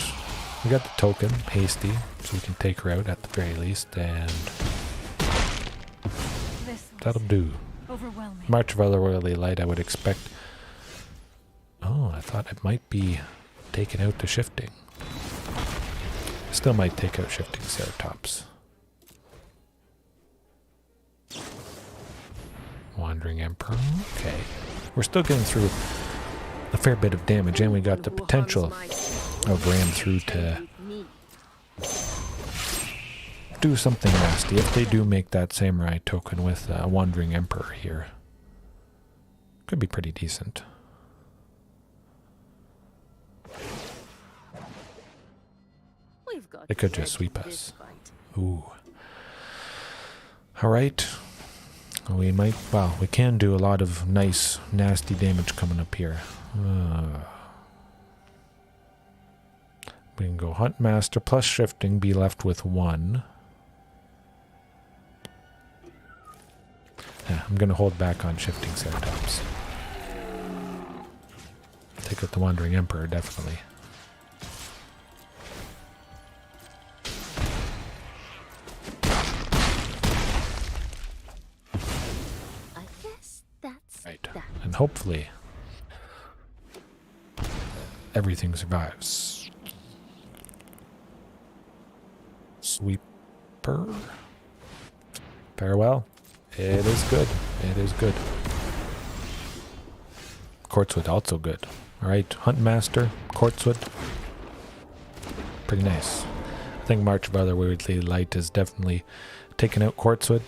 We got the token, hasty, so we can take her out at the very least, and that'll do. Overwhelming. March of Otherworldly Light, I would expect. Oh, I thought it might be taking out the shifting. Still might take out shifting Ceratops. Wandering Emperor. Okay. We're still getting through a fair bit of damage, and we got the potential of Ram through to do something nasty if they do make that Samurai token with a Wandering Emperor here. Could be pretty decent. They could just sweep us. Ooh. Alright. We might, well, we can do a lot of nice, nasty damage coming up here. We can go Huntmaster plus shifting, be left with 1. Yeah, I'm going to hold back on shifting Ceratops. Take out the Wandering Emperor, definitely. And hopefully everything survives. Sweeper. Farewell. It is good. It is good. Quartzwood also good. Alright, Huntmaster, Quartzwood. Pretty nice. I think March of Otherworldly Light is definitely taking out Quartzwood.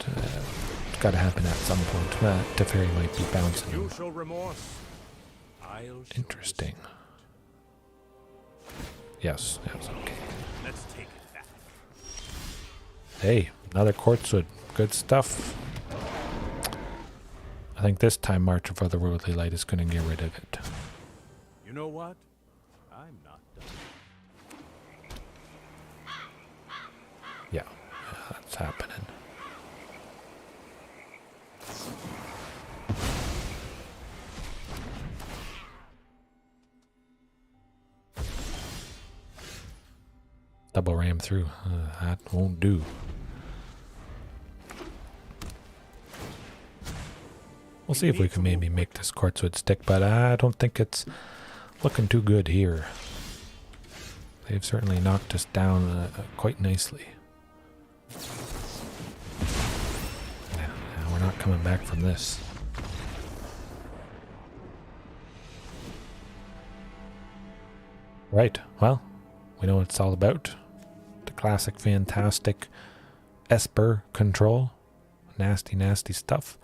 Got to happen at some point. Teferi might be bouncing. You show remorse. Interesting. Yes, okay. Let's take it back. Hey, another Quartzwood. Good stuff. I think this time March of Otherworldly Light is going to get rid of it. You know what? I'm not done. Yeah, that's happening. Double ram through. That won't do. We'll see if we can maybe make this Quartzwood stick, but I don't think it's looking too good here. They've certainly knocked us down quite nicely. Yeah, we're not coming back from this. Right, well, we know what it's all about. The classic, fantastic Esper control. Nasty, nasty stuff.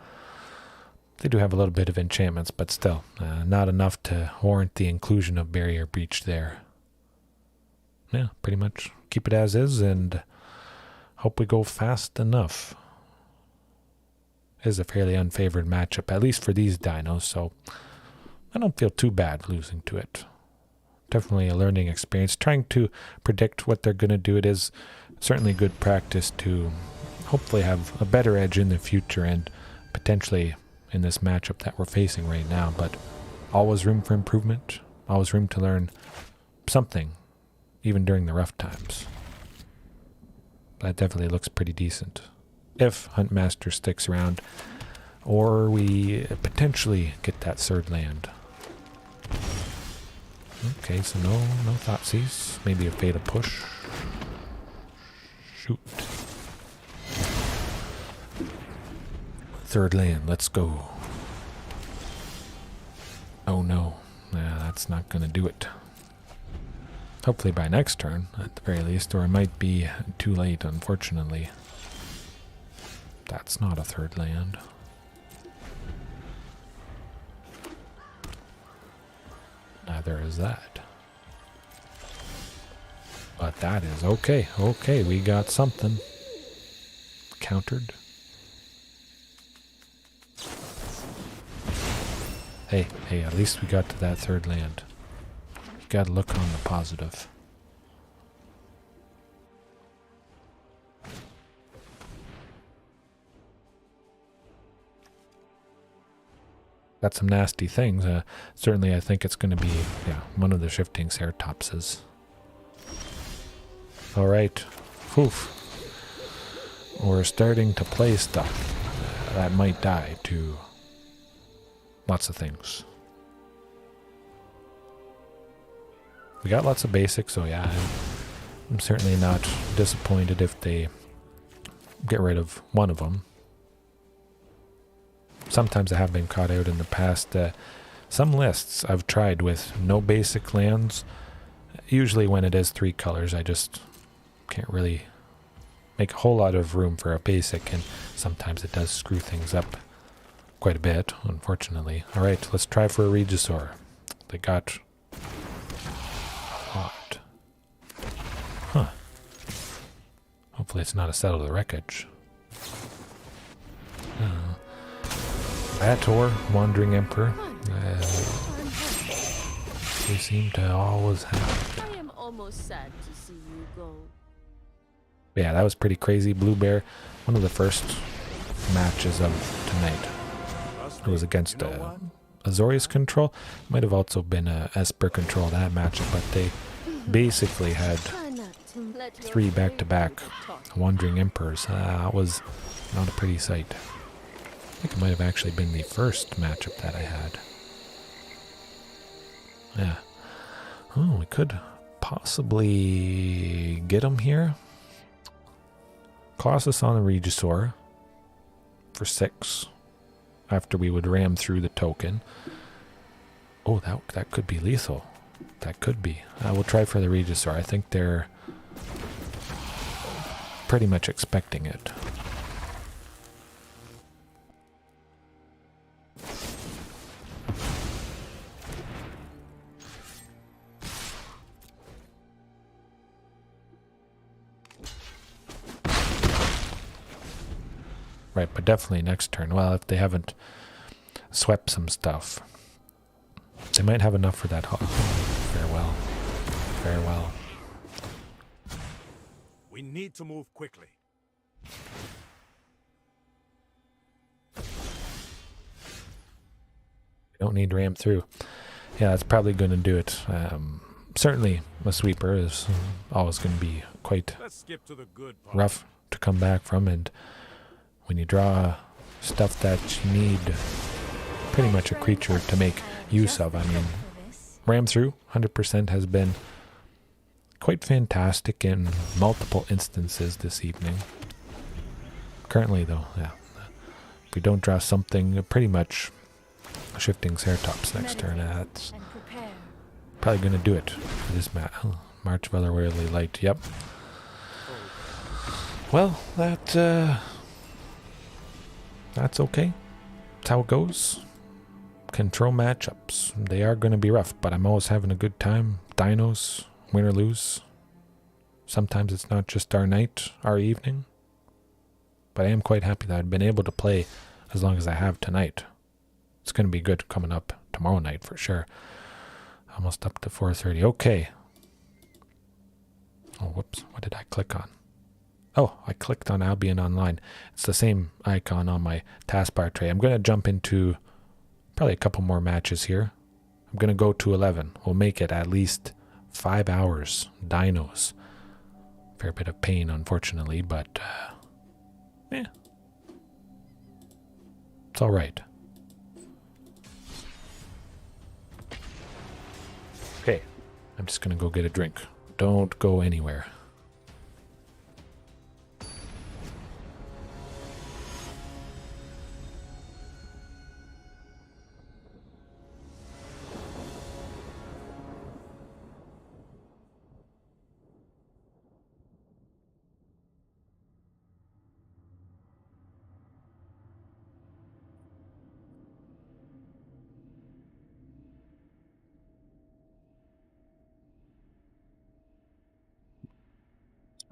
They do have a little bit of enchantments, but still, not enough to warrant the inclusion of Barrier Breach there. Yeah, pretty much keep it as is and hope we go fast enough. It is a fairly unfavored matchup, at least for these dinos, so I don't feel too bad losing to it. Definitely a learning experience. Trying to predict what they're going to do, it is certainly good practice to hopefully have a better edge in the future and potentially in this matchup that we're facing right now. But always room for improvement, always room to learn something, even during the rough times. That definitely looks pretty decent. If Huntmaster sticks around, or we potentially get that third land. Okay, so no Thoughtseize. Maybe a Fatal Push. Shoot. Third land, let's go. Oh no, that's not gonna do it. Hopefully by next turn, at the very least, or it might be too late, unfortunately. That's not a third land. Neither is that. But that is okay. Okay, we got something. Countered. Hey, at least we got to that third land. You gotta look on the positive. Got some nasty things. Certainly I think it's going to be one of the shifting Ceratopses. Alright. Oof. We're starting to play stuff that might die to lots of things. We got lots of basics, so yeah, I'm certainly not disappointed if they get rid of one of them. Sometimes I have been caught out in the past. Some lists I've tried with no basic lands. Usually when it is 3 colors, I just can't really make a whole lot of room for a basic, and sometimes it does screw things up quite a bit, unfortunately. Alright, let's try for a Regisaur. They got hot. Huh. Hopefully it's not a Settle the Wreckage. Ator, Wandering Emperor. They seem to always have. I am almost sad to see you go. Yeah, that was pretty crazy. Blue Bear, one of the first matches of tonight. It was against Azorius Control. Might have also been Esper Control that matchup, but they basically had 3 back-to-back Wandering Emperors. That was not a pretty sight. I think it might have actually been the first matchup that I had. Yeah. Oh, we could possibly get him here. Colossus on the Regisaur for 6 after we would ram through the token. Oh, that could be lethal. That could be. We'll try for the Regisaur. I think they're pretty much expecting it. Right, but definitely next turn. Well, if they haven't swept some stuff, they might have enough for that. Farewell. Farewell. We need to move quickly. Don't need to ram through. Yeah, that's probably going to do it. Certainly, a sweeper is always going to be quite rough to come back from, and when you draw stuff that you need pretty much a creature to make use of. I mean, ram through 100% has been quite fantastic in multiple instances this evening. Currently, though, yeah, if we don't draw something, pretty much shifting Ceratops next turn, that's probably going to do it for this match. Oh, March of Otherworldly Light, yep. Well, that's okay. That's how it goes. Control matchups. They are going to be rough, but I'm always having a good time. Dinos, win or lose. Sometimes it's not just our night, our evening. But I am quite happy that I've been able to play as long as I have tonight. It's going to be good coming up tomorrow night for sure. Almost up to 4:30. Okay. Oh, whoops. What did I click on? Oh, I clicked on Albion Online. It's the same icon on my taskbar tray. I'm going to jump into probably a couple more matches here. I'm going to go to 11. We'll make it at least 5 hours. Dinos. Fair bit of pain, unfortunately, but yeah. It's all right. Okay, I'm just going to go get a drink. Don't go anywhere.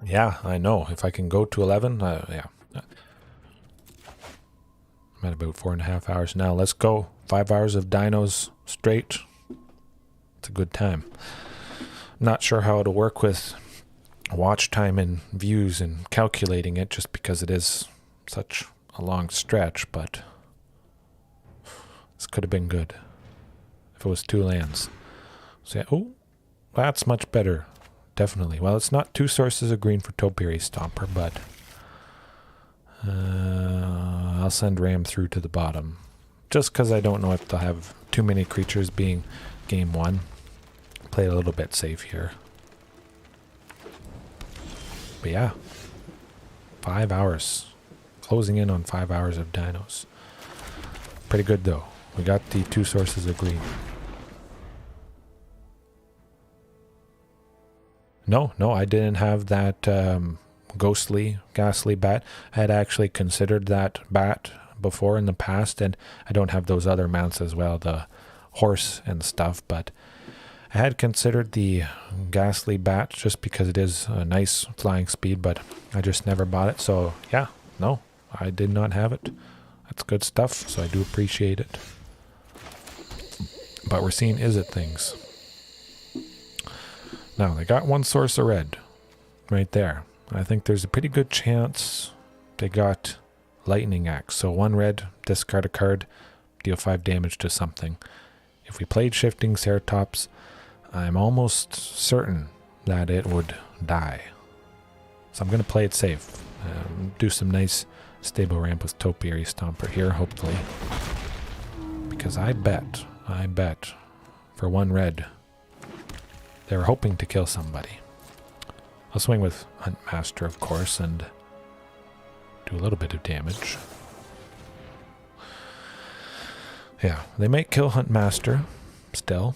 Yeah, I know. If I can go to 11, yeah. I'm at about 4.5 hours now. Let's go. 5 hours of dinos straight. It's a good time. Not sure how it'll work with watch time and views and calculating it just because it is such a long stretch, but this could have been good if it was 2 lands. So yeah, oh, that's much better. Definitely. Well, it's not 2 sources of green for Topiary Stomper, but I'll send Ram through to the bottom. Just because I don't know if they'll have too many creatures being game 1. Play a little bit safe here. But yeah, 5 hours. Closing in on 5 hours of dinos. Pretty good though. We got the 2 sources of green. No, I didn't have that ghastly bat. I had actually considered that bat before in the past, and I don't have those other mounts as well, the horse and stuff, but I had considered the ghastly bat just because it is a nice flying speed, but I just never bought it. So yeah, no, I did not have it. That's good stuff, so I do appreciate it. But we're seeing Is It things. Now, they got 1 source of red right there. I think there's a pretty good chance they got Lightning Axe. So 1 red, discard a card, deal 5 damage to something. If we played Shifting Ceratops, I'm almost certain that it would die. So I'm going to play it safe. Do some nice stable ramp with Topiary Stomper here, hopefully. Because I bet, for 1 red, they were hoping to kill somebody. I'll swing with Huntmaster, of course, and do a little bit of damage. Yeah, they might kill Huntmaster still.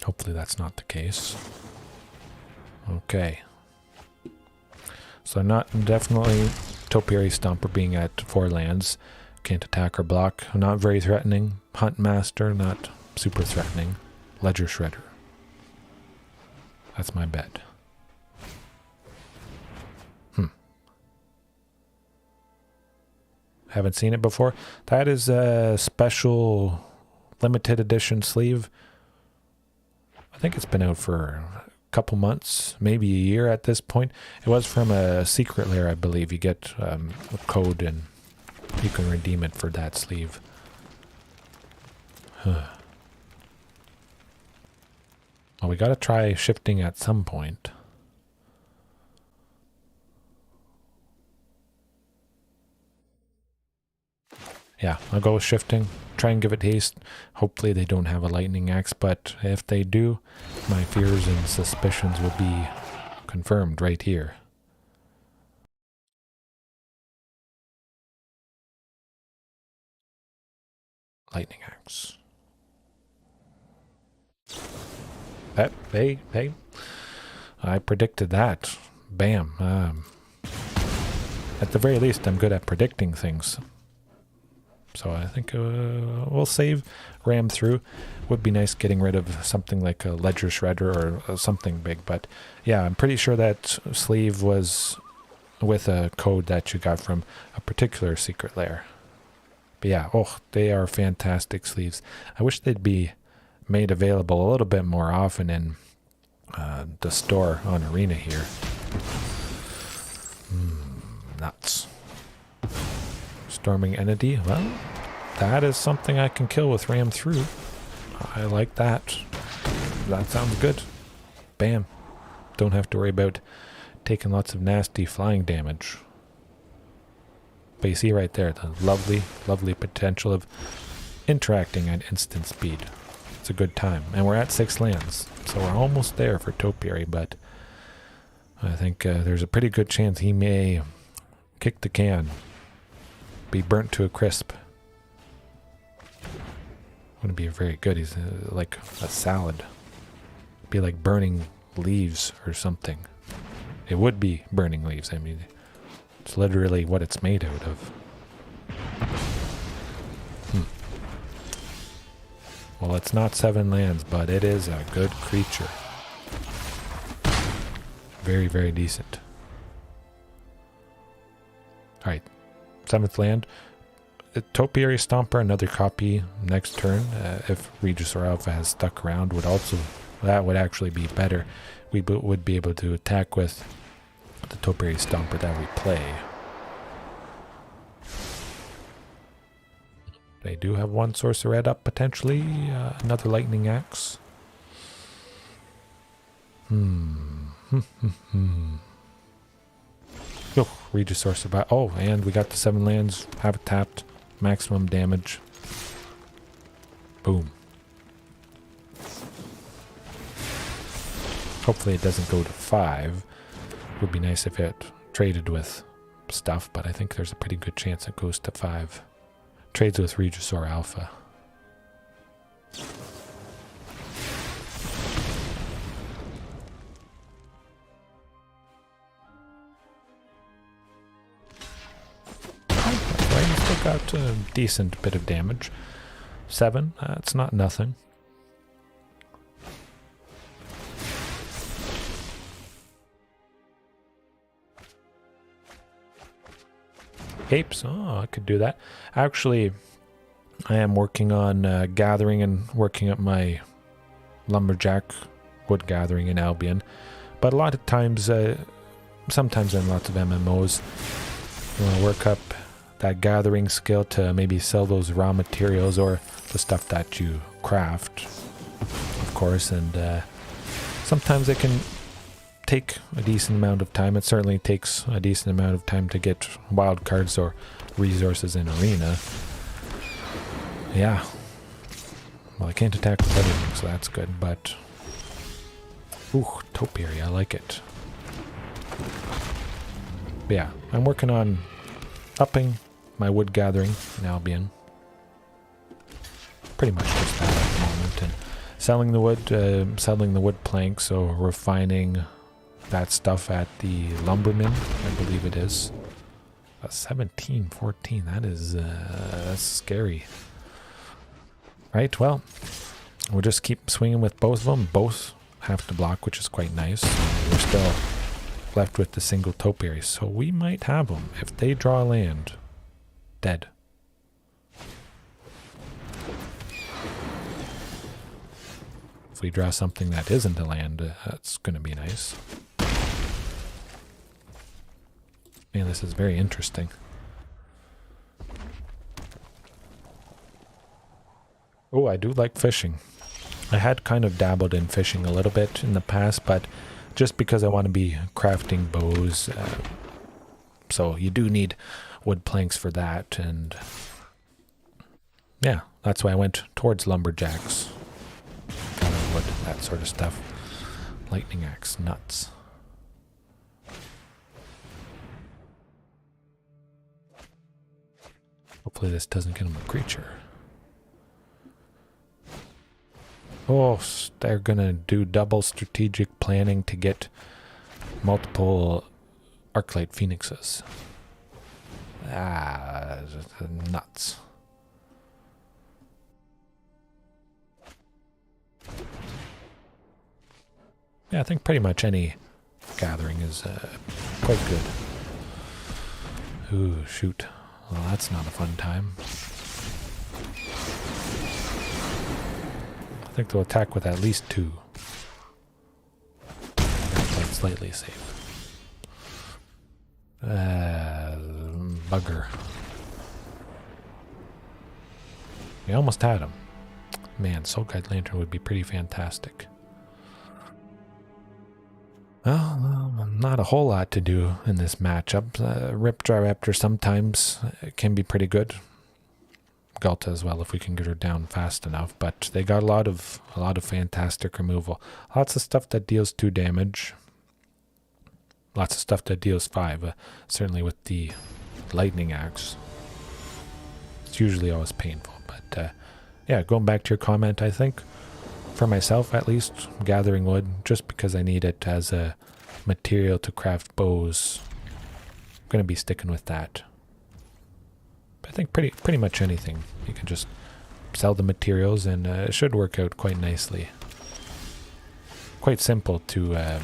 Hopefully that's not the case. Okay. So definitely Topiary Stomper being at 4 lands. Can't attack or block. Not very threatening. Huntmaster, not super threatening. Ledger Shredder. That's my bet. Haven't seen it before. That is a special limited edition sleeve. I think it's been out for a couple months, maybe a year at this point. It was from a secret lair, I believe. You get a code and you can redeem it for that sleeve. Well, we gotta try shifting at some point. Yeah, I'll go with shifting. Try and give it haste. Hopefully they don't have a lightning axe, but if they do, my fears and suspicions will be confirmed right here. Lightning axe. Hey, I predicted that. Bam. At the very least, I'm good at predicting things. So I think we'll save Ram through. Would be nice getting rid of something like a Ledger Shredder or something big. But yeah, I'm pretty sure that sleeve was with a code that you got from a particular secret lair. But yeah, they are fantastic sleeves. I wish they'd be made available a little bit more often in the store on Arena here. Nuts. Storming Entity. Well, that is something I can kill with Ram Through. I like that. That sounds good. Bam. Don't have to worry about taking lots of nasty flying damage. But you see right there, the lovely, lovely potential of interacting at instant speed. It's a good time. And we're at 6 lands, so we're almost there for Topiary, but I think there's a pretty good chance he may kick the can, be burnt to a crisp. Wouldn't be very good. He's like a salad. Be like burning leaves or something. It would be burning leaves. I mean, it's literally what it's made out of. Well, it's not 7 lands, but it is a good creature. Very, very decent. Alright, 7th land. Topiary Stomper, another copy next turn. If Regis or Alpha has stuck around, that would actually be better. We would be able to attack with the Topiary Stomper that we play. They do have 1 Sorcerer up, potentially. Another Lightning Axe. Oh, Regis Sorcerer. Oh, and we got the 7 lands. Have it tapped. Maximum damage. Boom. Hopefully it doesn't go to 5. Would be nice if it traded with stuff, but I think there's a pretty good chance it goes to 5. Trades with Regis or Alpha. You still got a decent bit of damage. 7, it's not nothing. Apes, oh, I could do that. Actually, I am working on gathering and working up my lumberjack wood gathering in Albion. But a lot of times, sometimes in lots of MMOs, you want to work up that gathering skill to maybe sell those raw materials or the stuff that you craft, of course. And sometimes it can take a decent amount of time. It certainly takes a decent amount of time to get wild cards or resources in Arena. Yeah. Well, I can't attack with everything, so that's good, but... Ooh, Topiary, I like it. But yeah, I'm working on upping my wood gathering in Albion. Pretty much just that at the moment. And selling the wood planks, so refining that stuff at the lumberman, I believe it is. 1714, that is that's scary. Right, well, we'll just keep swinging with both of them. Both have to block, which is quite nice. We're still left with the single Topiary, so we might have them. If they draw a land, dead. If we draw something that isn't a land, that's going to be nice. Man, this is very interesting. Oh, I do like fishing. I had kind of dabbled in fishing a little bit in the past, but just because I want to be crafting bows, so you do need wood planks for that, and yeah, that's why I went towards lumberjacks. Wood, that sort of stuff. Lightning axe, nuts. Hopefully this doesn't get him a creature. Oh, they're gonna do double strategic planning to get multiple Arclight Phoenixes. Ah, nuts. Yeah, I think pretty much any gathering is quite good. Ooh, shoot. Well, that's not a fun time. I think they'll attack with at least 2. That's like slightly safe. Bugger. We almost had him. Man, Soul Guide Lantern would be pretty fantastic. Well, not a whole lot to do in this matchup. Ripjaw Raptor sometimes can be pretty good. Galta as well if we can get her down fast enough. But they got a lot of fantastic removal. Lots of stuff that deals 2 damage. Lots of stuff that deals 5. Certainly with the lightning axe. It's usually always painful. But yeah, going back to your comment, I think for myself at least, gathering wood just because I need it as a material to craft bows. I'm going to be sticking with that. But I think pretty much anything. You can just sell the materials and it should work out quite nicely. Quite simple to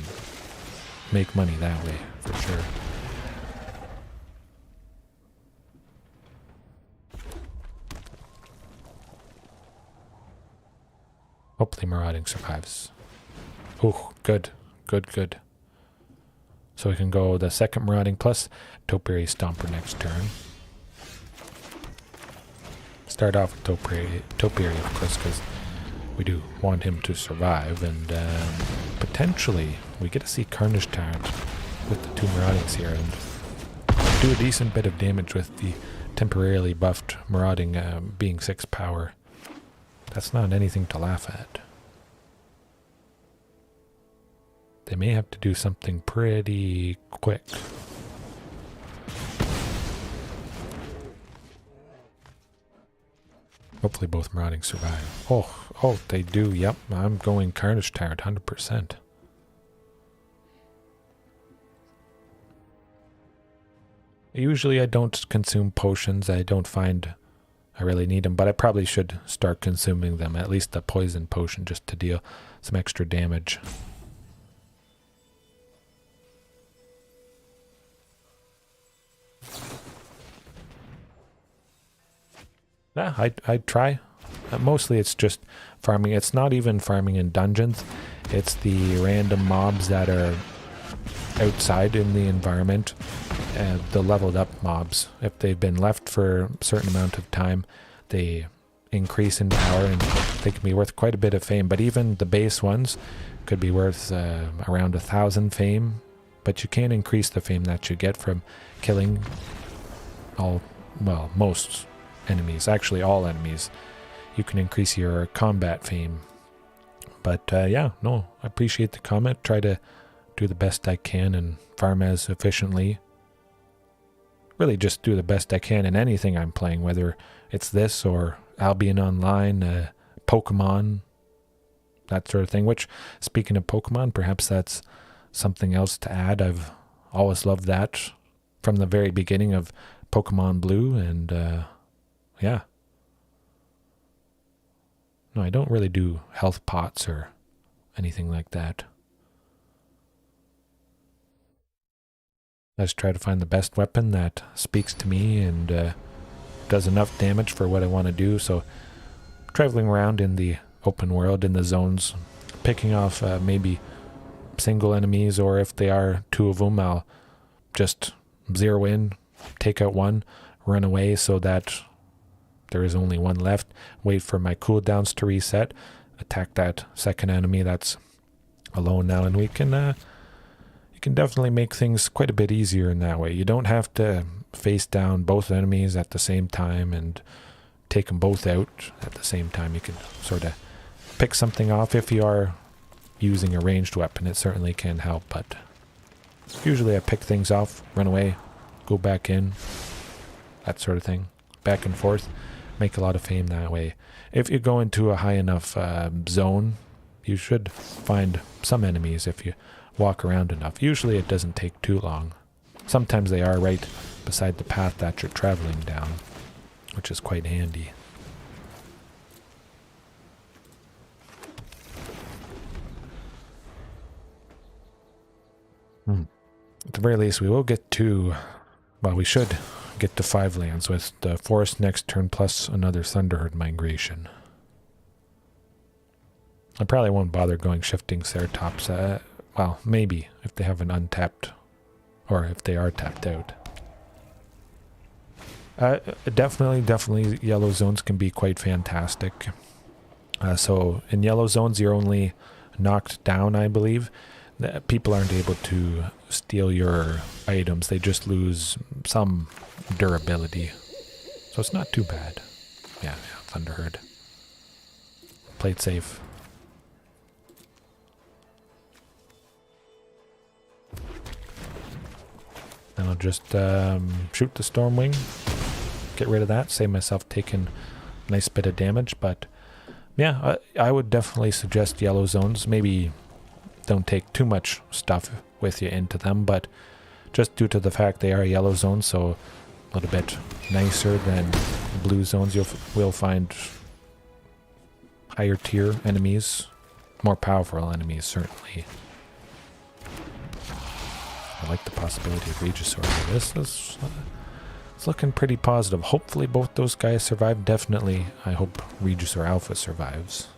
make money that way, for sure. Hopefully Marauding survives. Oh, good. Good. So we can go the second Marauding plus Topiary Stomper next turn. Start off with Topiary, of course, because we do want him to survive. And potentially we get to see Carnage Tyrant with the 2 Maraudings here and do a decent bit of damage with the temporarily buffed Marauding being 6 power. That's not anything to laugh at. They may have to do something pretty quick. Hopefully both Marauding survive. Oh, they do. Yep, I'm going Carnage Tyrant 100%. Usually I don't consume potions. I don't find I really need them, but I probably should start consuming them, at least the poison potion, just to deal some extra damage. Yeah, I'd try. Mostly it's just farming. It's not even farming in dungeons. It's the random mobs that are outside in the environment. The leveled up mobs. If they've been left for a certain amount of time, they increase in power and they can be worth quite a bit of fame. But even the base ones could be worth around 1,000 fame. But you can increase the fame that you get from killing most enemies. Actually, all enemies. You can increase your combat fame. But yeah, no, I appreciate the comment. Try to do the best I can and farm as efficiently. Really just do the best I can in anything I'm playing, whether it's this or Albion Online, Pokemon, that sort of thing. Which, speaking of Pokemon, perhaps that's something else to add. I've always loved that from the very beginning of Pokemon Blue, and yeah. No, I don't really do health pots or anything like that. I just try to find the best weapon that speaks to me and does enough damage for what I want to do. So traveling around in the open world, in the zones, picking off maybe single enemies, or if they are 2 of them, I'll just zero in, take out one, run away so that there is only one left, wait for my cooldowns to reset, attack that second enemy that's alone now, and we can you can definitely make things quite a bit easier in that way. You don't have to face down both enemies at the same time and take them both out at the same time. You can sort of pick something off. If you are using a ranged weapon, it certainly can help, but usually I pick things off, run away, go back in, that sort of thing, back and forth. Make a lot of fame that way. If you go into a high enough zone, you should find some enemies if you walk around enough. Usually it doesn't take too long. Sometimes they are right beside the path that you're traveling down, which is quite handy. At the very least, we will get to, well, we should get to 5 lands with the forest next turn plus another Thunderherd migration. I probably won't bother going shifting Ceratops. Well, maybe if they have an untapped or if they are tapped out. Definitely yellow zones can be quite fantastic. So in yellow zones, you're only knocked down, I believe. People aren't able to steal your items. They just lose some durability. So it's not too bad. Yeah, Thunderherd. Play it safe. And I'll just shoot the Stormwing. Get rid of that. Save myself taking a nice bit of damage. But yeah, I would definitely suggest yellow zones. Maybe don't take too much stuff with you into them, but just due to the fact they are yellow zones, so a little bit nicer than blue zones, will find higher tier enemies, more powerful enemies, certainly. I like the possibility of Regisaur. This is it's looking pretty positive. Hopefully both those guys survive. Definitely, I hope Regisaur Alpha survives.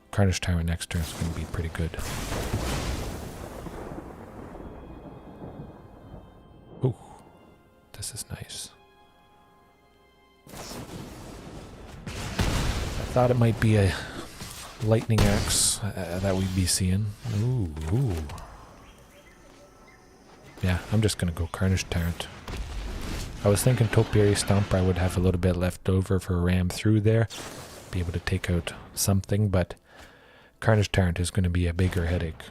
Carnage Tyrant next turn is going to be pretty good. Ooh, this is nice. I thought it might be a lightning axe that we'd be seeing. Ooh. Yeah, I'm just going to go Carnage Tyrant. I was thinking Topiary Stomper, I would have a little bit left over for a ram through there. Be able to take out something, but Carnage Tyrant is going to be a bigger headache.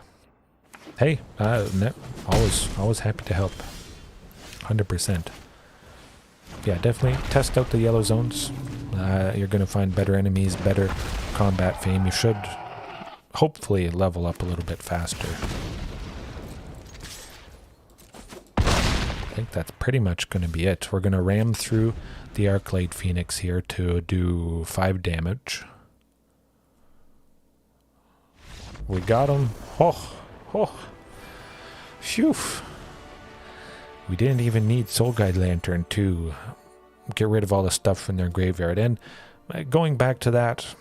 Hey, always happy to help. 100%. Yeah, definitely test out the yellow zones. You're going to find better enemies, better combat fame. You should hopefully level up a little bit faster. I think that's pretty much going to be it. We're going to ram through the Arclight Phoenix here to do 5 damage. We got him. Oh. Phew. We didn't even need Soul Guide Lantern to get rid of all the stuff from their graveyard. And going back to that,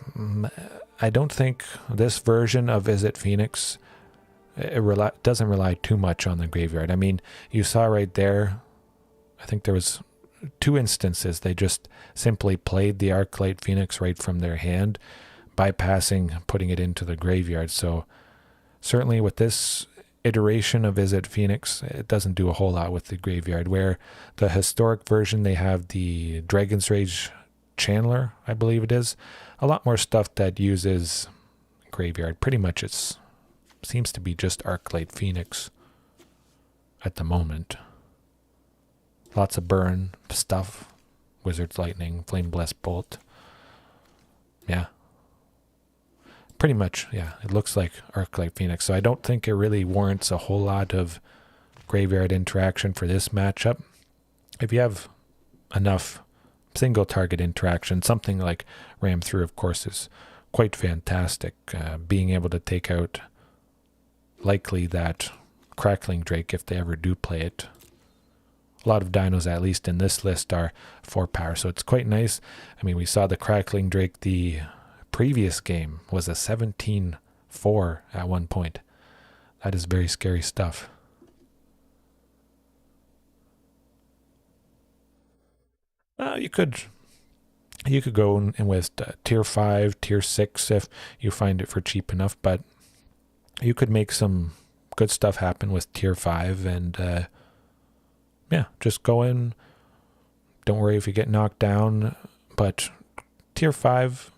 I don't think this version of Izzet Phoenix doesn't rely too much on the graveyard. I mean, you saw right there, I think there was 2 instances they just simply played the Arclight Phoenix right from their hand, bypassing putting it into the graveyard. So certainly with this iteration of Izzet Phoenix, it doesn't do a whole lot with the graveyard, where the historic version, they have the Dragon's Rage Channeler, I believe it is. A lot more stuff that uses graveyard. Pretty much seems to be just Arclight Phoenix at the moment. Lots of burn stuff. Wizard's Lightning, Flame Blessed Bolt. Yeah. Pretty much, yeah. It looks like Arclight Phoenix. So I don't think it really warrants a whole lot of graveyard interaction for this matchup. If you have enough single target interaction, something like Ram Through, of course, is quite fantastic. Being able to take out likely that Crackling Drake if they ever do play it. A lot of dinos, at least in this list, are 4 power, so it's quite nice. I mean, we saw the Crackling Drake, the previous game was a 17-4 at one point. That is very scary stuff. You could go in with tier 5, tier 6 if you find it for cheap enough, but you could make some good stuff happen with tier 5 and yeah, just go in. Don't worry if you get knocked down, but tier 5,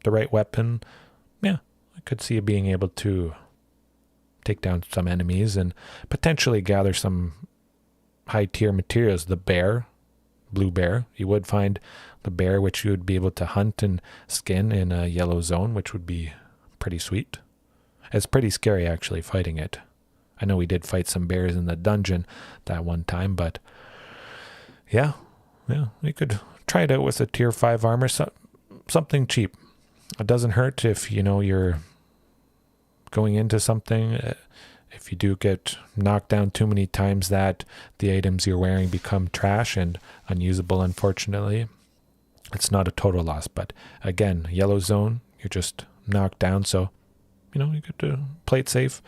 the right weapon, yeah, I could see you being able to take down some enemies and potentially gather some high tier materials. The bear, blue bear, you would find the bear which you would be able to hunt and skin in a yellow zone, which would be pretty sweet. It's pretty scary actually fighting it. I know we did fight some bears in the dungeon that one time, but yeah, we could try it out with a tier 5 armor, something cheap. It doesn't hurt if, you're going into something. If you do get knocked down too many times that the items you're wearing become trash and unusable, unfortunately, it's not a total loss. But again, yellow zone, you're just knocked down. So, you could play it safe.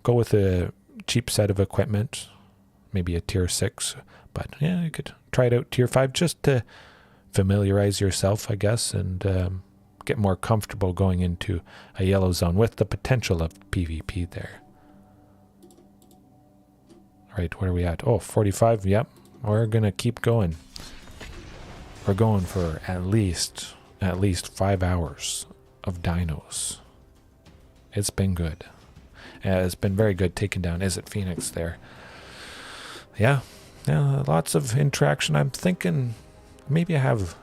Go with a cheap set of equipment, maybe a tier 6, but yeah, you could try it out tier 5 just to familiarize yourself, I guess, and get more comfortable going into a yellow zone with the potential of PvP there. Right, where are we at? Oh, 45, yep. We're gonna keep going. We're going for at least 5 hours of dinos. It's been good. It's been very good taking down Is It Phoenix there. Yeah, lots of interaction. I'm thinking maybe I have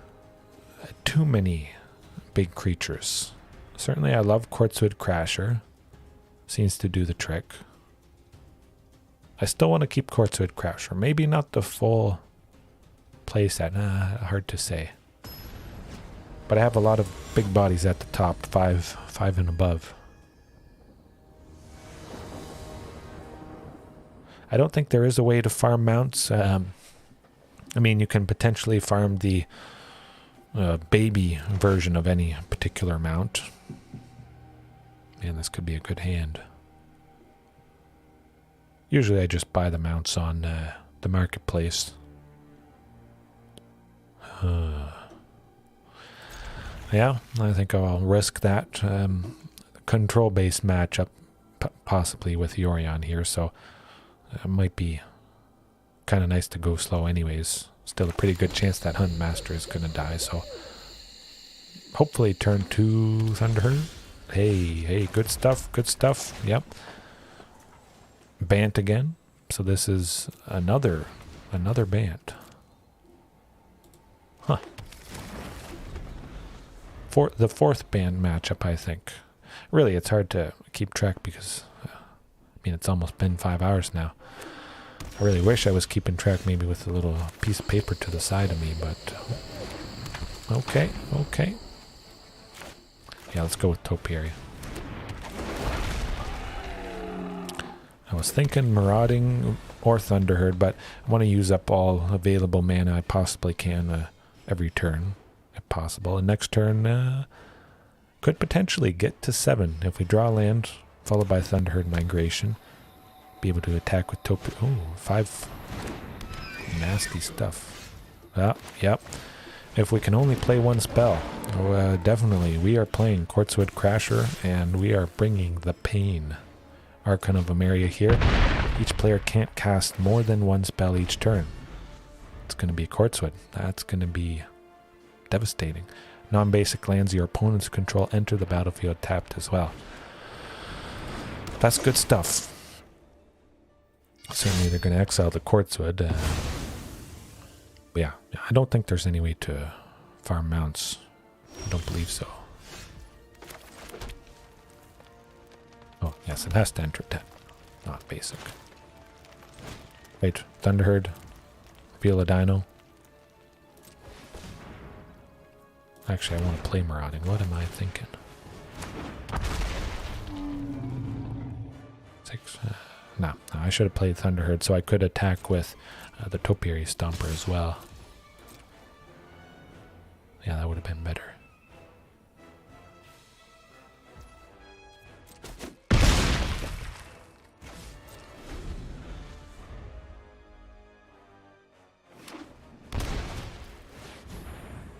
too many big creatures. Certainly I love Quartzwood Crasher. Seems to do the trick. I still want to keep Quartzwood Crasher. Maybe not the full playset. Hard to say. But I have a lot of big bodies at the top, 5 and above. I don't think there is a way to farm mounts. I mean, you can potentially farm the baby version of any particular mount. Man, this could be a good hand. Usually I just buy the mounts on the marketplace. Yeah, I think I'll risk that control-based matchup possibly with Yorion here, so it might be kind of nice to go slow anyways. Still a pretty good chance that Hunt Master is going to die, so hopefully turn 2 Thunderherd. Hey, good stuff, yep. Bant again, so this is another Bant. Huh. The 4th Bant matchup, I think. Really, it's hard to keep track because, I mean, it's almost been 5 hours now. I really wish I was keeping track maybe with a little piece of paper to the side of me, but okay. Yeah, let's go with Topiary. I was thinking Marauding or Thunderherd, but I want to use up all available mana I possibly can every turn, if possible. And next turn could potentially get to 7 if we draw land, followed by Thunderherd Migration. Be able to attack with Topiary. Oh, 5 nasty stuff. Yep. If we can only play 1 spell, definitely. We are playing Quartzwood Crasher, and we are bringing the pain. Archon of Emeria here. Each player can't cast more than 1 spell each turn. It's going to be Quartzwood. That's going to be devastating. Non-basic lands your opponents control enter the battlefield tapped as well. That's good stuff. Certainly they're going to exile the Quartzwood. But yeah, I don't think there's any way to farm mounts. I don't believe so. Oh, yes, it has to enter tap. Not basic. Wait, Thunderherd. Feel a Dino. Actually, I want to play Marauding. What am I thinking? 6. No, I should have played Thunderherd so I could attack with the Topiary Stomper as well. Yeah, that would have been better.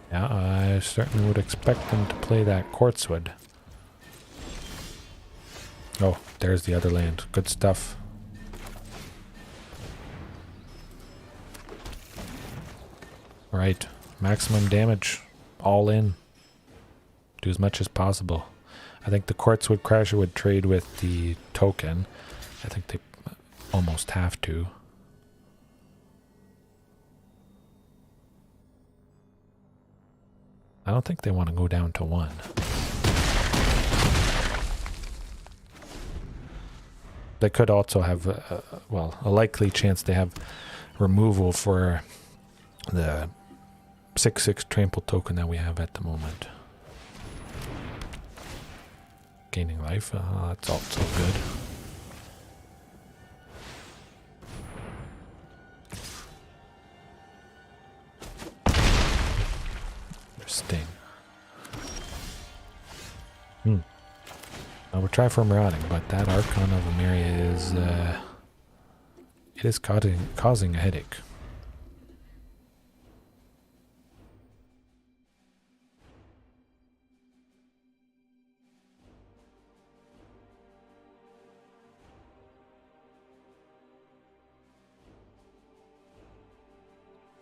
Yeah, I certainly would expect them to play that Quartzwood. Oh, there's the other land. Good stuff. Right, maximum damage. All in. Do as much as possible. I think the Quartzwood Crasher would trade with the token. I think they almost have to. I don't think they want to go down to 1. They could also have, a likely chance they have removal for the 6/6 trample token that we have at the moment. Gaining life, that's also good. Sting. I would try for Marauding, but that Archon of Emeria is It is causing a headache.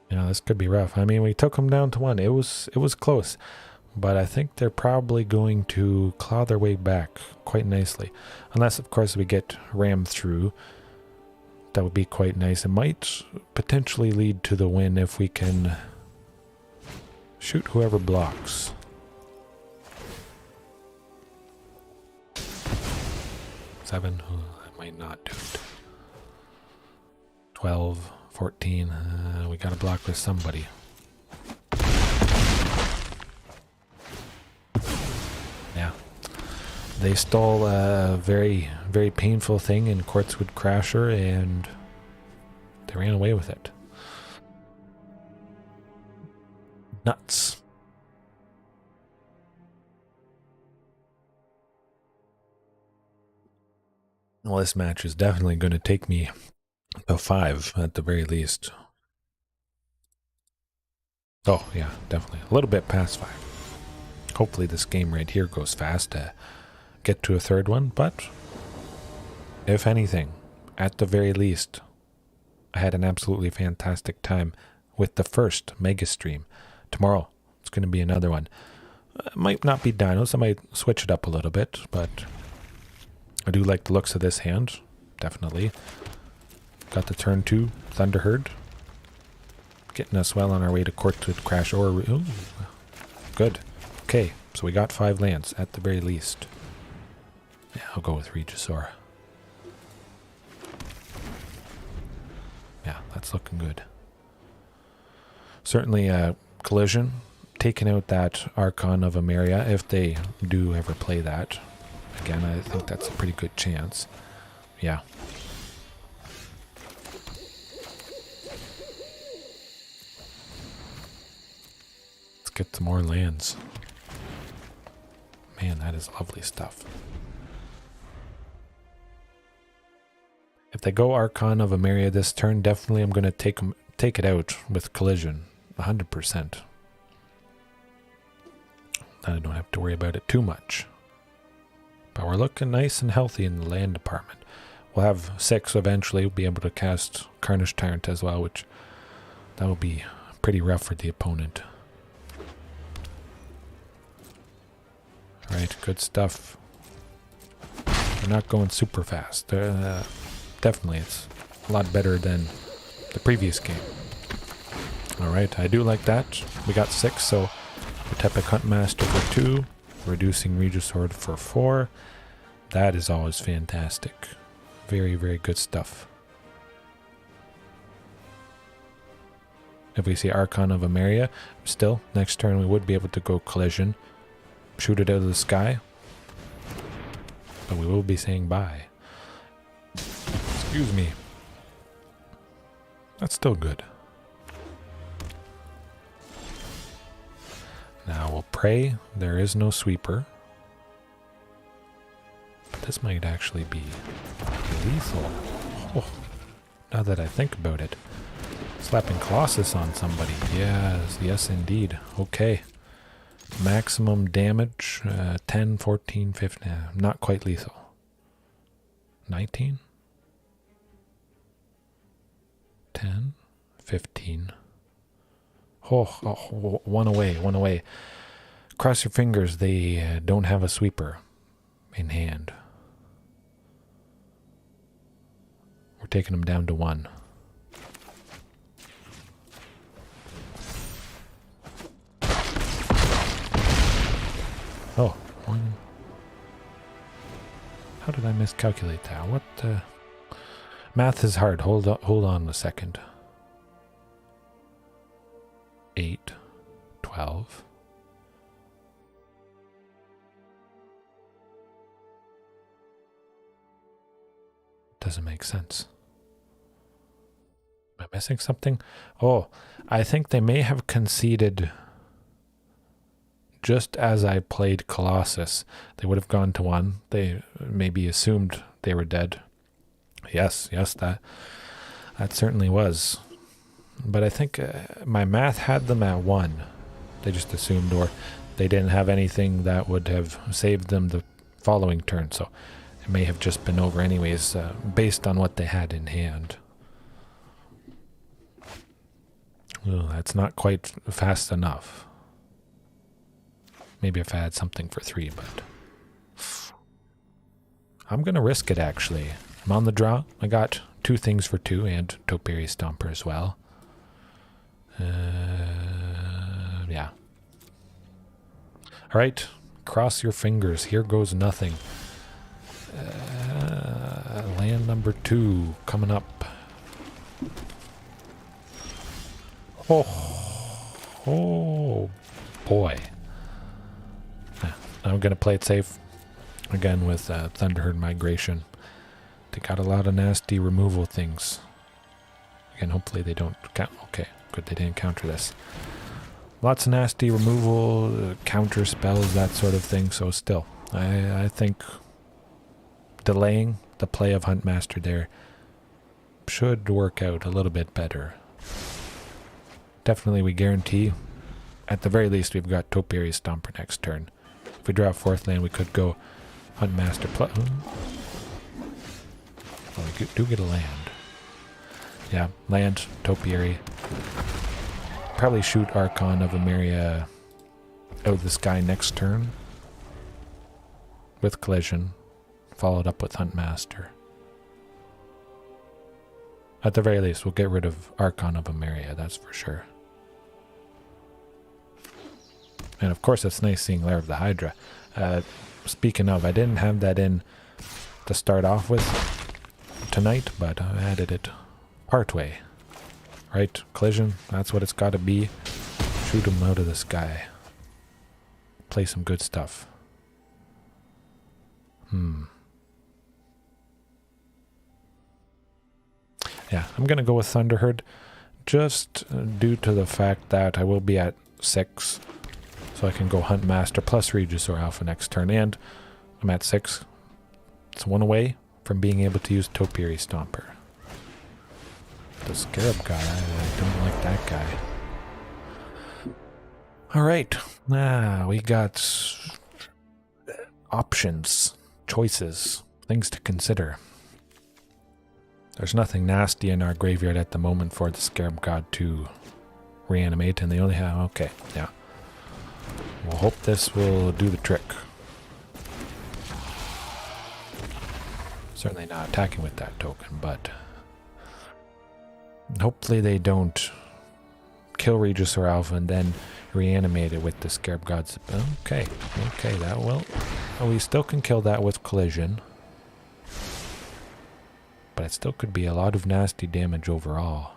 You know, this could be rough. I mean, we took them down to 1. It was close. But I think they're probably going to claw their way back quite nicely. Unless, of course, we get rammed through. That would be quite nice. It might potentially lead to the win if we can shoot whoever blocks. Seven? Oh, I might not do it. 12, 14. We got to block with somebody. Yeah. They stole a very, very painful thing in Quartzwood Crasher and they ran away with it. Nuts. Well, this match is definitely going to take me to 5 at the very least. Oh, yeah, definitely. A little bit past 5. Hopefully this game right here goes fast to get to a 3rd one, but if anything, at the very least, I had an absolutely fantastic time with the first mega stream. Tomorrow, it's going to be another one. It might not be Dinos, I might switch it up a little bit, but I do like the looks of this hand, definitely. Got the turn 2 Thunderherd, getting us well on our way to Quartzwood Crasher. Ooh, good. Okay, so we got 5 lands at the very least. Yeah, I'll go with Regisaur. Yeah, that's looking good. Certainly Collision, taking out that Archon of Emeria, if they do ever play that. Again, I think that's a pretty good chance. Yeah. Let's get some more lands. Man, that is lovely stuff. If they go Archon of Emeria this turn, definitely I'm going to take it out with Collision. 100%. Then I don't have to worry about it too much. But we're looking nice and healthy in the land department. We'll have 6 eventually. We'll be able to cast Carnage Tyrant as well, which that will be pretty rough for the opponent. Alright, good stuff. They're not going super fast. Definitely, it's a lot better than the previous game. Alright, I do like that. We got 6, so Tepic Huntmaster for 2, reducing Regisaur for 4. That is always fantastic. Very, very good stuff. If we see Archon of Emeria, still, next turn we would be able to go Collision. Shoot it out of the sky. But we will be saying bye. Excuse me. That's still good. Now we'll pray there is no sweeper. But this might actually be lethal. Oh, now that I think about it. Slapping Colossus on somebody. Yes, yes indeed. Okay. Maximum damage, 10, 14, 15, not quite lethal. 19? 10, 15. Oh, one away. Cross your fingers, they don't have a sweeper in hand. We're taking them down to 1. Oh, 1. How did I miscalculate that? What the... Math is hard. Hold on a second. 8, 12. Doesn't make sense. Am I missing something? Oh, I think they may have conceded just as I played Colossus. They would have gone to 1. They maybe assumed they were dead. Yes, that. That certainly was. But I think my math had them at 1. They just assumed, or they didn't have anything that would have saved them the following turn, so it may have just been over anyways, based on what they had in hand. Ooh, that's not quite fast enough. Maybe if I had something for 3, but I'm going to risk it, actually. I'm on the draw. I got 2 things for 2 and Topiary Stomper as well. Yeah. All right. Cross your fingers. Here goes nothing. Land number 2 coming up. Oh boy. I'm going to play it safe again with Thunderherd Migration. They got a lot of nasty removal things. Again, hopefully they don't count. Okay, good, they didn't counter this. Lots of nasty removal, counter spells, that sort of thing. So still, I think delaying the play of Huntmaster there should work out a little bit better. Definitely, we guarantee, at the very least, we've got Topiary Stomper next turn. If we draw a 4th land, we could go Huntmaster plus. Well, we do get a land. Yeah, land, Topiary. Probably shoot Archon of Emeria out of the sky next turn with Collision, followed up with Huntmaster. At the very least, we'll get rid of Archon of Emeria, that's for sure. And of course, it's nice seeing Lair of the Hydra. Speaking of, I didn't have that in to start off with tonight, but I added it partway. Right? Collision, that's what it's got to be. Shoot him out of the sky. Play some good stuff. Yeah, I'm going to go with Thunderherd just due to the fact that I will be at 6. So I can go Huntmaster plus Regisaur Alpha next turn. And I'm at 6. It's 1 away from being able to use Topiary Stomper. The Scarab guy, I don't like that guy. Alright. We got options, choices, things to consider. There's nothing nasty in our graveyard at the moment for the Scarab God to reanimate, and they only have... Okay, yeah. We'll hope this will do the trick. Certainly not attacking with that token, but hopefully they don't kill Regisaur Alpha and then reanimate it with the Scarab God's... Okay, that will... Oh, we still can kill that with Collision. But it still could be a lot of nasty damage overall.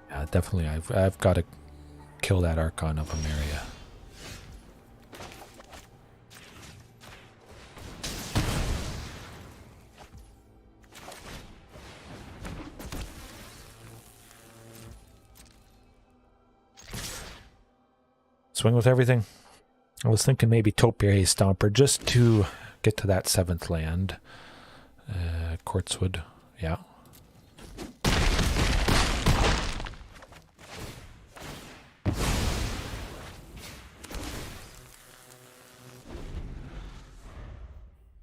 Yeah, definitely. I've got to kill that Archon of Emeria. Swing with everything. I was thinking maybe Topiary Stomper just to get to that 7th land. Quartzwood, yeah.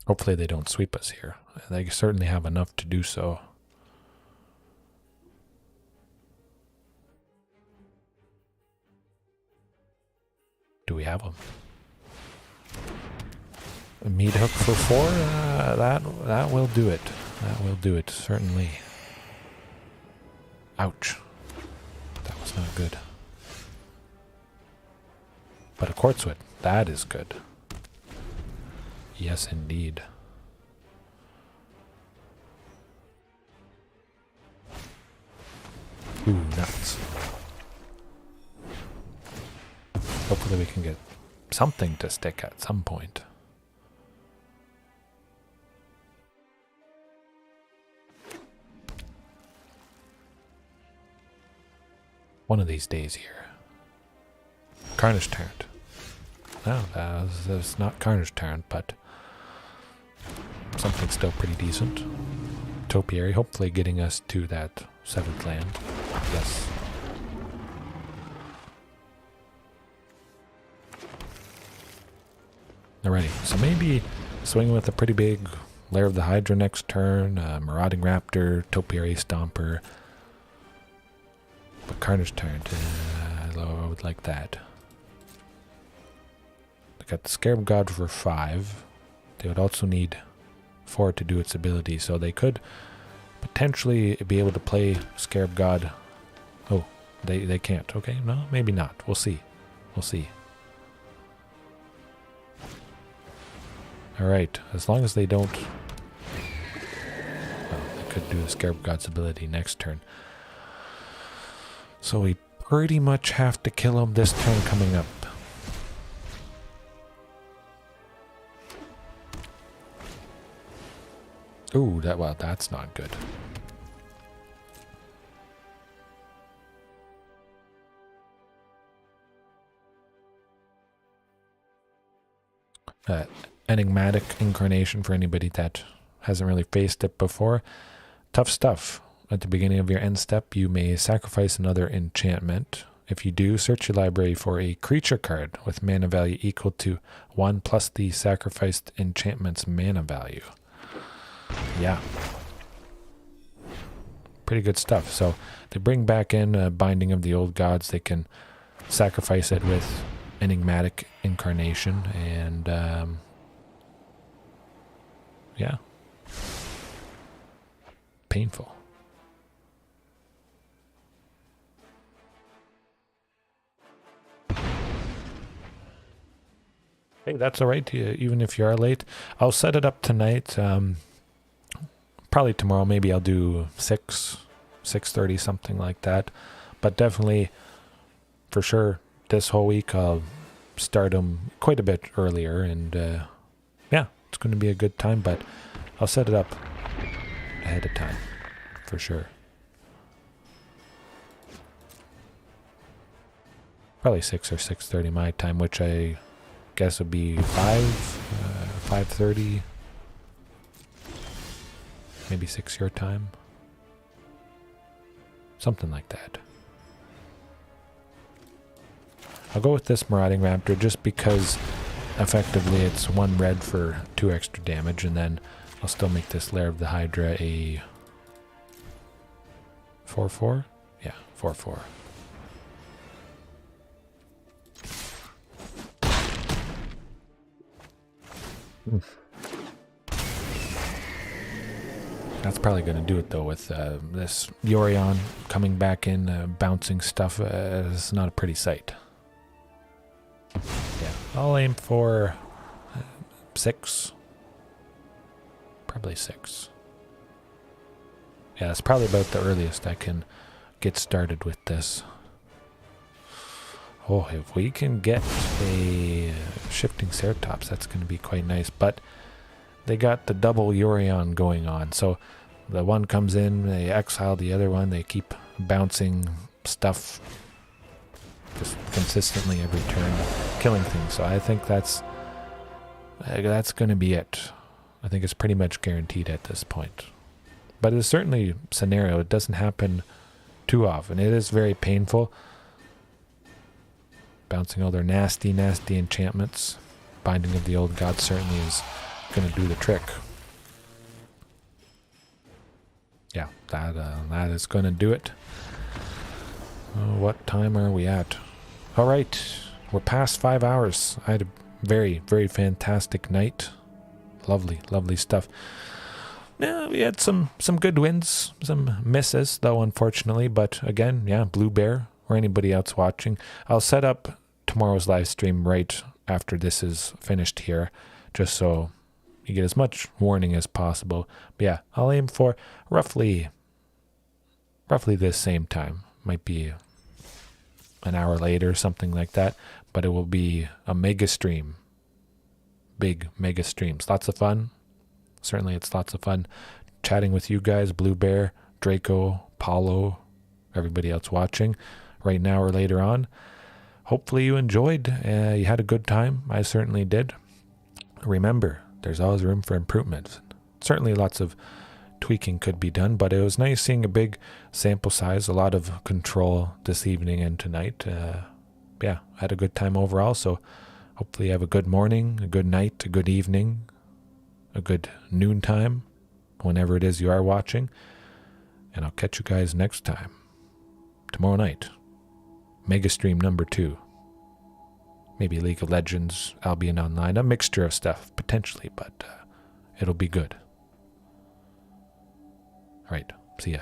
Hopefully they don't sweep us here. They certainly have enough to do so. Do we have them? A meat hook for 4? That will do it. That will do it, certainly. Ouch. That was not good. But a Quartzwood, that is good. Yes, indeed. Ooh, nuts. Hopefully we can get something to stick at some point. One of these days here. Carnage Tyrant. No, that's not Carnage Tyrant, but something still pretty decent. Topiary, hopefully getting us to that 7th land. Yes. Alrighty, so maybe swing with a pretty big Lair of the Hydra next turn, Marauding Raptor, Topiary Stomper. But Carnage Tyrant, I would like that. They got the Scarab God for 5. They would also need 4 to do its ability, so they could potentially be able to play Scarab God. Oh, they can't. Okay, no, maybe not. We'll see. We'll see. Alright, as long as they don't... Well, they could do the Scarab God's ability next turn. So we pretty much have to kill him this turn coming up. Ooh, that's not good. Enigmatic Incarnation for anybody that hasn't really faced it before. Tough stuff. At the beginning of your end step, you may sacrifice another enchantment. If you do, search your library for a creature card with mana value equal to 1 plus the sacrificed enchantment's mana value. Yeah. Pretty good stuff. So they bring back in Binding of the Old Gods. They can sacrifice it with Enigmatic Incarnation. And yeah. Painful. Hey, that's all right, even if you are late. I'll set it up tonight. Probably tomorrow. Maybe I'll do 6:30, something like that. But definitely, for sure, this whole week I'll start them quite a bit earlier. And yeah, it's going to be a good time. But I'll set it up ahead of time, for sure. Probably 6 or 6:30 my time, which I guess would be 5:30, maybe 6 your time, something like that. I'll go with this Marauding Raptor just because effectively it's 1 red for 2 extra damage, and then I'll still make this Lair of the Hydra a 4/4. Yeah, 4/4. That's probably going to do it though with this Yorion coming back in, bouncing stuff. It's not a pretty sight. Yeah, I'll aim for 6. Probably 6. Yeah, that's probably about the earliest I can get started with this. Oh, if we can get a Shifting Ceratops, that's going to be quite nice. But they got the double Yorion going on. So the one comes in, they exile the other one. They keep bouncing stuff just consistently every turn, killing things. So I think that's going to be it. I think it's pretty much guaranteed at this point. But it's certainly a scenario. It doesn't happen too often. It is very painful. Bouncing all their nasty, nasty enchantments. Binding of the Old Gods certainly is going to do the trick. Yeah, that is going to do it. What time are we at? All right, we're past 5 hours. I had a very, very fantastic night. Lovely, lovely stuff. Yeah, we had some good wins, some misses though, unfortunately. But again, yeah, Blue Bear or anybody else watching, I'll set up tomorrow's live stream right after this is finished here, just so you get as much warning as possible. But yeah, I'll aim for roughly this same time. Might be an hour later, something like that, but it will be a mega stream. Big mega streams. Lots of fun. Certainly it's lots of fun chatting with you guys, Blue Bear, Draco, Paulo, everybody else watching right now or later on. hopefully you enjoyed. You had a good time. I certainly did. Remember, there's always room for improvement. Certainly lots of tweaking could be done, but it was nice seeing a big sample size, a lot of control this evening and tonight. Yeah, I had a good time overall, so hopefully you have a good morning, a good night, a good evening, a good noontime, whenever it is you are watching. And I'll catch you guys next time. Tomorrow night. Mega stream number 2. Maybe League of Legends, Albion Online, a mixture of stuff, potentially, but it'll be good. Alright, see ya.